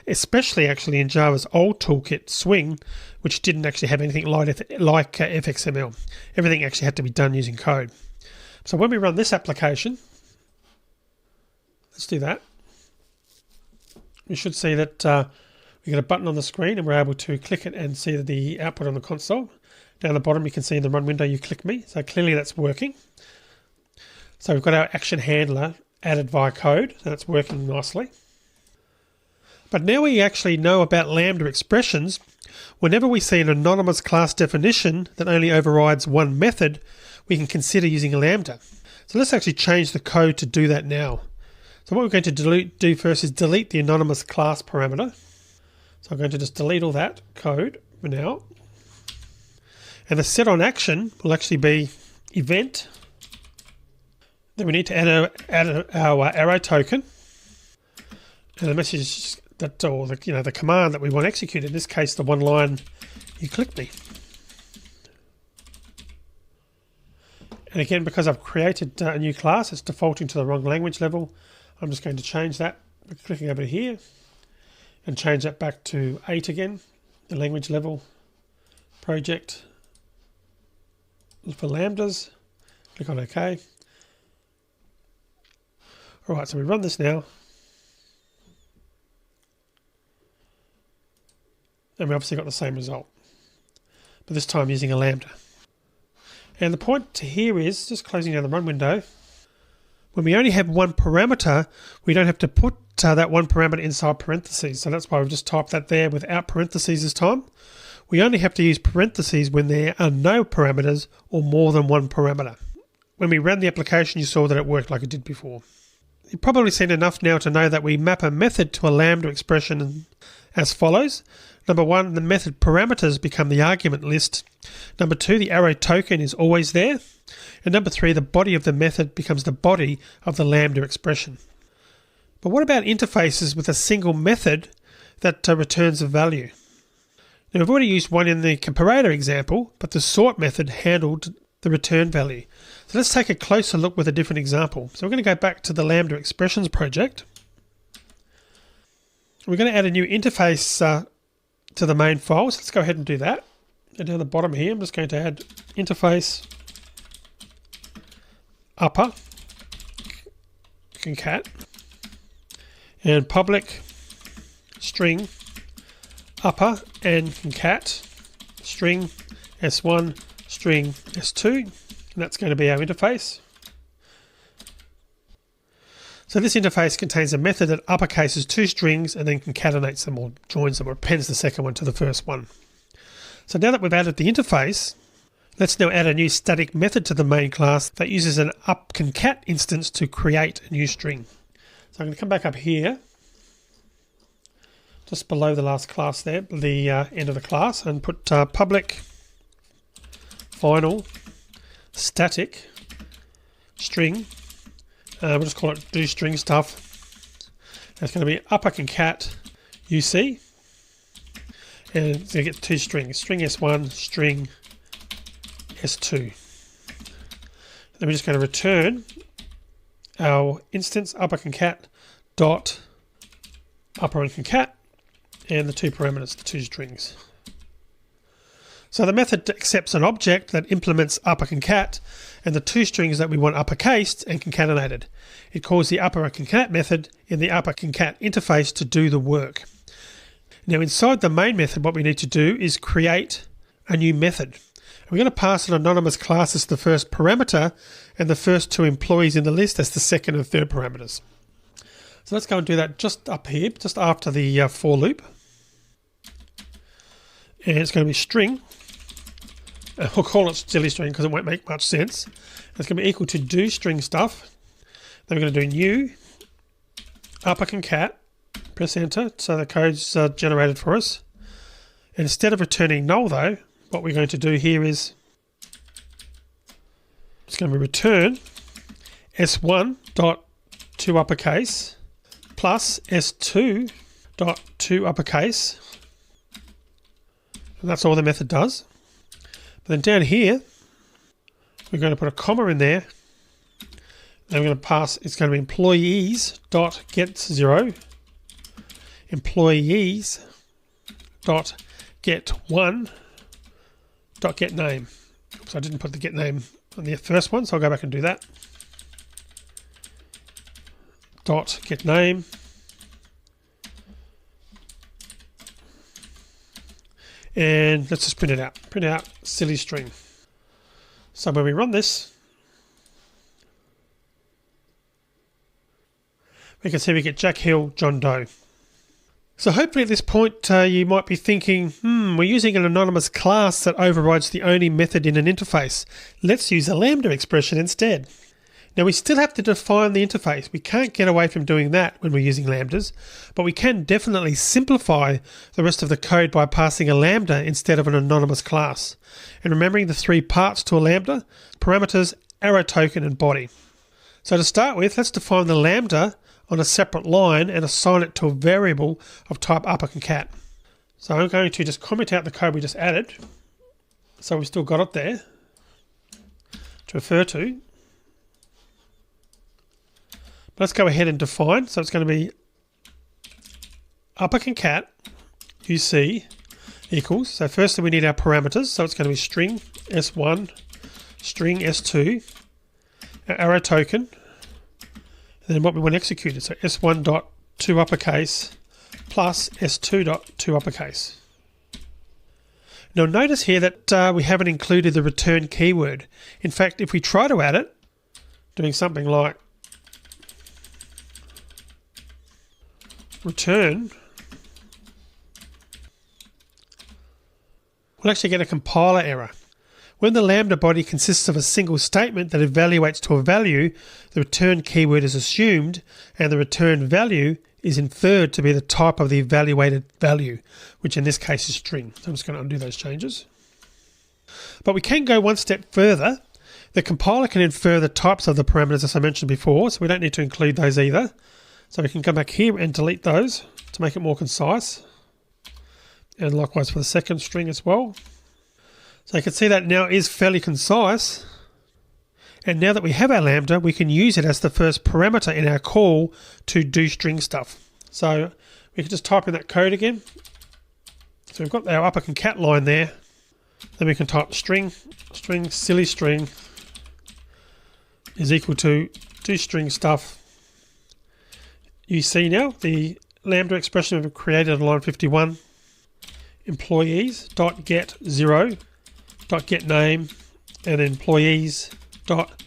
especially actually in Java's old toolkit, Swing, which didn't actually have anything like FXML. Everything actually had to be done using code. So when we run this application, let's do that. We should see that we get a button on the screen and we're able to click it and see the output on the console. Down the bottom you can see in the run window you click me, so clearly that's working. So we've got our action handler added via code, so that's working nicely. But now we actually know about lambda expressions. Whenever we see an anonymous class definition that only overrides one method, we can consider using a lambda. So let's actually change the code to do that now. So what we're going to do first is delete the anonymous class parameter. So I'm going to just delete all that code for now. And the set on action will actually be event. Then we need to add our arrow token. And the message that, or the command that we want executed, in this case the one line, you click me. And again, because I've created a new class, it's defaulting to the wrong language level. I'm just going to change that by clicking over here and change that back to 8 again, the language level, project, look for lambdas, click on OK. All right, so we run this now. And we obviously got the same result, but this time using a lambda. And the point here is, just closing down the run window, when we only have one parameter, we don't have to put that one parameter inside parentheses. So that's why we've just typed that there without parentheses this time. We only have to use parentheses when there are no parameters or more than one parameter. When we ran the application, you saw that it worked like it did before. You've probably seen enough now to know that we map a method to a Lambda expression as follows. Number 1, the method parameters become the argument list. Number 2, the arrow token is always there. And number 3, the body of the method becomes the body of the Lambda expression. But what about interfaces with a single method that returns a value? Now, we've already used one in the comparator example, but the sort method handled the return value. So let's take a closer look with a different example. So we're going to go back to the Lambda expressions project. We're going to add a new interface to the main file. So let's go ahead and do that. And down the bottom here, I'm just going to add interface upper concat and public string upper and concat string s1 string s2, and that's going to be our interface. So this interface contains a method that uppercases 2 strings and then concatenates them or joins them or appends the second one to the first one. So now that we've added the interface, let's now add a new static method to the main class that uses an upConcat instance to create a new string. So I'm going to come back up here, just below the last class there, the end of the class, and put public final static string. We'll just call it do string stuff. That's going to be upperconcat UC, and it's going to get 2 strings, string S1, string S2. Then we're just going to return our instance upperconcat dot upper and concat and the 2 parameters, the 2 strings. So the method accepts an object that implements upperconcat and the 2 strings that we want uppercased and concatenated. It calls the upperconcat method in the upperconcat interface to do the work. Now inside the main method, what we need to do is create a new method. We're going to pass an anonymous class as the first parameter and the first 2 employees in the list as the second and third parameters. So let's go and do that just up here, just after the for loop. And it's going to be string. We'll call it silly string because it won't make much sense. It's going to be equal to do string stuff. Then we're going to do new upperconcat, press enter, so the code's generated for us. And instead of returning null though, what we're going to do here is it's going to return s1 dot 2 uppercase plus s2 dot 2 uppercase, and that's all the method does. But then down here we're going to put a comma in there, and we're going to pass, it's going to be employees dot get 0, employees dot get 1 dot get name. So I didn't put the get name on the first one, so I'll go back and do that. Dot get name. And let's just print it out. Print out silly string. So when we run this, we can see we get Jack Hill, John Doe. So hopefully at this point you might be thinking, we're using an anonymous class that overrides the only method in an interface. Let's use a Lambda expression instead. Now we still have to define the interface. We can't get away from doing that when we're using Lambdas, but we can definitely simplify the rest of the code by passing a Lambda instead of an anonymous class. And remembering the 3 parts to a Lambda: parameters, arrow token, and body. So to start with, let's define the Lambda on a separate line and assign it to a variable of type upperconcat. So I'm going to just comment out the code we just added, so we've still got it there to refer to. But let's go ahead and define. So it's going to be upperconcat UC equals. So firstly we need our parameters. So it's going to be string S1, string S2, our arrow token, and then what we want executed. So S1 dot 2 uppercase plus S2 dot 2 uppercase. Now notice here that we haven't included the return keyword. In fact, if we try to add it, doing something like return, we'll actually get a compiler error. When the Lambda body consists of a single statement that evaluates to a value, the return keyword is assumed and the return value is inferred to be the type of the evaluated value, which in this case is string. So I'm just going to undo those changes. But we can go one step further. The compiler can infer the types of the parameters as I mentioned before, so we don't need to include those either. So we can come back here and delete those to make it more concise. And likewise for the second string as well. So you can see that now is fairly concise. And now that we have our Lambda, we can use it as the first parameter in our call to do string stuff. So we can just type in that code again. So we've got our upper concat line there. Then we can type string silly string is equal to do string stuff. You see now the Lambda expression we've created on line 51. Employees dot get 0 dot get name and employees dot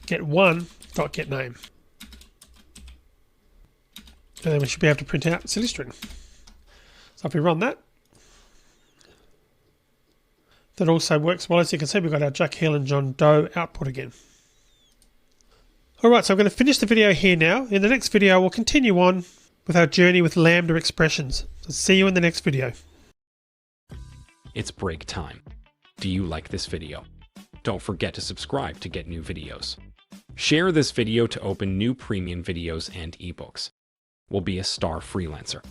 get 1 dot get name. And then we should be able to print out silly string. So if we run that, that also works well. As you can see, we've got our Jack Hill and John Doe output again. Alright, so I'm going to finish the video here now. In the next video, we'll continue on with our journey with Lambda expressions. So see you in the next video.
It's break time. Do you like this video? Don't forget to subscribe to get new videos. Share this video to open new premium videos and ebooks. We'll be a star freelancer.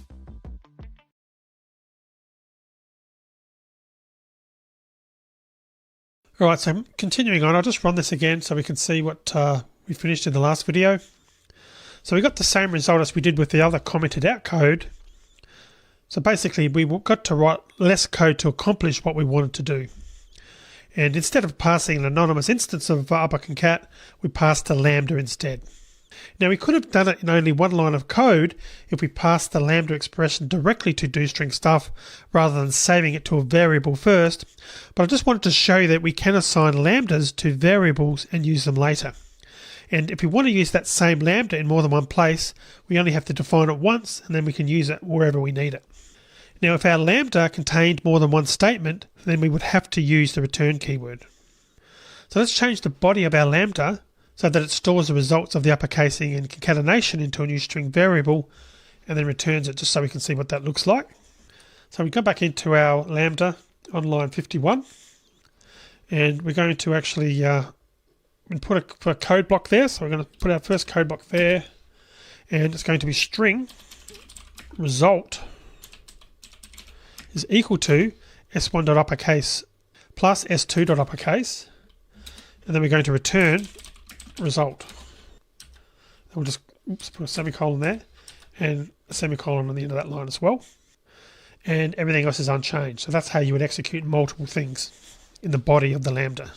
Alright, so continuing on, I'll just run this again so we can see what we finished in the last video. So we got the same result as we did with the other commented out code. So basically we got to write less code to accomplish what we wanted to do. And instead of passing an anonymous instance of upper concat, we passed a Lambda instead. Now we could have done it in only one line of code if we passed the Lambda expression directly to doString stuff rather than saving it to a variable first, but I just wanted to show you that we can assign Lambdas to variables and use them later. And if we want to use that same Lambda in more than one place, we only have to define it once and then we can use it wherever we need it. Now if our Lambda contained more than one statement, then we would have to use the return keyword. So let's change the body of our Lambda so that it stores the results of the uppercasing and concatenation into a new string variable and then returns it just so we can see what that looks like. So we go back into our Lambda on line 51 and we're going to actually put a code block there. So we're going to put our first code block there and it's going to be string result is equal to s1.uppercase plus s2.uppercase and then we're going to return result. And we'll just put a semicolon there and a semicolon on the end of that line as well. And everything else is unchanged. So that's how you would execute multiple things in the body of the Lambda.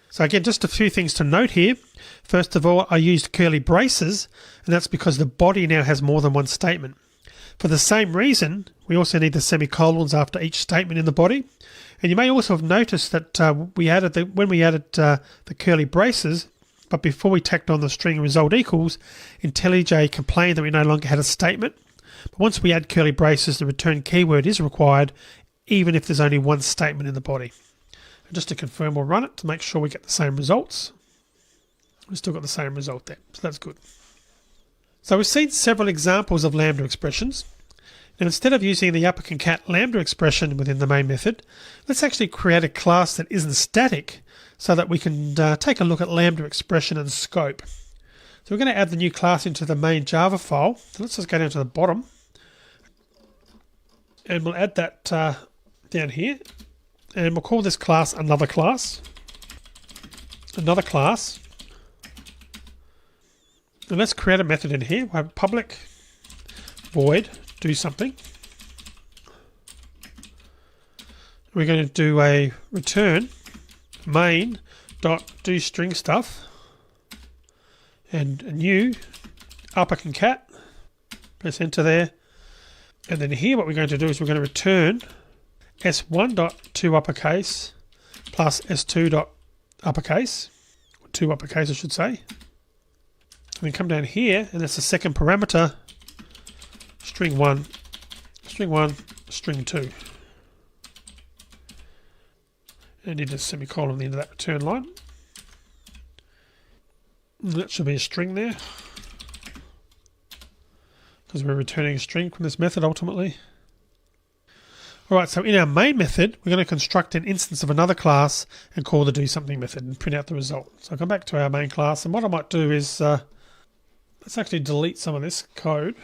So again, just a few things to note here. First of all, I used curly braces, and that's because the body now has more than one statement. For the same reason, we also need the semicolons after each statement in the body. And you may also have noticed that when we added the curly braces, but before we tacked on the string result equals, IntelliJ complained that we no longer had a statement. But once we add curly braces, the return keyword is required, even if there's only one statement in the body. And just to confirm, we'll run it to make sure we get the same results. We've still got the same result there, so that's good. So we've seen several examples of Lambda expressions. And instead of using the upper concat Lambda expression within the main method, let's actually create a class that isn't static so that we can take a look at Lambda expression and scope. So we're going to add the new class into the main Java file. So let's just go down to the bottom and we'll add that down here and we'll call this class another class. Another class. And let's create a method in here. We'll have public void do something. We're going to do a return main dot do string stuff and a new upper concat. Press enter there. And then here what we're going to do is we're going to return s1 dot to uppercase plus s2 dot uppercase, or 2 uppercase I should say. We come down here and that's the second parameter, string 1, string 2. And need a semicolon at the end of that return line. And that should be a string there, because we're returning a string from this method ultimately. Alright, so in our main method, we're going to construct an instance of another class and call the doSomething method and print out the result. So I'll come back to our main class, and what I might do is, let's actually delete some of this code.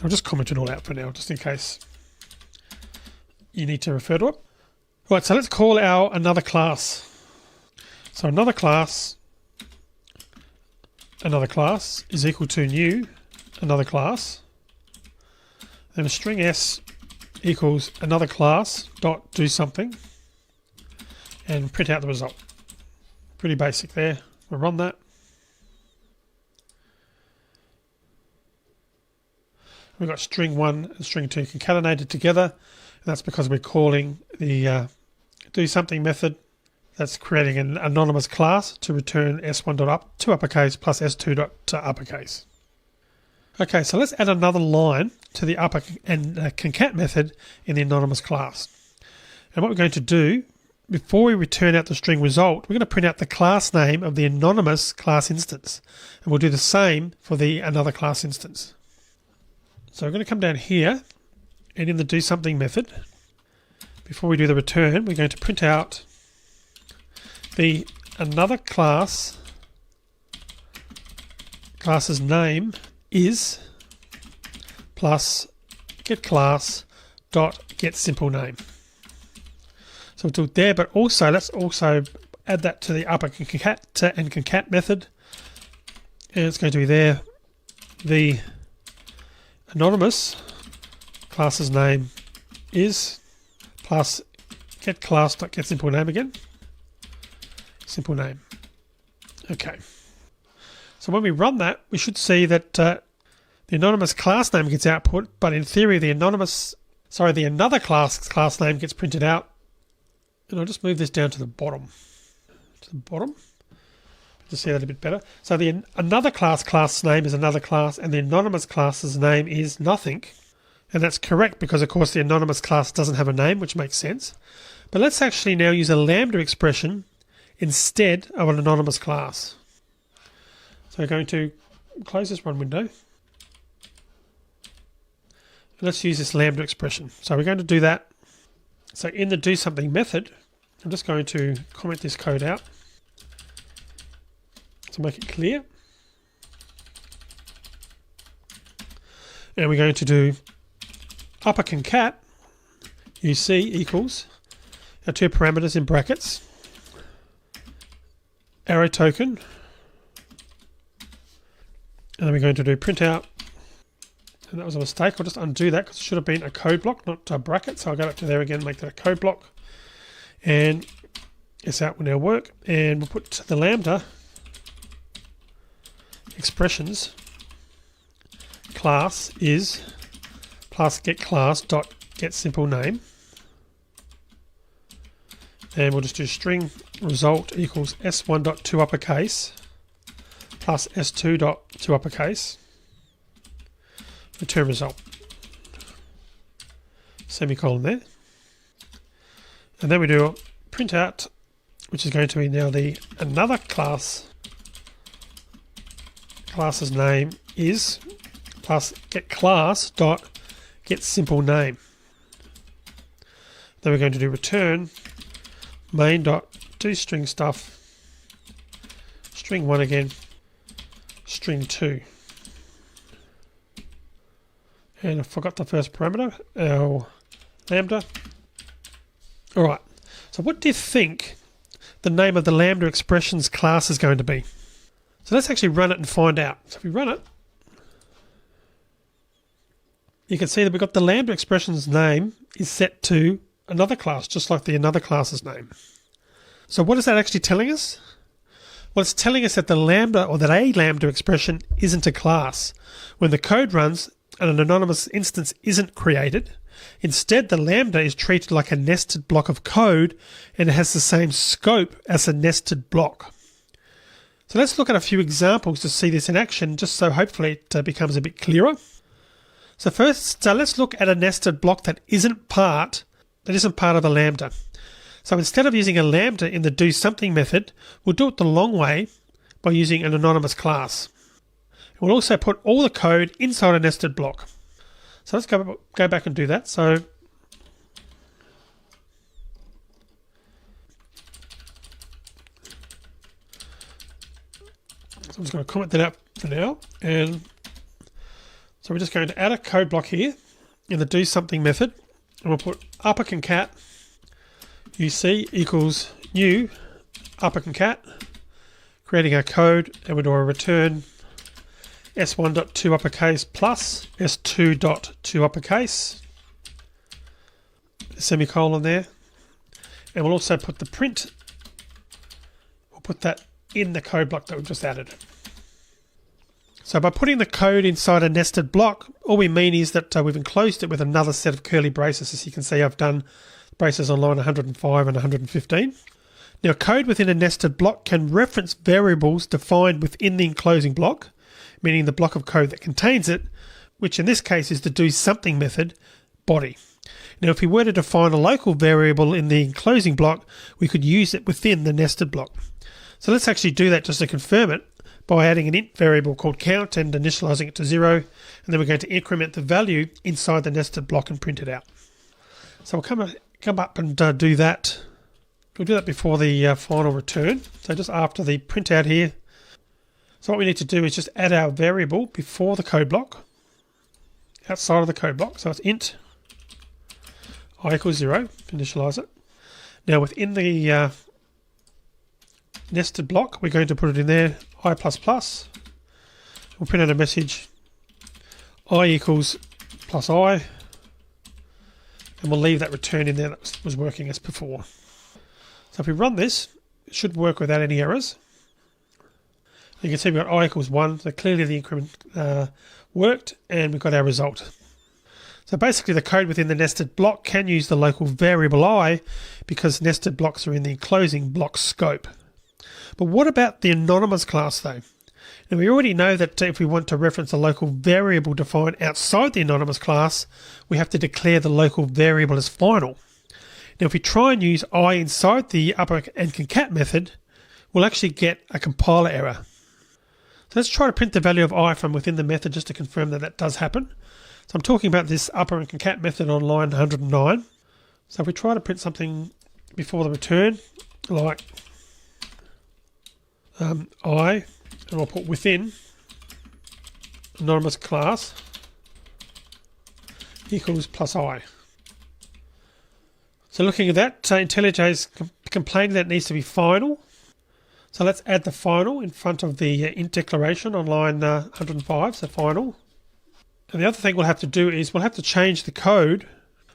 I'll just comment it all out for now, just in case you need to refer to it. Right, so let's call our another class. So another class is equal to new another class. Then a string s equals another class dot do something, and print out the result. Pretty basic there. We'll run that. We've got string 1 and string 2 concatenated together, and that's because we're calling the do something method that's creating an anonymous class to return s1.up to uppercase plus s2.uppercase. Okay, so let's add another line to the upper and concat method in the anonymous class. And what we're going to do, before we return out the string result, we're going to print out the class name of the anonymous class instance. And we'll do the same for the another class instance. So we're going to come down here, and in the doSomething method, before we do the return, we're going to print out the another class's name is plus get class dot get simple name. So we'll do it there, but also let's also add that to the upper concat and concat method, and it's going to be there. The anonymous class's name is plus get class dot get simple name again. Simple name. Okay. So when we run that, we should see that the anonymous class name gets output, but in theory the another class name gets printed out. And I'll just move this down to the bottom. To see that a bit better. So the another class name is another class, and the anonymous class's name is nothing. And that's correct because of course the anonymous class doesn't have a name, which makes sense. But let's actually now use a lambda expression instead of an anonymous class. So we're going to close this one window. And let's use this lambda expression. So we're going to do that. So in the doSomething method, I'm just going to comment this code out to make it clear. And we're going to do upper concat uc equals our two parameters in brackets, arrow token, and then we're going to do print out, and that was a mistake. I'll just undo that because it should have been a code block, not a bracket. So I'll go back to there again, make that a code block, and this out will now work. And we'll put the lambda expressions class is plus get class dot get simple name, and we'll just do string result equals s1.to uppercase plus s2.to uppercase, return result, semicolon there, and then we do a print out, which is going to be now the another class's name is plus get class dot get simple name. Then we're going to do return main dot do string stuff, string 1 again, string 2, and I forgot the first parameter, our lambda. Alright, so what do you think the name of the lambda expressions class is going to be? So let's actually run it and find out. So if we run it, you can see that we've got the lambda expression's name is set to another class, just like the another class's name. So what is that actually telling us? Well, it's telling us that the lambda, or that a lambda expression isn't a class. When the code runs and an anonymous instance isn't created, instead the lambda is treated like a nested block of code, and it has the same scope as a nested block. So let's look at a few examples to see this in action, just so hopefully it becomes a bit clearer. So first, let's look at a nested block that isn't part that isn't part of a lambda. So instead of using a lambda in the do something method, we'll do it the long way by using an anonymous class. We'll also put all the code inside a nested block. So let's go back and do that. So I'm just going to comment that out for now. And so we're just going to add a code block here in the do something method. And we'll put upper concat UC equals new upper concat, creating our code, and we'll do a return s1.to uppercase plus s2.to uppercase, semicolon there. And we'll also put the print, we'll put that in the code block that we've just added. So by putting the code inside a nested block, all we mean is that we've enclosed it with another set of curly braces. As you can see, I've done braces on line 105 and 115. Now, code within a nested block can reference variables defined within the enclosing block, meaning the block of code that contains it, which in this case is the do something method body. Now, if we were to define a local variable in the enclosing block, we could use it within the nested block. So let's actually do that just to confirm it by adding an int variable called count and initializing it to 0, and then we're going to increment the value inside the nested block and print it out. So we'll come up and do that. We'll do that before the final return. So just after the print out here. So what we need to do is just add our variable before the code block, outside of the code block. So it's int I equals 0, initialize it. Now within the nested block, we're going to put it in there, I++. We'll print out a message, I equals plus I, and we'll leave that return in there that was working as before. So if we run this, it should work without any errors. You can see we've got I equals 1, so clearly the increment worked, and we've got our result. So basically the code within the nested block can use the local variable I because nested blocks are in the enclosing block scope. But what about the anonymous class though? Now we already know that if we want to reference a local variable defined outside the anonymous class, we have to declare the local variable as final. Now if we try and use I inside the upper and concat method, we'll actually get a compiler error. So let's try to print the value of I from within the method just to confirm that that does happen. So I'm talking about this upper and concat method on line 109. So if we try to print something before the return, like I, and I'll put within anonymous class equals plus I. So looking at that, IntelliJ is complaining that it needs to be final. So let's add the final in front of the int declaration on line 105, so final. And the other thing we'll have to do is we'll have to change the code,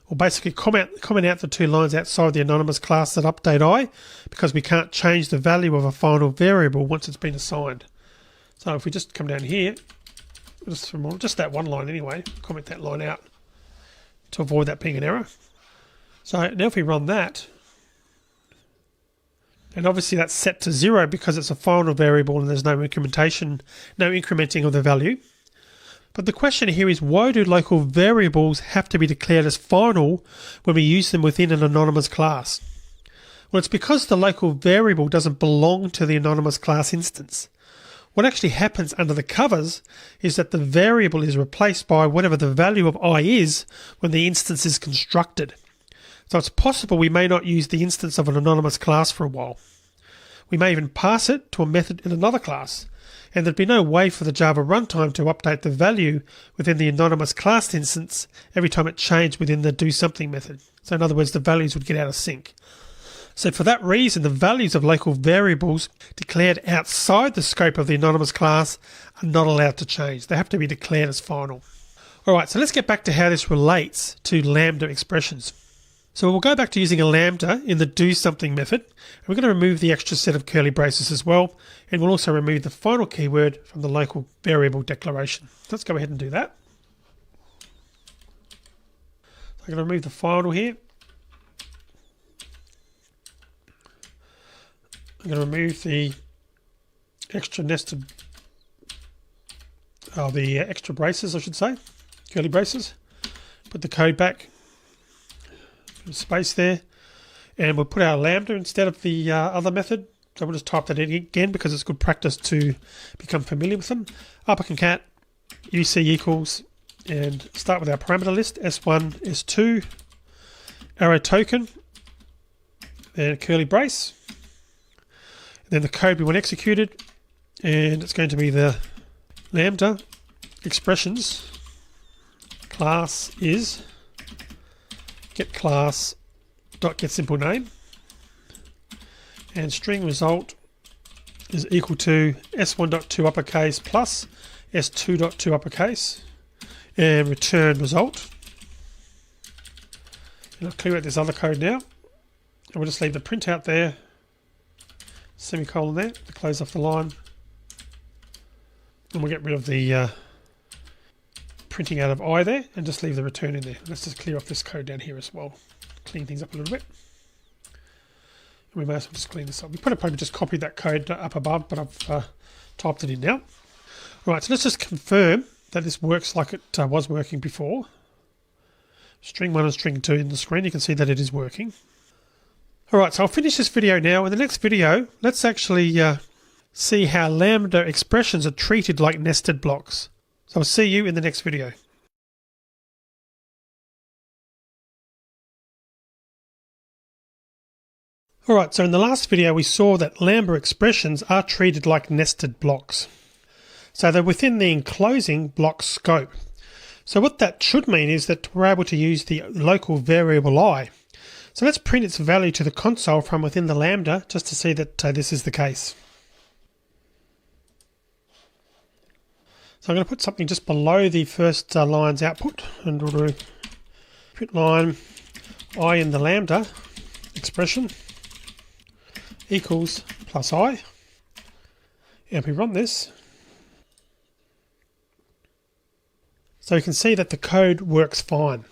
or basically comment out the two lines outside the anonymous class that update I, because we can't change the value of a final variable once it's been assigned. So if we just come down here, just that one line anyway, comment that line out to avoid that being an error. So now if we run that, and obviously that's set to 0 because it's a final variable and there's no incrementing of the value. But the question here is, why do local variables have to be declared as final when we use them within an anonymous class? Well, it's because the local variable doesn't belong to the anonymous class instance. What actually happens under the covers is that the variable is replaced by whatever the value of I is when the instance is constructed. So it's possible we may not use the instance of an anonymous class for a while. We may even pass it to a method in another class, and there'd be no way for the Java runtime to update the value within the anonymous class instance every time it changed within the do something method. So in other words, the values would get out of sync. So for that reason, the values of local variables declared outside the scope of the anonymous class are not allowed to change. They have to be declared as final. All right, so let's get back to how this relates to lambda expressions. So we'll go back to using a lambda in the do something method. And we're going to remove the extra set of curly braces as well. And we'll also remove the final keyword from the local variable declaration. Let's go ahead and do that. So I'm going to remove the final here. I'm going to remove the extra extra braces, I should say, curly braces. Put the code back. space there, and we'll put our lambda instead of the other method. So we'll just type that in again because it's good practice to become familiar with them. Upper concat UC equals, and start with our parameter list, S1, S2, arrow token, then curly brace, and then the code we want executed, and it's going to be the lambda expressions class is get class dot get simple name, and string result is equal to s1.2 uppercase plus s2.2 uppercase, and return result. And I'll clear out this other code now, and we'll just leave the print out there, semicolon there to close off the line, and we'll get rid of the printing out of I there and just leave the return in there. Let's just clear off this code down here as well, clean things up a little bit. And we may as well just clean this up. We could have probably just copied that code up above, but I've typed it in now. All right, so let's just confirm that this works like it was working before. String 1 and string 2 in the screen, you can see that it is working. All right, so I'll finish this video now. In the next video, let's actually see how lambda expressions are treated like nested blocks. So I'll see you in the next video. Alright, so in the last video we saw that lambda expressions are treated like nested blocks. So they're within the enclosing block scope. So what that should mean is that we're able to use the local variable I. So let's print its value to the console from within the lambda just to see that this is the case. So I'm going to put something just below the first line's output, and we'll do print line I in the lambda expression equals plus I, and if we run this, so you can see that the code works fine.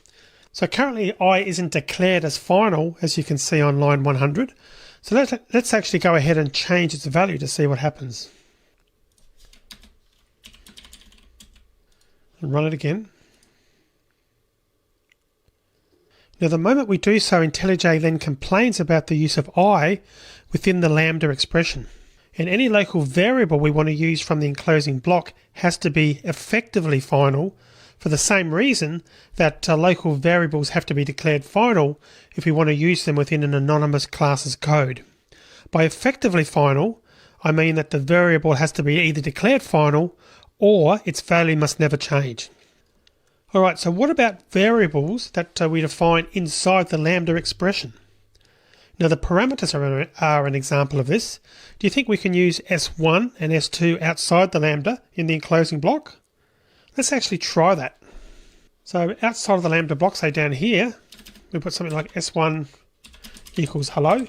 So currently I isn't declared as final, as you can see on line 100. So let's actually go ahead and change its value to see what happens. And run it again. Now the moment we do so, IntelliJ then complains about the use of I within the lambda expression. And any local variable we want to use from the enclosing block has to be effectively final, for the same reason that local variables have to be declared final if we want to use them within an anonymous class's code. By effectively final, I mean that the variable has to be either declared final or its value must never change. Alright, so what about variables that we define inside the lambda expression? Now the parameters are an example of this. Do you think we can use S1 and S2 outside the lambda in the enclosing block? Let's actually try that. So outside of the lambda block, say down here, we put something like S1 equals hello.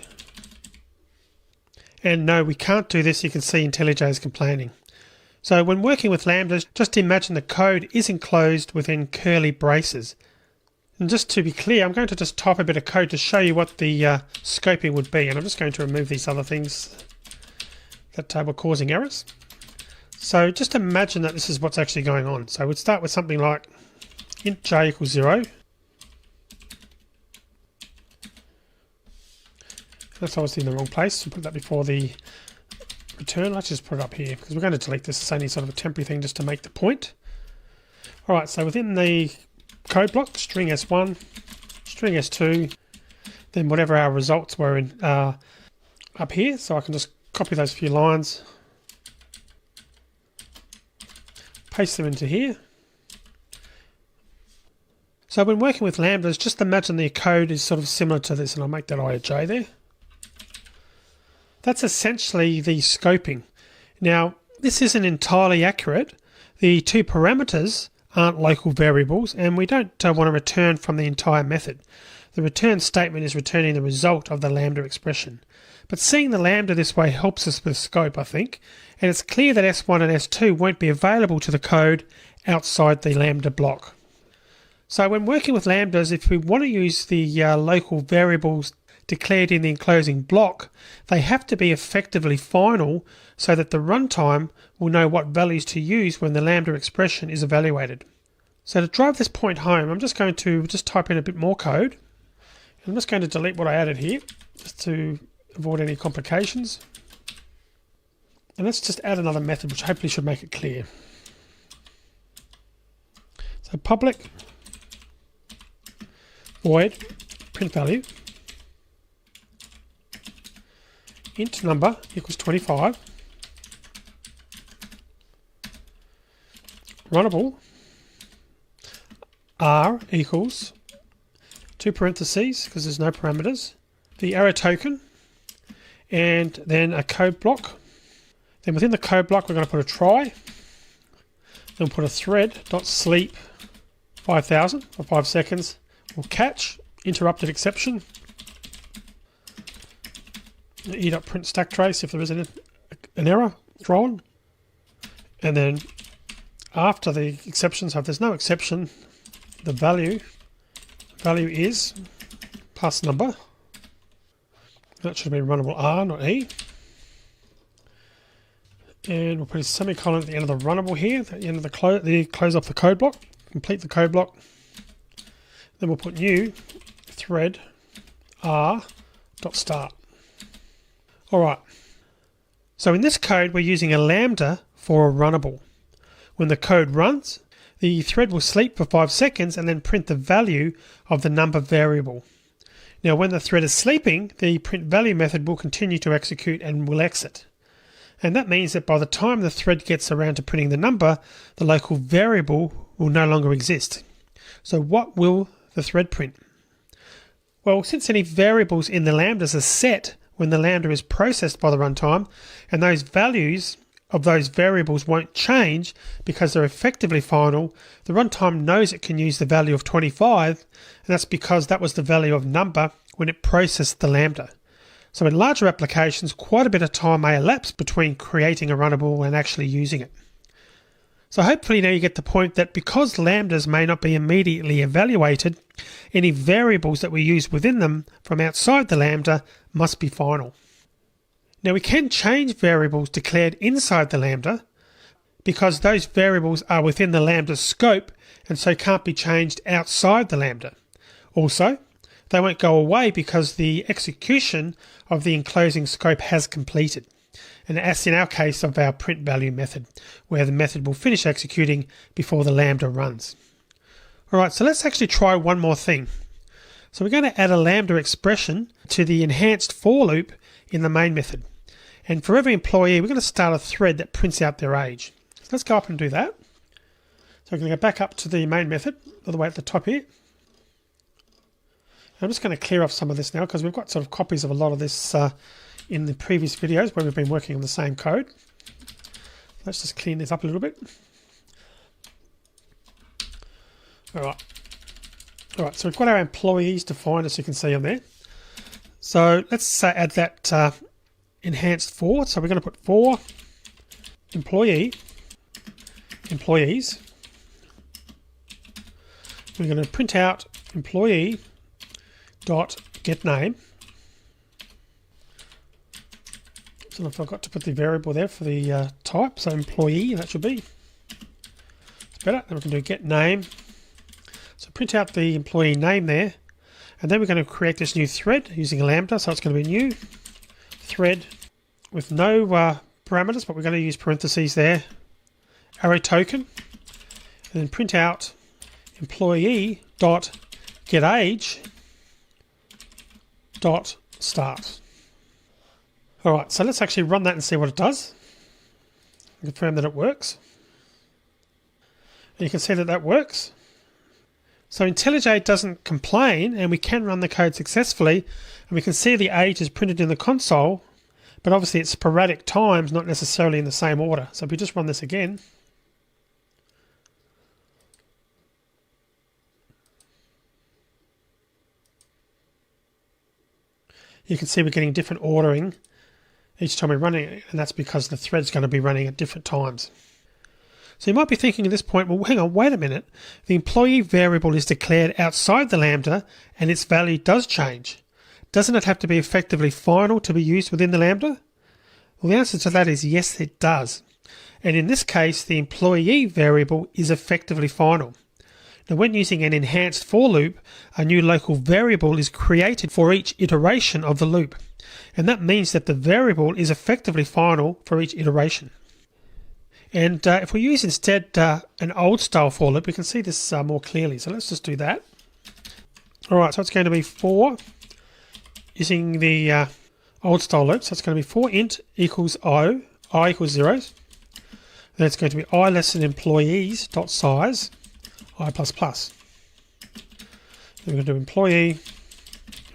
And no, we can't do this. You can see IntelliJ is complaining. So when working with lambdas, just imagine the code is enclosed within curly braces. And just to be clear, I'm going to just type a bit of code to show you what the scoping would be. And I'm just going to remove these other things that were causing errors. So just imagine that this is what's actually going on. So we'd start with something like int j equals 0. That's obviously in the wrong place. So put that before the return. Let's just put it up here because we're going to delete this. It's only sort of a temporary thing just to make the point. Alright, so within the code block, string S1, string S2, then whatever our results were in up here. So I can just copy those few lines, paste them into here. So when working with lambdas, just imagine the code is sort of similar to this, and I'll make that I a j there. That's essentially the scoping. Now, this isn't entirely accurate. The two parameters aren't local variables, and we don't want to return from the entire method. The return statement is returning the result of the lambda expression. But seeing the lambda this way helps us with scope, I think, and it's clear that S1 and S2 won't be available to the code outside the lambda block. So when working with lambdas, if we want to use the local variables declared in the enclosing block, they have to be effectively final so that the runtime will know what values to use when the lambda expression is evaluated. So to drive this point home, I'm just going to type in a bit more code, I'm just going to delete what I added here, just to avoid any complications. And let's just add another method, which hopefully should make it clear. So public void print value int number equals 25. Runnable r equals 2 parentheses, because there's no parameters, the arrow token, and then a code block. Then within the code block we're going to put a try. Then we'll put a thread.sleep 5000 for 5 seconds. We'll catch interrupted exception. E.print stack trace if there is an error thrown. And then after the exception, so if there's no exception, the value is plus number. That should be runnable R, not E. And we'll put a semicolon at the end of the runnable here, at the end of the close off the code block, complete the code block. Then we'll put new thread r.start. Alright, so in this code we're using a lambda for a runnable. When the code runs, the thread will sleep for 5 seconds and then print the value of the number variable. Now when the thread is sleeping, the print value method will continue to execute and will exit. And that means that by the time the thread gets around to printing the number, the local variable will no longer exist. So what will the thread print? Well, since any variables in the lambdas are set when the lambda is processed by the runtime, and those values of those variables won't change because they're effectively final, the runtime knows it can use the value of 25, and that's because that was the value of number when it processed the lambda. So in larger applications, quite a bit of time may elapse between creating a runnable and actually using it. So hopefully now you get the point that because lambdas may not be immediately evaluated, any variables that we use within them from outside the lambda must be final. Now we can change variables declared inside the lambda because those variables are within the lambda's scope and so can't be changed outside the lambda. Also, they won't go away because the execution of the enclosing scope has completed. And as in our case of our print value method, where the method will finish executing before the lambda runs. Alright, so let's actually try one more thing. So we're going to add a lambda expression to the enhanced for loop in the main method. And for every employee, we're going to start a thread that prints out their age. So let's go up and do that. So we're going to go back up to the main method, all the way at the top here. I'm just going to clear off some of this now because we've got sort of copies of a lot of this in the previous videos where we've been working on the same code. Let's just clean this up a little bit. Alright, so we've got our employees defined, as you can see on there. So let's add that enhanced for. So we're going to put for employees. We're going to print out employee dot get name. So I forgot to put the variable there for the type, so employee, that should be. It's better. Then we can do get name. So print out the employee name there, and then we're going to create this new thread using a lambda. So it's going to be new thread with no parameters, but we're going to use parentheses there, arrow token, and then print out employee dot get age dot start. Alright, so let's actually run that and see what it does. Confirm that it works. And you can see that that works. So IntelliJ doesn't complain, and we can run the code successfully, and we can see the age is printed in the console, but obviously it's sporadic times, not necessarily in the same order. So if we just run this again, you can see we're getting different ordering each time we're running it, and that's because the thread's going to be running at different times. So you might be thinking at this point, well, hang on, wait a minute. The employee variable is declared outside the lambda, and its value does change. Doesn't it have to be effectively final to be used within the lambda? Well, the answer to that is yes, it does. And in this case, the employee variable is effectively final. Now, when using an enhanced for loop, a new local variable is created for each iteration of the loop. And that means that the variable is effectively final for each iteration. And if we use instead an old style for loop, we can see this more clearly. So let's just do that. All right, so it's going to be for, using the old style loop, so it's going to be for int equals I equals 0. Then it's going to be I less than employees dot size I plus plus. Then we're going to do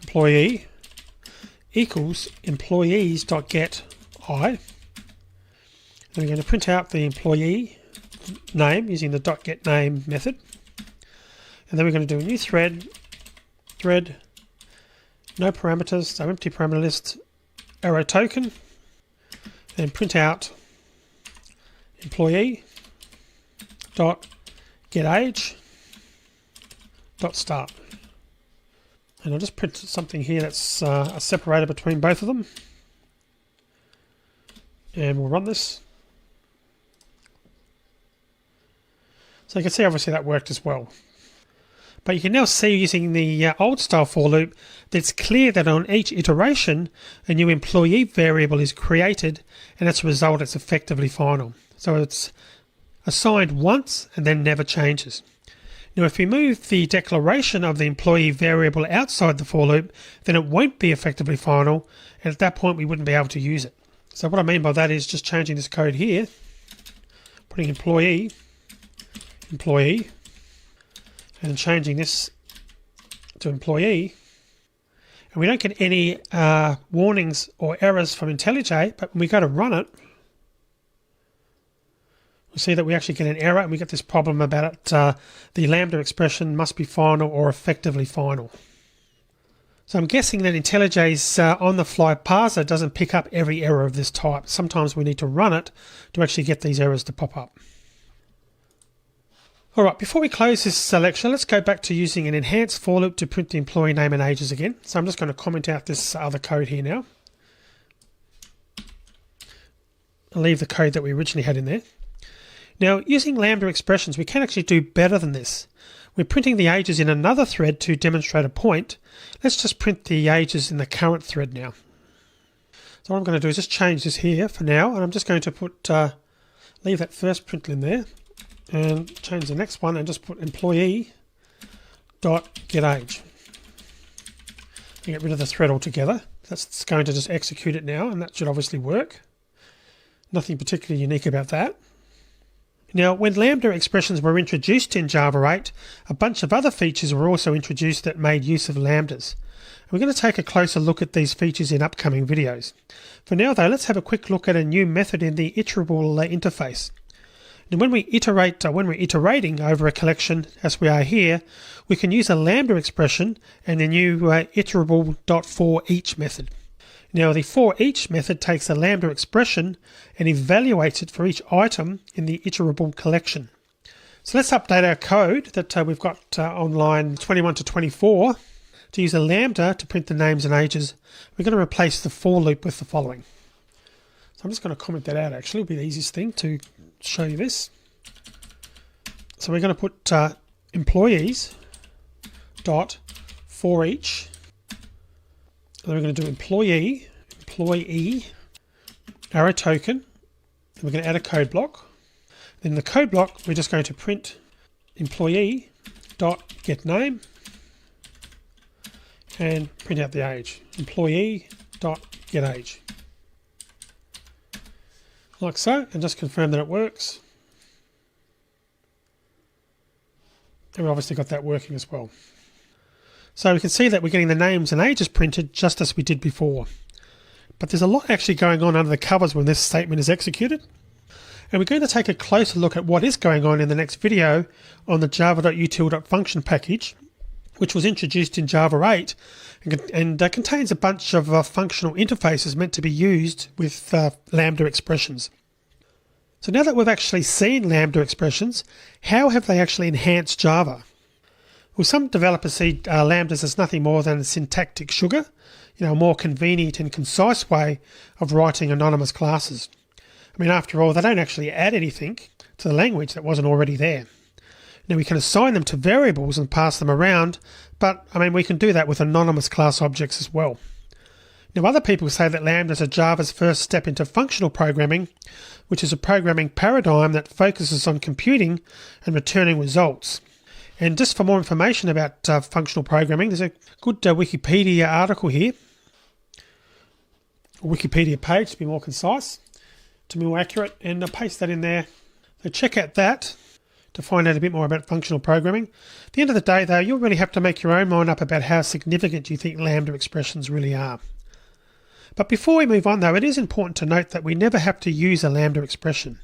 employee equals employees dot get I. Then we're going to print out the employee name using the dot get name method. And then we're going to do a new thread, no parameters, so empty parameter list, arrow token, then print out employee dot get age dot start. And I'll just print something here that's a separator between both of them. And we'll run this. So you can see obviously that worked as well. But you can now see using the old style for loop that it's clear that on each iteration a new employee variable is created, and as a result it's effectively final. So it's assigned once and then never changes. Now if we move the declaration of the employee variable outside the for loop, then it won't be effectively final, and at that point we wouldn't be able to use it. So what I mean by that is just changing this code here, putting employee, and changing this to employee. And we don't get any warnings or errors from IntelliJ, but when we go to run it, we see that we actually get an error, and we get this problem about it, the lambda expression must be final or effectively final. So I'm guessing that IntelliJ's on-the-fly parser doesn't pick up every error of this type. Sometimes we need to run it to actually get these errors to pop up. Alright, before we close this lecture, let's go back to using an enhanced for loop to print the employee name and ages again. So I'm just going to comment out this other code here now. I'll leave the code that we originally had in there. Now, using lambda expressions, we can actually do better than this. We're printing the ages in another thread to demonstrate a point. Let's just print the ages in the current thread now. So what I'm going to do is just change this here for now, and I'm just going to put leave that first print in there, and change the next one and just put employee dot get age. And get rid of the thread altogether. That's going to just execute it now, and that should obviously work. Nothing particularly unique about that. Now, when lambda expressions were introduced in Java 8, a bunch of other features were also introduced that made use of lambdas. We're going to take a closer look at these features in upcoming videos. For now though, let's have a quick look at a new method in the iterable interface. Now, when we iterate, when we're iterating over a collection, as we are here, we can use a lambda expression and the new iterable.forEach method. Now, the forEach method takes a lambda expression and evaluates it for each item in the iterable collection. So let's update our code that we've got on line 21 to 24 to use a lambda to print the names and ages. We're going to replace the for loop with the following. So I'm just going to comment that out actually. It'll be the easiest thing to show you this. So we're going to put employees dot for each, and then we're going to do employee arrow token, and we're going to add a code block. Then in the code block we're just going to print employee dot get name and print out the age, employee dot get age. Like so, and just confirm that it works. And we've obviously got that working as well. So we can see that we're getting the names and ages printed just as we did before. But there's a lot actually going on under the covers when this statement is executed. And we're going to take a closer look at what is going on in the next video on the java.util.function package, which was introduced in Java 8 and contains a bunch of functional interfaces meant to be used with lambda expressions. So now that we've actually seen lambda expressions, how have they actually enhanced Java? Well, some developers see lambdas as nothing more than a syntactic sugar, a more convenient and concise way of writing anonymous classes. I mean, after all, they don't actually add anything to the language that wasn't already there. Now we can assign them to variables and pass them around, but we can do that with anonymous class objects as well. Now other people say that lambdas are Java's first step into functional programming, which is a programming paradigm that focuses on computing and returning results. And just for more information about functional programming, there's a good Wikipedia article here, a Wikipedia page to be more concise, to be more accurate, and I'll paste that in there. So check out that to find out a bit more about functional programming. At the end of the day though, you'll really have to make your own mind up about how significant you think lambda expressions really are. But before we move on though, it is important to note that we never have to use a lambda expression.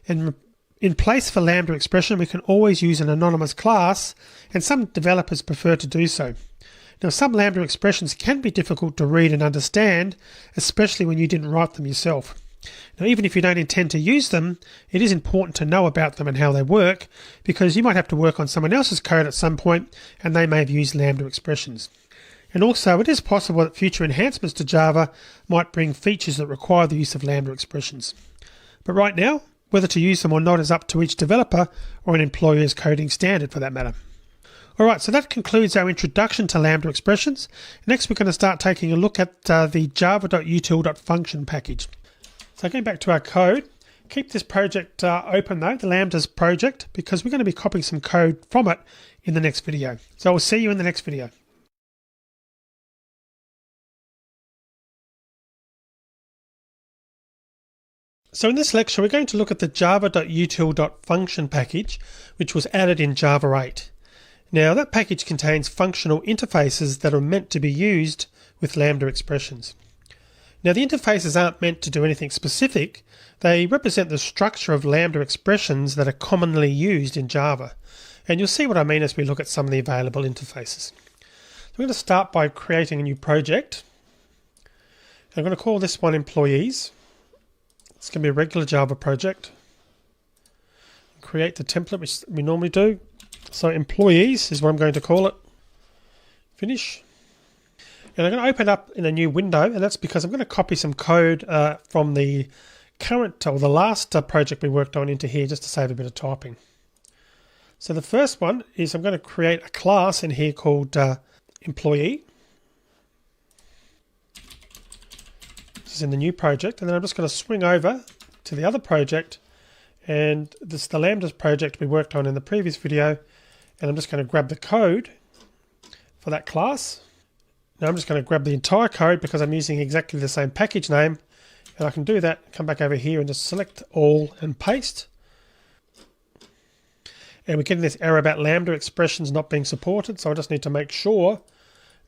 And in place for lambda expression, we can always use an anonymous class, and some developers prefer to do so. Now some lambda expressions can be difficult to read and understand, especially when you didn't write them yourself. Now even if you don't intend to use them, it is important to know about them and how they work, because you might have to work on someone else's code at some point and they may have used lambda expressions. And also it is possible that future enhancements to Java might bring features that require the use of lambda expressions. But right now, whether to use them or not is up to each developer or an employer's coding standard for that matter. Alright, so that concludes our introduction to lambda expressions. Next we're going to start taking a look at the java.util.function package. So going back to our code, keep this project open though, the lambdas project, because we're going to be copying some code from it in the next video. So we'll see you in the next video. So in this lecture, we're going to look at the java.util.function package, which was added in Java 8. Now that package contains functional interfaces that are meant to be used with lambda expressions. Now the interfaces aren't meant to do anything specific, they represent the structure of lambda expressions that are commonly used in Java. And you'll see what I mean as we look at some of the available interfaces. So we're going to start by creating a new project. I'm going to call this one employees. It's going to be a regular Java project. Create the template which we normally do. So employees is what I'm going to call it. Finish. And I'm going to open up in a new window, and that's because I'm going to copy some code from the current or the last project we worked on into here just to save a bit of typing. So the first one is I'm going to create a class in here called employee. This is in the new project, and then I'm just going to swing over to the other project, and this is the lambdas project we worked on in the previous video, and I'm just going to grab the code for that class. Now I'm just going to grab the entire code because I'm using exactly the same package name, and I can do that, come back over here and just select all and paste. And we're getting this error about lambda expressions not being supported, so I just need to make sure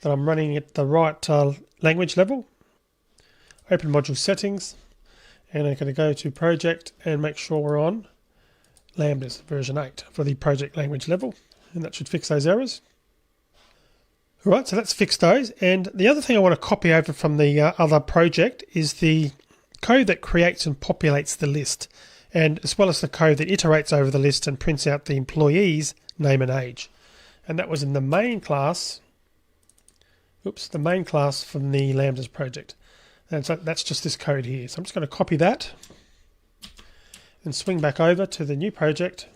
that I'm running at the right language level. Open module settings, and I'm going to go to project and make sure we're on lambdas version 8 for the project language level, and that should fix those errors. Alright, so that's fixed those, and the other thing I want to copy over from the other project is the code that creates and populates the list, and as well as the code that iterates over the list and prints out the employee's name and age. And that was in the main class, the main class from the lambdas project. And so that's just this code here. So I'm just going to copy that and swing back over to the new project.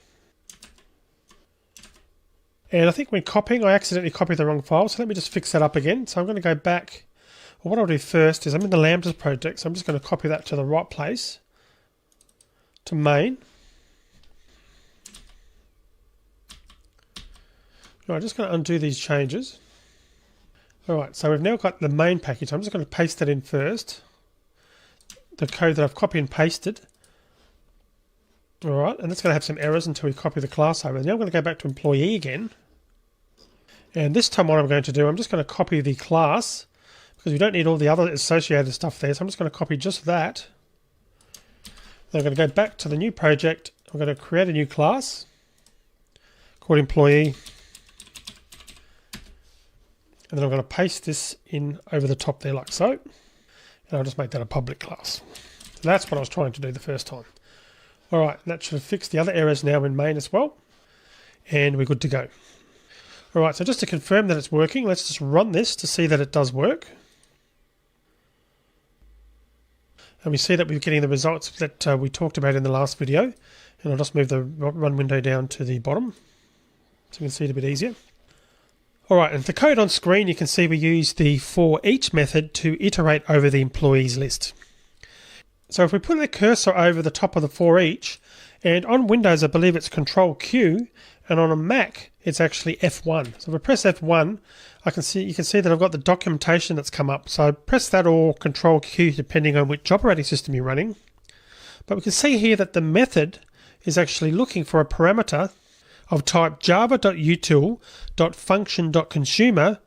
And I think when copying, I accidentally copied the wrong file. So let me just fix that up again. So I'm going to go back. Well, what I'll do first is I'm in the lambdas project. So I'm just going to copy that to the right place, to main. Right, I'm just going to undo these changes. Alright, so we've now got the main package. I'm just going to paste that in first. The code that I've copied and pasted. Alright, and that's going to have some errors until we copy the class over. Now I'm going to go back to employee again. And this time what I'm going to do, I'm just going to copy the class, because we don't need all the other associated stuff there. So I'm just going to copy just that. Then I'm going to go back to the new project. I'm going to create a new class called employee. And then I'm going to paste this in over the top there like so. And I'll just make that a public class. So that's what I was trying to do the first time. Alright, that should fix the other errors now in main as well. And we're good to go. Alright, so just to confirm that it's working, let's just run this to see that it does work. And we see that we're getting the results that we talked about in the last video. And I'll just move the run window down to the bottom. so you can see it a bit easier. Alright, and the code on screen you can see we use the for each method to iterate over the employees list. So if we put the cursor over the top of the for each, and on Windows I believe it's Control Q, and on a Mac it's actually F1. So if I press F1, you can see that I've got the documentation that's come up. So I press that or Control Q depending on which operating system you're running. But we can see here that the method is actually looking for a parameter of type java.util.function.consumer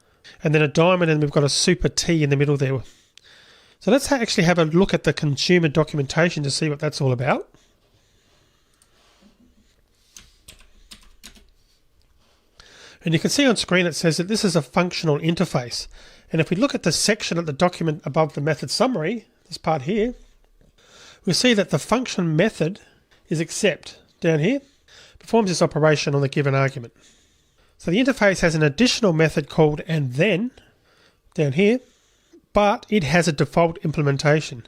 and then a diamond, and we've got a super T in the middle there. So let's actually have a look at the consumer documentation to see what that's all about. And you can see on screen it says that this is a functional interface. And if we look at the section of the document above the method summary, this part here, we see that the function method is accept down here, performs this operation on the given argument. So the interface has an additional method called and then down here, but it has a default implementation.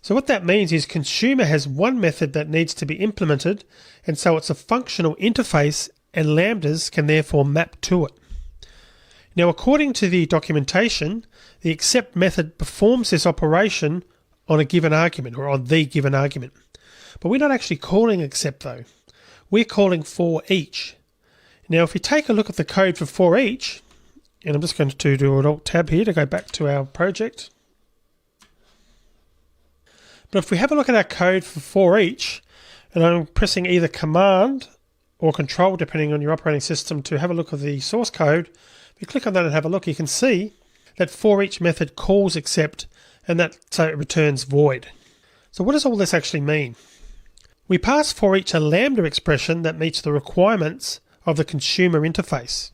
So what that means is consumer has one method that needs to be implemented, and so it's a functional interface and lambdas can therefore map to it. Now according to the documentation, the accept method performs this operation on a given argument or on the given argument. But we're not actually calling accept though. We're calling for each. Now if we take a look at the code for each, and I'm just going to do an Alt tab here to go back to our project. But if we have a look at our code for each, and I'm pressing either Command or Control depending on your operating system to have a look at the source code, if you click on that and have a look, you can see that for each method calls accept, and that so it returns void. So what does all this actually mean? We pass for each a lambda expression that meets the requirements of the consumer interface.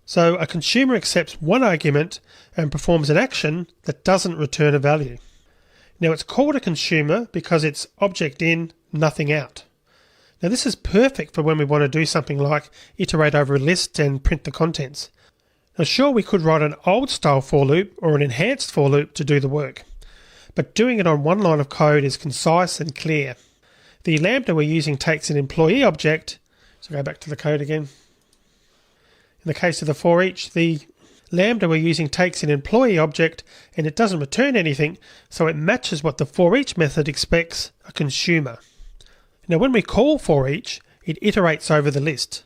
So a consumer accepts one argument and performs an action that doesn't return a value. Now it's called a consumer because it's object in, nothing out. Now this is perfect for when we want to do something like iterate over a list and print the contents. Now sure, we could write an old style for loop or an enhanced for loop to do the work, but doing it on one line of code is concise and clear. The lambda we're using takes an employee object, so go back to the code again. In the case of the for each, the lambda we're using takes an employee object and it doesn't return anything, so it matches what the for each method expects, a consumer. Now when we call for each, it iterates over the list.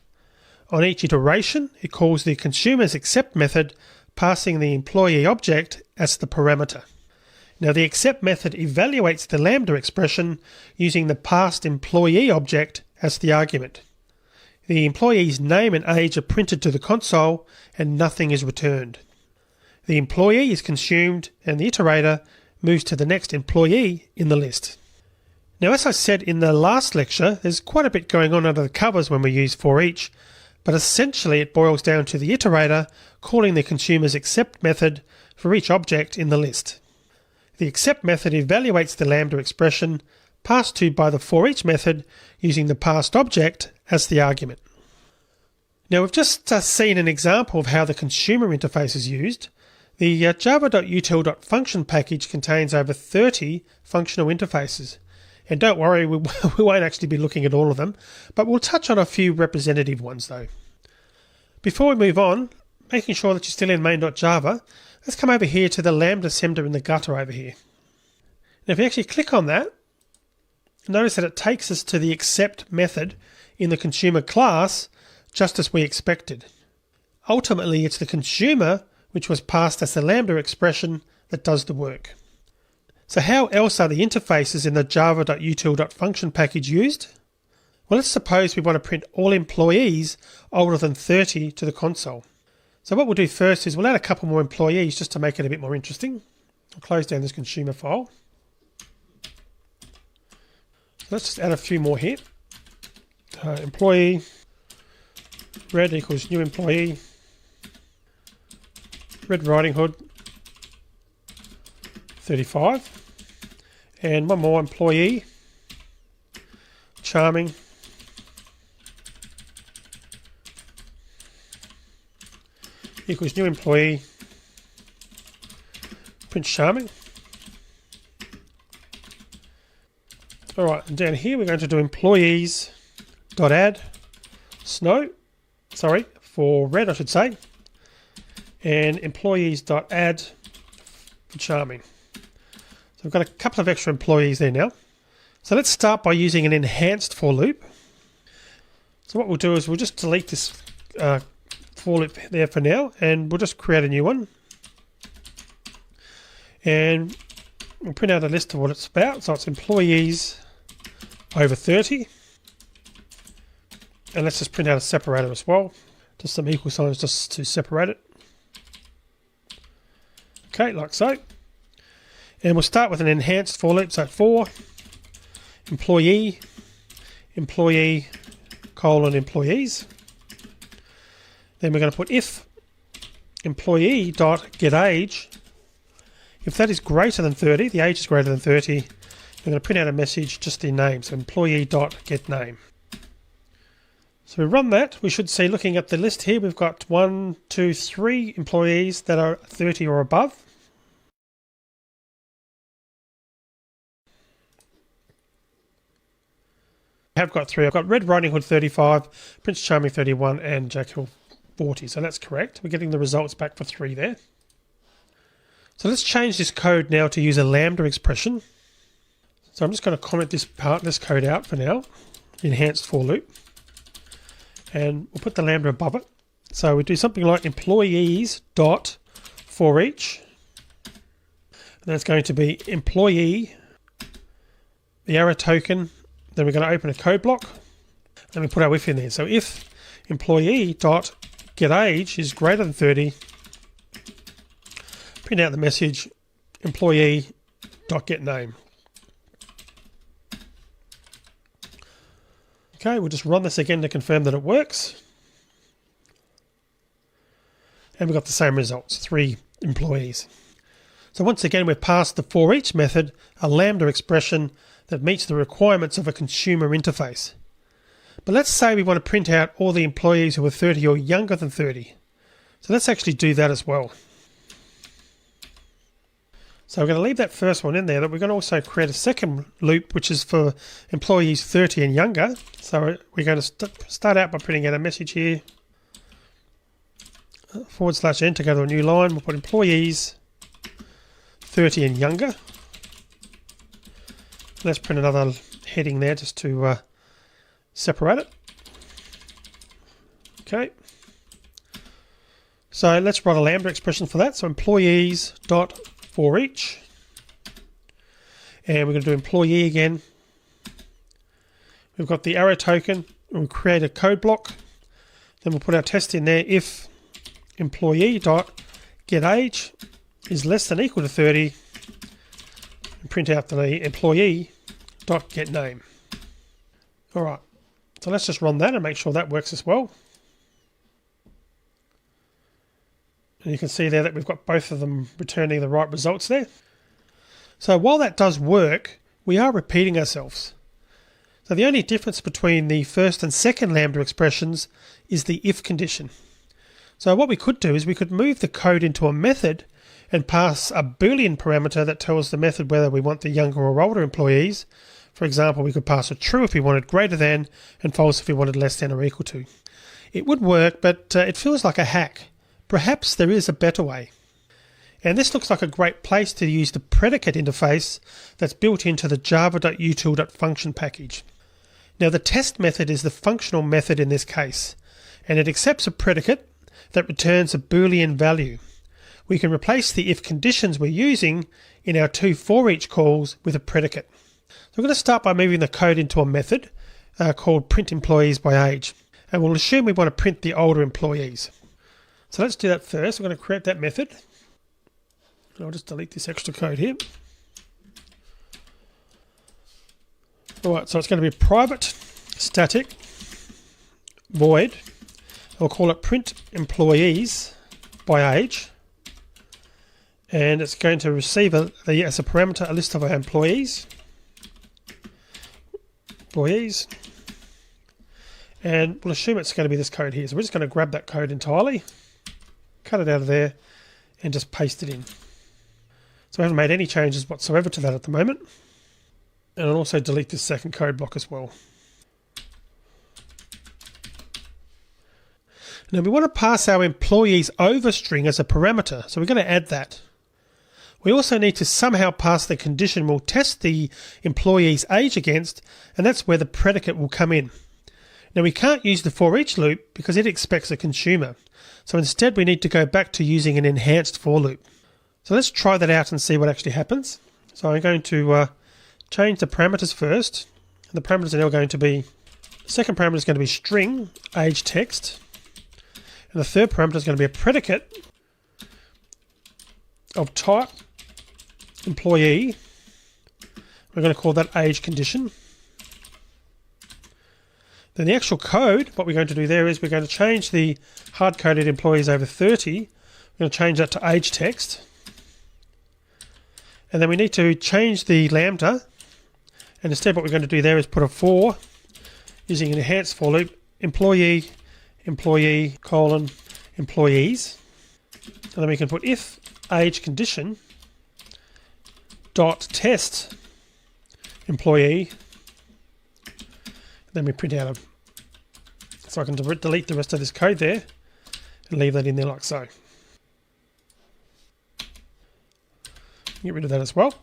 On each iteration, it calls the consumer's accept method, passing the employee object as the parameter. Now the accept method evaluates the lambda expression using the passed employee object as the argument. The employee's name and age are printed to the console and nothing is returned. The employee is consumed and the iterator moves to the next employee in the list. Now as I said in the last lecture, there's quite a bit going on under the covers when we use for each, but essentially it boils down to the iterator calling the consumer's accept method for each object in the list. The accept method evaluates the lambda expression passed to by the for each method using the passed object as the argument. Now we've just seen an example of how the consumer interface is used. The java.util.function package contains over 30 functional interfaces. And don't worry, we won't actually be looking at all of them, but we'll touch on a few representative ones though. Before we move on, making sure that you're still in main.java, let's come over here to the lambda sender in the gutter over here. Now if you actually click on that, notice that it takes us to the accept method in the consumer class, just as we expected. Ultimately, it's the consumer, which was passed as the lambda expression, that does the work. So how else are the interfaces in the java.util.function package used? Well, let's suppose we want to print all employees older than 30 to the console. So what we'll do first is we'll add a couple more employees just to make it a bit more interesting. I'll close down this consumer file. Let's just add a few more here. Employee, red equals new employee, Red Riding Hood, 35. And one more, employee, Charming, equals new employee, Prince Charming. Alright, and down here we're going to do employees.add snow, for red, I should say, and employees.add for charming. So we've got a couple of extra employees there now. So let's start by using an enhanced for loop. So what we'll do is we'll just delete this for loop there for now, and we'll just create a new one. And we'll print out a list of what it's about. So it's employees over 30. And let's just print out a separator as well. Just some equal signs just to separate it. Okay, like so. And we'll start with an enhanced for loop. So for employee, employee, colon, employees. Then we're going to put if employee.getAge. If that is greater than 30, the age is greater than 30, we're going to print out a message just in name. So employee.getName. So we run that, we should see, looking at the list here, we've got 1, 2, 3 employees that are 30 or above. I have got 3. I've got Red Riding Hood 35, Prince Charming 31, and Jack Hill 40. So that's correct. We're getting the results back for 3 there. So let's change this code now to use a lambda expression. So I'm just going to comment this code out for now, enhanced for loop. And we'll put the lambda above it. So we do something like employees dot for each. And that's going to be employee, the arrow token. Then we're going to open a code block. And we put our if in there. So if employee dot get age is greater than 30, print out the message employee dot get name. Okay, we'll just run this again to confirm that it works. And we've got the same results, 3 employees. So once again, we've passed the for each method, a lambda expression that meets the requirements of a consumer interface. But let's say we want to print out all the employees who are 30 or younger than 30. So let's actually do that as well. So we're going to leave that first one in there, but we're going to also create a second loop, which is for employees 30 and younger. So we're going to start out by putting out a message here, /enter, go to a new line. We'll put employees 30 and younger. Let's print another heading there just to separate it. Okay. So let's write a lambda expression for that. So employees dot for each, and we're going to do employee again. We've got the arrow token, and we'll create a code block. Then we'll put our test in there if employee dot get age is less than or equal to 30, and print out the employee dot get name. All right, so let's just run that and make sure that works as well. And you can see there that we've got both of them returning the right results there. So while that does work, we are repeating ourselves. So the only difference between the first and second lambda expressions is the if condition. So what we could do is we could move the code into a method and pass a Boolean parameter that tells the method whether we want the younger or older employees. For example, we could pass a true if we wanted greater than and false if we wanted less than or equal to. It would work, but it feels like a hack. Perhaps there is a better way. And this looks like a great place to use the predicate interface that's built into the java.util.function package. Now the test method is the functional method in this case, and it accepts a predicate that returns a Boolean value. We can replace the if conditions we're using in our 2 for each calls with a predicate. So we're going to start by moving the code into a method called print employees by age, and we'll assume we want to print the older employees. So let's do that first. We're going to create that method. I'll just delete this extra code here. Alright, so it's going to be private static void. We'll call it print employees by age. And it's going to receive as a parameter a list of our employees. And we'll assume it's going to be this code here. So we're just going to grab that code entirely, cut it out of there, and just paste it in. So I haven't made any changes whatsoever to that at the moment. And I'll also delete this second code block as well. Now we want to pass our employees over string as a parameter, so we're going to add that. We also need to somehow pass the condition we'll test the employee's age against, and that's where the predicate will come in. Now we can't use the for each loop because it expects a consumer. So instead we need to go back to using an enhanced for loop. So let's try that out and see what actually happens. So I'm going to change the parameters first. And the parameters are now going to be, the second parameter is going to be string age text. And the third parameter is going to be a predicate of type employee. We're going to call that age condition. Then the actual code, what we're going to do there is we're going to change the hard-coded employees over 30. We're going to change that to age text. And then we need to change the lambda. And instead what we're going to do there is put a for using an enhanced for loop, employee, employee, colon, employees. And then we can put if age condition dot test employee. Then we print out a, so I can delete the rest of this code there and leave that in there like so. Get rid of that as well.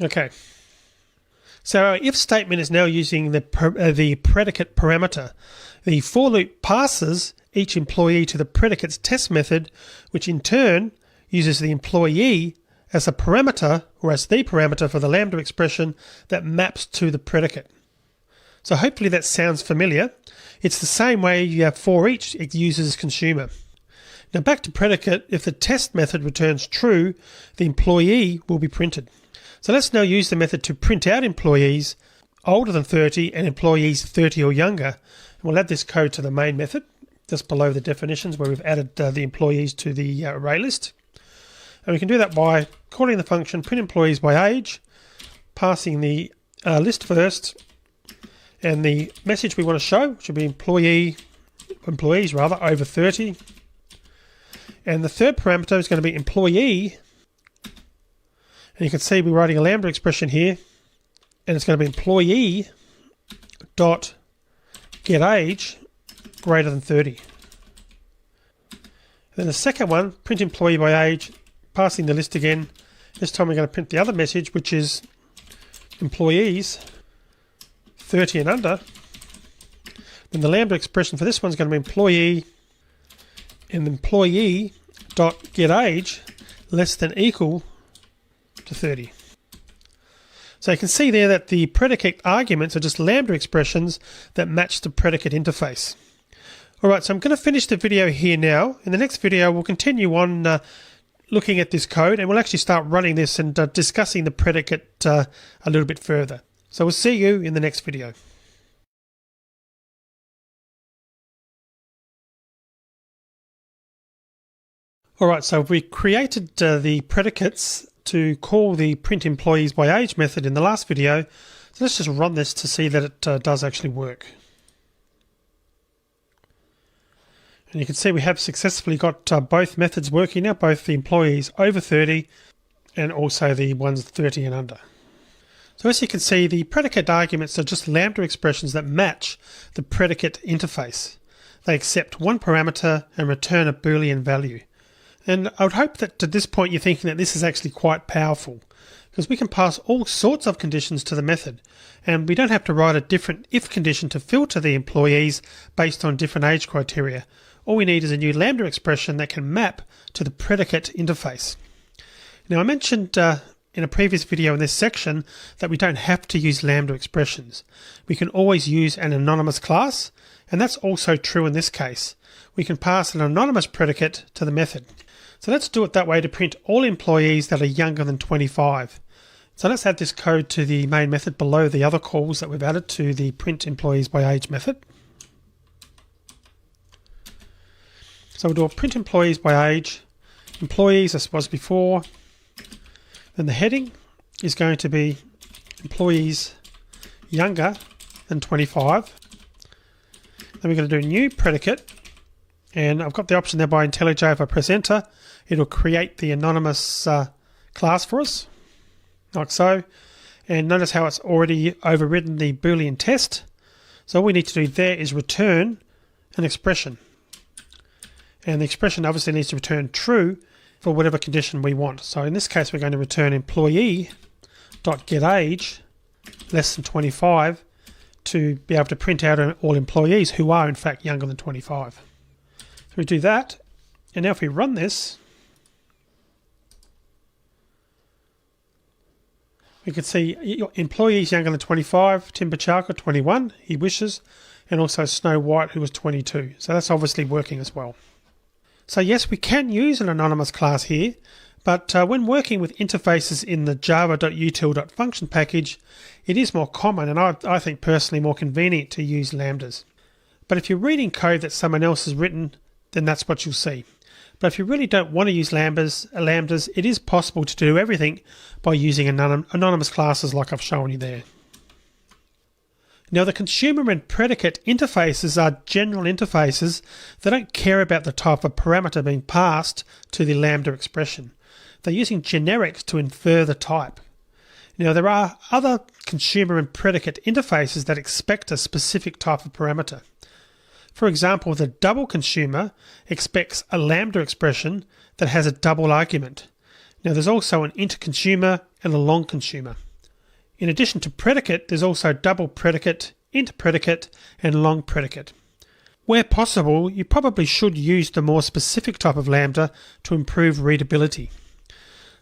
Okay. So our if statement is now using the predicate parameter. The for loop passes each employee to the predicate's test method, which in turn uses the employee as a parameter or as the parameter for the lambda expression that maps to the predicate. So hopefully that sounds familiar. It's the same way you have for each, it uses consumer. Now back to predicate, if the test method returns true, the employee will be printed. So let's now use the method to print out employees older than 30 and employees 30 or younger. And we'll add this code to the main method, just below the definitions where we've added the employees to the array list. And we can do that by calling the function print employees by age, passing the list first, and the message we want to show should be employees over 30. And the third parameter is going to be employee. And you can see we're writing a lambda expression here. And it's going to be employee dot get age greater than 30. And then the second one, print employee by age, passing the list again. This time we're going to print the other message, which is employees 30 and under. Then the lambda expression for this one is going to be employee and employee dot get age less than equal to 30. So you can see there that the predicate arguments are just lambda expressions that match the predicate interface. Alright, so I'm going to finish the video here now. In the next video we'll continue on looking at this code and we'll actually start running this and discussing the predicate a little bit further. So we'll see you in the next video. Alright, so we created the predicates to call the print employees by age method in the last video. So let's just run this to see that it does actually work. And you can see we have successfully got both methods working now, both the employees over 30 and also the ones 30 and under. So as you can see, the predicate arguments are just lambda expressions that match the predicate interface. They accept one parameter and return a Boolean value. And I would hope that at this point you're thinking that this is actually quite powerful, because we can pass all sorts of conditions to the method, and we don't have to write a different if condition to filter the employees based on different age criteria. All we need is a new lambda expression that can map to the predicate interface. Now I mentioned in a previous video in this section that we don't have to use lambda expressions. We can always use an anonymous class, and that's also true in this case. We can pass an anonymous predicate to the method. So let's do it that way to print all employees that are younger than 25. So let's add this code to the main method below the other calls that we've added to the print employees by age method. So we'll do a print employees by age, employees as was before. Then the heading is going to be employees younger than 25. Then we're going to do a new predicate. And I've got the option there by IntelliJ. If I press enter, it'll create the anonymous class for us, like so. And notice how it's already overridden the Boolean test. So all we need to do there is return an expression. And the expression obviously needs to return true for whatever condition we want. So in this case, we're going to return employee.getAge less than 25 to be able to print out all employees who are in fact younger than 25. So we do that, and now if we run this, we can see your employees younger than 25, Tim Bachalka 21, he wishes, and also Snow White who was 22. So that's obviously working as well. So yes, we can use an anonymous class here, but when working with interfaces in the java.util.function package, it is more common, and I think personally more convenient to use lambdas. But if you're reading code that someone else has written, then that's what you'll see. But if you really don't want to use lambdas, it is possible to do everything by using anonymous classes like I've shown you there. Now the consumer and predicate interfaces are general interfaces that don't care about the type of parameter being passed to the lambda expression. They're using generics to infer the type. Now there are other consumer and predicate interfaces that expect a specific type of parameter. For example, the double consumer expects a lambda expression that has a double argument. Now there's also an int consumer and a long consumer. In addition to predicate, there's also double predicate, int predicate, and long predicate. Where possible, you probably should use the more specific type of lambda to improve readability.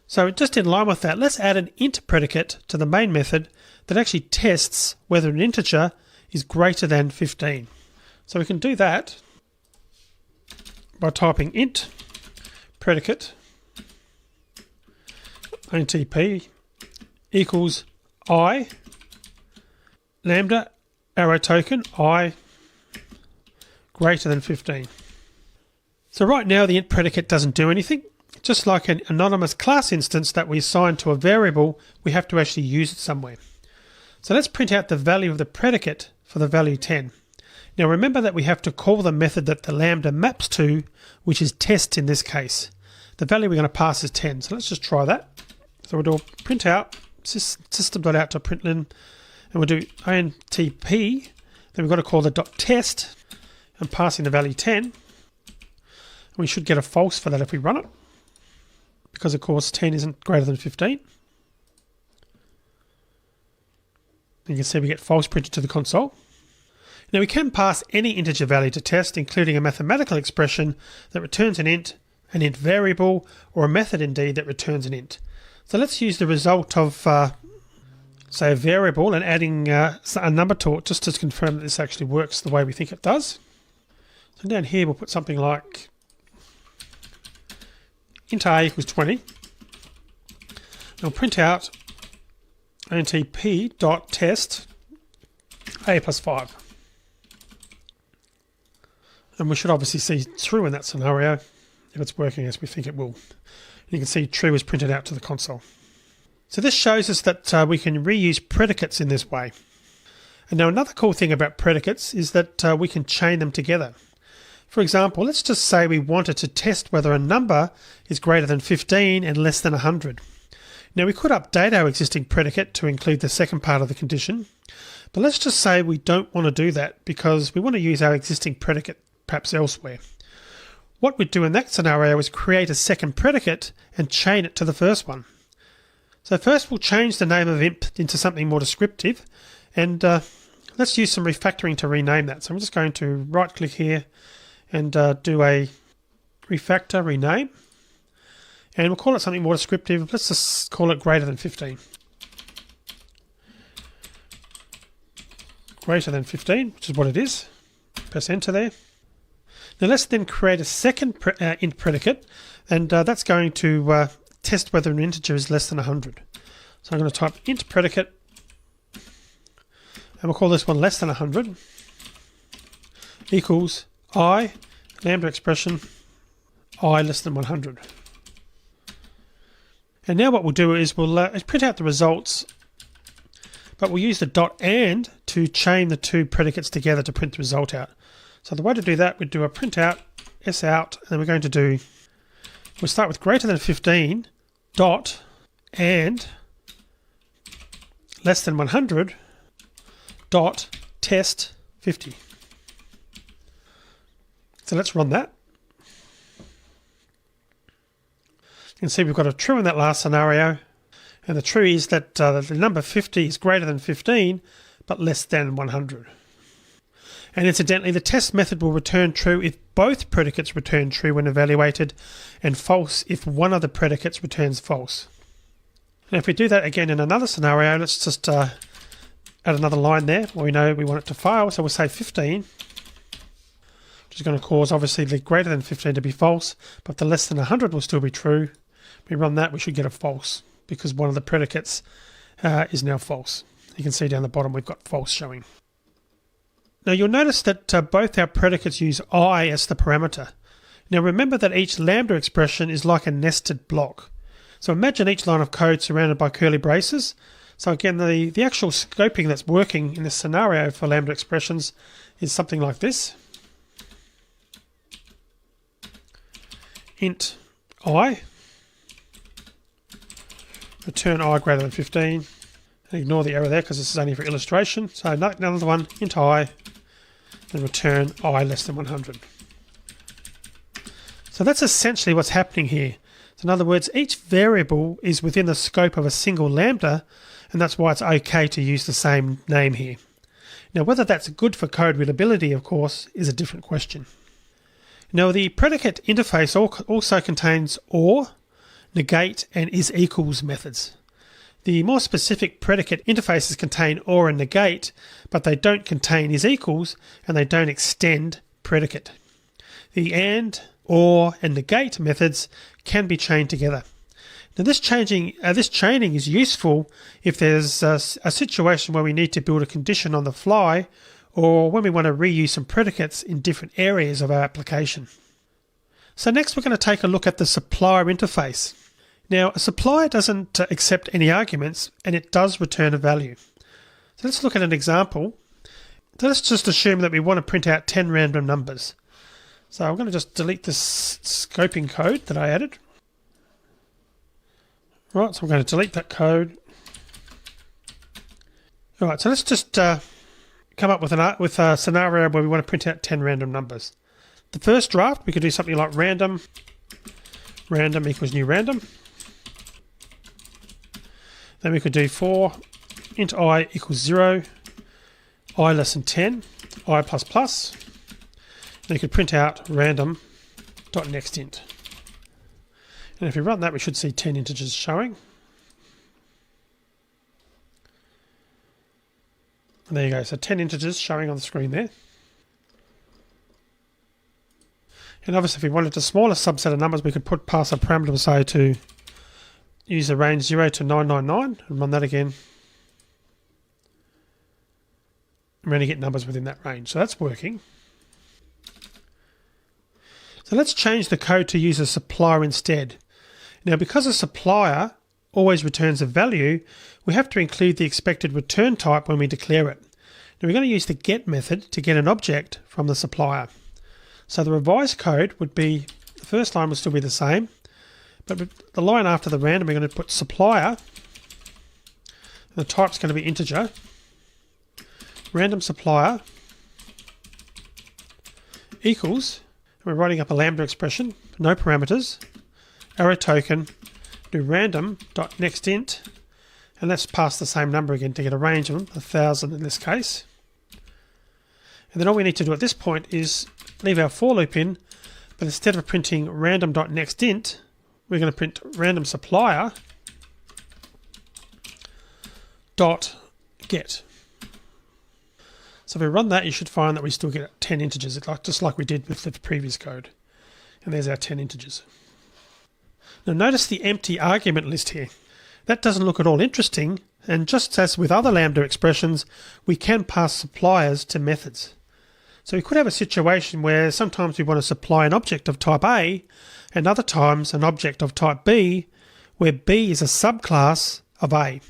So just in line with that, let's add an int predicate to the main method that actually tests whether an integer is greater than 15. So we can do that by typing int predicate intp equals I lambda arrow token I greater than 15. So right now the int predicate doesn't do anything. Just like an anonymous class instance that we assign to a variable, we have to actually use it somewhere. So let's print out the value of the predicate for the value 10. Now remember that we have to call the method that the lambda maps to, which is test in this case. The value we're going to pass is 10. So let's just try that. So we'll do print out system.out.println, and we'll do intp. Then we've got to call the .test and pass in the value 10. And we should get a false for that if we run it, because of course 10 isn't greater than 15. You can see we get false printed to the console. Now we can pass any integer value to test, including a mathematical expression that returns an int variable, or a method indeed that returns an int. So let's use the result of, say, a variable and adding a number to it just to confirm that this actually works the way we think it does. So down here we'll put something like int a equals 20. And we'll print out intp.test a plus 5. And we should obviously see true in that scenario if it's working as we think it will. And you can see true is printed out to the console. So this shows us that we can reuse predicates in this way. And now another cool thing about predicates is that we can chain them together. For example, let's just say we wanted to test whether a number is greater than 15 and less than 100. Now we could update our existing predicate to include the second part of the condition, but let's just say we don't want to do that because we want to use our existing predicate perhaps elsewhere. What we'd do in that scenario is create a second predicate and chain it to the first one. So first we'll change the name of imp into something more descriptive, and let's use some refactoring to rename that. So I'm just going to right click here and do a refactor, rename, and we'll call it something more descriptive. Let's just call it greater than 15. Greater than 15, which is what it is. Press enter there. Now let's then create a second int predicate, and that's going to test whether an integer is less than 100. So I'm going to type int predicate, and we'll call this one less than 100, equals I, lambda expression, I less than 100. And now what we'll do is we'll print out the results, but we'll use the dot and to chain the two predicates together to print the result out. So the way to do that, we'd do a print out, s out, and then we're going to do, we'll start with greater than 15, dot, and less than 100, dot, test 50. So let's run that. You can see we've got a true in that last scenario. And the true is that the number 50 is greater than 15, but less than 100. And incidentally, the test method will return true if both predicates return true when evaluated, and false if one of the predicates returns false. Now if we do that again in another scenario, let's just add another line there where we know we want it to fail. So we'll say 15, which is going to cause obviously the greater than 15 to be false, but the less than 100 will still be true. If we run that, we should get a false because one of the predicates is now false. You can see down the bottom we've got false showing. Now you'll notice that both our predicates use I as the parameter. Now remember that each lambda expression is like a nested block. So imagine each line of code surrounded by curly braces. So again, the actual scoping that's working in this scenario for lambda expressions is something like this. Int I, return I greater than 15. Ignore the error there because this is only for illustration. So another one, int I, and return I less than 100. So that's essentially what's happening here. So in other words, each variable is within the scope of a single lambda, and that's why it's okay to use the same name here. Now whether that's good for code readability, of course, is a different question. Now the predicate interface also contains OR, negate, and is equals methods. The more specific predicate interfaces contain OR and negate, but they don't contain is equals, and they don't extend predicate. The AND, OR, and negate methods can be chained together. Now this chaining is useful if there's a situation where we need to build a condition on the fly, or when we want to reuse some predicates in different areas of our application. So next we're going to take a look at the supplier interface. Now a supplier doesn't accept any arguments, and it does return a value. So let's look at an example. So let's just assume that we want to print out 10 random numbers. So I'm going to just delete this scoping code that I added. Right, so I'm going to delete that code. All right, so let's just come up with a scenario where we want to print out 10 random numbers. The first draft, we could do something like random equals new random. Then we could do for int I equals 0, I less than 10, I plus plus. Then you could print out random.nextInt. And if we run that, we should see 10 integers showing. And there you go, so 10 integers showing on the screen there. And obviously if we wanted a smaller subset of numbers, we could pass a parameter, say, to use the range 0 to 999 and run that again. And we only get numbers within that range. So that's working. So let's change the code to use a supplier instead. Now because a supplier always returns a value, we have to include the expected return type when we declare it. Now we're going to use the get method to get an object from the supplier. So the revised code would be, the first line will still be the same, but the line after the random, we're going to put supplier, and the type's going to be integer, random supplier equals, and we're writing up a lambda expression, no parameters, arrow token, do random.nextInt, and let's pass the same number again to get a range of them, 1,000 in this case. And then all we need to do at this point is leave our for loop in, but instead of printing random.nextInt, we're going to print random supplier dot get. So if we run that, you should find that we still get 10 integers, just like we did with the previous code. And there's our 10 integers. Now notice the empty argument list here. That doesn't look at all interesting, and just as with other lambda expressions, we can pass suppliers to methods. So we could have a situation where sometimes we want to supply an object of type A, and other times an object of type B, where B is a subclass of A.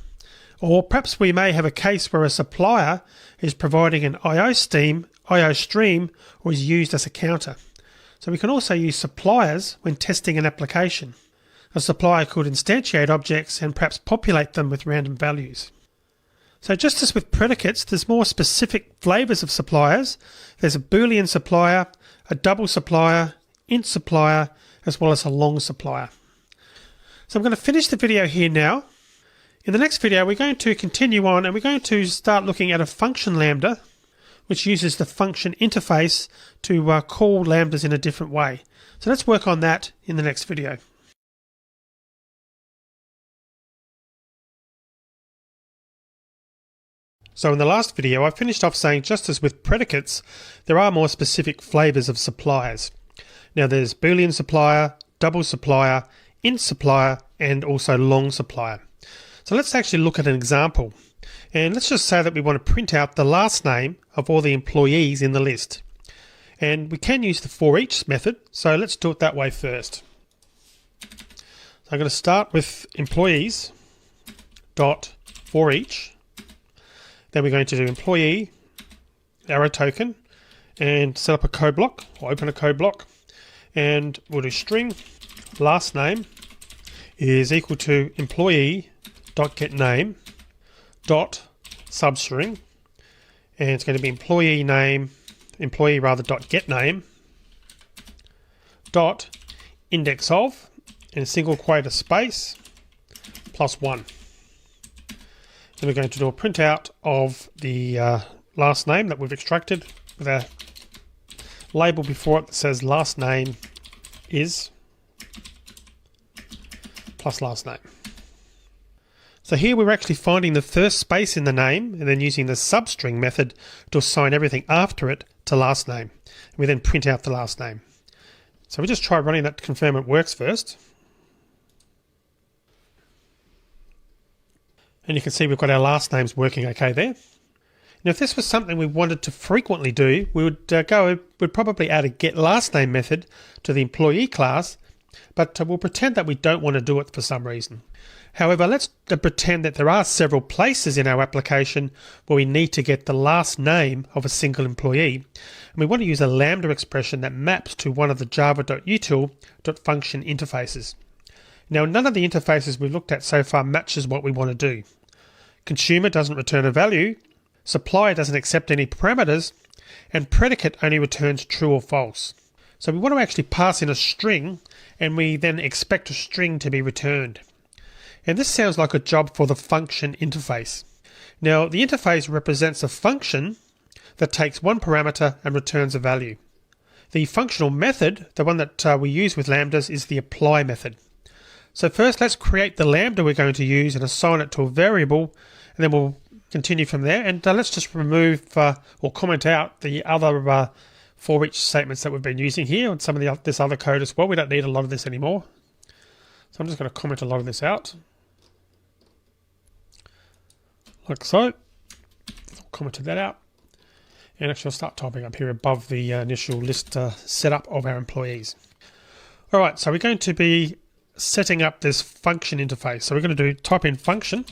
Or perhaps we may have a case where a supplier is providing an IO stream, or is used as a counter. So we can also use suppliers when testing an application. A supplier could instantiate objects and perhaps populate them with random values. So just as with predicates, there's more specific flavors of suppliers. There's a Boolean supplier, a double supplier, int supplier, as well as a long supplier. So I'm going to finish the video here now. In the next video, we're going to continue on and we're going to start looking at a function lambda, which uses the function interface to call lambdas in a different way. So let's work on that in the next video. So in the last video, I finished off saying just as with predicates, there are more specific flavors of suppliers. Now there's Boolean supplier, double supplier, int supplier, and also long supplier. So let's actually look at an example. And let's just say that we want to print out the last name of all the employees in the list. And we can use the for each method, so let's do it that way first. So I'm going to start with employees dot for each. Then we're going to do employee arrow token and set up a code block or open a code block. And we'll do string last name is equal to employee dot get name dot substring, and it's going to be employee dot get name dot index of, and a single quote a space +1. Then we're going to do a printout of the last name that we've extracted with a label before it that says last name is plus last name. So here we're actually finding the first space in the name and then using the substring method to assign everything after it to last name. And we then print out the last name. So we just try running that to confirm it works first. And you can see we've got our last names working okay there. Now if this was something we wanted to frequently do, we'd probably add a get last name method to the employee class, but we'll pretend that we don't want to do it for some reason. However, let's pretend that there are several places in our application where we need to get the last name of a single employee, and we want to use a lambda expression that maps to one of the java.util.function interfaces. Now, none of the interfaces we've looked at so far matches what we want to do. Consumer doesn't return a value, supplier doesn't accept any parameters, and predicate only returns true or false. So we want to actually pass in a string, and we then expect a string to be returned. And this sounds like a job for the function interface. Now, the interface represents a function that takes one parameter and returns a value. The functional method, the one that we use with lambdas, is the apply method. So first, let's create the lambda we're going to use and assign it to a variable, and then we'll continue from there. And let's just remove or comment out the other for each statements that we've been using here and some of this other code as well. We don't need a lot of this anymore. So I'm just going to comment a lot of this out. Like so. Commented that out. And actually I'll start typing up here above the initial list setup of our employees. Alright, so we're going to be setting up this function interface. So we're going to type in function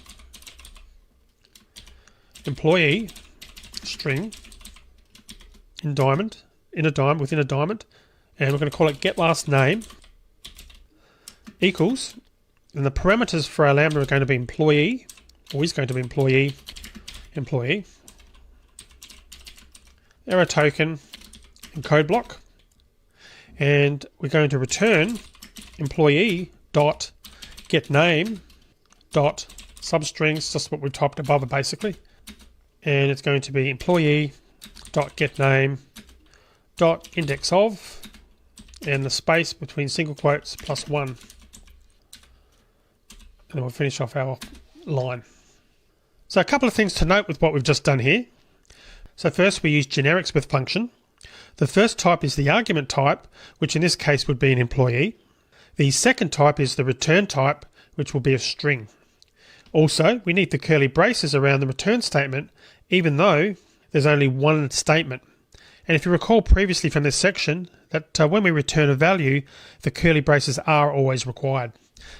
employee string within a diamond, and we're going to call it get last name equals, and the parameters for our lambda are going to be employee, or is going to be employee, error token, and code block, and we're going to return employee dot get name dot substrings, just what we typed above it basically, and it's going to be employee dot get name dot index of, and the space between single quotes +1, and then we'll finish off our line. So a couple of things to note with what we've just done here. So first, we use generics with function. The first type is the argument type, which in this case would be an employee. The second type is the return type, which will be a string. Also, we need the curly braces around the return statement, even though there's only one statement. And if you recall previously from this section, that when we return a value, the curly braces are always required.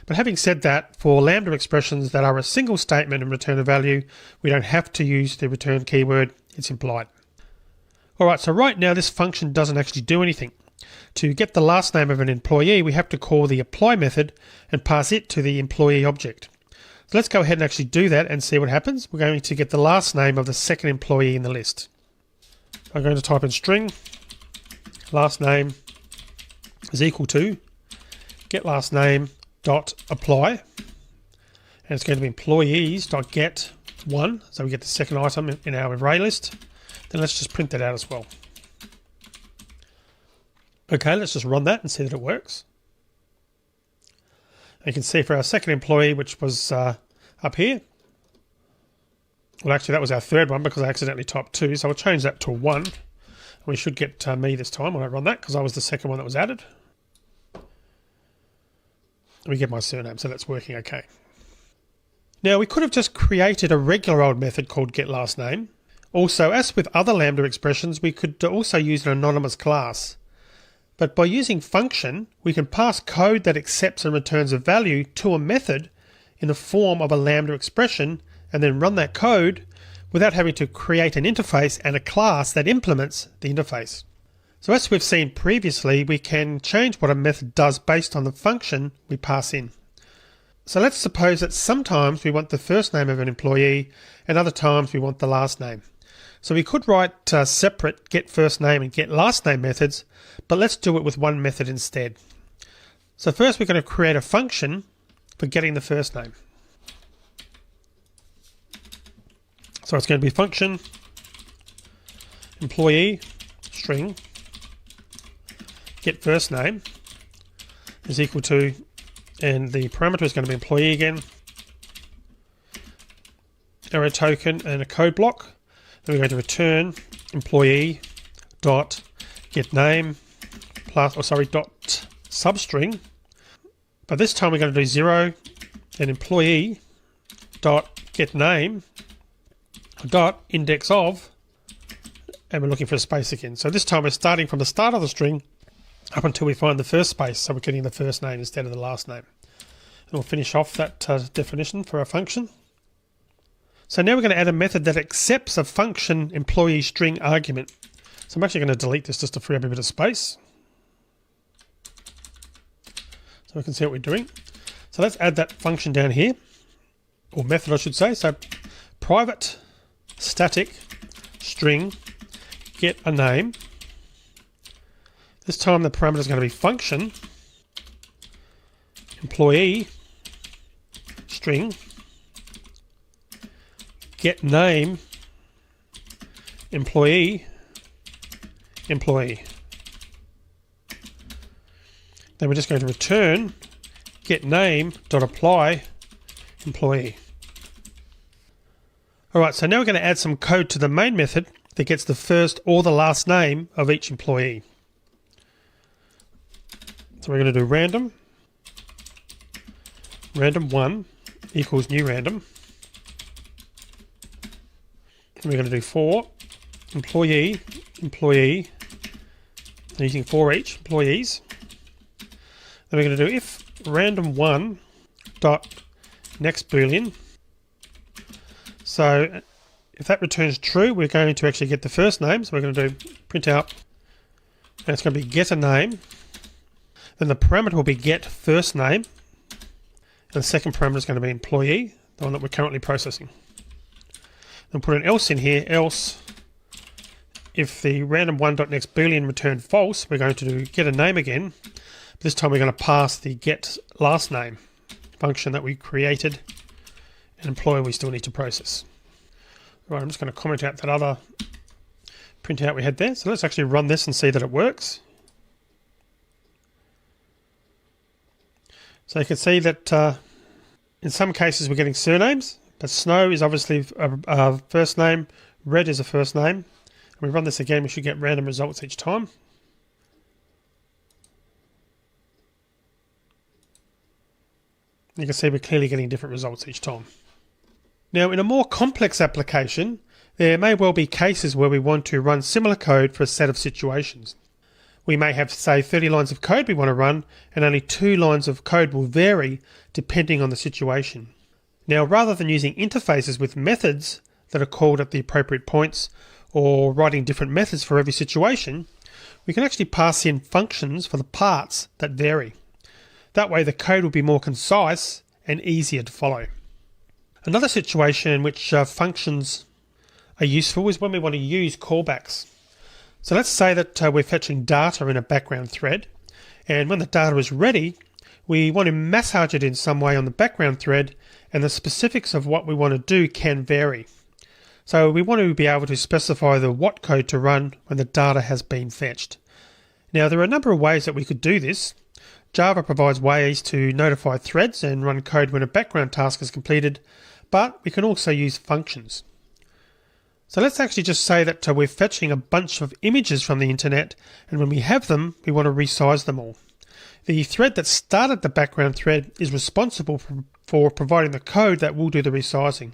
But having said that, for lambda expressions that are a single statement and return a value, we don't have to use the return keyword, it's implied. Alright, so right now this function doesn't actually do anything. To get the last name of an employee, we have to call the apply method and pass it to the employee object. So let's go ahead and actually do that and see what happens. We're going to get the last name of the second employee in the list. I'm going to type in string last name is equal to get last name dot apply, and it's going to be employees dot get one, so we get the second item in our array list. Then let's just print that out as well. Okay, let's just run that and see that it works. You can see for our second employee, which was up here, well actually that was our third one because I accidentally typed 2, so I'll change that to 1. And we should get me this time when I run that because I was the second one that was added. And we get my surname, so that's working okay. Now we could have just created a regular old method called getLastName. Also, as with other Lambda expressions, we could also use an anonymous class. But by using function, we can pass code that accepts and returns a value to a method in the form of a Lambda expression and then run that code without having to create an interface and a class that implements the interface. So as we've seen previously, we can change what a method does based on the function we pass in. So let's suppose that sometimes we want the first name of an employee and other times we want the last name. So we could write separate get first name and get last name methods, but let's do it with one method instead. So first we're going to create a function for getting the first name. So it's going to be function employee string get first name is equal to, and the parameter is going to be employee again, arrow token and a code block. Then we're going to return employee dot get name plus, dot substring. But this time we're going to do 0 and employee dot get name dot index of, and we're looking for a space again. So this time we're starting from the start of the string up until we find the first space, so we're getting the first name instead of the last name. And we'll finish off that definition for our function. So now we're going to add a method that accepts a function employee string argument. So I'm actually going to delete this just to free up a bit of space, so we can see what we're doing. So let's add that function down here, or method I should say. So private static string get a name. This time the parameter is going to be function employee string get name employee. Then we're just going to return get name dot apply employee. Alright, so now we're going to add some code to the main method that gets the first or the last name of each employee. So we're going to do random1 equals new random. And we're going to do for employee using for each employees. Then we're going to do if random1 dot next boolean. So if that returns true, we're going to actually get the first name. So we're going to do print out, and it's going to be get a name. Then the parameter will be get first name, and the second parameter is going to be employee, the one that we're currently processing. Then put an else in here, else if the random1.next boolean returned false, we're going to do get a name again. This time we're going to pass the get last name function that we created, and employee we still need to process. Right, I'm just going to comment out that other printout we had there. So let's actually run this and see that it works. So you can see that in some cases we're getting surnames, but Snow is obviously a first name, Red is a first name. When we run this again, we should get random results each time. You can see we're clearly getting different results each time. Now, in a more complex application, there may well be cases where we want to run similar code for a set of situations. We may have, say, 30 lines of code we want to run, and only 2 lines of code will vary depending on the situation. Now, rather than using interfaces with methods that are called at the appropriate points, or writing different methods for every situation, we can actually pass in functions for the parts that vary. That way the code will be more concise and easier to follow. Another situation in which functions are useful is when we want to use callbacks. So let's say that we're fetching data in a background thread, and when the data is ready, we want to massage it in some way on the background thread, and the specifics of what we want to do can vary. So we want to be able to specify the what code to run when the data has been fetched. Now there are a number of ways that we could do this. Java provides ways to notify threads and run code when a background task is completed, but we can also use functions. So let's actually just say that we're fetching a bunch of images from the internet, and when we have them, we want to resize them all. The thread that started the background thread is responsible for providing the code that will do the resizing.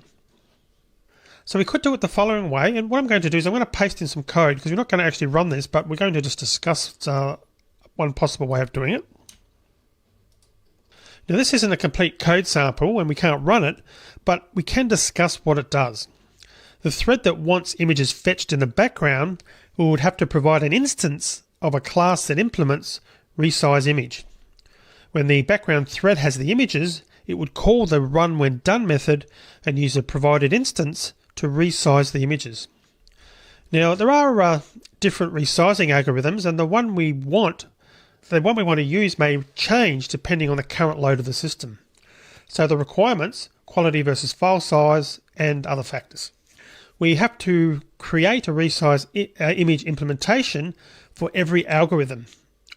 So we could do it the following way, and what I'm going to do is I'm going to paste in some code, because we're not going to actually run this, but we're going to just discuss one possible way of doing it. Now this isn't a complete code sample and we can't run it, but we can discuss what it does. The thread that wants images fetched in the background would have to provide an instance of a class that implements resize image. When the background thread has the images, it would call the run when done method and use a provided instance to resize the images. Now there are different resizing algorithms, and the one we want to use may change depending on the current load of the system. So the requirements, quality versus file size, and other factors. We have to create a resize image implementation for every algorithm,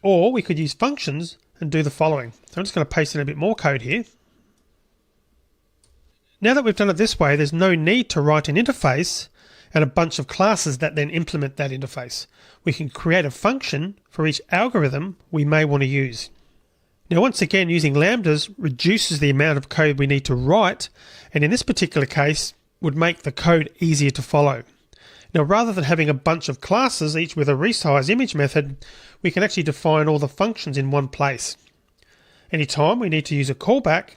or we could use functions and do the following. So I'm just going to paste in a bit more code here. Now that we've done it this way, there's no need to write an interface and a bunch of classes that then implement that interface. We can create a function for each algorithm we may want to use. Now once again, using lambdas reduces the amount of code we need to write, and in this particular case would make the code easier to follow. Now rather than having a bunch of classes, each with a resize image method, we can actually define all the functions in one place. Anytime we need to use a callback,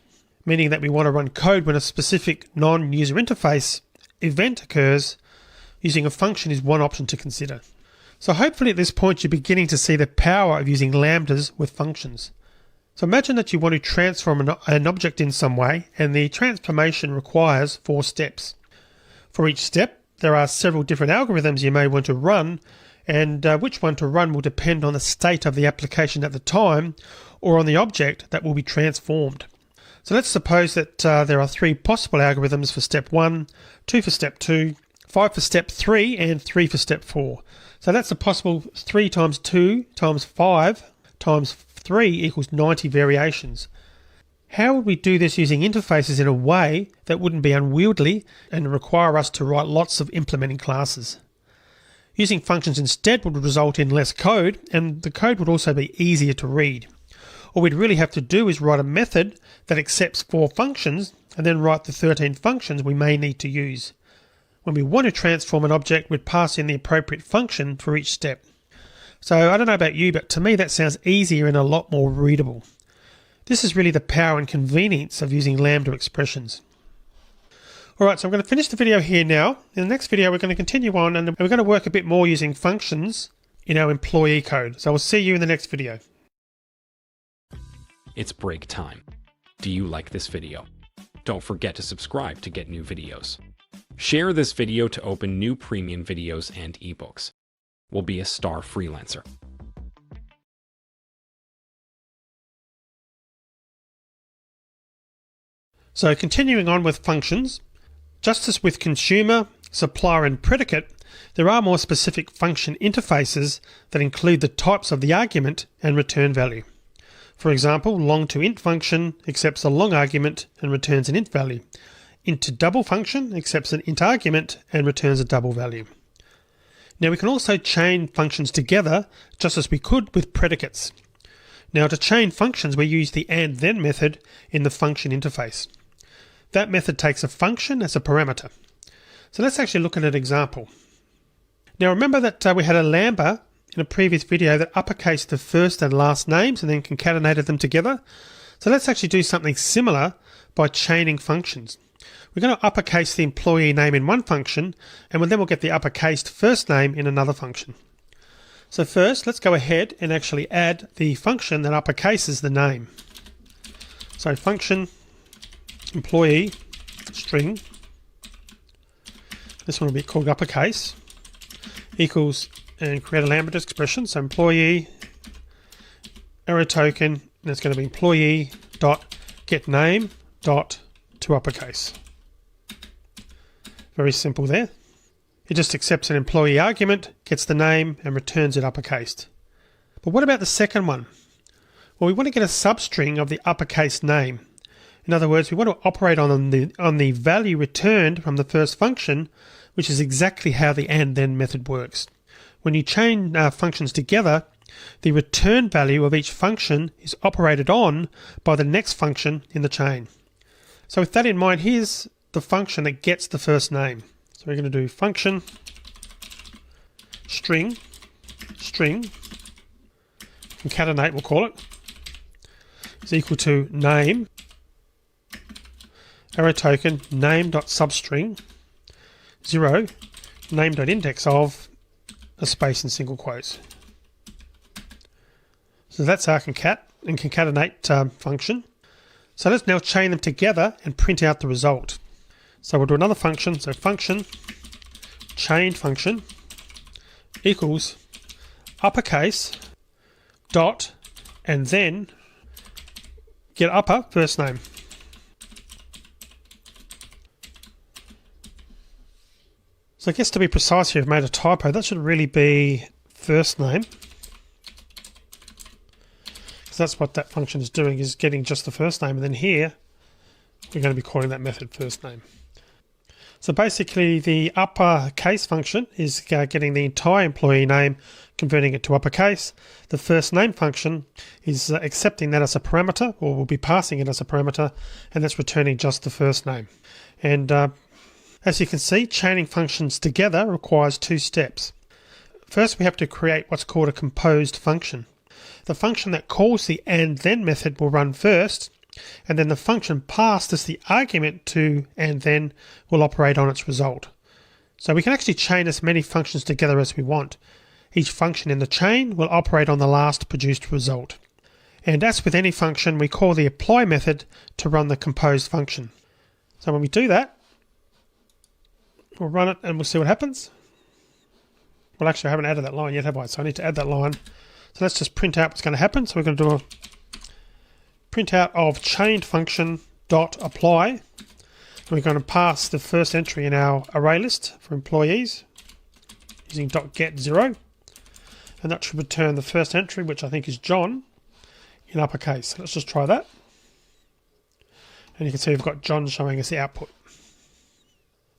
meaning that we want to run code when a specific non-user interface event occurs, using a function is one option to consider. So hopefully at this point you're beginning to see the power of using lambdas with functions. So imagine that you want to transform an object in some way, and the transformation requires 4 steps. For each step, there are several different algorithms you may want to run, and which one to run will depend on the state of the application at the time, or on the object that will be transformed. So let's suppose that there are 3 possible algorithms for step 1, 2 for step 2, 5 for step 3, and 3 for step 4. So that's a possible 3 times 2 times 5 times 3 equals 90 variations. How would we do this using interfaces in a way that wouldn't be unwieldy and require us to write lots of implementing classes? Using functions instead would result in less code, and the code would also be easier to read. All we'd really have to do is write a method that accepts 4 functions and then write the 13 functions we may need to use. When we want to transform an object, we'd pass in the appropriate function for each step. So I don't know about you, but to me that sounds easier and a lot more readable. This is really the power and convenience of using lambda expressions. Alright, so I'm going to finish the video here now. In the next video we're going to continue on, and we're going to work a bit more using functions in our employee code. So I'll see you in the next video.
It's break time. Do you like this video? Don't forget to subscribe to get new videos. Share this video to open new premium videos and ebooks. We'll be a Starfreelancer.
So continuing on with functions, just as with consumer, supplier and predicate, there are more specific function interfaces that include the types of the argument and return value. For example, long to int function accepts a long argument and returns an int value. Int to double function accepts an int argument and returns a double value. Now we can also chain functions together just as we could with predicates. Now to chain functions we use the and then method in the function interface. That method takes a function as a parameter. So let's actually look at an example. Now remember that we had a lambda in a previous video that uppercased the first and last names and then concatenated them together. So let's actually do something similar by chaining functions. We're going to uppercase the employee name in one function, and then we'll get the uppercased first name in another function. So first, let's go ahead and actually add the function that uppercases the name. So function employee string, this one will be called uppercase, equals, and create a lambda expression, so employee, arrow token, and it's going to be employee dot get name dot to uppercase. Very simple there. It just accepts an employee argument, gets the name, and returns it uppercased. But what about the second one? Well, we want to get a substring of the uppercase name. In other words, we want to operate on the value returned from the first function, which is exactly how the and then method works. When you chain functions together, the return value of each function is operated on by the next function in the chain. So with that in mind, here's the function that gets the first name. So we're going to do function string concatenate, we'll call it, is equal to name arrow token name.substring 0 name.index of a space in single quotes. So that's our concatenate function. So let's now chain them together and print out the result. So we'll do another function. So function chain function equals uppercase dot and then get upper first name. So I guess to be precise here, I've made a typo. That should really be first name, because that's what that function is doing, is getting just the first name. And then here we're going to be calling that method first name. So basically the uppercase function is getting the entire employee name, converting it to uppercase. The first name function is accepting that as a parameter, or will be passing it as a parameter, and that's returning just the first name. And as you can see, chaining functions together requires two steps. First, we have to create what's called a composed function. The function that calls the and then method will run first, and then the function passed as the argument to and then will operate on its result. So we can actually chain as many functions together as we want. Each function in the chain will operate on the last produced result. And as with any function, we call the apply method to run the composed function. So when we do that, we'll run it and we'll see what happens. Well, actually I haven't added that line yet, have I? So I need to add that line. So let's just print out what's going to happen. So we're going to do a print out of chained function dot apply. And we're going to pass the first entry in our array list for employees using dot get 0, and that should return the first entry, which I think is John, in uppercase. So let's just try that, and you can see we've got John showing us the output.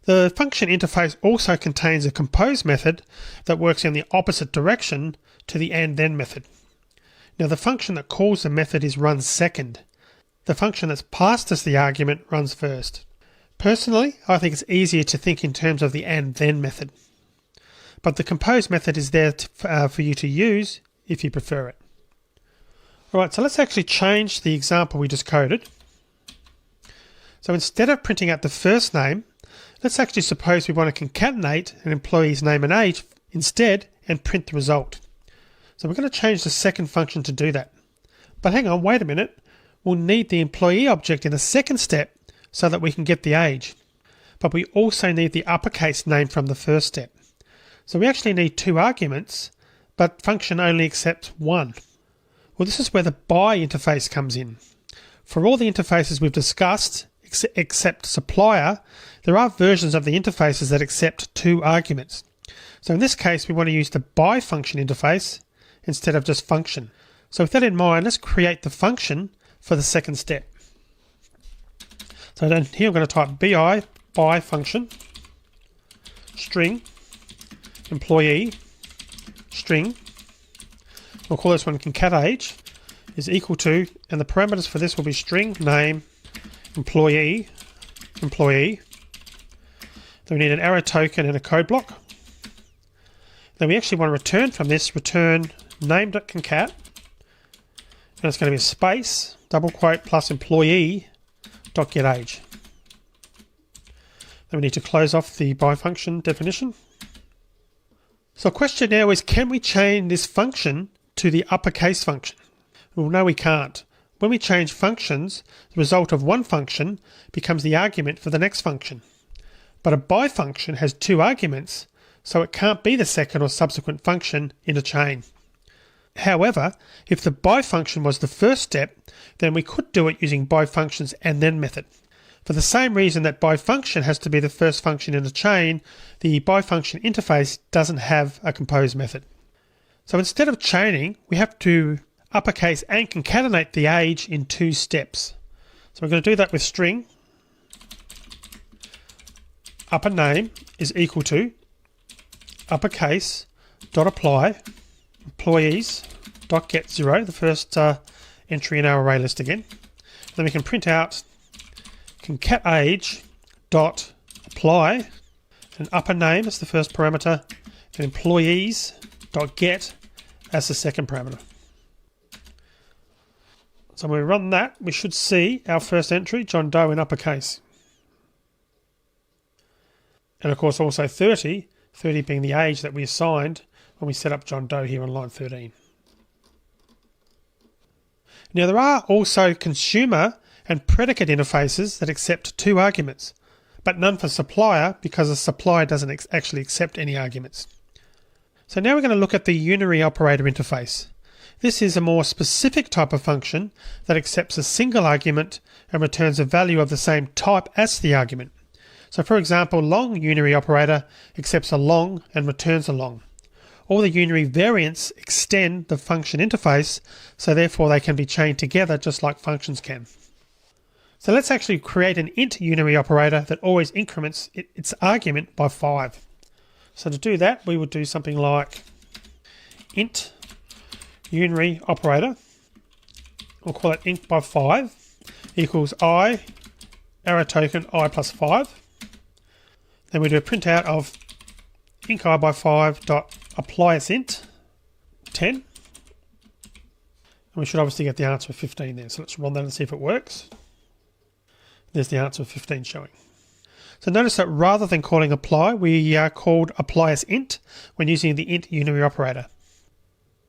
The function interface also contains a compose method that works in the opposite direction to the and then method. Now the function that calls the method is run second. The function that's passed as the argument runs first. Personally, I think it's easier to think in terms of the and then method. But the compose method is there for you to use if you prefer it. Alright, so let's actually change the example we just coded. So instead of printing out the first name, let's actually suppose we want to concatenate an employee's name and age instead and print the result. So we're going to change the second function to do that. But hang on, wait a minute. We'll need the employee object in the second step so that we can get the age. But we also need the uppercase name from the first step. So we actually need two arguments, but function only accepts one. Well, this is where the by interface comes in. For all the interfaces we've discussed, except supplier, there are versions of the interfaces that accept two arguments. So in this case, we want to use the by function interface instead of just function. So with that in mind, let's create the function for the second step. So then here I'm going to type by function string employee string. We'll call this one concat age is equal to, and the parameters for this will be string name employee. Then we need an arrow token and a code block. Then we actually want to return from this, return name.concat, and it's going to be a space, double quote, plus employee.getAge. Then we need to close off the by function definition. So the question now is, can we chain this function to the uppercase function? Well, no, we can't. when we change functions, the result of one function becomes the argument for the next function. But a by function has two arguments, so it can't be the second or subsequent function in a chain. However, if the by function was the first step, then we could do it using by functions and then method. For the same reason that by function has to be the first function in a chain, the by function interface doesn't have a compose method. So instead of chaining, we have to uppercase and concatenate the age in two steps. So we're going to do that with string. Upper name is equal to uppercase dot apply employees dot get 0, the first entry in our array list again. Then we can print out concat age dot apply and upper name as the first parameter and employees dot get as the second parameter. So when we run that, we should see our first entry, John Doe, in uppercase. And of course also 30 being the age that we assigned when we set up John Doe here on line 13. Now there are also consumer and predicate interfaces that accept two arguments, but none for supplier because the supplier doesn't actually accept any arguments. So now we're going to look at the unary operator interface. This is a more specific type of function that accepts a single argument and returns a value of the same type as the argument. So for example, long unary operator accepts a long and returns a long. All the unary variants extend the function interface, so therefore they can be chained together just like functions can. So let's actually create an int unary operator that always increments its argument by 5. So to do that, we would do something like int unary operator, we'll call it int by 5, equals I, arrow token I plus 5. Then we do a print out of inc I by 5 dot apply as int 10. And we should obviously get the answer of 15 there. So let's run that and see if it works. There's the answer of 15 showing. So notice that rather than calling apply, we called apply as int when using the int unary operator.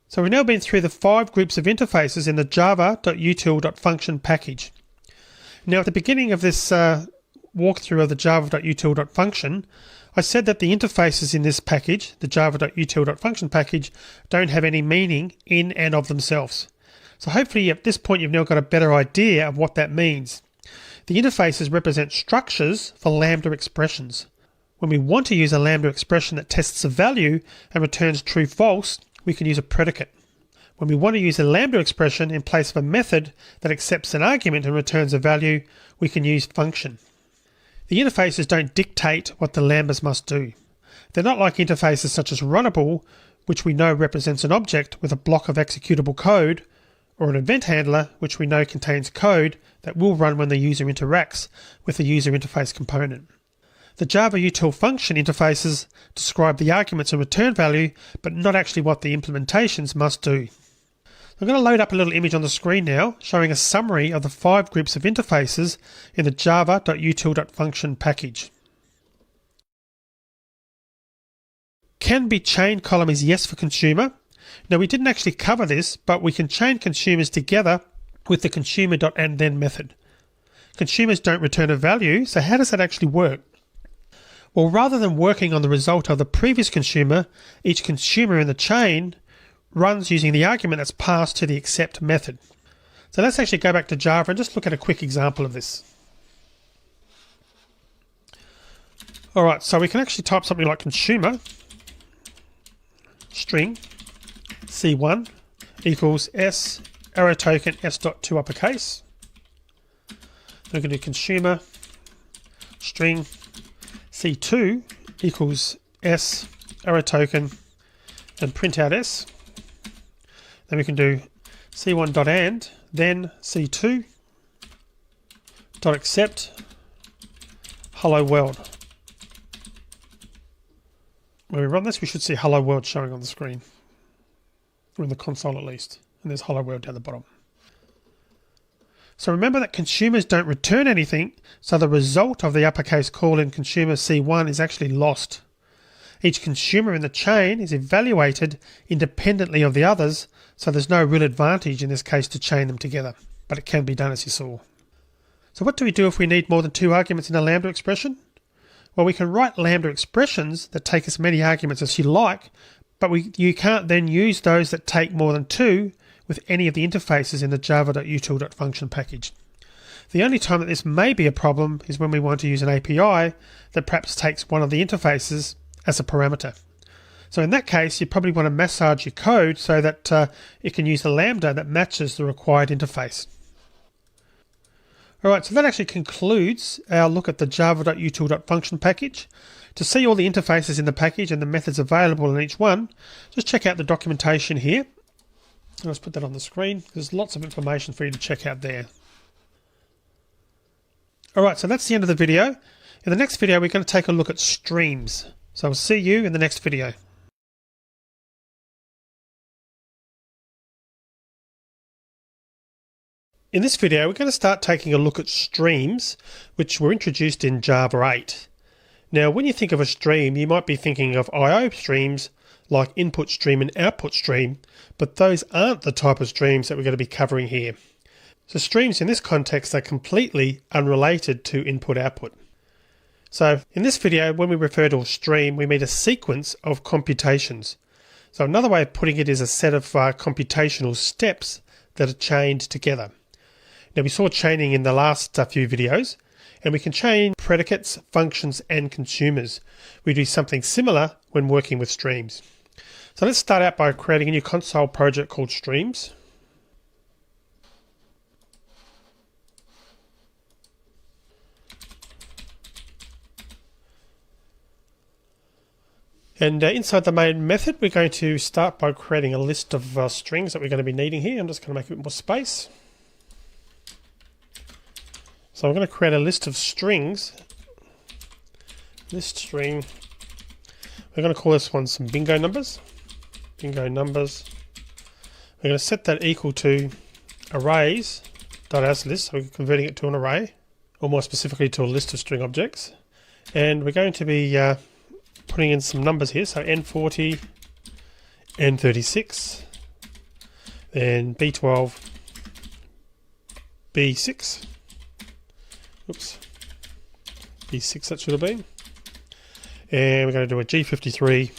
So we've now been through the 5 groups of interfaces in the java.util.function package. Now at the beginning of this walkthrough of the java.util.function, I said that the interfaces in this package, the java.util.function package, don't have any meaning in and of themselves. So hopefully at this point you've now got a better idea of what that means. The interfaces represent structures for lambda expressions. When we want to use a lambda expression that tests a value and returns true false, we can use a predicate. When we want to use a lambda expression in place of a method that accepts an argument and returns a value, we can use function. The interfaces don't dictate what the lambdas must do. They're not like interfaces such as runnable, which we know represents an object with a block of executable code, or an event handler, which we know contains code that will run when the user interacts with the user interface component. The Java util function interfaces describe the arguments and return value, but not actually what the implementations must do. I'm going to load up a little image on the screen now, showing a summary of the 5 groups of interfaces in the java.util.function package. Can be chained column is yes for consumer. Now we didn't actually cover this, but we can chain consumers together with the consumer.andThen method. Consumers don't return a value, so how does that actually work? Well, rather than working on the result of the previous consumer, each consumer in the chain runs using the argument that's passed to the accept method. So let's actually go back to Java and just look at a quick example of this. Alright, so we can actually type something like consumer string C1 equals S arrow token S.to uppercase. We're going to do consumer string C2 equals S arrow token and print out S. Then we can do C1.and then C2 dot accept hello world. When we run this, we should see hello world showing on the screen, or in the console at least, and there's hello world down the bottom. So remember that consumers don't return anything, so the result of the uppercase call in consumer C1 is actually lost. Each consumer in the chain is evaluated independently of the others, so there's no real advantage in this case to chain them together. but it can be done, as you saw. So what do we do if we need more than 2 arguments in a lambda expression? Well, we can write lambda expressions that take as many arguments as you like, but you can't then use those that take more than 2 with any of the interfaces in the java.util.function package. The only time that this may be a problem is when we want to use an API that perhaps takes one of the interfaces as a parameter. So in that case, you probably want to massage your code so that it can use the lambda that matches the required interface. Alright, so that actually concludes our look at the java.util.function package. To see all the interfaces in the package and the methods available in each one, just check out the documentation here. Let's put that on the screen. There's lots of information for you to check out there. Alright, so that's the end of the video. In the next video, we're going to take a look at streams. So I'll see you in the next video. In this video, we're going to start taking a look at streams, which were introduced in Java 8. Now, when you think of a stream, you might be thinking of I/O streams like input stream and output stream, but those aren't the type of streams that we're going to be covering here. So streams in this context are completely unrelated to input-output. So in this video, when we refer to a stream, we mean a sequence of computations. So another way of putting it is a set of computational steps that are chained together. Now we saw chaining in the last few videos, and we can chain predicates, functions, and consumers. We do something similar when working with streams. So let's start out by creating a new console project called Streams. And inside the main method, we're going to start by creating a list of strings that we're going to be needing here. I'm just going to make a bit more space. So I'm going to create a list of strings. List string. We're going to call this one some bingo numbers. Bingo numbers. We're going to set that equal to arrays.asList. So we're converting it to an array, or more specifically to a list of string objects. And we're going to be putting in some numbers here. So N40, N36, then B12, B6. Oops, B6 that should have been. And we're going to do a G53,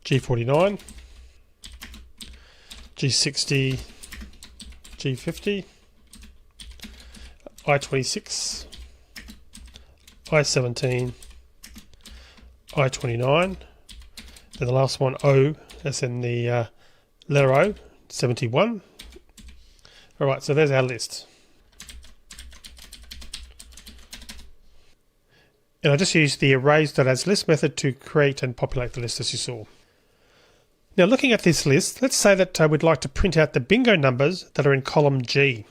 G49, G60, G50, I26, I17, I29, then the last one O, as in the letter O, 71. Alright, so there's our list. And I just used the arrays.asList method to create and populate the list as you saw. Now looking at this list, let's say that we'd like to print out the bingo numbers that are in column G.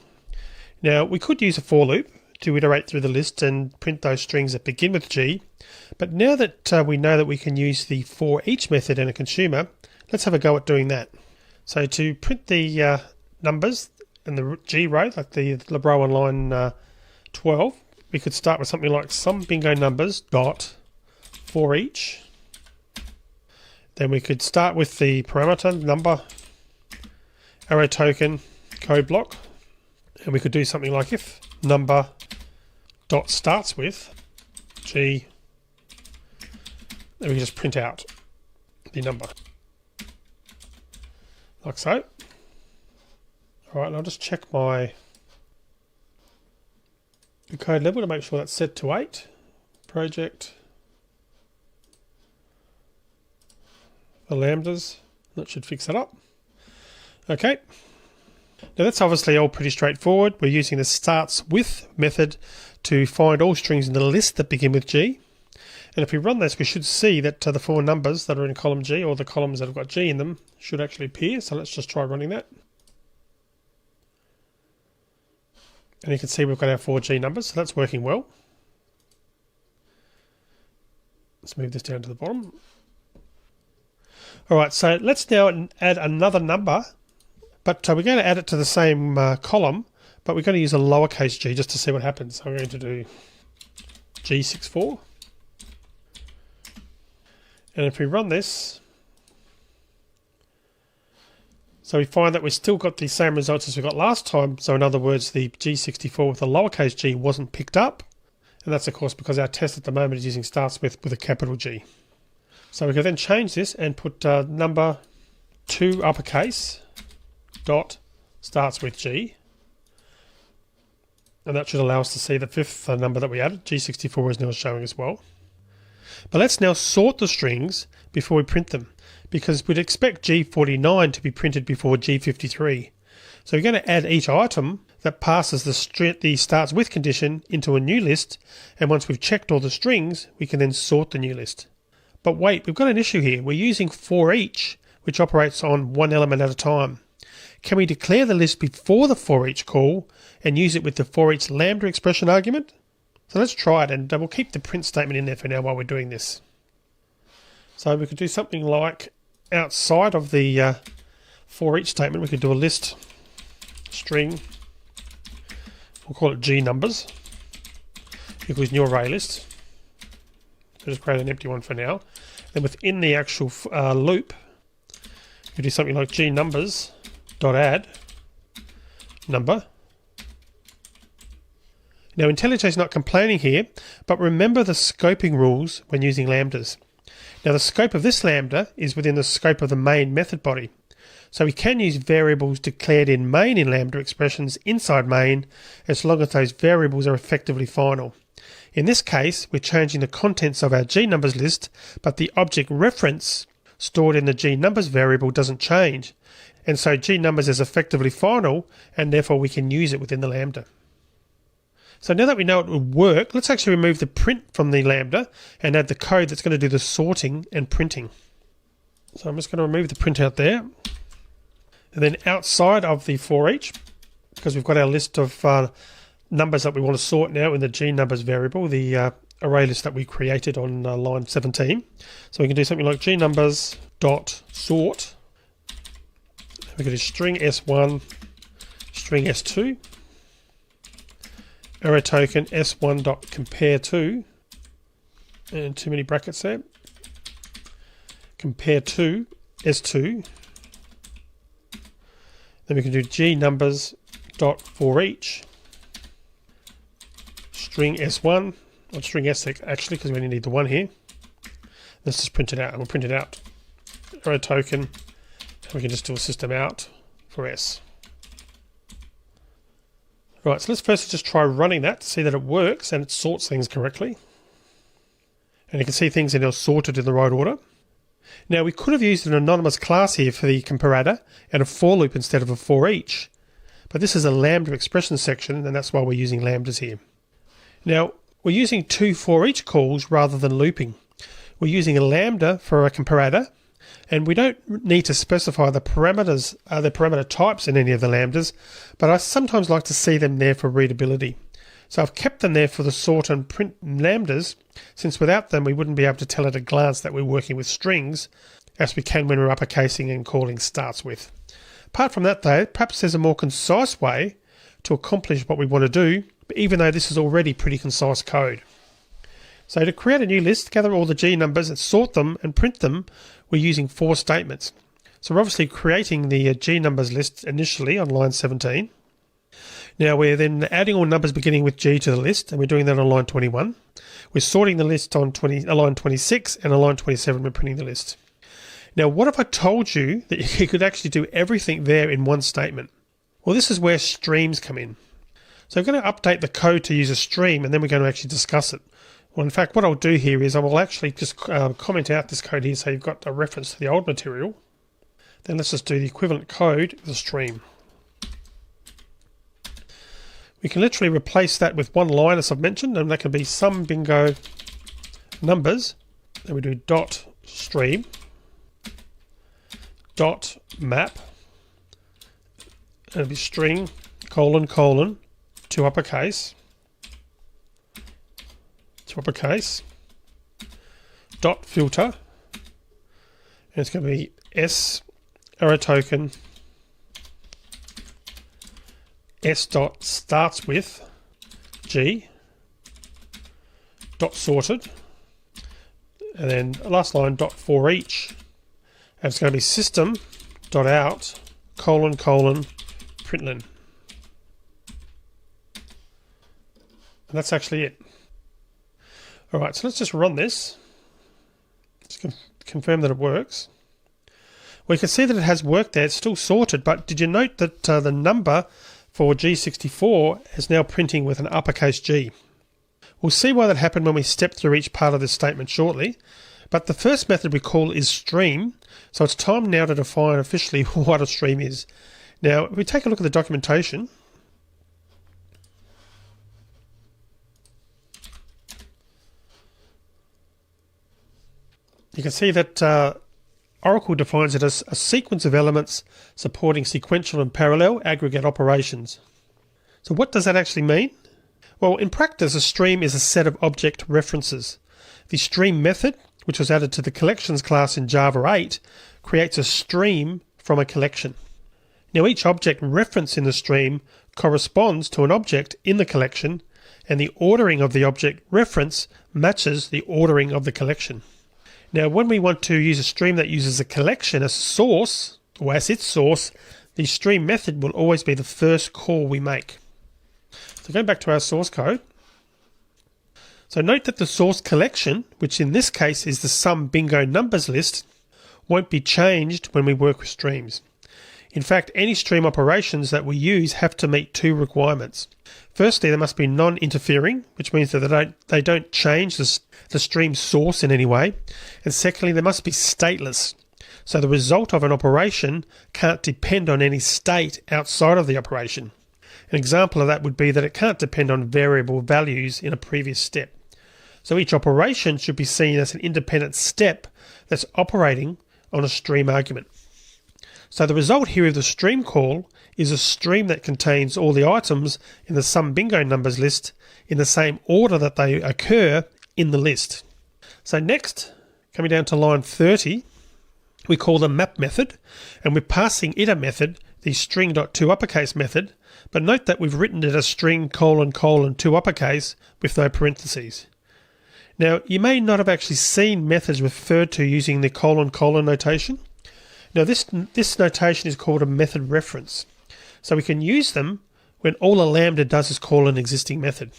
Now we could use a for loop to iterate through the list and print those strings that begin with G, but now that we know that we can use the for each method in a consumer, let's have a go at doing that. So to print the numbers in the G row, like the row on line 12, we could start with something like some bingo numbers dot for each. Then we could start with the parameter number, arrow token, code block, and we could do something like if number dot starts with G, then we can just print out the number like so. All right, and I'll just check my code level to make sure that's set to 8. Project for lambdas. That should fix that up. Okay. Now that's obviously all pretty straightforward. We're using the starts with method to find all strings in the list that begin with G. And if we run this, we should see that the 4 numbers that are in column G, or the columns that have got G in them, should actually appear. So let's just try running that. And you can see we've got our 4G numbers, so that's working well. Let's move this down to the bottom. Alright, so let's now add another number, but we're going to add it to the same column, but we're going to use a lowercase g just to see what happens. So I'm going to do G64. And if we run this, So we find that we've still got the same results as we got last time. So in other words, the G64 with a lowercase g wasn't picked up. And that's of course because our test at the moment is using starts with a capital G. So we can then change this and put number 2 uppercase dot starts with G. And that should allow us to see the 5th number that we added. G64 is now showing as well. But let's now sort the strings before we print them, because we'd expect G49 to be printed before G53. So we're going to add each item that passes the starts with condition into a new list, and once we've checked all the strings, we can then sort the new list. But wait, we've got an issue here. We're using for each, which operates on one element at a time. Can we declare the list before the for each call and use it with the for each lambda expression argument? So let's try it, and we'll keep the print statement in there for now while we're doing this. So we could do something like outside of the for each statement, we could do a list string. We'll call it G numbers equals new array list. We'll just create an empty one for now. Then within the actual loop, we do something like G numbers dot add number. Now IntelliJ is not complaining here, but remember the scoping rules when using lambdas. Now the scope of this lambda is within the scope of the main method body. So we can use variables declared in main in lambda expressions inside main, as long as those variables are effectively final. In this case, we're changing the contents of our gnumbers list, but the object reference stored in the gnumbers variable doesn't change. And so gnumbers is effectively final, and therefore we can use it within the lambda. So now that we know it will work, let's actually remove the print from the lambda and add the code that's going to do the sorting and printing. So I'm just going to remove the print out there. And then outside of the for each, because we've got our list of numbers that we want to sort now in the gnumbers variable, the array list that we created on line 17. So we can do something like gnumbers dot sort. We can do string s1, string s2. Arrow token s1 dot compare to, and too many brackets there, compare to s2. Then we can do gnumbers dot for each string s1, or string s actually, because we only need the one here. Let's just print it out, and we'll print it out. Arrow token, and we can just do a system out for s. Right, so let's first just try running that to see that it works and it sorts things correctly. And you can see things are now sorted in the right order. Now we could have used an anonymous class here for the comparator and a for loop instead of a for each. But this is a lambda expression section, and that's why we're using lambdas here. Now we're using 2 for each calls rather than looping. We're using a lambda for a comparator, and we don't need to specify the parameters, the parameter types in any of the lambdas, but I sometimes like to see them there for readability. So I've kept them there for the sort and print lambdas, since without them we wouldn't be able to tell at a glance that we're working with strings, as we can when we're uppercasing and calling starts with. Apart from that though, perhaps there's a more concise way to accomplish what we want to do, even though this is already pretty concise code. So to create a new list, gather all the G numbers and sort them and print them, we're using 4 statements. So we're obviously creating the G numbers list initially on line 17. Now we're then adding all numbers beginning with G to the list, and we're doing that on line 21. We're sorting the list on line 26, and on line 27 we're printing the list. Now what if I told you that you could actually do everything there in one statement? Well, this is where streams come in. So I'm going to update the code to use a stream, and then we're going to actually discuss it. Well, in fact, what I'll do here is I will actually just comment out this code here so you've got a reference to the old material. Then let's just do the equivalent code with a stream. We can literally replace that with one line, as I've mentioned, and that can be sum bingo numbers. Then we do dot stream dot map, and it'll be string colon colon to uppercase dot filter, and it's going to be s arrow token s dot starts with G dot sorted, and then last line dot for each, and it's going to be system dot out println. And that's actually it. All right, so let's just run this. Just confirm that it works. We can see that it has worked there. It's still sorted, but did you note that the number for G64 is now printing with an uppercase G? We'll see why that happened when we step through each part of this statement shortly. But the first method we call is stream. So it's time now to define officially what a stream is. Now, if we take a look at the documentation, you can see that Oracle defines it as a sequence of elements supporting sequential and parallel aggregate operations. So what does that actually mean? Well, in practice, a stream is a set of object references. The stream method, which was added to the collections class in Java 8, creates a stream from a collection. Now, each object reference in the stream corresponds to an object in the collection, and the ordering of the object reference matches the ordering of the collection. Now, when we want to use a stream that uses a collection as source, or as its source, the stream method will always be the first call we make. So going back to our source code. So note that the source collection, which in this case is the sum bingo numbers list, won't be changed when we work with streams. In fact, any stream operations that we use have to meet two requirements. Firstly, they must be non-interfering, which means that they don't change the stream source in any way. And secondly, they must be stateless. So the result of an operation can't depend on any state outside of the operation. An example of that would be that it can't depend on variable values in a previous step. So each operation should be seen as an independent step that's operating on a stream argument. So the result here of the stream call is a stream that contains all the items in the sum bingo numbers list in the same order that they occur in the list. So next, coming down to line 30, we call the map method, and we're passing it a method, the string.toUppercase method, but note that we've written it as string : to uppercase with no parentheses. Now, you may not have actually seen methods referred to using the : notation. Now, this notation is called a method reference. So we can use them when all a lambda does is call an existing method.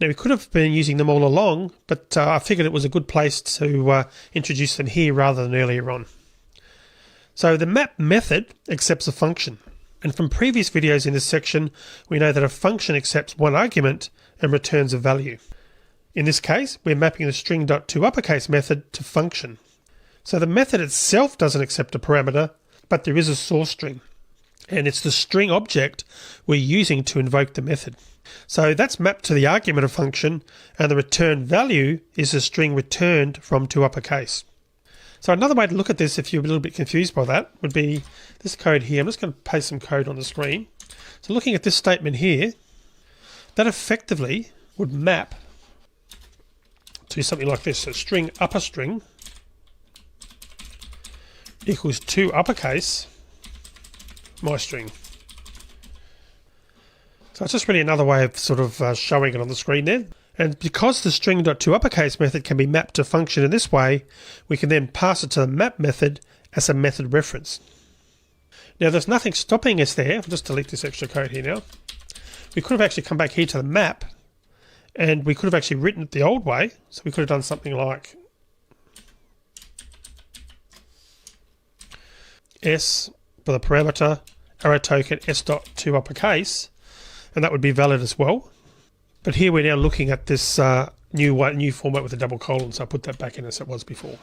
Now, we could have been using them all along, but I figured it was a good place to introduce them here rather than earlier on. So the map method accepts a function. And from previous videos in this section, we know that a function accepts one argument and returns a value. In this case, we're mapping the string.toUppercase method to function. So the method itself doesn't accept a parameter, but there is a source string. And it's the string object we're using to invoke the method. So that's mapped to the argument of function, and the return value is the string returned from toUppercase. So another way to look at this, if you're a little bit confused by that, would be this code here. I'm just going to paste some code on the screen. So looking at this statement here, that effectively would map to something like this. So string upper string equals toUppercase my string. So it's just really another way of sort of showing it on the screen there. And because the string.toUppercase method can be mapped to function in this way, we can then pass it to the map method as a method reference. Now there's nothing stopping us there. I'll just delete this extra code here now. We could have actually come back here to the map, and we could have actually written it the old way. So we could have done something like S for the parameter, arrow token s.toUppercase, and that would be valid as well. But here we're now looking at this new format with a double colon, so I put that back in as it was before.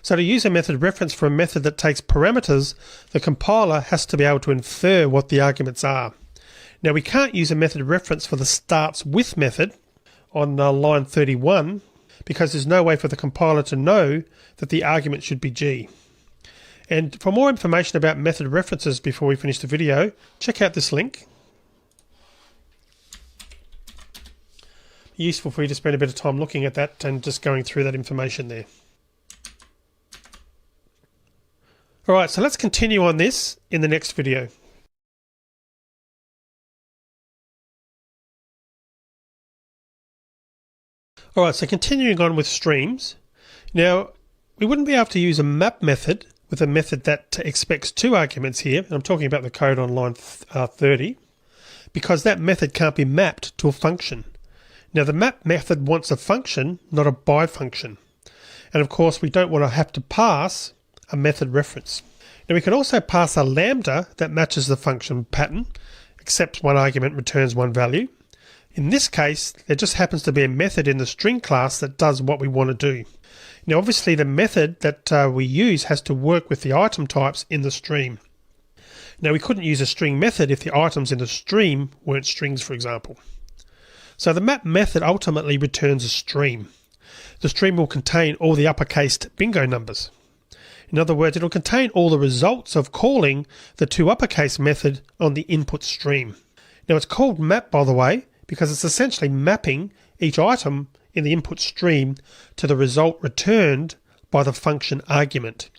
So to use a method reference for a method that takes parameters, the compiler has to be able to infer what the arguments are. Now we can't use a method reference for the starts with method on line 31 because there's no way for the compiler to know that the argument should be G. And for more information about method references before we finish the video, check out this link. Useful for you to spend a bit of time looking at that and just going through that information there. Alright, so let's continue on this in the next video. Alright, so continuing on with streams. Now, we wouldn't be able to use a map method with a method that expects two arguments here, and I'm talking about the code on line 30, because that method can't be mapped to a function. Now the map method wants a function, not a by function. And of course we don't want to have to pass a method reference. Now we can also pass a lambda that matches the function pattern, accepts one argument, returns one value. In this case, there just happens to be a method in the string class that does what we want to do. Now obviously the method that we use has to work with the item types in the stream. Now we couldn't use a string method if the items in the stream weren't strings, for example. So the map method ultimately returns a stream. The stream will contain all the uppercased bingo numbers. In other words, it will contain all the results of calling the toUpperCase method on the input stream. Now it's called map, by the way, because it's essentially mapping each item in the input stream to the result returned by the function argument.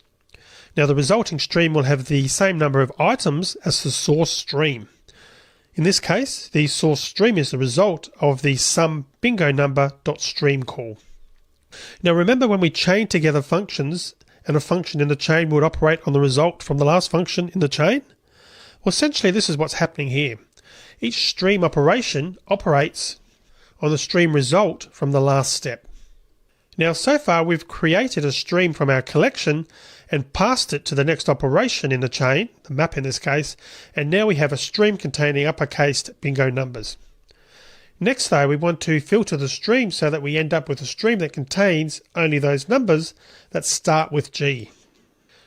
Now the resulting stream will have the same number of items as the source stream. In this case, the source stream is the result of the SumBingoNumber.stream call. Now remember when we chain together functions and a function in the chain would operate on the result from the last function in the chain? Well, essentially this is what's happening here. Each stream operation operates on the stream result from the last step. Now so far we've created a stream from our collection and passed it to the next operation in the chain, the map in this case, and now we have a stream containing uppercased bingo numbers. Next though, we want to filter the stream so that we end up with a stream that contains only those numbers that start with G.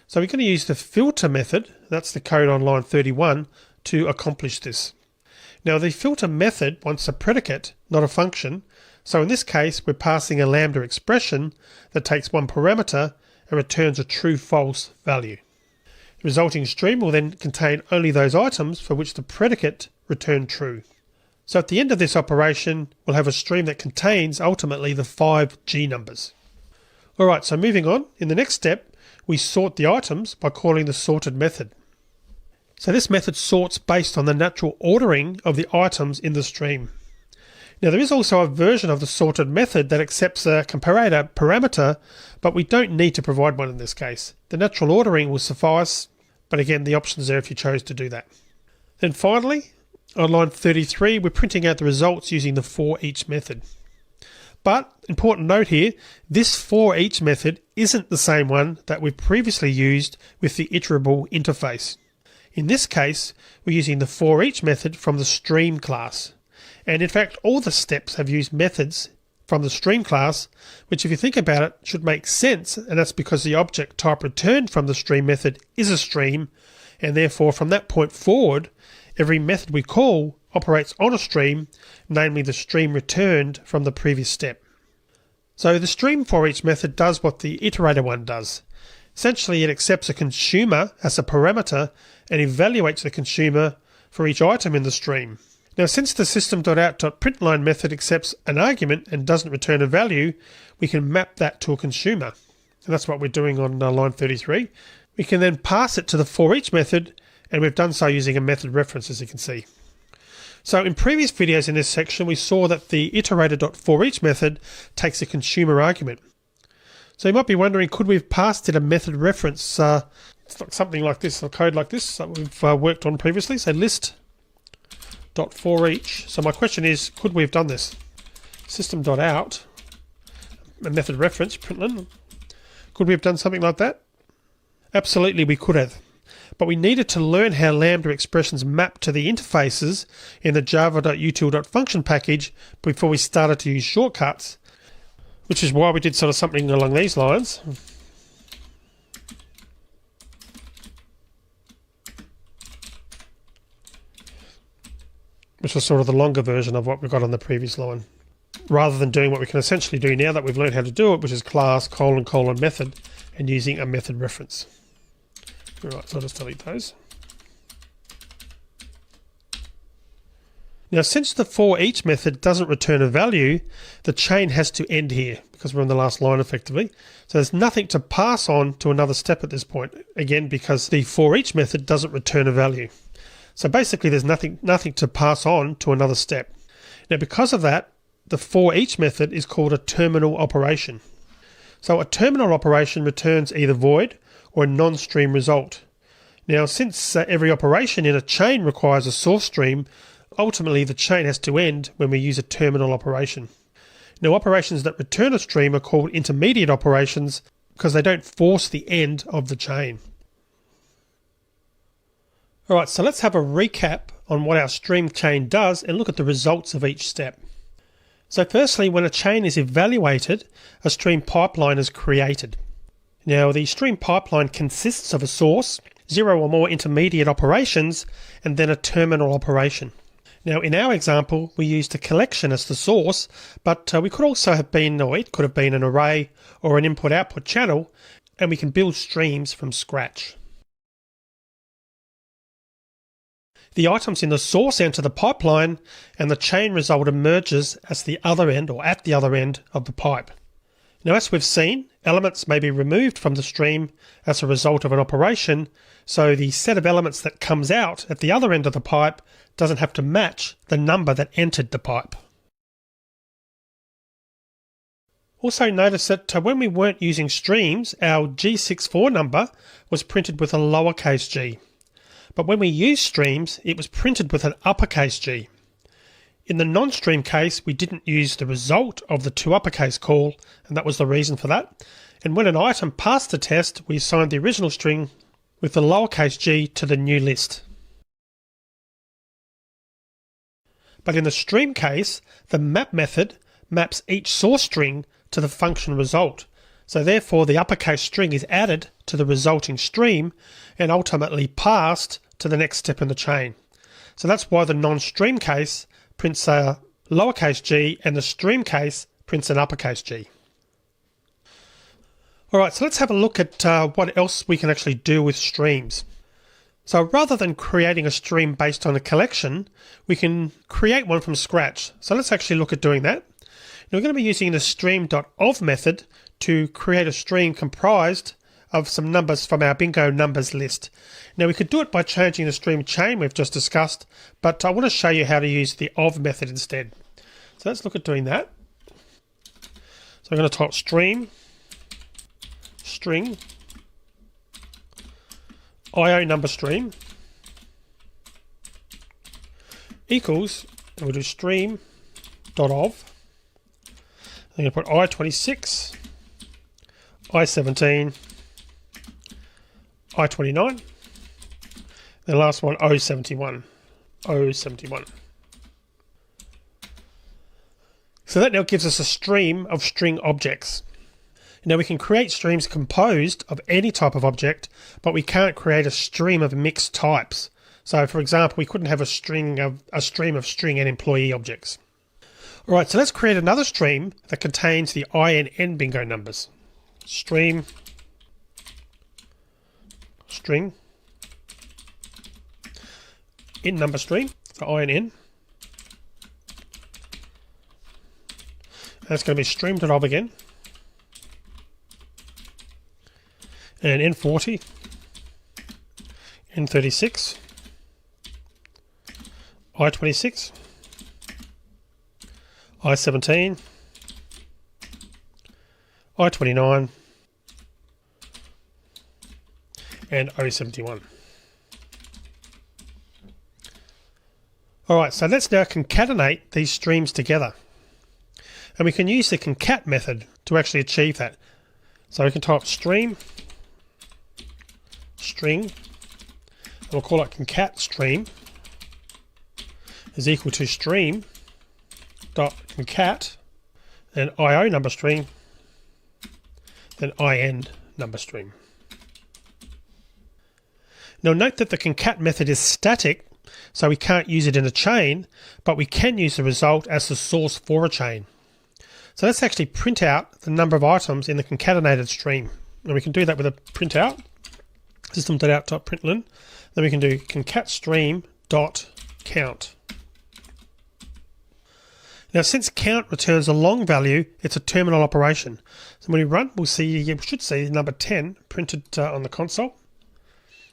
So we're going to use the filter method, that's the code on line 31, to accomplish this. Now the filter method wants a predicate, not a function, so in this case we're passing a lambda expression that takes one parameter and returns a true-false value. The resulting stream will then contain only those items for which the predicate returned true. So at the end of this operation, we'll have a stream that contains ultimately the 5 G numbers. Alright, so moving on, in the next step, we sort the items by calling the sorted method. So this method sorts based on the natural ordering of the items in the stream. Now there is also a version of the sorted method that accepts a comparator parameter, but we don't need to provide one in this case. The natural ordering will suffice, but again the option's there if you chose to do that. Then finally, on line 33, we're printing out the results using the for-each method. But, important note here, this for-each method isn't the same one that we've previously used with the iterable interface. In this case, we're using the for-each method from the stream class. And in fact, all the steps have used methods from the stream class, which if you think about it, should make sense, and that's because the object type returned from the stream method is a stream, and therefore from that point forward, every method we call operates on a stream, namely the stream returned from the previous step. So the stream for each method does what the iterator one does. Essentially, it accepts a consumer as a parameter and evaluates the consumer for each item in the stream. Now, since the system.out.println method accepts an argument and doesn't return a value, we can map that to a consumer. And that's what we're doing on line 33. We can then pass it to the for-each method, and we've done so using a method reference, as you can see. So in previous videos in this section, we saw that the iterator.forEach method takes a consumer argument. So you might be wondering, could we have passed it a method reference, something like this, a code like this that we've worked on previously, so list.forEach. So my question is, could we have done this? System.out, a method reference, println. Could we have done something like that? Absolutely, we could have. But we needed to learn how Lambda expressions map to the interfaces in the java.util.function package before we started to use shortcuts, which is why we did sort of something along these lines. Which was sort of the longer version of what we got on the previous line, rather than doing what we can essentially do now that we've learned how to do it, which is class : method, and using a method reference. Right, so I'll just delete those. Now, since the forEach method doesn't return a value, the chain has to end here because we're on the last line effectively. So there's nothing to pass on to another step at this point, again, because the forEach method doesn't return a value. So basically there's nothing to pass on to another step. Now, because of that, the forEach method is called a terminal operation. So a terminal operation returns either void or a non-stream result. Now, since every operation in a chain requires a source stream, ultimately the chain has to end when we use a terminal operation. Now, operations that return a stream are called intermediate operations because they don't force the end of the chain. Alright, so let's have a recap on what our stream chain does and look at the results of each step. So firstly, when a chain is evaluated, a stream pipeline is created. Now, the stream pipeline consists of a source, 0 or more intermediate operations, and then a terminal operation. Now, in our example, we used a collection as the source, but we could also have been, or it could have been an array or an input-output channel, and we can build streams from scratch. The items in the source enter the pipeline, and the chain result emerges as the other end or at the other end of the pipe. Now, as we've seen, elements may be removed from the stream as a result of an operation, so the set of elements that comes out at the other end of the pipe doesn't have to match the number that entered the pipe. Also notice that when we weren't using streams, our G64 number was printed with a lowercase g. But when we use streams, it was printed with an uppercase G. In the non-stream case, we didn't use the result of the two uppercase call, and that was the reason for that. And when an item passed the test, we assigned the original string with the lowercase g to the new list. But in the stream case, the map method maps each source string to the function result. So therefore the uppercase string is added to the resulting stream and ultimately passed to the next step in the chain. So that's why the non-stream case prints a lowercase g and the stream case prints an uppercase G. Alright, so let's have a look at what else we can actually do with streams. So rather than creating a stream based on a collection, we can create one from scratch. So let's actually look at doing that. Now we're going to be using the stream.of method to create a stream comprised of some numbers from our bingo numbers list. Now we could do it by changing the stream chain we've just discussed, but I want to show you how to use the of method instead. So let's look at doing that. So I'm going to type stream string IO number stream equals, and we'll do stream.of. I'm going to put I26, I17, I29, then the last one O71, O71. So that now gives us a stream of string objects. Now we can create streams composed of any type of object, but we can't create a stream of mixed types. So for example, we couldn't have a stream of string and employee objects. Alright, so let's create another stream that contains the INN bingo numbers. Stream string in number stream, so INN. And that's going to be stream.of again. And N40, N36, I26, I17, I29, and O71. Alright, so let's now concatenate these streams together. And we can use the concat method to actually achieve that. So we can type stream string, and we'll call it concat stream is equal to stream dot concat, then IO number stream, then IN number stream. Now note that the concat method is static, so we can't use it in a chain, but we can use the result as the source for a chain. So let's actually print out the number of items in the concatenated stream. And we can do that with a printout, system.out.println. Then we can do concat stream.count. Now since count returns a long value, it's a terminal operation. So when we run, we should see number 10 printed on the console,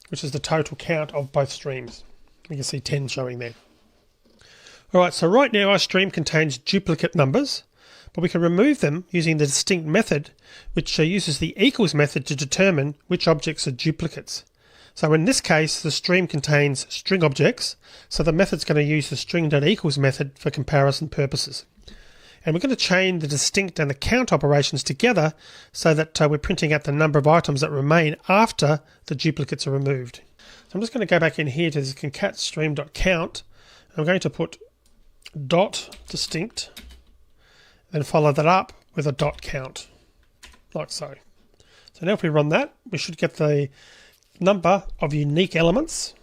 which is the total count of both streams. We can see 10 showing there. Alright, so right now our stream contains duplicate numbers, but we can remove them using the distinct method, which uses the equals method to determine which objects are duplicates. So in this case, the stream contains string objects, so the method's going to use the string.equals method for comparison purposes. And we're going to chain the distinct and the count operations together so that we're printing out the number of items that remain after the duplicates are removed. So I'm just going to go back in here to this concat stream.count. I'm going to put dot distinct, then follow that up with a dot count, like so. So now if we run that, we should get the number of unique elements.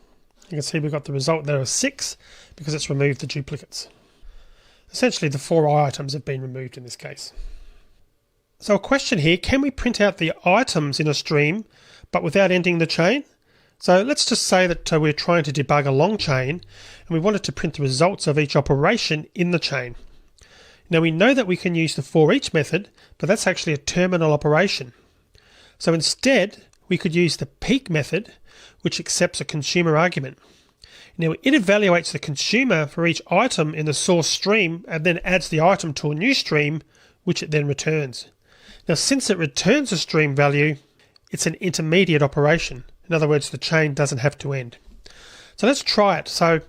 You can see we've got the result there of 6 because it's removed the duplicates. Essentially the 4 items have been removed in this case. So a question here, can we print out the items in a stream but without ending the chain? So let's just say that we're trying to debug a long chain and we wanted to print the results of each operation in the chain. Now we know that we can use the for each method, but that's actually a terminal operation. So instead, we could use the peak method, which accepts a consumer argument. Now it evaluates the consumer for each item in the source stream and then adds the item to a new stream, which it then returns. Now since it returns a stream value, it's an intermediate operation. In other words, the chain doesn't have to end. So let's try it. So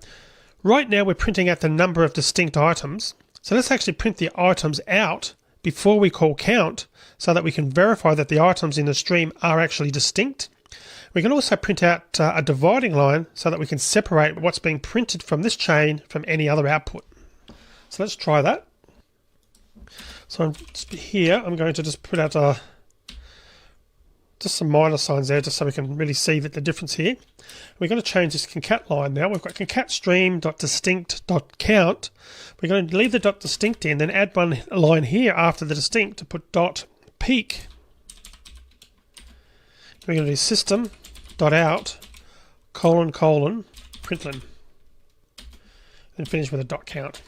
right now we're printing out the number of distinct items. So let's actually print the items out before we call count so that we can verify that the items in the stream are actually distinct. We can also print out a dividing line so that we can separate what's being printed from this chain from any other output. So let's try that. So here I'm going to just put out just some minus signs there just so we can really see that the difference here. We're going to change this concat line now. We've got concat stream.distinct.count. We're going to leave the dot distinct in, then add one line here after the distinct to put dot peak. We're going to do system.out : println, and finish with a dot count.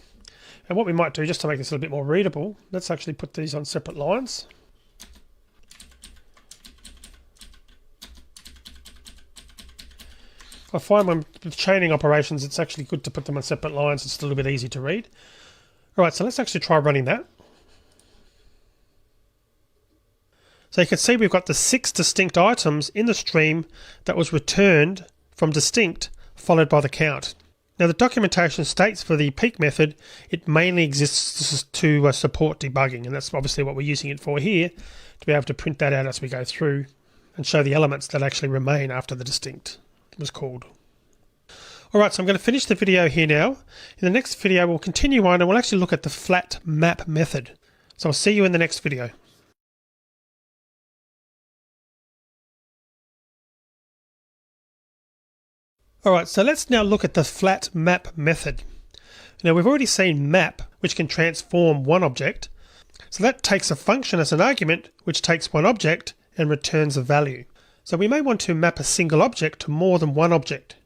And what we might do, just to make this a little bit more readable, let's actually put these on separate lines. I find when with chaining operations, it's actually good to put them on separate lines. It's a little bit easy to read. All right, so let's actually try running that. So you can see we've got the 6 distinct items in the stream that was returned from distinct, followed by the count. Now the documentation states for the peak method, it mainly exists to support debugging, and that's obviously what we're using it for here, to be able to print that out as we go through and show the elements that actually remain after the distinct was called. Alright, so I'm going to finish the video here now. In the next video we'll continue on and we'll actually look at the flat map method. So I'll see you in the next video. Alright, so let's now look at the flat map method. Now we've already seen map, which can transform one object. So that takes a function as an argument, which takes one object and returns a value. So we may want to map a single object to more than one object,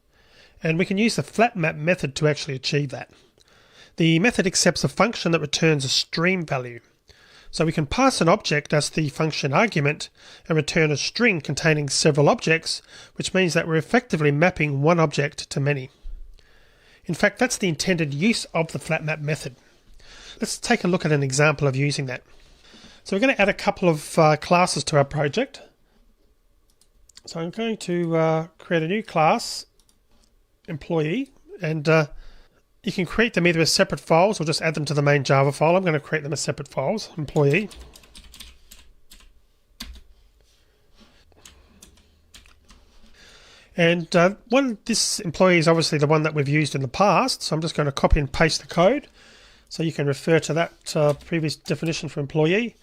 and we can use the flat map method to actually achieve that. The method accepts a function that returns a stream value. So we can pass an object as the function argument and return a string containing several objects, which means that we're effectively mapping one object to many. In fact, that's the intended use of the flat map method. Let's take a look at an example of using that. So we're going to add a couple of classes to our project. So I'm going to create a new class, employee, and you can create them either as separate files or just add them to the main Java file. I'm going to create them as separate files, employee. And this employee is obviously the one that we've used in the past, so I'm just going to copy and paste the code so you can refer to that previous definition for employee.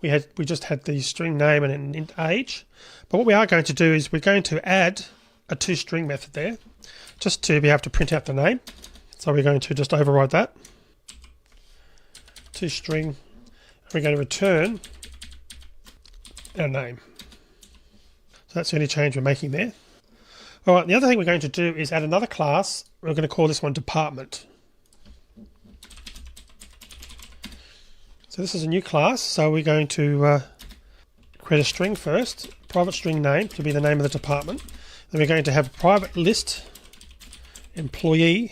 We just had the string name and an int age. But what we are going to do is we're going to add a toString method there just to be able to print out the name. So we're going to just override that. toString. We're going to return our name. So that's the only change we're making there. All right, the other thing we're going to do is add another class. We're going to call this one department. So this is a new class, so we're going to create a string first, private string name to be the name of the department. Then we're going to have a private list employees,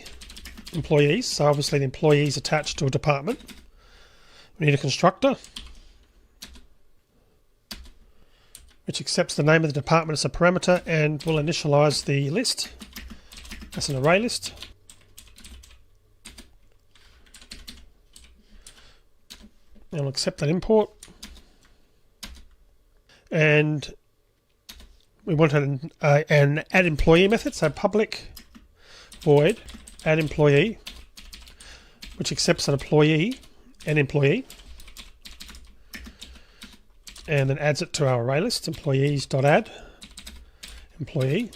so obviously the employees attached to a department. We need a constructor, which accepts the name of the department as a parameter and will initialize the list as an array list. And we'll accept that import. And we want an add employee method, so public void add employee, which accepts an employee, and then adds it to our array list, employees.add employee.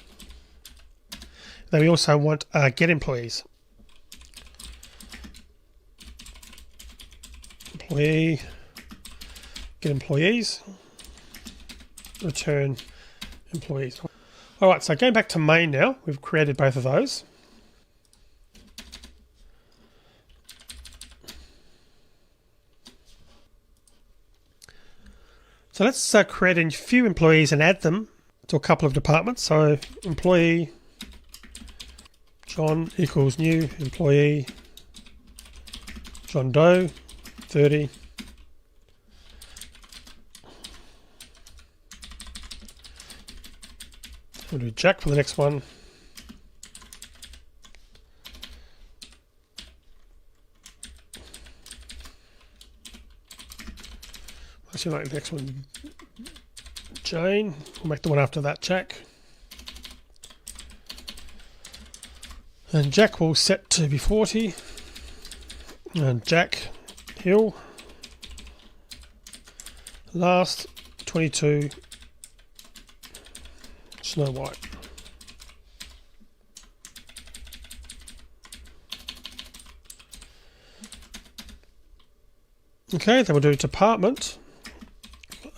Then we also want get employees. Employee, get employees, return employees. All right, so going back to main now, we've created both of those. So let's create a few employees and add them to a couple of departments. So employee John equals new employee John Doe 30. We'll do Jack for the next one. Actually, like the next one, Jane. We'll make the one after that Jack. And Jack will set to be 40. And Jack Hill. Last 22. Snow White. Okay, then we'll do department.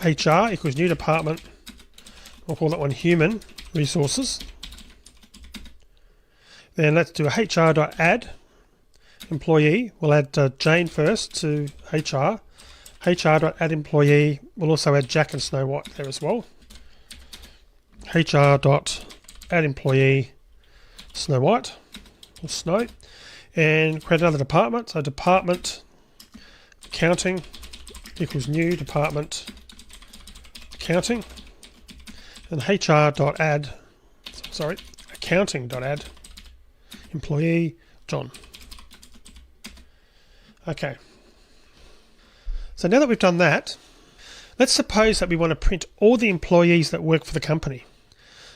HR equals new department. We'll call that one human resources. Then let's do a HR.add employee. We'll add Jane first to HR. HR.add employee. We'll also add Jack and Snow White there as well. HR.add employee Snow White or Snow, and create another department. So department accounting equals new department accounting, and HR.add, sorry, accounting.add employee John. Okay. So now that we've done that, let's suppose that we want to print all the employees that work for the company.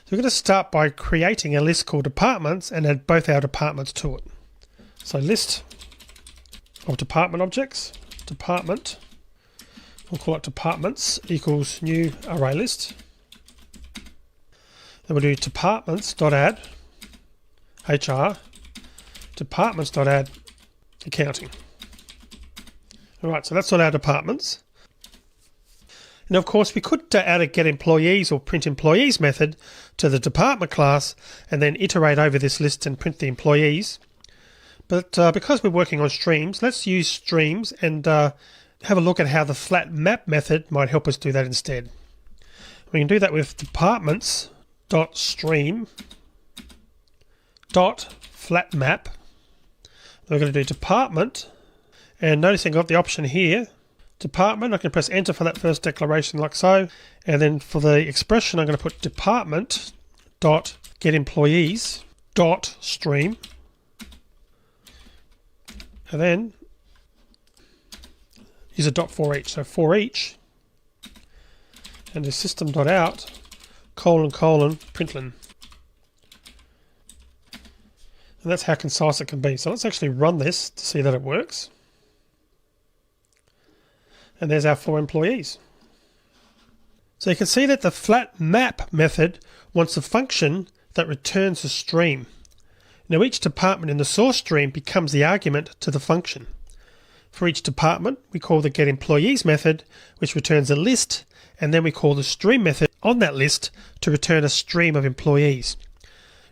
So we're going to start by creating a list called departments and add both our departments to it. So list of department objects, department, we'll call it departments equals new array list. Then we'll do departments.add HR, departments.add accounting. All right, so that's all our departments. And of course, we could add a get employees or print employees method to the department class and then iterate over this list and print the employees. But because we're working on streams, let's use streams and have a look at how the flat map method might help us do that instead. We can do that with departments.stream.flatmap. We're going to do department, and notice I got the option here, department. I can press enter for that first declaration like so, and then for the expression I'm going to put department.getEmployees.stream, and then use a dot for each. So for each, and the system.out ::println. And that's how concise it can be. So let's actually run this to see that it works. And there's our 4 employees. So you can see that the flat map method wants a function that returns a stream. Now each department in the source stream becomes the argument to the function. For each department, we call the getEmployees method, which returns a list, and then we call the stream method on that list to return a stream of employees.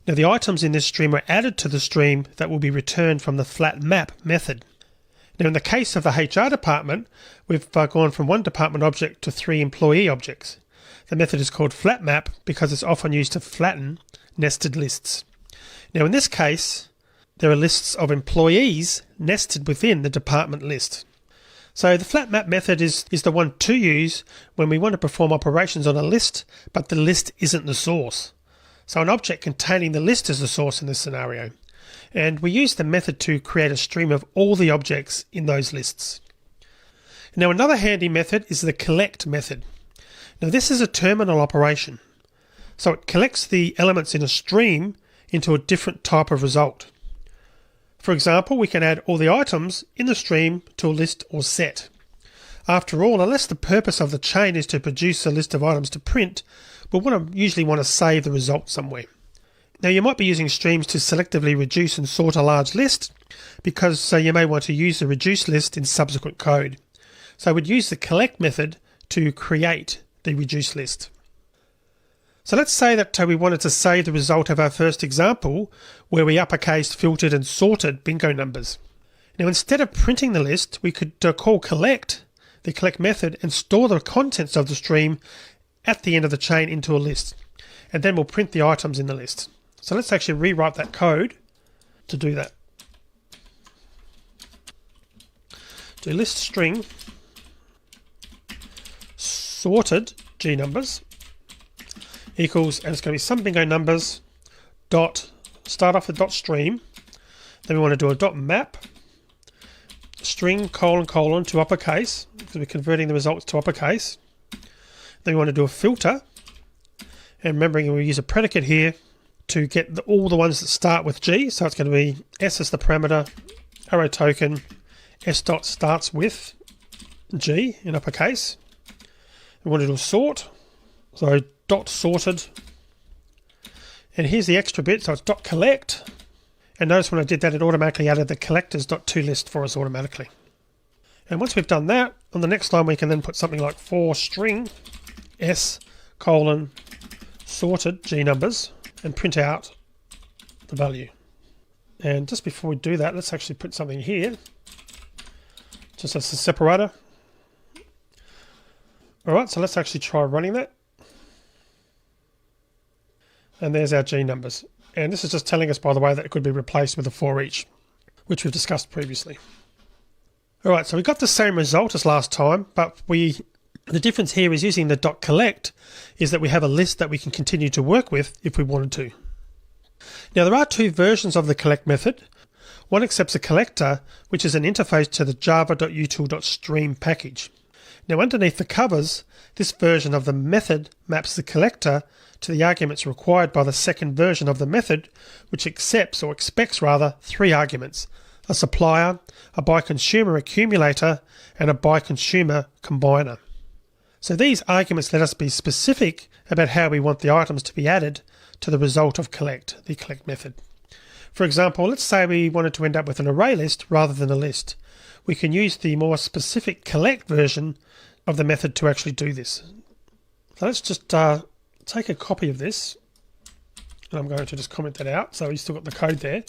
Now the items in this stream are added to the stream that will be returned from the flat map method. Now in the case of the HR department, we've gone from 1 department object to 3 employee objects. The method is called flatMap because it's often used to flatten nested lists. Now in this case, there are lists of employees nested within the department list. So the flat map method is the one to use when we want to perform operations on a list, but the list isn't the source. So an object containing the list is the source in this scenario. And we use the method to create a stream of all the objects in those lists. Now another handy method is the collect method. Now this is a terminal operation. So it collects the elements in a stream into a different type of result. For example, we can add all the items in the stream to a list or set. After all, unless the purpose of the chain is to produce a list of items to print, we'll usually want to save the result somewhere. Now you might be using streams to selectively reduce and sort a large list, because you may want to use the reduced list in subsequent code. So we'd use the collect method to create the reduced list. So let's say that we wanted to save the result of our first example where we uppercased, filtered and sorted bingo numbers. Now instead of printing the list, we could call collect, the collect method, and store the contents of the stream at the end of the chain into a list. And then we'll print the items in the list. So let's actually rewrite that code to do that. Do list string sorted G numbers equals, and it's going to be some bingo numbers, dot, start off with dot stream, then we want to do a dot map, string colon to uppercase, because we're converting the results to uppercase. Then we want to do a filter, and remembering we use a predicate here to get all the ones that start with G, so it's going to be S as the parameter, arrow token, S dot starts with G in uppercase. We want to do a sort, so dot sorted, and here's the extra bit, so it's dot collect, and notice when I did that it automatically added the collectors.toList for us automatically. And once we've done that, on the next line we can then put something like for string S colon sorted G numbers and print out the value. And just before we do that, let's actually put something here just as a separator. Alright, so let's actually try running that. And there's our G numbers. And this is just telling us, by the way, that it could be replaced with a for each, which we've discussed previously. Alright, so we got the same result as last time, but the difference here is using the dot collect is that we have a list that we can continue to work with if we wanted to. Now there are two versions of the collect method. One accepts a collector, which is an interface to the java.util.stream package. Now underneath the covers, this version of the method maps the collector to the arguments required by the second version of the method, which accepts, or expects rather, three arguments: a supplier, a by consumer accumulator, and a by consumer combiner. So these arguments let us be specific about how we want the items to be added to the result of collect, the collect method. For example, let's say we wanted to end up with an array list rather than a list. We can use the more specific collect version of the method to actually do this. So let's just take a copy of this, and I'm going to just comment that out, so we've still got the code there, and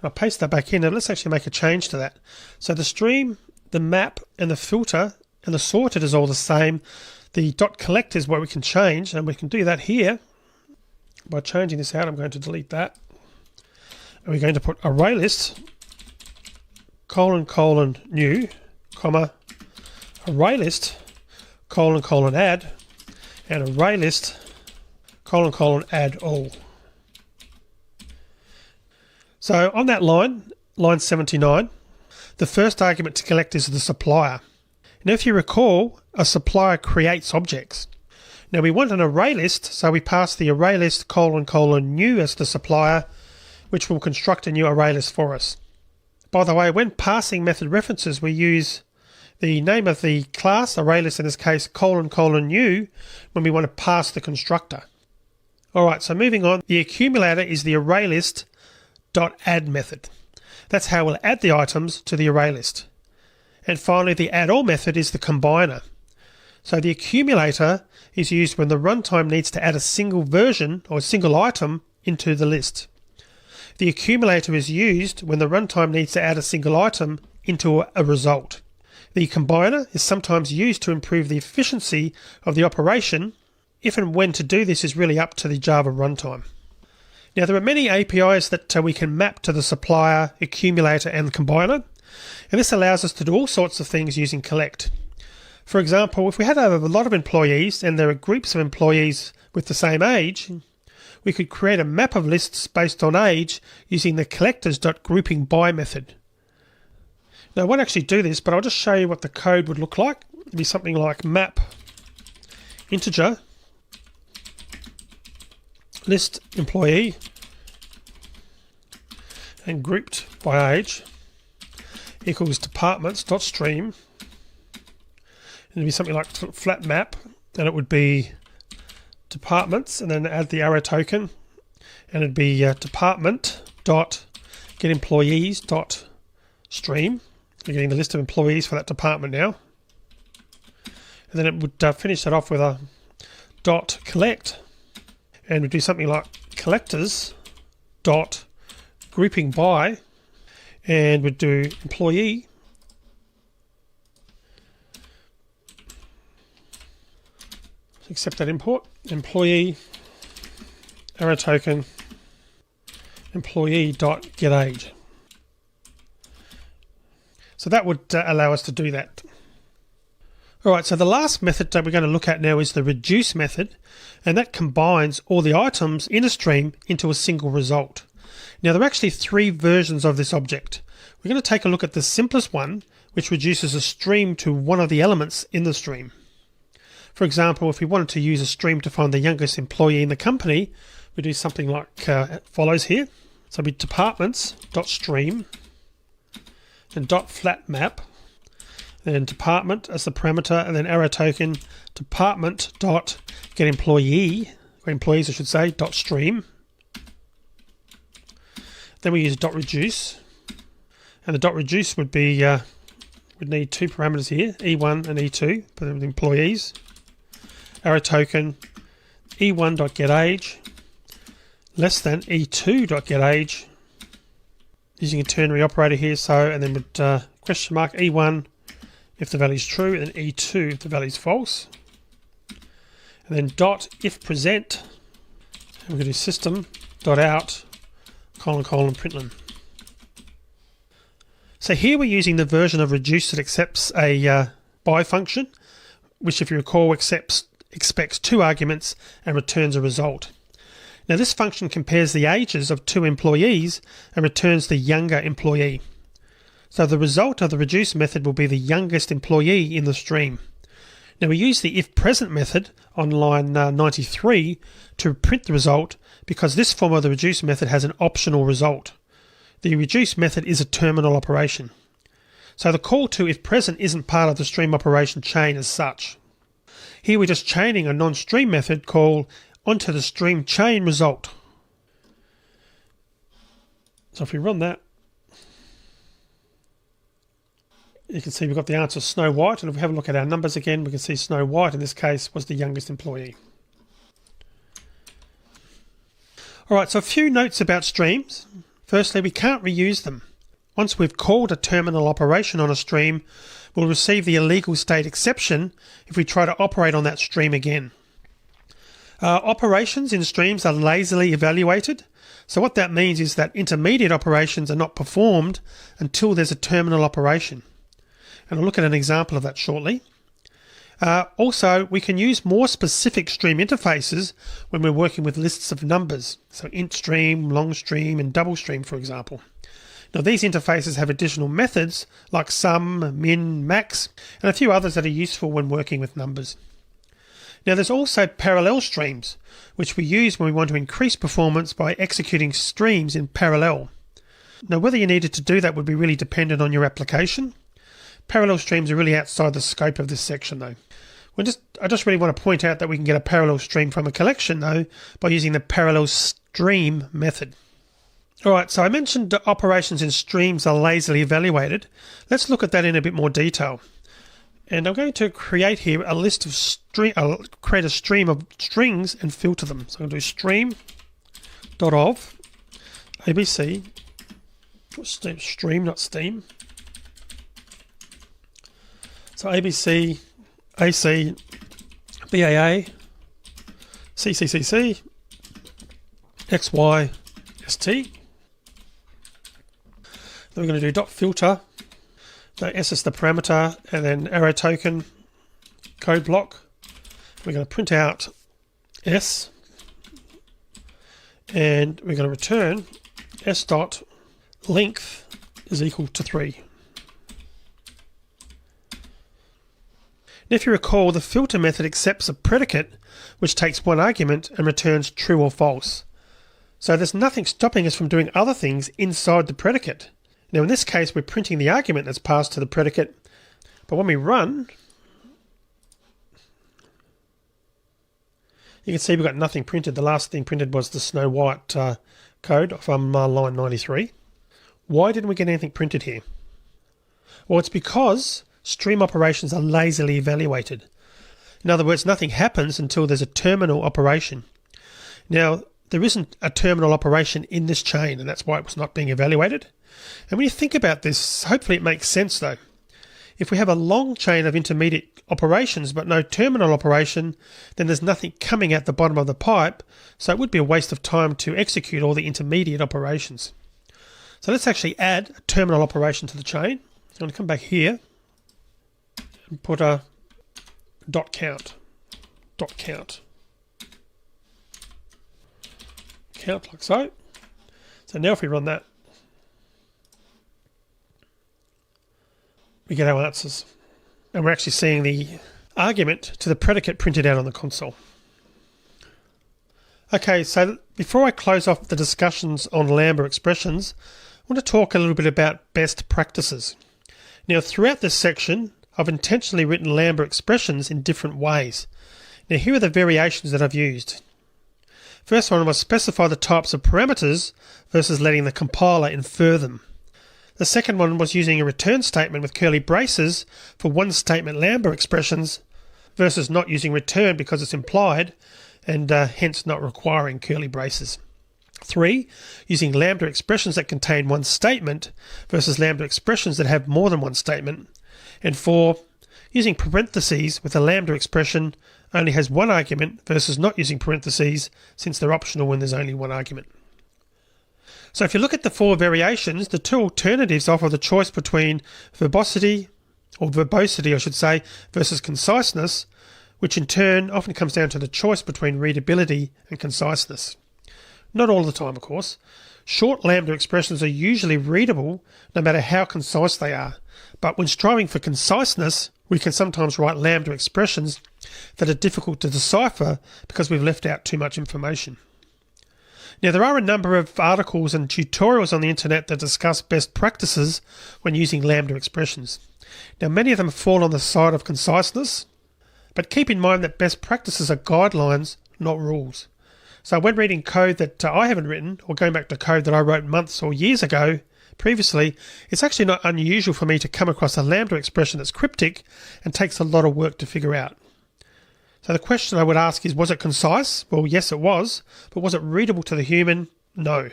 I'll paste that back in, and let's actually make a change to that. So the stream, the map, and the filter, and the sorted is all the same. The dot collect is what we can change, and we can do that here. By changing this out, I'm going to delete that. And we're going to put array list, colon new, comma, array list, colon add, and array list, colon add all. So on that line 79, the first argument to collect is the supplier. Now if you recall, a supplier creates objects. Now we want an array list, so we pass the array list colon new as the supplier, which will construct a new array list for us. By the way, when passing method references, we use the name of the class, array list in this case, colon new, when we want to pass the constructor. Alright, so moving on, the accumulator is the array list .add method. That's how we'll add the items to the array list. And finally, the add all method is the combiner. So the accumulator is used when the runtime needs to add a single version or a single item into the list. The accumulator is used when the runtime needs to add a single item into a result. The combiner is sometimes used to improve the efficiency of the operation. If and when to do this is really up to the Java runtime. Now there are many APIs that we can map to the supplier, accumulator and combiner. And this allows us to do all sorts of things using collect. For example, if we had a lot of employees and there are groups of employees with the same age, we could create a map of lists based on age using the collectors.groupingby method. Now I won't actually do this, but I'll just show you what the code would look like. It'd be something like map integer list employee and grouped by age equals departments.stream. It'd be something like flat map, and it would be departments, and then add the arrow token, and it'd be department.getEmployees.stream. You're getting the list of employees for that department now. And then it would finish that off with a dot collect, and we'd do something like collectors dot grouping by, and we'd do employee accept that import, employee arrow token employee dot get age. So that would allow us to do that. Alright, so the last method that we're going to look at now is the reduce method, and that combines all the items in a stream into a single result. Now there are actually 3 versions of this object. We're going to take a look at the simplest one, which reduces a stream to one of the elements in the stream. For example, if we wanted to use a stream to find the youngest employee in the company, we do something like follows here. So it'd be departments.stream and .flatMap, then department as the parameter, and then arrow token department.getEmployee, or employees I should say, .stream. Then we use .reduce, and the .reduce would be would need 2 parameters here, E1 and E2 for the employees. Arrow token E1.getAge less than E2.getAge, using a ternary operator here, so, and then with question mark E1 if the value is true, and then E2 if the value is false. And then dot if present, and we're going to do system.out ::println. So here we're using the version of reduce that accepts a by function, which, if you recall, expects 2 arguments and returns a result. Now this function compares the ages of 2 employees and returns the younger employee. So the result of the reduce method will be the youngest employee in the stream. Now we use the if present method on line 93 to print the result, because this form of the reduce method has an optional result. The reduce method is a terminal operation. So the call to if present isn't part of the stream operation chain as such. Here we're just chaining a non-stream method called onto the stream chain result. So if we run that, you can see we've got the answer Snow White, and if we have a look at our numbers again, we can see Snow White in this case was the youngest employee. Alright, so a few notes about streams. Firstly, we can't reuse them. Once we've called a terminal operation on a stream, we'll receive the illegal state exception if we try to operate on that stream again. Operations in streams are lazily evaluated. So what that means is that intermediate operations are not performed until there's a terminal operation. And I'll look at an example of that shortly. Also, we can use more specific stream interfaces when we're working with lists of numbers. So int stream, long stream, and double stream, for example. Now these interfaces have additional methods like sum, min, max, and a few others that are useful when working with numbers. Now there's also parallel streams, which we use when we want to increase performance by executing streams in parallel. Now whether you needed to do that would be really dependent on your application. Parallel streams are really outside the scope of this section though. I just really want to point out that we can get a parallel stream from a collection though by using the parallel stream method. Alright, so I mentioned that operations in streams are lazily evaluated. Let's look at that in a bit more detail. And I'm going to create here a list of create a stream of strings and filter them. So I'm going to do stream.of ABC, stream, not steam. So ABC, AC, BAA, CCCC, XY, ST. Then we're going to do dot filter So S is the parameter, and then arrow token, code block. We're going to print out S, and we're going to return S dot length is equal to 3. If you recall, the filter method accepts a predicate which takes one argument and returns true or false. So there's nothing stopping us from doing other things inside the predicate. Now in this case we're printing the argument that's passed to the predicate, but when we run, you can see we've got nothing printed. The last thing printed was the Snow White code from line 93. Why didn't we get anything printed here? Well, it's because stream operations are lazily evaluated. In other words, nothing happens until there's a terminal operation. Now, there isn't a terminal operation in this chain, and that's why it was not being evaluated. And when you think about this, hopefully it makes sense though. If we have a long chain of intermediate operations but no terminal operation, then there's nothing coming out the bottom of the pipe, so it would be a waste of time to execute all the intermediate operations. So let's actually add a terminal operation to the chain. I'm going to come back here and put a dot count, count like so. So now if we run that, we get our answers. And we're actually seeing the argument to the predicate printed out on the console. Okay, so before I close off the discussions on Lambda expressions, I want to talk a little bit about best practices. Now throughout this section, I've intentionally written Lambda expressions in different ways. Now here are the variations that I've used. First one was specify the types of parameters versus letting the compiler infer them. The second one was using a return statement with curly braces for one statement Lambda expressions versus not using return because it's implied and hence not requiring curly braces. 3, using Lambda expressions that contain one statement versus Lambda expressions that have more than one statement. And 4, using parentheses with a Lambda expression only has one argument versus not using parentheses since they're optional when there's only one argument. So if you look at the 4 variations, the 2 alternatives offer the choice between verbosity, or verbosity I should say, versus conciseness, which in turn often comes down to the choice between readability and conciseness. Not all the time, of course. Short Lambda expressions are usually readable no matter how concise they are, but when striving for conciseness, we can sometimes write Lambda expressions that are difficult to decipher because we've left out too much information. Now, there are a number of articles and tutorials on the internet that discuss best practices when using Lambda expressions. Now, many of them fall on the side of conciseness, but keep in mind that best practices are guidelines, not rules. So when reading code that I haven't written, or going back to code that I wrote months or years ago previously, it's actually not unusual for me to come across a Lambda expression that's cryptic and takes a lot of work to figure out. So the question I would ask is, was it concise? Well, yes, it was. But was it readable to the human? No.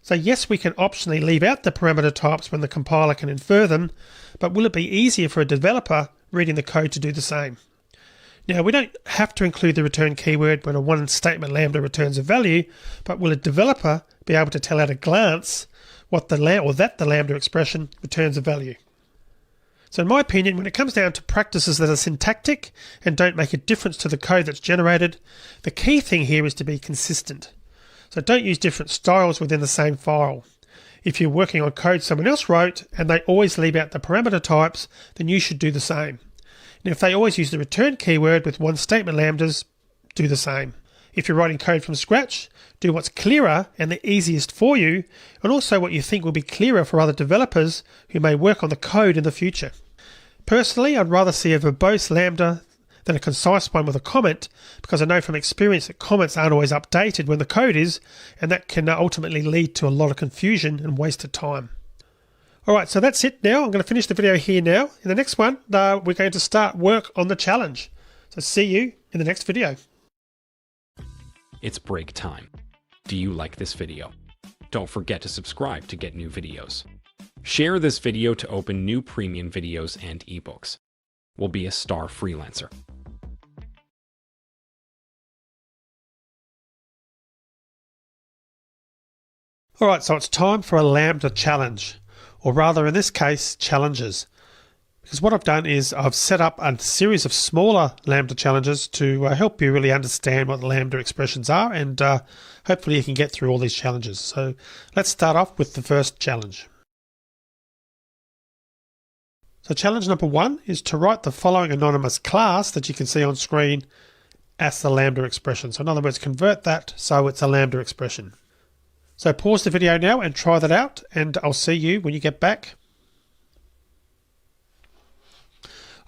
So yes, we can optionally leave out the parameter types when the compiler can infer them, but will it be easier for a developer reading the code to do the same? Now, we don't have to include the return keyword when a one-statement Lambda returns a value, but will a developer be able to tell at a glance that the Lambda expression returns a value? So in my opinion, when it comes down to practices that are syntactic and don't make a difference to the code that's generated, the key thing here is to be consistent. So don't use different styles within the same file. If you're working on code someone else wrote and they always leave out the parameter types, then you should do the same. And if they always use the return keyword with one statement lambdas, do the same. If you're writing code from scratch, do what's clearer and the easiest for you, and also what you think will be clearer for other developers who may work on the code in the future. Personally, I'd rather see a verbose Lambda than a concise one with a comment, because I know from experience that comments aren't always updated when the code is, and that can ultimately lead to a lot of confusion and wasted time. Alright, so that's it now. I'm going to finish the video here now. In the next one, we're going to start work on the challenge. So see you in the next video.
It's break time. Do you like this video? Don't forget to subscribe to get new videos. Share this video to open new premium videos and ebooks. We'll be a Starfreelancer.
Alright, so it's time for a Lambda challenge. or rather in this case, challenges. Because what I've done is I've set up a series of smaller Lambda challenges to help you really understand what the Lambda expressions are, and hopefully you can get through all these challenges. So let's start off with the first challenge. So challenge number 1 is to write the following anonymous class that you can see on screen as the Lambda expression. So in other words, convert that so it's a Lambda expression. So pause the video now and try that out, and I'll see you when you get back.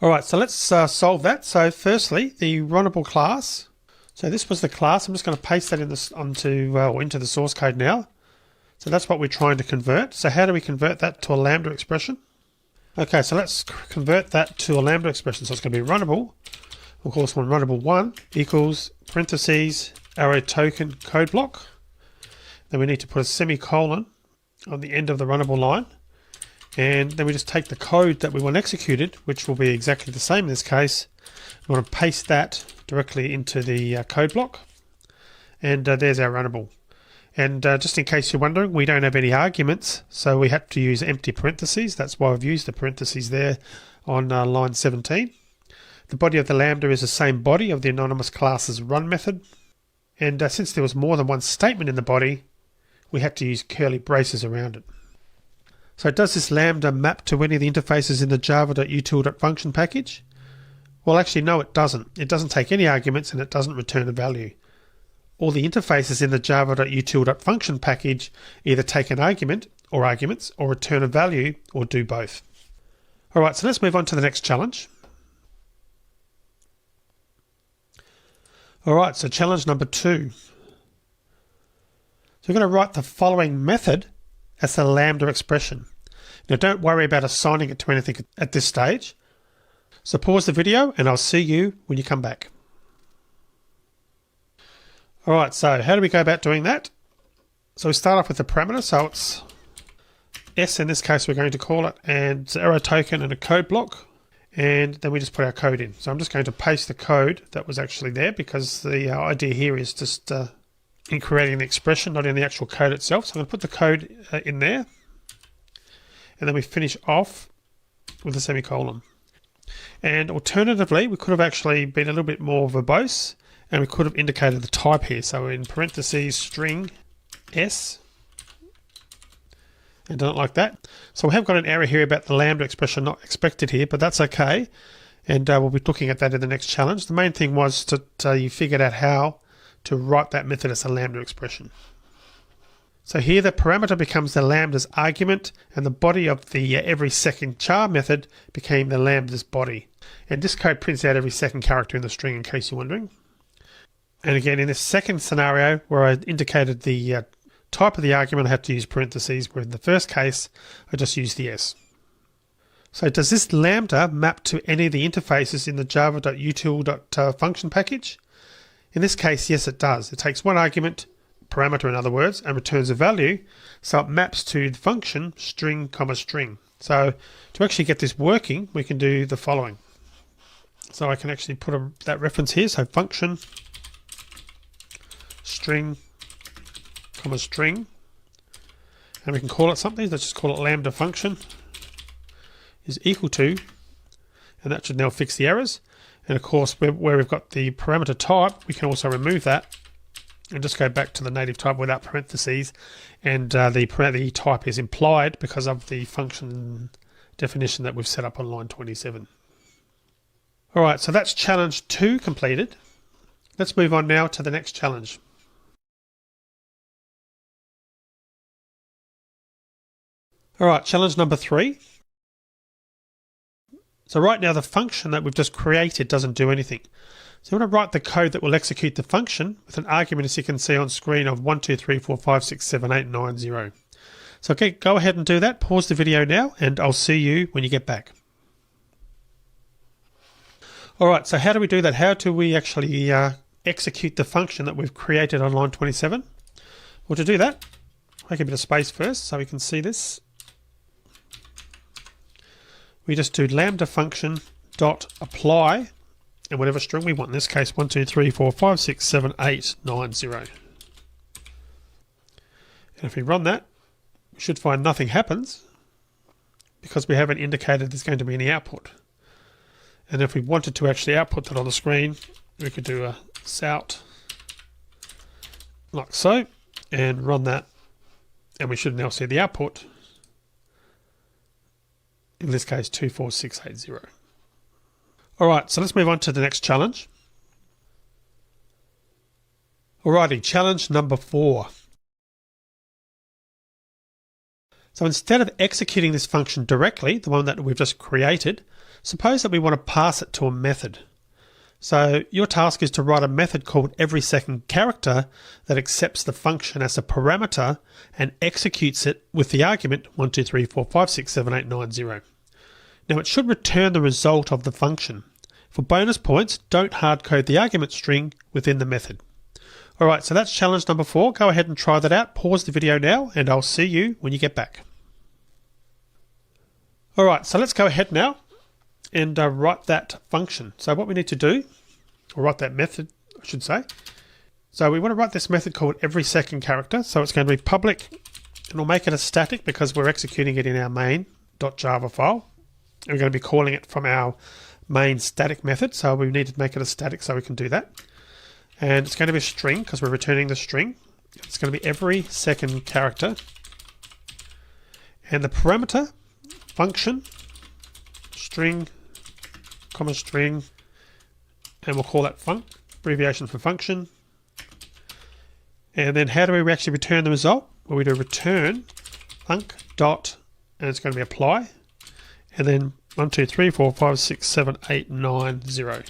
Alright, so let's solve that. So firstly, the runnable class. So this was the class. I'm just going to paste that into the source code now. So that's what we're trying to convert. So how do we convert that to a Lambda expression? Okay, so let's convert that to a Lambda expression. So it's going to be runnable. We'll call this one runnable1 equals parentheses arrow token code block. Then we need to put a semicolon on the end of the runnable line. And then we just take the code that we want executed, which will be exactly the same in this case. We want to paste that directly into the code block. And there's our runnable. And just in case you're wondering, we don't have any arguments, so we have to use empty parentheses. That's why I've used the parentheses there on line 17. The body of the Lambda is the same body of the anonymous class's run method. And since there was more than one statement in the body, we had to use curly braces around it. So does this Lambda map to any of the interfaces in the java.util.function package? Well, actually, no, it doesn't. It doesn't take any arguments and it doesn't return a value. All the interfaces in the java.util.function package either take an argument or arguments or return a value or do both. All right, so let's move on to the next challenge. All right, so challenge number 2. So we're going to write the following method as a Lambda expression. Now don't worry about assigning it to anything at this stage. So pause the video and I'll see you when you come back. Alright, so how do we go about doing that? So we start off with the parameter, so it's S in this case we're going to call it, and it's arrow token and a code block, and then we just put our code in. So I'm just going to paste the code that was actually there because the idea here is just in creating the expression, not in the actual code itself. So I'm going to put the code in there, and then we finish off with a semicolon. And alternatively, we could have actually been a little bit more verbose, and we could have indicated the type here. So in parentheses string S, and done it like that. So we have got an error here about the Lambda expression not expected here, but that's okay. And we'll be looking at that in the next challenge. The main thing was that you figured out how to write that method as a Lambda expression. So here the parameter becomes the Lambda's argument, and the body of the every second char method became the Lambda's body. And this code prints out every second character in the string, in case you're wondering. And again, in this second scenario where I indicated the type of the argument, I had to use parentheses, where in the first case I just used the S. So does this Lambda map to any of the interfaces in the java.util.function package? In this case, yes, it does. It takes one argument, parameter in other words, and returns a value. So it maps to the function string, string. So to actually get this working, we can do the following. So I can actually put that reference here. So function string, string, and we can call it something. Let's just call it Lambda function is equal to, and that should now fix the errors. And of course, where we've got the parameter type, we can also remove that and just go back to the native type without parentheses. And the type is implied because of the function definition that we've set up on line 27. All right, so that's challenge 2 completed. Let's move on now to the next challenge. All right, challenge number 3. So right now the function that we've just created doesn't do anything. So I'm going to write the code that will execute the function with an argument, as you can see on screen, of 1, 2, 3, 4, 5, 6, 7, 8, 9, 0. So okay, go ahead and do that. Pause the video now and I'll see you when you get back. All right, so how do we do that? How do we actually execute the function that we've created on line 27? Well, to do that, make a bit of space first so we can see this. We just do lambda function dot apply and whatever string we want. In this case, 1, 2, 3, 4, 5, 6, 7, 8, 9, 0. And if we run that, we should find nothing happens. because we haven't indicated there's going to be any output. And if we wanted to actually output that on the screen, we could do a sout like so and run that, and we should now see the output. In this case, 24680. Alright, so let's move on to the next challenge. Alrighty, challenge number 4. So instead of executing this function directly, the one that we've just created, suppose that we want to pass it to a method. So your task is to write a method called everySecondCharacter that accepts the function as a parameter and executes it with the argument 12345678990. Now it should return the result of the function. For bonus points, don't hardcode the argument string within the method. Alright, so that's challenge number 4. Go ahead and try that out. Pause the video now and I'll see you when you get back. Alright, so let's go ahead now and write that function. So what we need to do, or write that method, I should say. So we want to write this method called everySecondCharacter. So it's going to be public, and we'll make it a static because we're executing it in our main.java file. And we're going to be calling it from our main static method. So we need to make it a static so we can do that. And it's going to be a string because we're returning the string. It's going to be everySecondCharacter. And the parameter, function, string, comma string, and we'll call that func, abbreviation for function. And then how do we actually return the result? Well, we do return func dot, and it's going to be apply, and then 1, 2, 3, 4, 5, 6, 7, 8, 9, 0.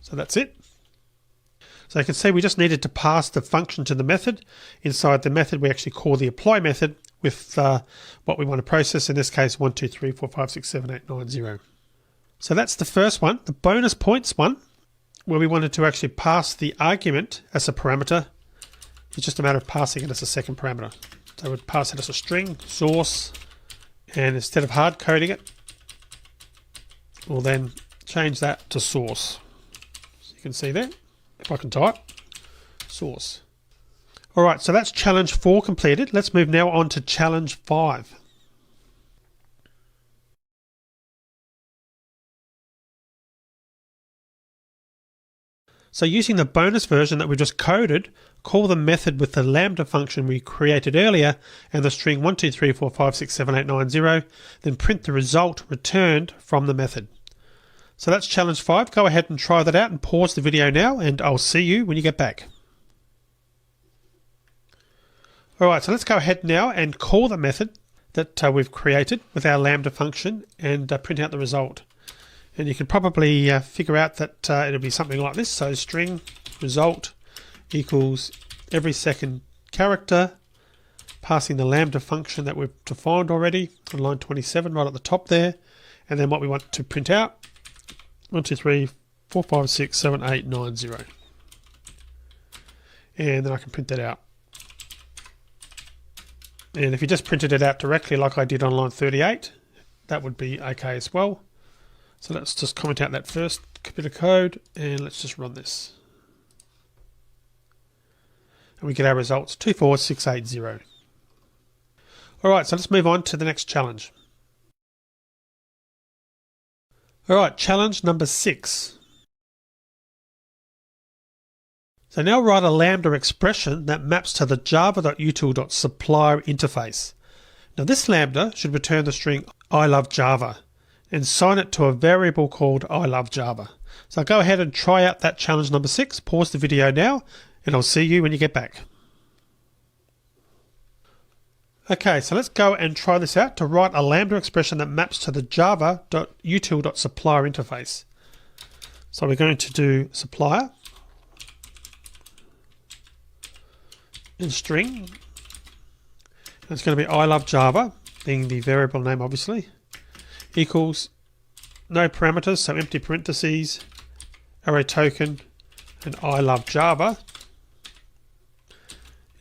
So that's it. So you can see we just needed to pass the function to the method. Inside the method, we actually call the apply method with what we want to process. In this case, 1, 2, 3, 4, 5, 6, 7, 8, 9, 0. So that's the first one. The bonus points one, where we wanted to actually pass the argument as a parameter. It's just a matter of passing it as a second parameter. So we'd pass it as a string, source, and instead of hard coding it, we'll then change that to source. So you can see there, if I can type, source. Alright, so that's challenge 4 completed. Let's move now on to challenge 5. So using the bonus version that we just coded, call the method with the lambda function we created earlier and the string 1, 2, 3, 4, 5, 6, 7, 8, 9, 0, then print the result returned from the method. So that's challenge 5. Go ahead and try that out and pause the video now and I'll see you when you get back. Alright, so let's go ahead now and call the method that we've created with our lambda function and print out the result. And you can probably figure out that it'll be something like this. So string result equals everySecondCharacter, passing the lambda function that we've defined already on line 27 right at the top there. And then what we want to print out, 1, 2, 3, 4, 5, 6, 7, 8, 9, 0. And then I can print that out. And if you just printed it out directly like I did on line 38, that would be okay as well. So let's just comment out that first bit of code and let's just run this. And we get our results 24680. Alright, so let's move on to the next challenge. Alright, challenge number 6. So now write a lambda expression that maps to the java.util.supplier interface. Now this lambda should return the string I love Java and assign it to a variable called I love Java. So go ahead and try out that challenge number 6. Pause the video now and I'll see you when you get back. Okay, so let's go and try this out to write a lambda expression that maps to the java.util.supplier interface. So we're going to do supplier and string. And it's going to be I love Java, being the variable name obviously, equals no parameters, so empty parentheses, array token, and I love Java,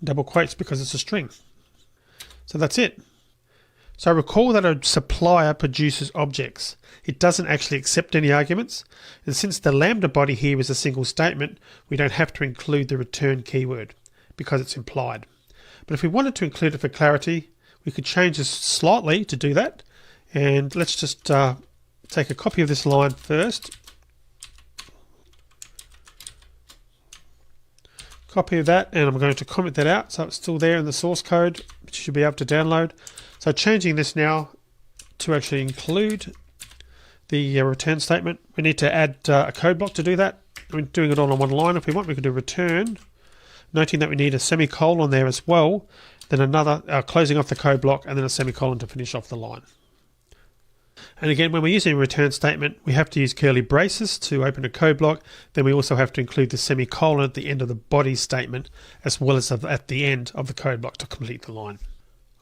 in double quotes because it's a string. So that's it. So recall that a supplier produces objects. It doesn't actually accept any arguments, and since the lambda body here is a single statement, we don't have to include the return keyword because it's implied. But if we wanted to include it for clarity, we could change this slightly to do that And let's just take a copy of this line first. Copy of that, and I'm going to comment that out so it's still there in the source code, which you should be able to download. So changing this now to actually include the return statement. We need to add a code block to do that. We're doing it all on one line. If we want, we can do return, noting that we need a semicolon there as well, then another closing off the code block, and then a semicolon to finish off the line. And again, when we're using a return statement, we have to use curly braces to open a code block. Then we also have to include the semicolon at the end of the body statement, as well as at the end of the code block to complete the line.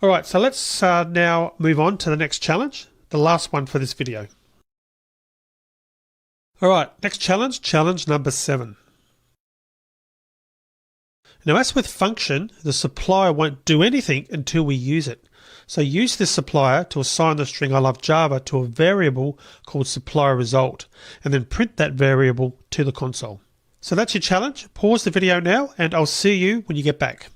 All right, so let's now move on to the next challenge, the last one for this video. All right, next challenge, challenge number 7. Now, as with function, the supplier won't do anything until we use it. So use this supplier to assign the string I love Java to a variable called supplier result, and then print that variable to the console. So that's your challenge. Pause the video now, and I'll see you when you get back.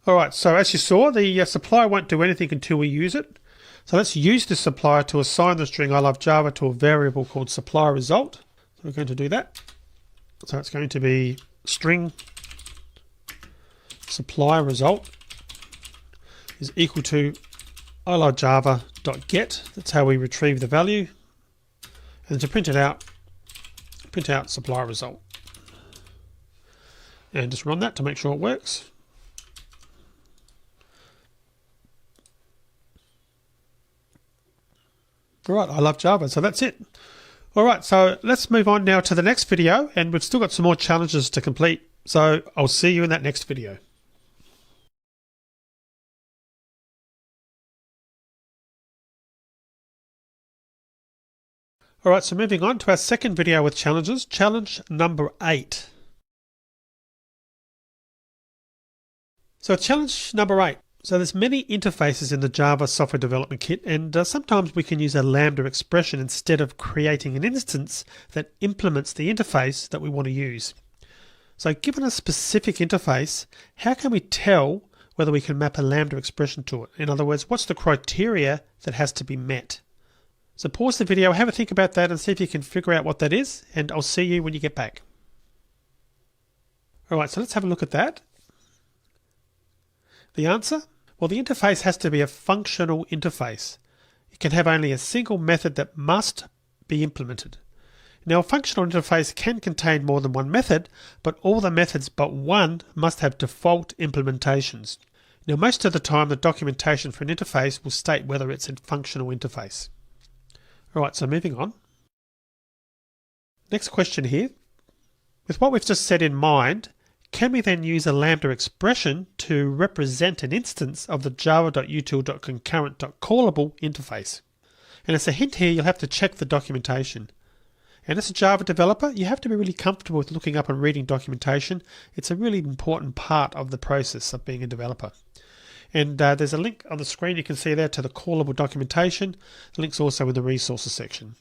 All right, so as you saw, the supplier won't do anything until we use it. So let's use this supplier to assign the string I love Java to a variable called supplier result. So we're going to do that. So it's going to be string supplier result is equal to ilovejava.get. That's how we retrieve the value. And to print out supplier result. And just run that to make sure it works. All right, I love Java, so that's it. All right, so let's move on now to the next video, and we've still got some more challenges to complete. So I'll see you in that next video. All right, so moving on to our second video with challenges, challenge number 8. So challenge number 8. So there's many interfaces in the Java software development kit, and sometimes we can use a Lambda expression instead of creating an instance that implements the interface that we want to use. So given a specific interface, how can we tell whether we can map a Lambda expression to it? In other words, what's the criteria that has to be met? So pause the video, have a think about that, and see if you can figure out what that is, and I'll see you when you get back. All right, so let's have a look at that. The answer? Well, the interface has to be a functional interface. It can have only a single method that must be implemented. Now, a functional interface can contain more than one method, but all the methods but one must have default implementations. Now, most of the time, the documentation for an interface will state whether it's a functional interface. All right, so moving on. Next question here. With what we've just said in mind, can we then use a Lambda expression to represent an instance of the java.util.concurrent.callable interface? And as a hint here, you'll have to check the documentation. And as a Java developer, you have to be really comfortable with looking up and reading documentation. It's a really important part of the process of being a developer. And there's a link on the screen you can see there to the callable documentation. The link's also in the resources section.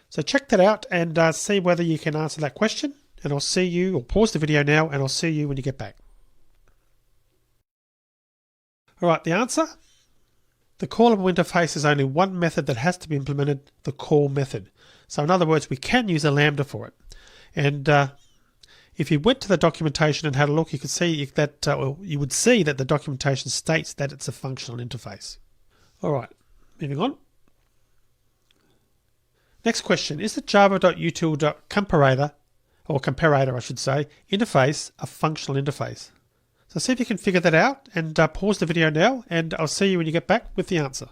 So check that out and see whether you can answer that question. And I'll see you, or pause the video now, and I'll see you when you get back. All right, the answer? The callable interface is only one method that has to be implemented, the call method. So in other words, we can use a Lambda for it. And if you went to the documentation and had a look, you could see that, you would see that the documentation states that it's a functional interface. All right, moving on. Next question, is the java.util.comparator, or comparator I should say, interface a functional interface? So see if you can figure that out, and pause the video now, and I'll see you when you get back with the answer.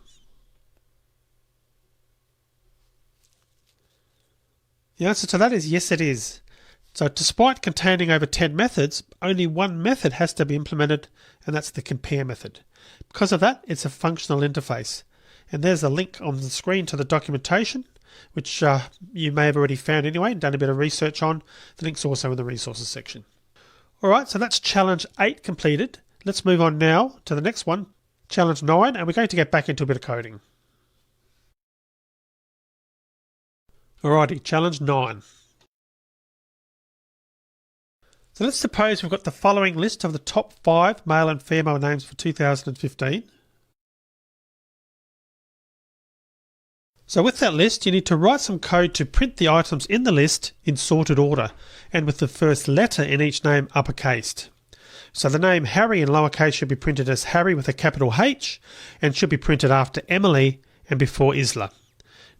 The answer to that is yes, it is. So despite containing over 10 methods, only one method has to be implemented, and that's the compare method. Because of that, it's a functional interface. And there's a link on the screen to the documentation, which you may have already found anyway and done a bit of research on. The link's also in the resources section. All right, so that's challenge 8 completed. Let's move on now to the next one, challenge 9, and we're going to get back into a bit of coding. Alrighty, challenge 9. So let's suppose we've got the following list of the top 5 male and female names for 2015. So with that list, you need to write some code to print the items in the list in sorted order and with the first letter in each name uppercased. So the name Harry in lowercase should be printed as Harry with a capital H and should be printed after Emily and before Isla.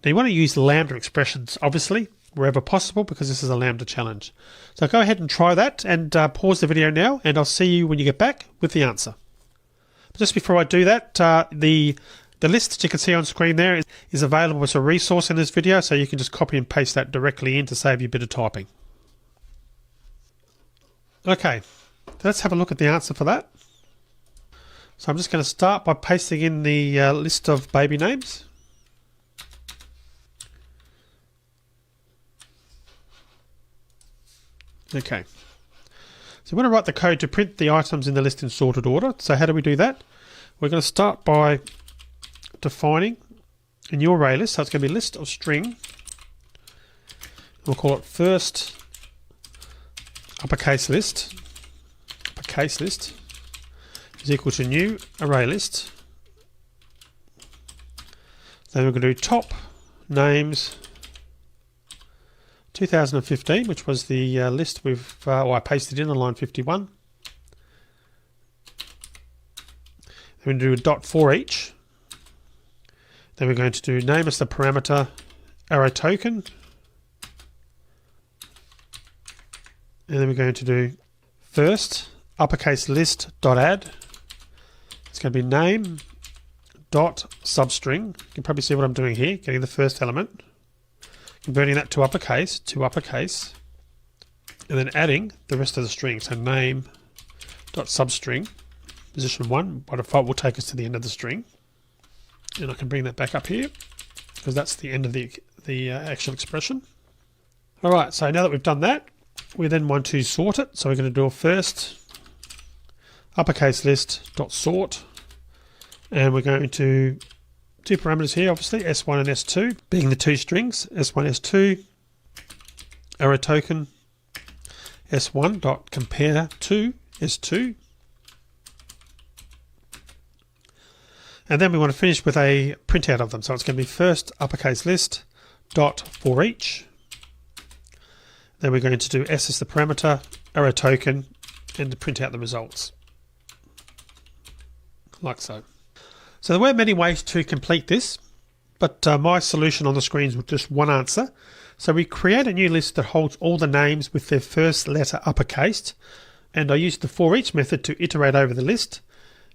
Now you want to use lambda expressions, obviously, wherever possible, because this is a lambda challenge. So go ahead and try that and pause the video now, and I'll see you when you get back with the answer. But just before I do that, the list that you can see on screen there is available as a resource in this video, so you can just copy and paste that directly in to save you a bit of typing. Okay, let's have a look at the answer for that. So I'm just going to start by pasting in the list of baby names. Okay, so we're going to write the code to print the items in the list in sorted order. So how do we do that? We're going to start by defining a new array list. So it's going to be list of string. We'll call it first uppercase list is equal to new array list. Then we're going to do top names 2015, which was the list I pasted in on line 51. Then we're going to do a dot for each. Then we're going to do name as the parameter arrow token. And then we're going to do first uppercase list dot add. It's going to be name dot substring. You can probably see what I'm doing here, getting the first element, converting that to uppercase, and then adding the rest of the string. So name dot substring, position 1, by default will take us to the end of the string. And I can bring that back up here because that's the end of the actual expression. All right, so now that we've done that, we then want to sort it. So we're going to do a first uppercase list dot sort, and we're going to two parameters here, obviously S1 and S2 being the two strings, S1, S2, arrow token S1 dot compare to S2, and then we want to finish with a printout of them. So it's going to be first uppercase list dot for each. Then we're going to do S as the parameter, arrow token, and to print out the results, like so. So there were many ways to complete this, but my solution on the screen is just one answer. So we create a new list that holds all the names with their first letter uppercased, and I use the for each method to iterate over the list.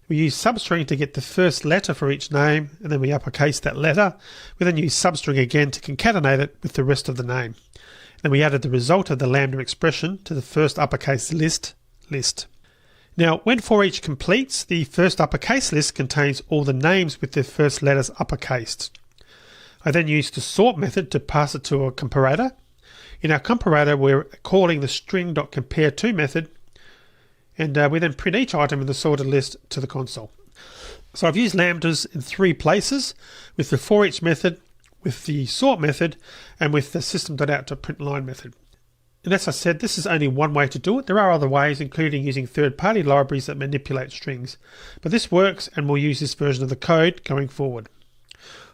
We use substring to get the first letter for each name, and then we uppercase that letter. We then use substring again to concatenate it with the rest of the name. Then we added the result of the lambda expression to the first uppercase list. Now, when for each completes, the first uppercase list contains all the names with their first letters uppercased. I then use the sort method to pass it to a comparator. In our comparator, we're calling the string.compareTo method, and we then print each item in the sorted list to the console. So I've used lambdas in 3 places, with the for each method, with the sort method, and with the system.out.println method. And as I said, this is only one way to do it. There are other ways, including using third-party libraries that manipulate strings. But this works, and we'll use this version of the code going forward.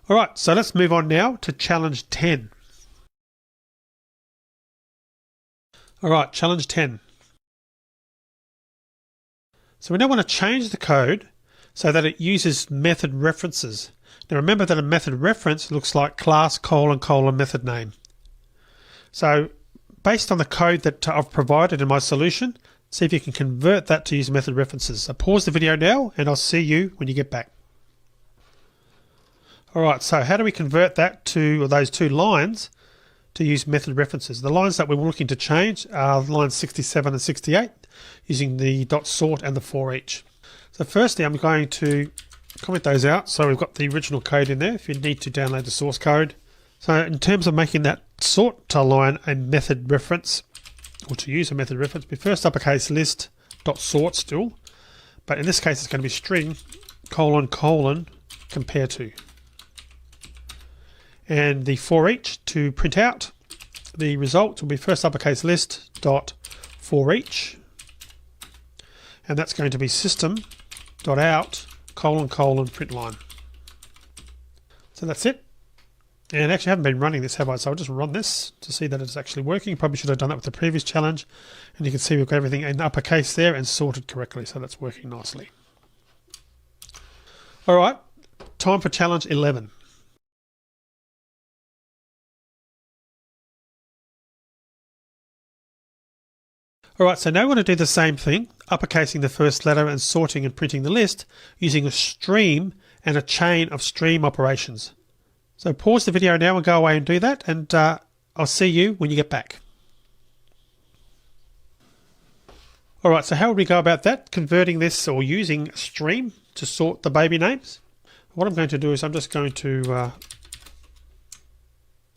Alright, so let's move on now to challenge 10. Alright, challenge 10. So we now want to change the code so that it uses method references. Now remember that a method reference looks like class : method name. So based on the code that I've provided in my solution, see if you can convert that to use method references. So pause the video now and I'll see you when you get back. Alright, so how do we convert that to, or those 2 lines, to use method references? The lines that we're looking to change are lines 67 and 68 using the .sort and the for each. So firstly I'm going to comment those out. So we've got the original code in there if you need to download the source code. So in terms of making that sort to line a method reference, or to use a method reference, we first uppercase list .sort still, but in this case it's going to be string : compare to. And the for each to print out the result will be first uppercase list .for each, and that's going to be system.out : println. So that's it. And actually I haven't been running this, have I? So I'll just run this to see that it's actually working. Probably should have done that with the previous challenge. And you can see we've got everything in uppercase there and sorted correctly. So that's working nicely. All right, time for challenge 11. All right, so now we want to do the same thing, uppercasing the first letter and sorting and printing the list using a stream and a chain of stream operations. So pause the video now and go away and do that, and I'll see you when you get back. All right, so how would we go about that? Converting this or using a stream to sort the baby names. What I'm going to do is I'm just going to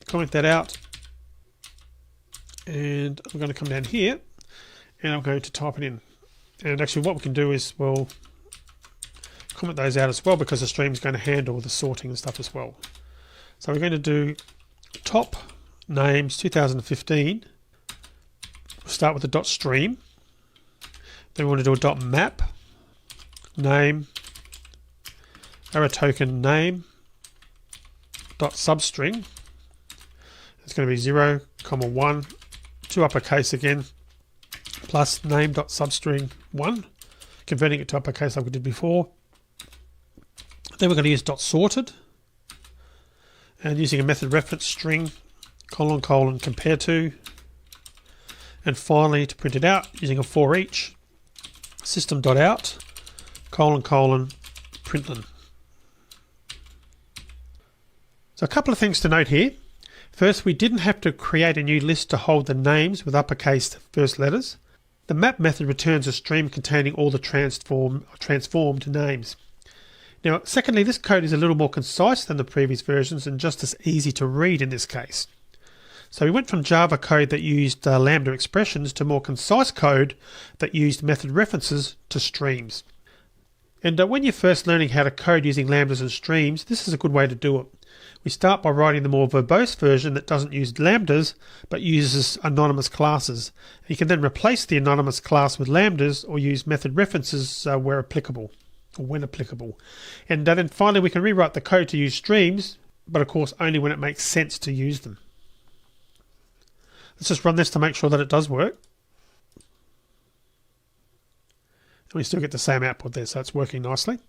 comment that out, and I'm going to come down here and I'm going to type it in. And actually what we can do is we'll comment those out as well, because the stream is going to handle the sorting and stuff as well. So we're going to do top names 2015. We'll start with the dot stream. Then we want to do a dot map name arrow token name dot substring. It's going to be 0, 1, 2 uppercase again, plus name dot substring 1, converting it to uppercase like we did before. Then we're going to use dot sorted and using a method reference string colon compare to, and finally to print it out using a for each system dot out colon println. So a couple of things to note here. First, we didn't have to create a new list to hold the names with uppercase first letters. The map method returns a stream containing all the transformed names. Now, secondly, this code is a little more concise than the previous versions and just as easy to read in this case. So we went from Java code that used lambda expressions to more concise code that used method references to streams. And when you're first learning how to code using lambdas and streams, this is a good way to do it. We start by writing the more verbose version that doesn't use lambdas but uses anonymous classes. You can then replace the anonymous class with lambdas or use method references where applicable, or when applicable. And then finally we can rewrite the code to use streams, but of course only when it makes sense to use them. Let's just run this to make sure that it does work. And we still get the same output there, so it's working nicely.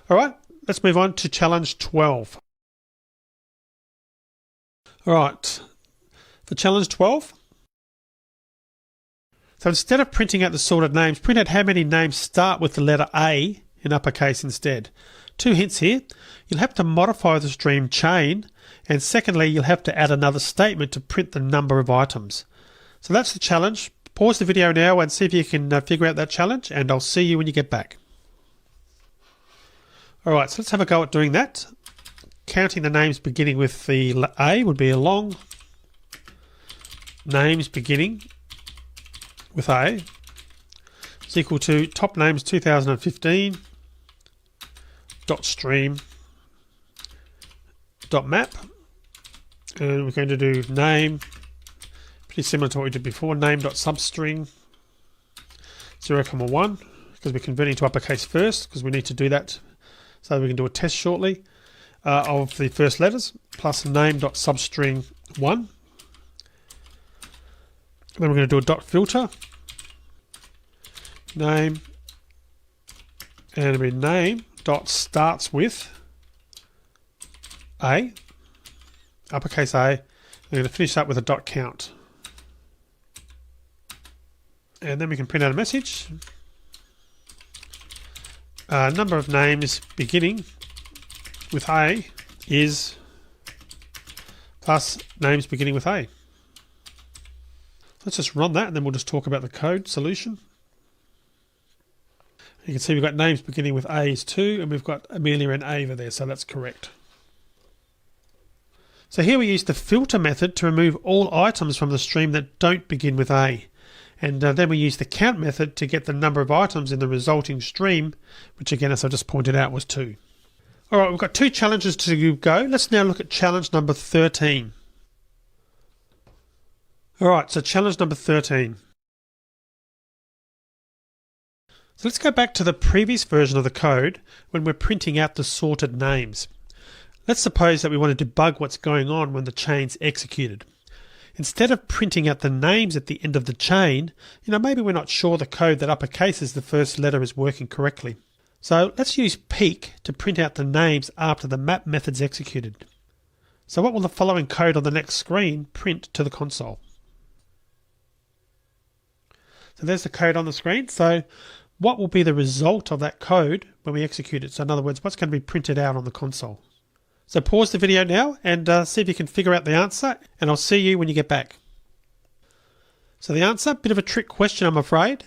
All right, let's move on to challenge 12. All right, for challenge 12. So instead of printing out the sorted names, print out how many names start with the letter A in uppercase instead. 2 hints here. You'll have to modify the stream chain, and secondly, you'll have to add another statement to print the number of items. So that's the challenge. Pause the video now and see if you can figure out that challenge, and I'll see you when you get back. All right, so let's have a go at doing that. Counting the names beginning with the A would be a long names beginning with A is equal to top names 2015 dot stream dot map, and we're going to do name, pretty similar to what we did before, name dot substring 0, 1, because we're converting to uppercase first, because we need to do that so we can do a test shortly of the first letters, plus name dot substring 1. Then we're going to do a dot filter name, and it'll be name dot starts with A, uppercase A. We're going to finish up with a dot count. And then we can print out a message. Number of names beginning with A is plus names beginning with A. Let's just run that and then we'll just talk about the code solution. You can see we've got names beginning with A is 2, and we've got Amelia and Ava there, so that's correct. So here we use the filter method to remove all items from the stream that don't begin with A. And then we use the count method to get the number of items in the resulting stream, which again, as I just pointed out, was 2. All right, we've got 2 challenges to go. Let's now look at challenge number 13. All right, so challenge number 13. So let's go back to the previous version of the code when we're printing out the sorted names. Let's suppose that we want to debug what's going on when the chain's executed. Instead of printing out the names at the end of the chain, maybe we're not sure the code that uppercases the first letter is working correctly. So let's use peek to print out the names after the map method's executed. So what will the following code on the next screen print to the console? So there's the code on the screen. So what will be the result of that code when we execute it? So in other words, what's going to be printed out on the console? So pause the video now and see if you can figure out the answer, and I'll see you when you get back. So the answer, bit of a trick question, I'm afraid.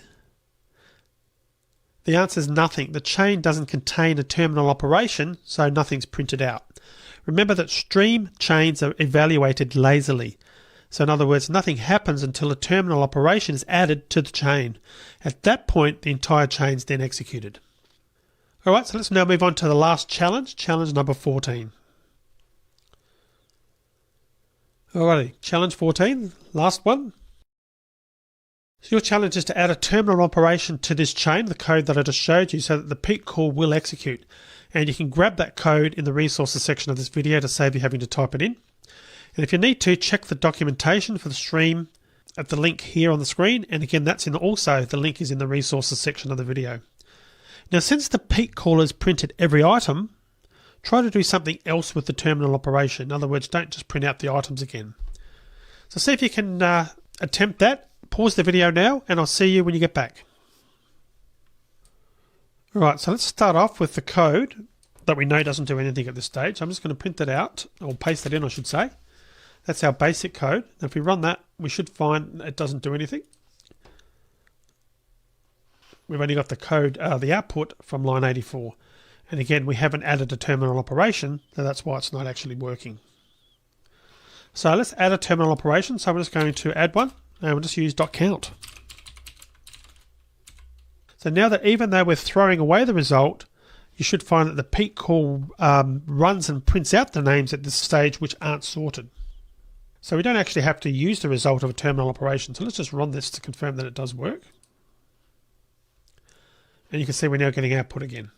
The answer is nothing. The chain doesn't contain a terminal operation, so nothing's printed out. Remember that stream chains are evaluated lazily. So in other words, nothing happens until a terminal operation is added to the chain. At that point, the entire chain is then executed. Alright, so let's now move on to the last challenge, challenge number 14. Alrighty, challenge 14, last one. So your challenge is to add a terminal operation to this chain, the code that I just showed you, so that the peek call will execute. And you can grab that code in the resources section of this video to save you having to type it in. And if you need to, check the documentation for the stream at the link here on the screen. And again, the link is in the resources section of the video. Now, since the peek call has printed every item, try to do something else with the terminal operation. In other words, don't just print out the items again. So see if you can attempt that. Pause the video now and I'll see you when you get back. Alright, so let's start off with the code that we know doesn't do anything at this stage. I'm just going to print that out, or paste that in I should say. That's our basic code. Now if we run that, we should find it doesn't do anything. We've only got the code, the output from line 84. And again, we haven't added a terminal operation, so that's why it's not actually working. So let's add a terminal operation. So I'm just going to add one, and we'll just use .count. So now that even though we're throwing away the result, you should find that the peek call runs and prints out the names at this stage which aren't sorted. So we don't actually have to use the result of a terminal operation. So let's just run this to confirm that it does work. And you can see we're now getting output again.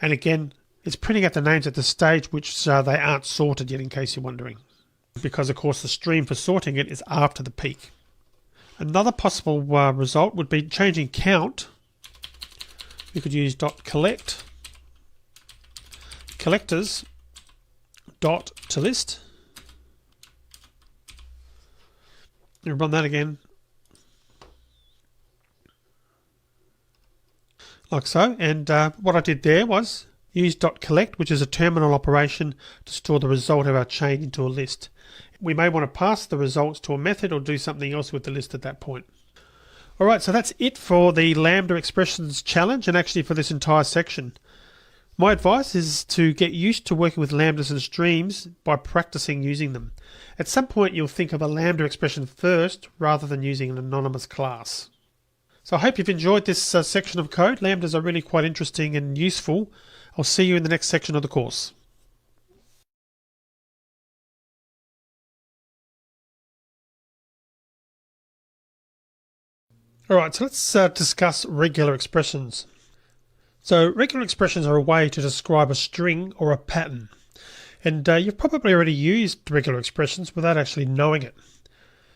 And again, it's printing out the names at the stage which they aren't sorted yet, in case you're wondering. Because, of course, the stream for sorting it is after the peek. Another possible result would be changing count. We could use .collect, collectors, to list. And run that again. Like so, and what I did there was use .collect, which is a terminal operation to store the result of our chain into a list. We may want to pass the results to a method or do something else with the list at that point. Alright, so that's it for the Lambda expressions challenge and actually for this entire section. My advice is to get used to working with lambdas and streams by practicing using them. At some point you'll think of a lambda expression first rather than using an anonymous class. So I hope you've enjoyed this section of code. Lambdas are really quite interesting and useful. I'll see you in the next section of the course. Alright, so let's discuss regular expressions. So regular expressions are a way to describe a string or a pattern. And you've probably already used regular expressions without actually knowing it.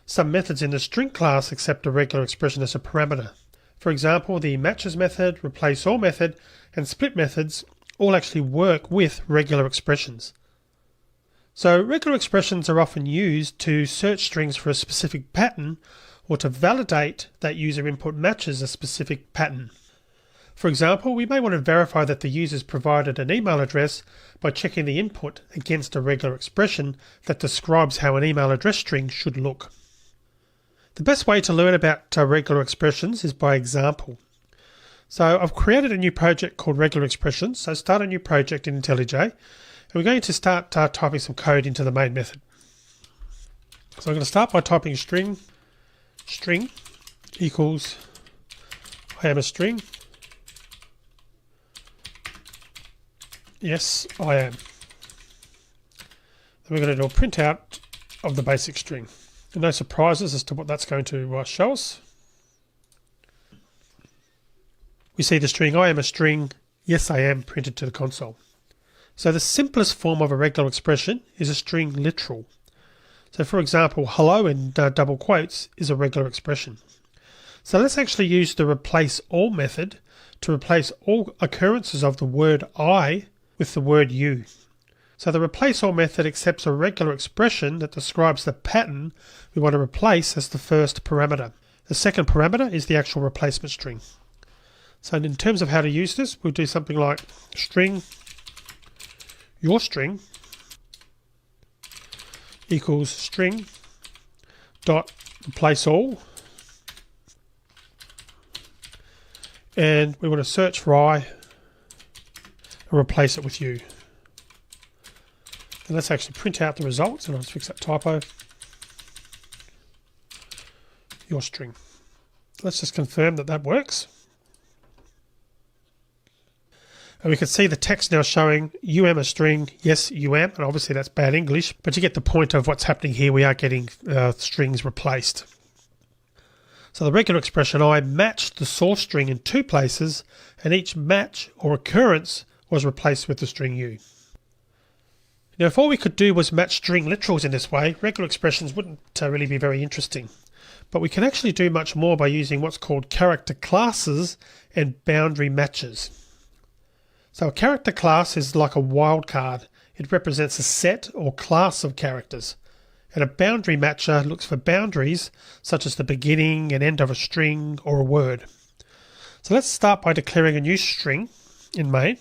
Some methods in the string class accept a regular expression as a parameter. For example, the matches method, replace all method, and split methods all actually work with regular expressions. So regular expressions are often used to search strings for a specific pattern or to validate that user input matches a specific pattern. For example, we may want to verify that the user's provided an email address by checking the input against a regular expression that describes how an email address string should look. The best way to learn about regular expressions is by example. So I've created a new project called Regular Expressions. So start a new project in IntelliJ, and we're going to start typing some code into the main method. So I'm going to start by typing string equals I am a string. Yes, I am. Then we're going to do a printout of the basic string. And no surprises as to what that's going to show us. We see the string I am a string, yes I am, printed to the console. So the simplest form of a regular expression is a string literal. So for example, hello in double quotes is a regular expression. So let's actually use the replace all method to replace all occurrences of the word I with the word you. So the replace all method accepts a regular expression that describes the pattern we want to replace as the first parameter. The second parameter is the actual replacement string. So in terms of how to use this, we'll do something like string your string equals string dot replace all, and we want to search for I and replace it with you. And let's actually print out the results, and I'll just fix that typo. Your string. Let's just confirm that that works. And we can see the text now showing you am a string, yes you am, and obviously that's bad English, but you get the point of what's happening here. We are getting strings replaced. So the regular expression I matched the source string in two places, and each match or occurrence was replaced with the string you. Now if all we could do was match string literals in this way, regular expressions wouldn't really be very interesting. But we can actually do much more by using what's called character classes and boundary matches. So a character class is like a wildcard. It represents a set or class of characters. And a boundary matcher looks for boundaries such as the beginning and end of a string or a word. So let's start by declaring a new string in main.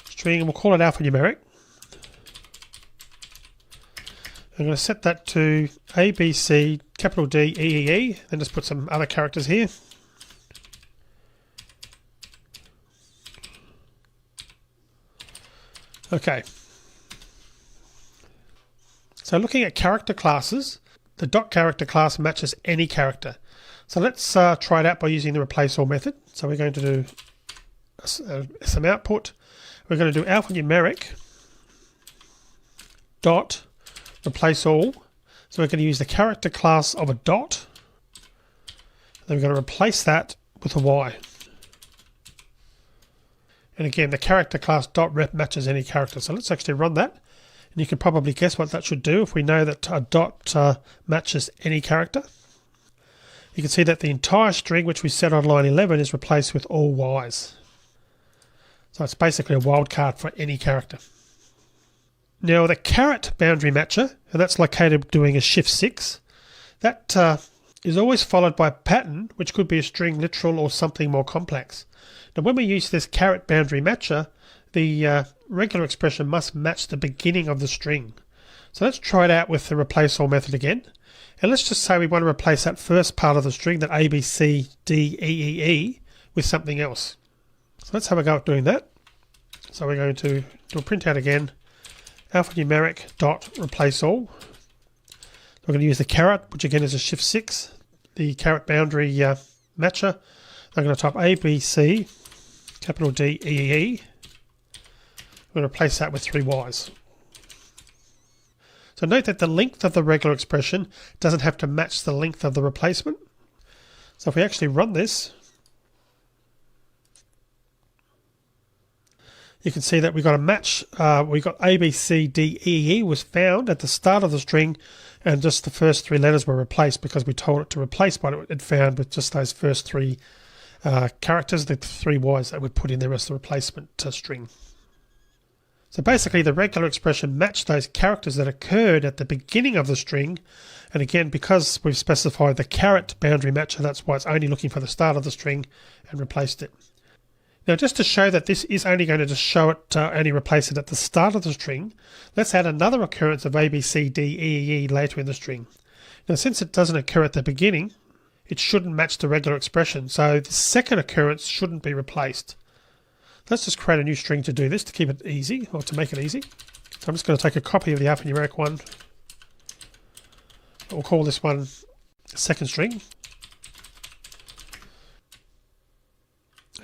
String, and we'll call it alphanumeric. I'm going to set that to A, B, C, capital D, E, E, E, then just put some other characters here. Okay. So looking at character classes, the dot character class matches any character. So let's try it out by using the replace all method. So we're going to do some output. We're going to do alphanumeric dot replace all. So we're going to use the character class of a dot. Then we're going to replace that with a Y. And again, the character class dot rep matches any character. So let's actually run that. And you can probably guess what that should do if we know that a dot matches any character. You can see that the entire string, which we set on line 11, is replaced with all Ys. So it's basically a wildcard for any character. Now the caret boundary matcher, and that's located doing a shift 6, that is always followed by a pattern, which could be a string literal or something more complex. Now when we use this caret boundary matcher, the regular expression must match the beginning of the string. So let's try it out with the replace all method again. And let's just say we want to replace that first part of the string, that A, B, C, D, E, E, E, with something else. So let's have a go at doing that. So we're going to do a printout again, alphanumeric dot replace all. We're going to use the caret, which again is a shift 6, the caret boundary matcher. I'm going to type A, B, C, capital D, E, E, E. We're going to replace that with 3 Ys. So note that the length of the regular expression doesn't have to match the length of the replacement. So if we actually run this, you can see that we got a match. We got A, B, C, D, E, E was found at the start of the string, and just the first 3 letters were replaced because we told it to replace what it found with just those first 3 characters, the 3 Ys that we put in there as the replacement string. So basically the regular expression matched those characters that occurred at the beginning of the string, and again because we've specified the caret boundary matcher, that's why it's only looking for the start of the string and replaced it. Now just to show that this is only going to just show it, only replace it at the start of the string, let's add another occurrence of A, B, C, D, E, E later in the string. Now since it doesn't occur at the beginning, it shouldn't match the regular expression, so the second occurrence shouldn't be replaced. Let's just create a new string to do this, to keep it easy, or to make it easy. So I'm just going to take a copy of the alphanumeric one. We'll call this one second string.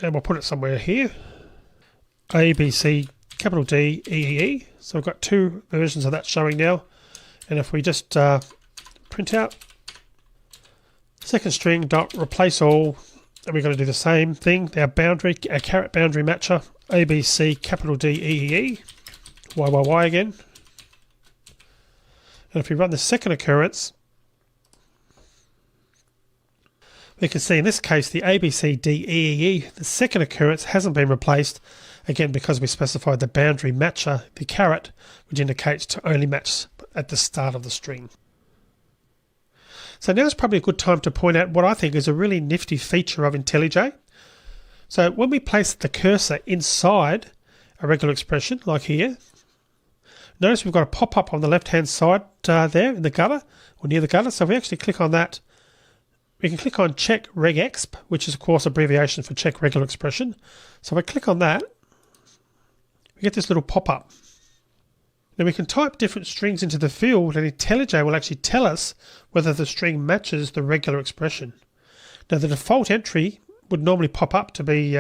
And we'll put it somewhere here. A, B, C, capital D, E, E, E. So we've got 2 versions of that showing now. And if we just print out second string dot replace all, and we're going to do the same thing. Our caret boundary matcher ABC capital D E E E, Y again. And if we run the second occurrence, we can see in this case the ABCDEEE, the second occurrence hasn't been replaced, again because we specified the boundary matcher, the caret, which indicates to only match at the start of the string. So now is probably a good time to point out what I think is a really nifty feature of IntelliJ. So when we place the cursor inside a regular expression, like here, notice we've got a pop-up on the left-hand side there in the gutter, or near the gutter. So if we actually click on that, we can click on check regexp, which is of course abbreviation for check regular expression. So if I click on that, we get this little pop-up. Now we can type different strings into the field and IntelliJ will actually tell us whether the string matches the regular expression. Now the default entry would normally pop up to be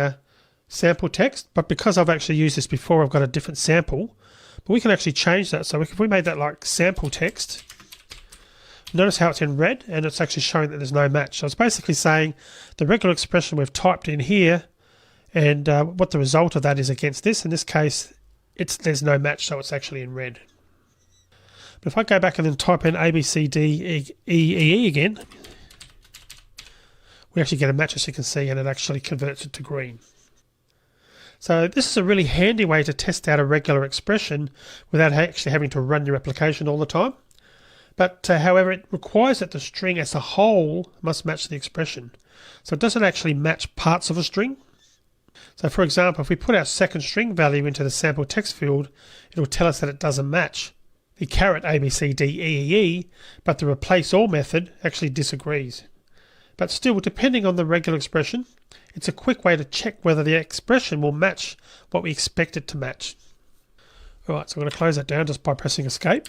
sample text, but because I've actually used this before, I've got a different sample. But we can actually change that. So if we made that like sample text, notice how it's in red and it's actually showing that there's no match. So it's basically saying the regular expression we've typed in here and what the result of that is against this. In this case, there's no match, so it's actually in red. But if I go back and then type in ABCDEEE again, we actually get a match, as you can see, and it actually converts it to green. So this is a really handy way to test out a regular expression without actually having to run your application all the time. But however, it requires that the string as a whole must match the expression. So it doesn't actually match parts of a string. So for example, if we put our second string value into the sample text field, it will tell us that it doesn't match the caret ABCDEEE, but the replace all method actually disagrees. But still, depending on the regular expression, it's a quick way to check whether the expression will match what we expect it to match. Alright, so I'm going to close that down just by pressing escape.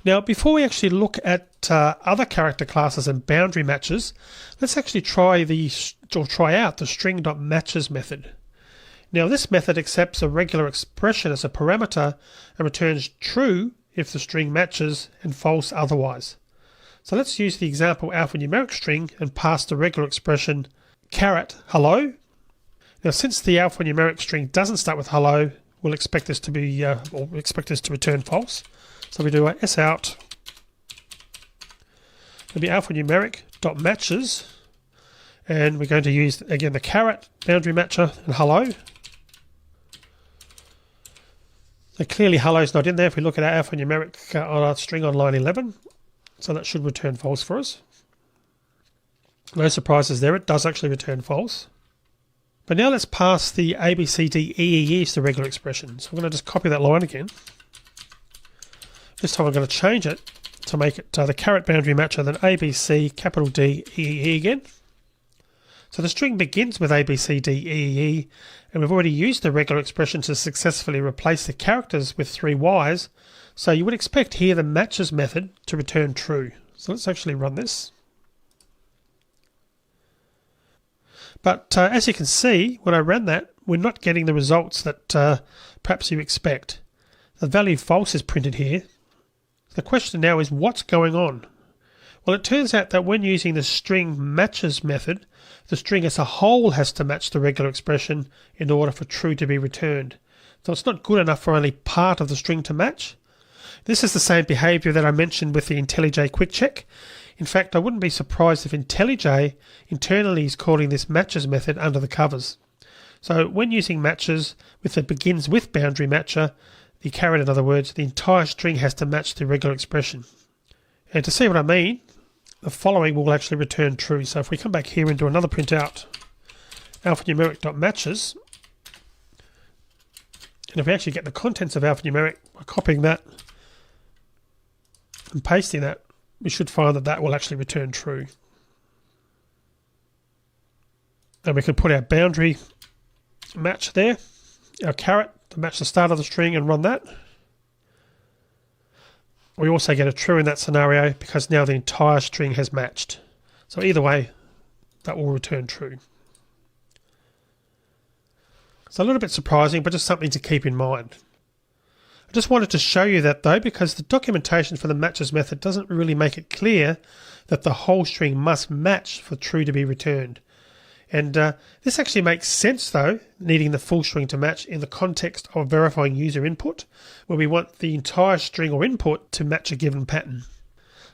Now, before we actually look at other character classes and boundary matches, let's actually try out the string.matches method. Now, this method accepts a regular expression as a parameter and returns true if the string matches and false otherwise. So let's use the example alphanumeric string and pass the regular expression caret hello. Now, since the alphanumeric string doesn't start with hello, we'll expect this to be return false. So we do a sout. It'll be alphanumeric.matches, and we're going to use again the caret boundary matcher and hello. So clearly hello is not in there if we look at our alphanumeric on our string on line 11. So that should return false for us. No surprises there, it does actually return false. But now let's pass the ABCDEEE to the regular expression. So I'm going to just copy that line again. This time I'm going to change it to make it the caret boundary matcher, then ABC capital D E again. So the string begins with ABCDEE, and we've already used the regular expression to successfully replace the characters with 3 Ys. So you would expect here the matches method to return true. So let's actually run this. But as you can see, when I ran that, we're not getting the results that perhaps you expect. The value false is printed here. The question now is, what's going on? Well, it turns out that when using the string matches method, the string as a whole has to match the regular expression in order for true to be returned. So it's not good enough for only part of the string to match. This is the same behavior that I mentioned with the IntelliJ quick check. In fact, I wouldn't be surprised if IntelliJ internally is calling this matches method under the covers. So when using matches with the begins with boundary matcher, the caret in other words, the entire string has to match the regular expression. And to see what I mean, the following will actually return true. So if we come back here and do another printout, alphanumeric.matches, and if we actually get the contents of alphanumeric by copying that and pasting that, we should find that that will actually return true. And we can put our boundary match there, our caret to match the start of the string, and run that. We also get a true in that scenario because now the entire string has matched. So either way, that will return true. It's a little bit surprising, but just something to keep in mind. I just wanted to show you that though, because the documentation for the matches method doesn't really make it clear that the whole string must match for true to be returned. And this actually makes sense though, needing the full string to match in the context of verifying user input, where we want the entire string or input to match a given pattern.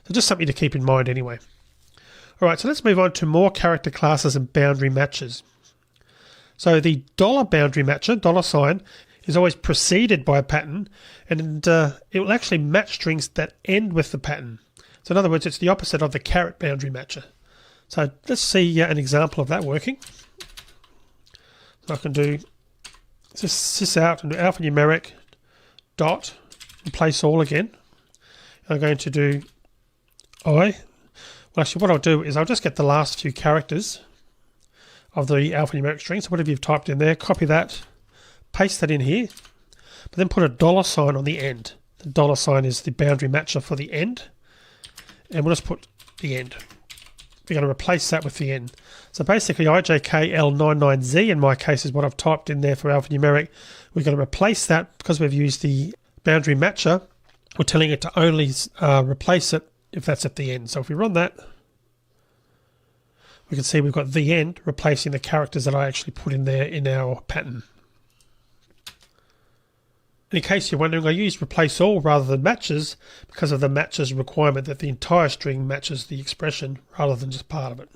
So just something to keep in mind anyway. Alright, so let's move on to more character classes and boundary matches. So the $boundary matcher, $, is always preceded by a pattern, and it will actually match strings that end with the pattern. So in other words, it's the opposite of the caret boundary matcher. So let's see an example of that working. So I can do sys out and do alphanumeric dot, replace all again. And I'm going to do I. Well, actually what I'll do is I'll just get the last few characters of the alphanumeric string. So whatever you've typed in there, copy that, paste that in here, but then put a $sign on the end. The $sign is the boundary matcher for the end. And we'll just put the end. We're going to replace that with the end. So basically IJKL99Z in my case is what I've typed in there for alphanumeric. We're going to replace that because we've used the boundary matcher. We're telling it to only replace it if that's at the end. So if we run that, we can see we've got the end replacing the characters that I actually put in there in our pattern. In case you're wondering, I use replace all rather than matches because of the matches requirement that the entire string matches the expression rather than just part of it.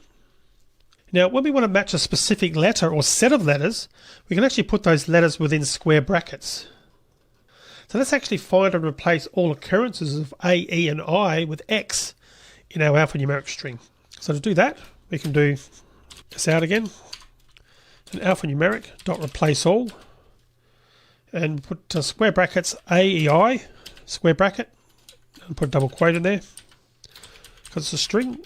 Now, when we want to match a specific letter or set of letters, we can actually put those letters within square brackets. So let's actually find and replace all occurrences of A, E, and I with X in our alphanumeric string. So to do that, we can do this out again, and alphanumeric dot replace all. And put square brackets AEI, square bracket, and put a double quote in there because it's a string. And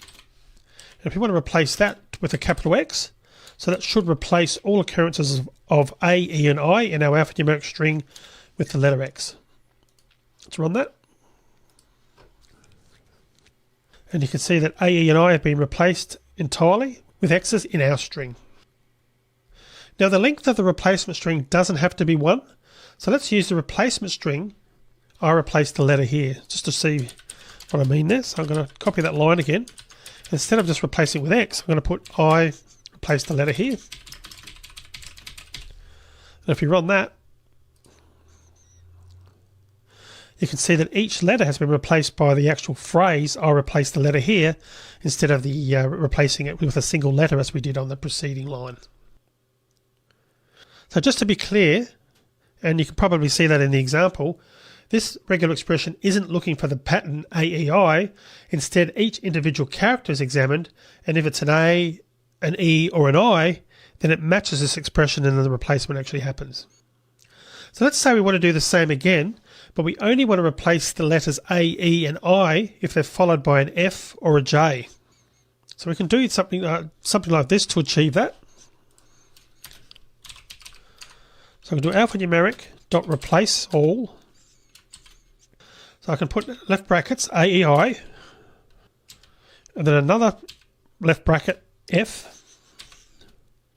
if you want to replace that with a capital X, so that should replace all occurrences of A, E, and I in our alphanumeric string with the letter X. Let's run that. And you can see that A, E, and I have been replaced entirely with X's in our string. Now the length of the replacement string doesn't have to be 1. So let's use the replacement string. I replace the letter here just to see what I mean there. So I'm going to copy that line again. Instead of just replacing with X, I'm going to put I, replace the letter here. And if you run that, you can see that each letter has been replaced by the actual phrase, I replace the letter here, instead of the replacing it with a single letter as we did on the preceding line. So just to be clear, and you can probably see that in the example, this regular expression isn't looking for the pattern AEI. Instead, each individual character is examined, and if it's an A, an E, or an I, then it matches this expression and then the replacement actually happens. So let's say we want to do the same again, but we only want to replace the letters A, E, and I if they're followed by an F or a J. So we can do something like this to achieve that. So I can do alphanumeric dot replace all. So I can put left brackets AEI, and then another left bracket F,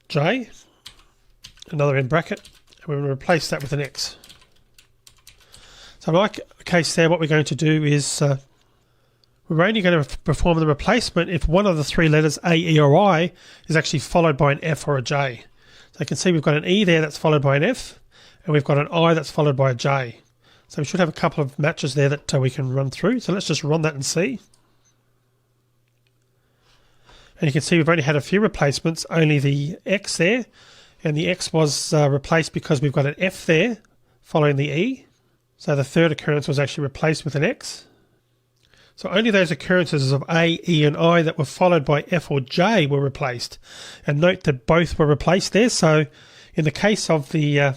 J, another end bracket, and we're going to replace that with an X. So in my case there, what we're going to do is we're only going to perform the replacement if one of the three letters A, E, or I is actually followed by an F or a J. So you can see we've got an E there that's followed by an F, and we've got an I that's followed by a J. So we should have a couple of matches there that we can run through. So let's just run that and see. And you can see we've only had a few replacements, only the X there, and the X was replaced because we've got an F there following the E. So the third occurrence was actually replaced with an X. So only those occurrences of A, E, and I that were followed by F or J were replaced. And note that both were replaced there. So in the case of the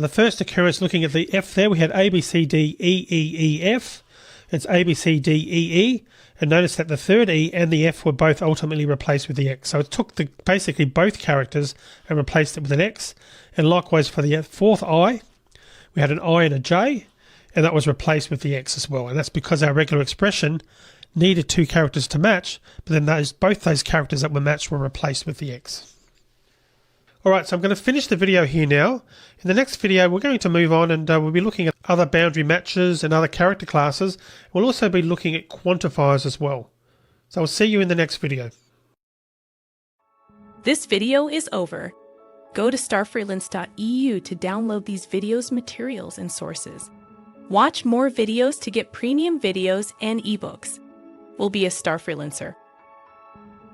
first occurrence, looking at the F there, we had A, B, C, D, E, E, E, F. It's A, B, C, D, E, E. And notice that the third E and the F were both ultimately replaced with the X. So it took basically both characters and replaced it with an X. And likewise for the fourth I, we had an I and a J. And that was replaced with the X as well. And that's because our regular expression needed two characters to match, but then both those characters that were matched were replaced with the X. Alright, so I'm going to finish the video here now. In the next video, we're going to move on and we'll be looking at other boundary matches and other character classes. We'll also be looking at quantifiers as well. So I'll see you in the next video.
This video is over. Go to starfreelance.eu to download these videos, materials, and sources. Watch more videos to get premium videos and ebooks. We'll be a Star Freelancer.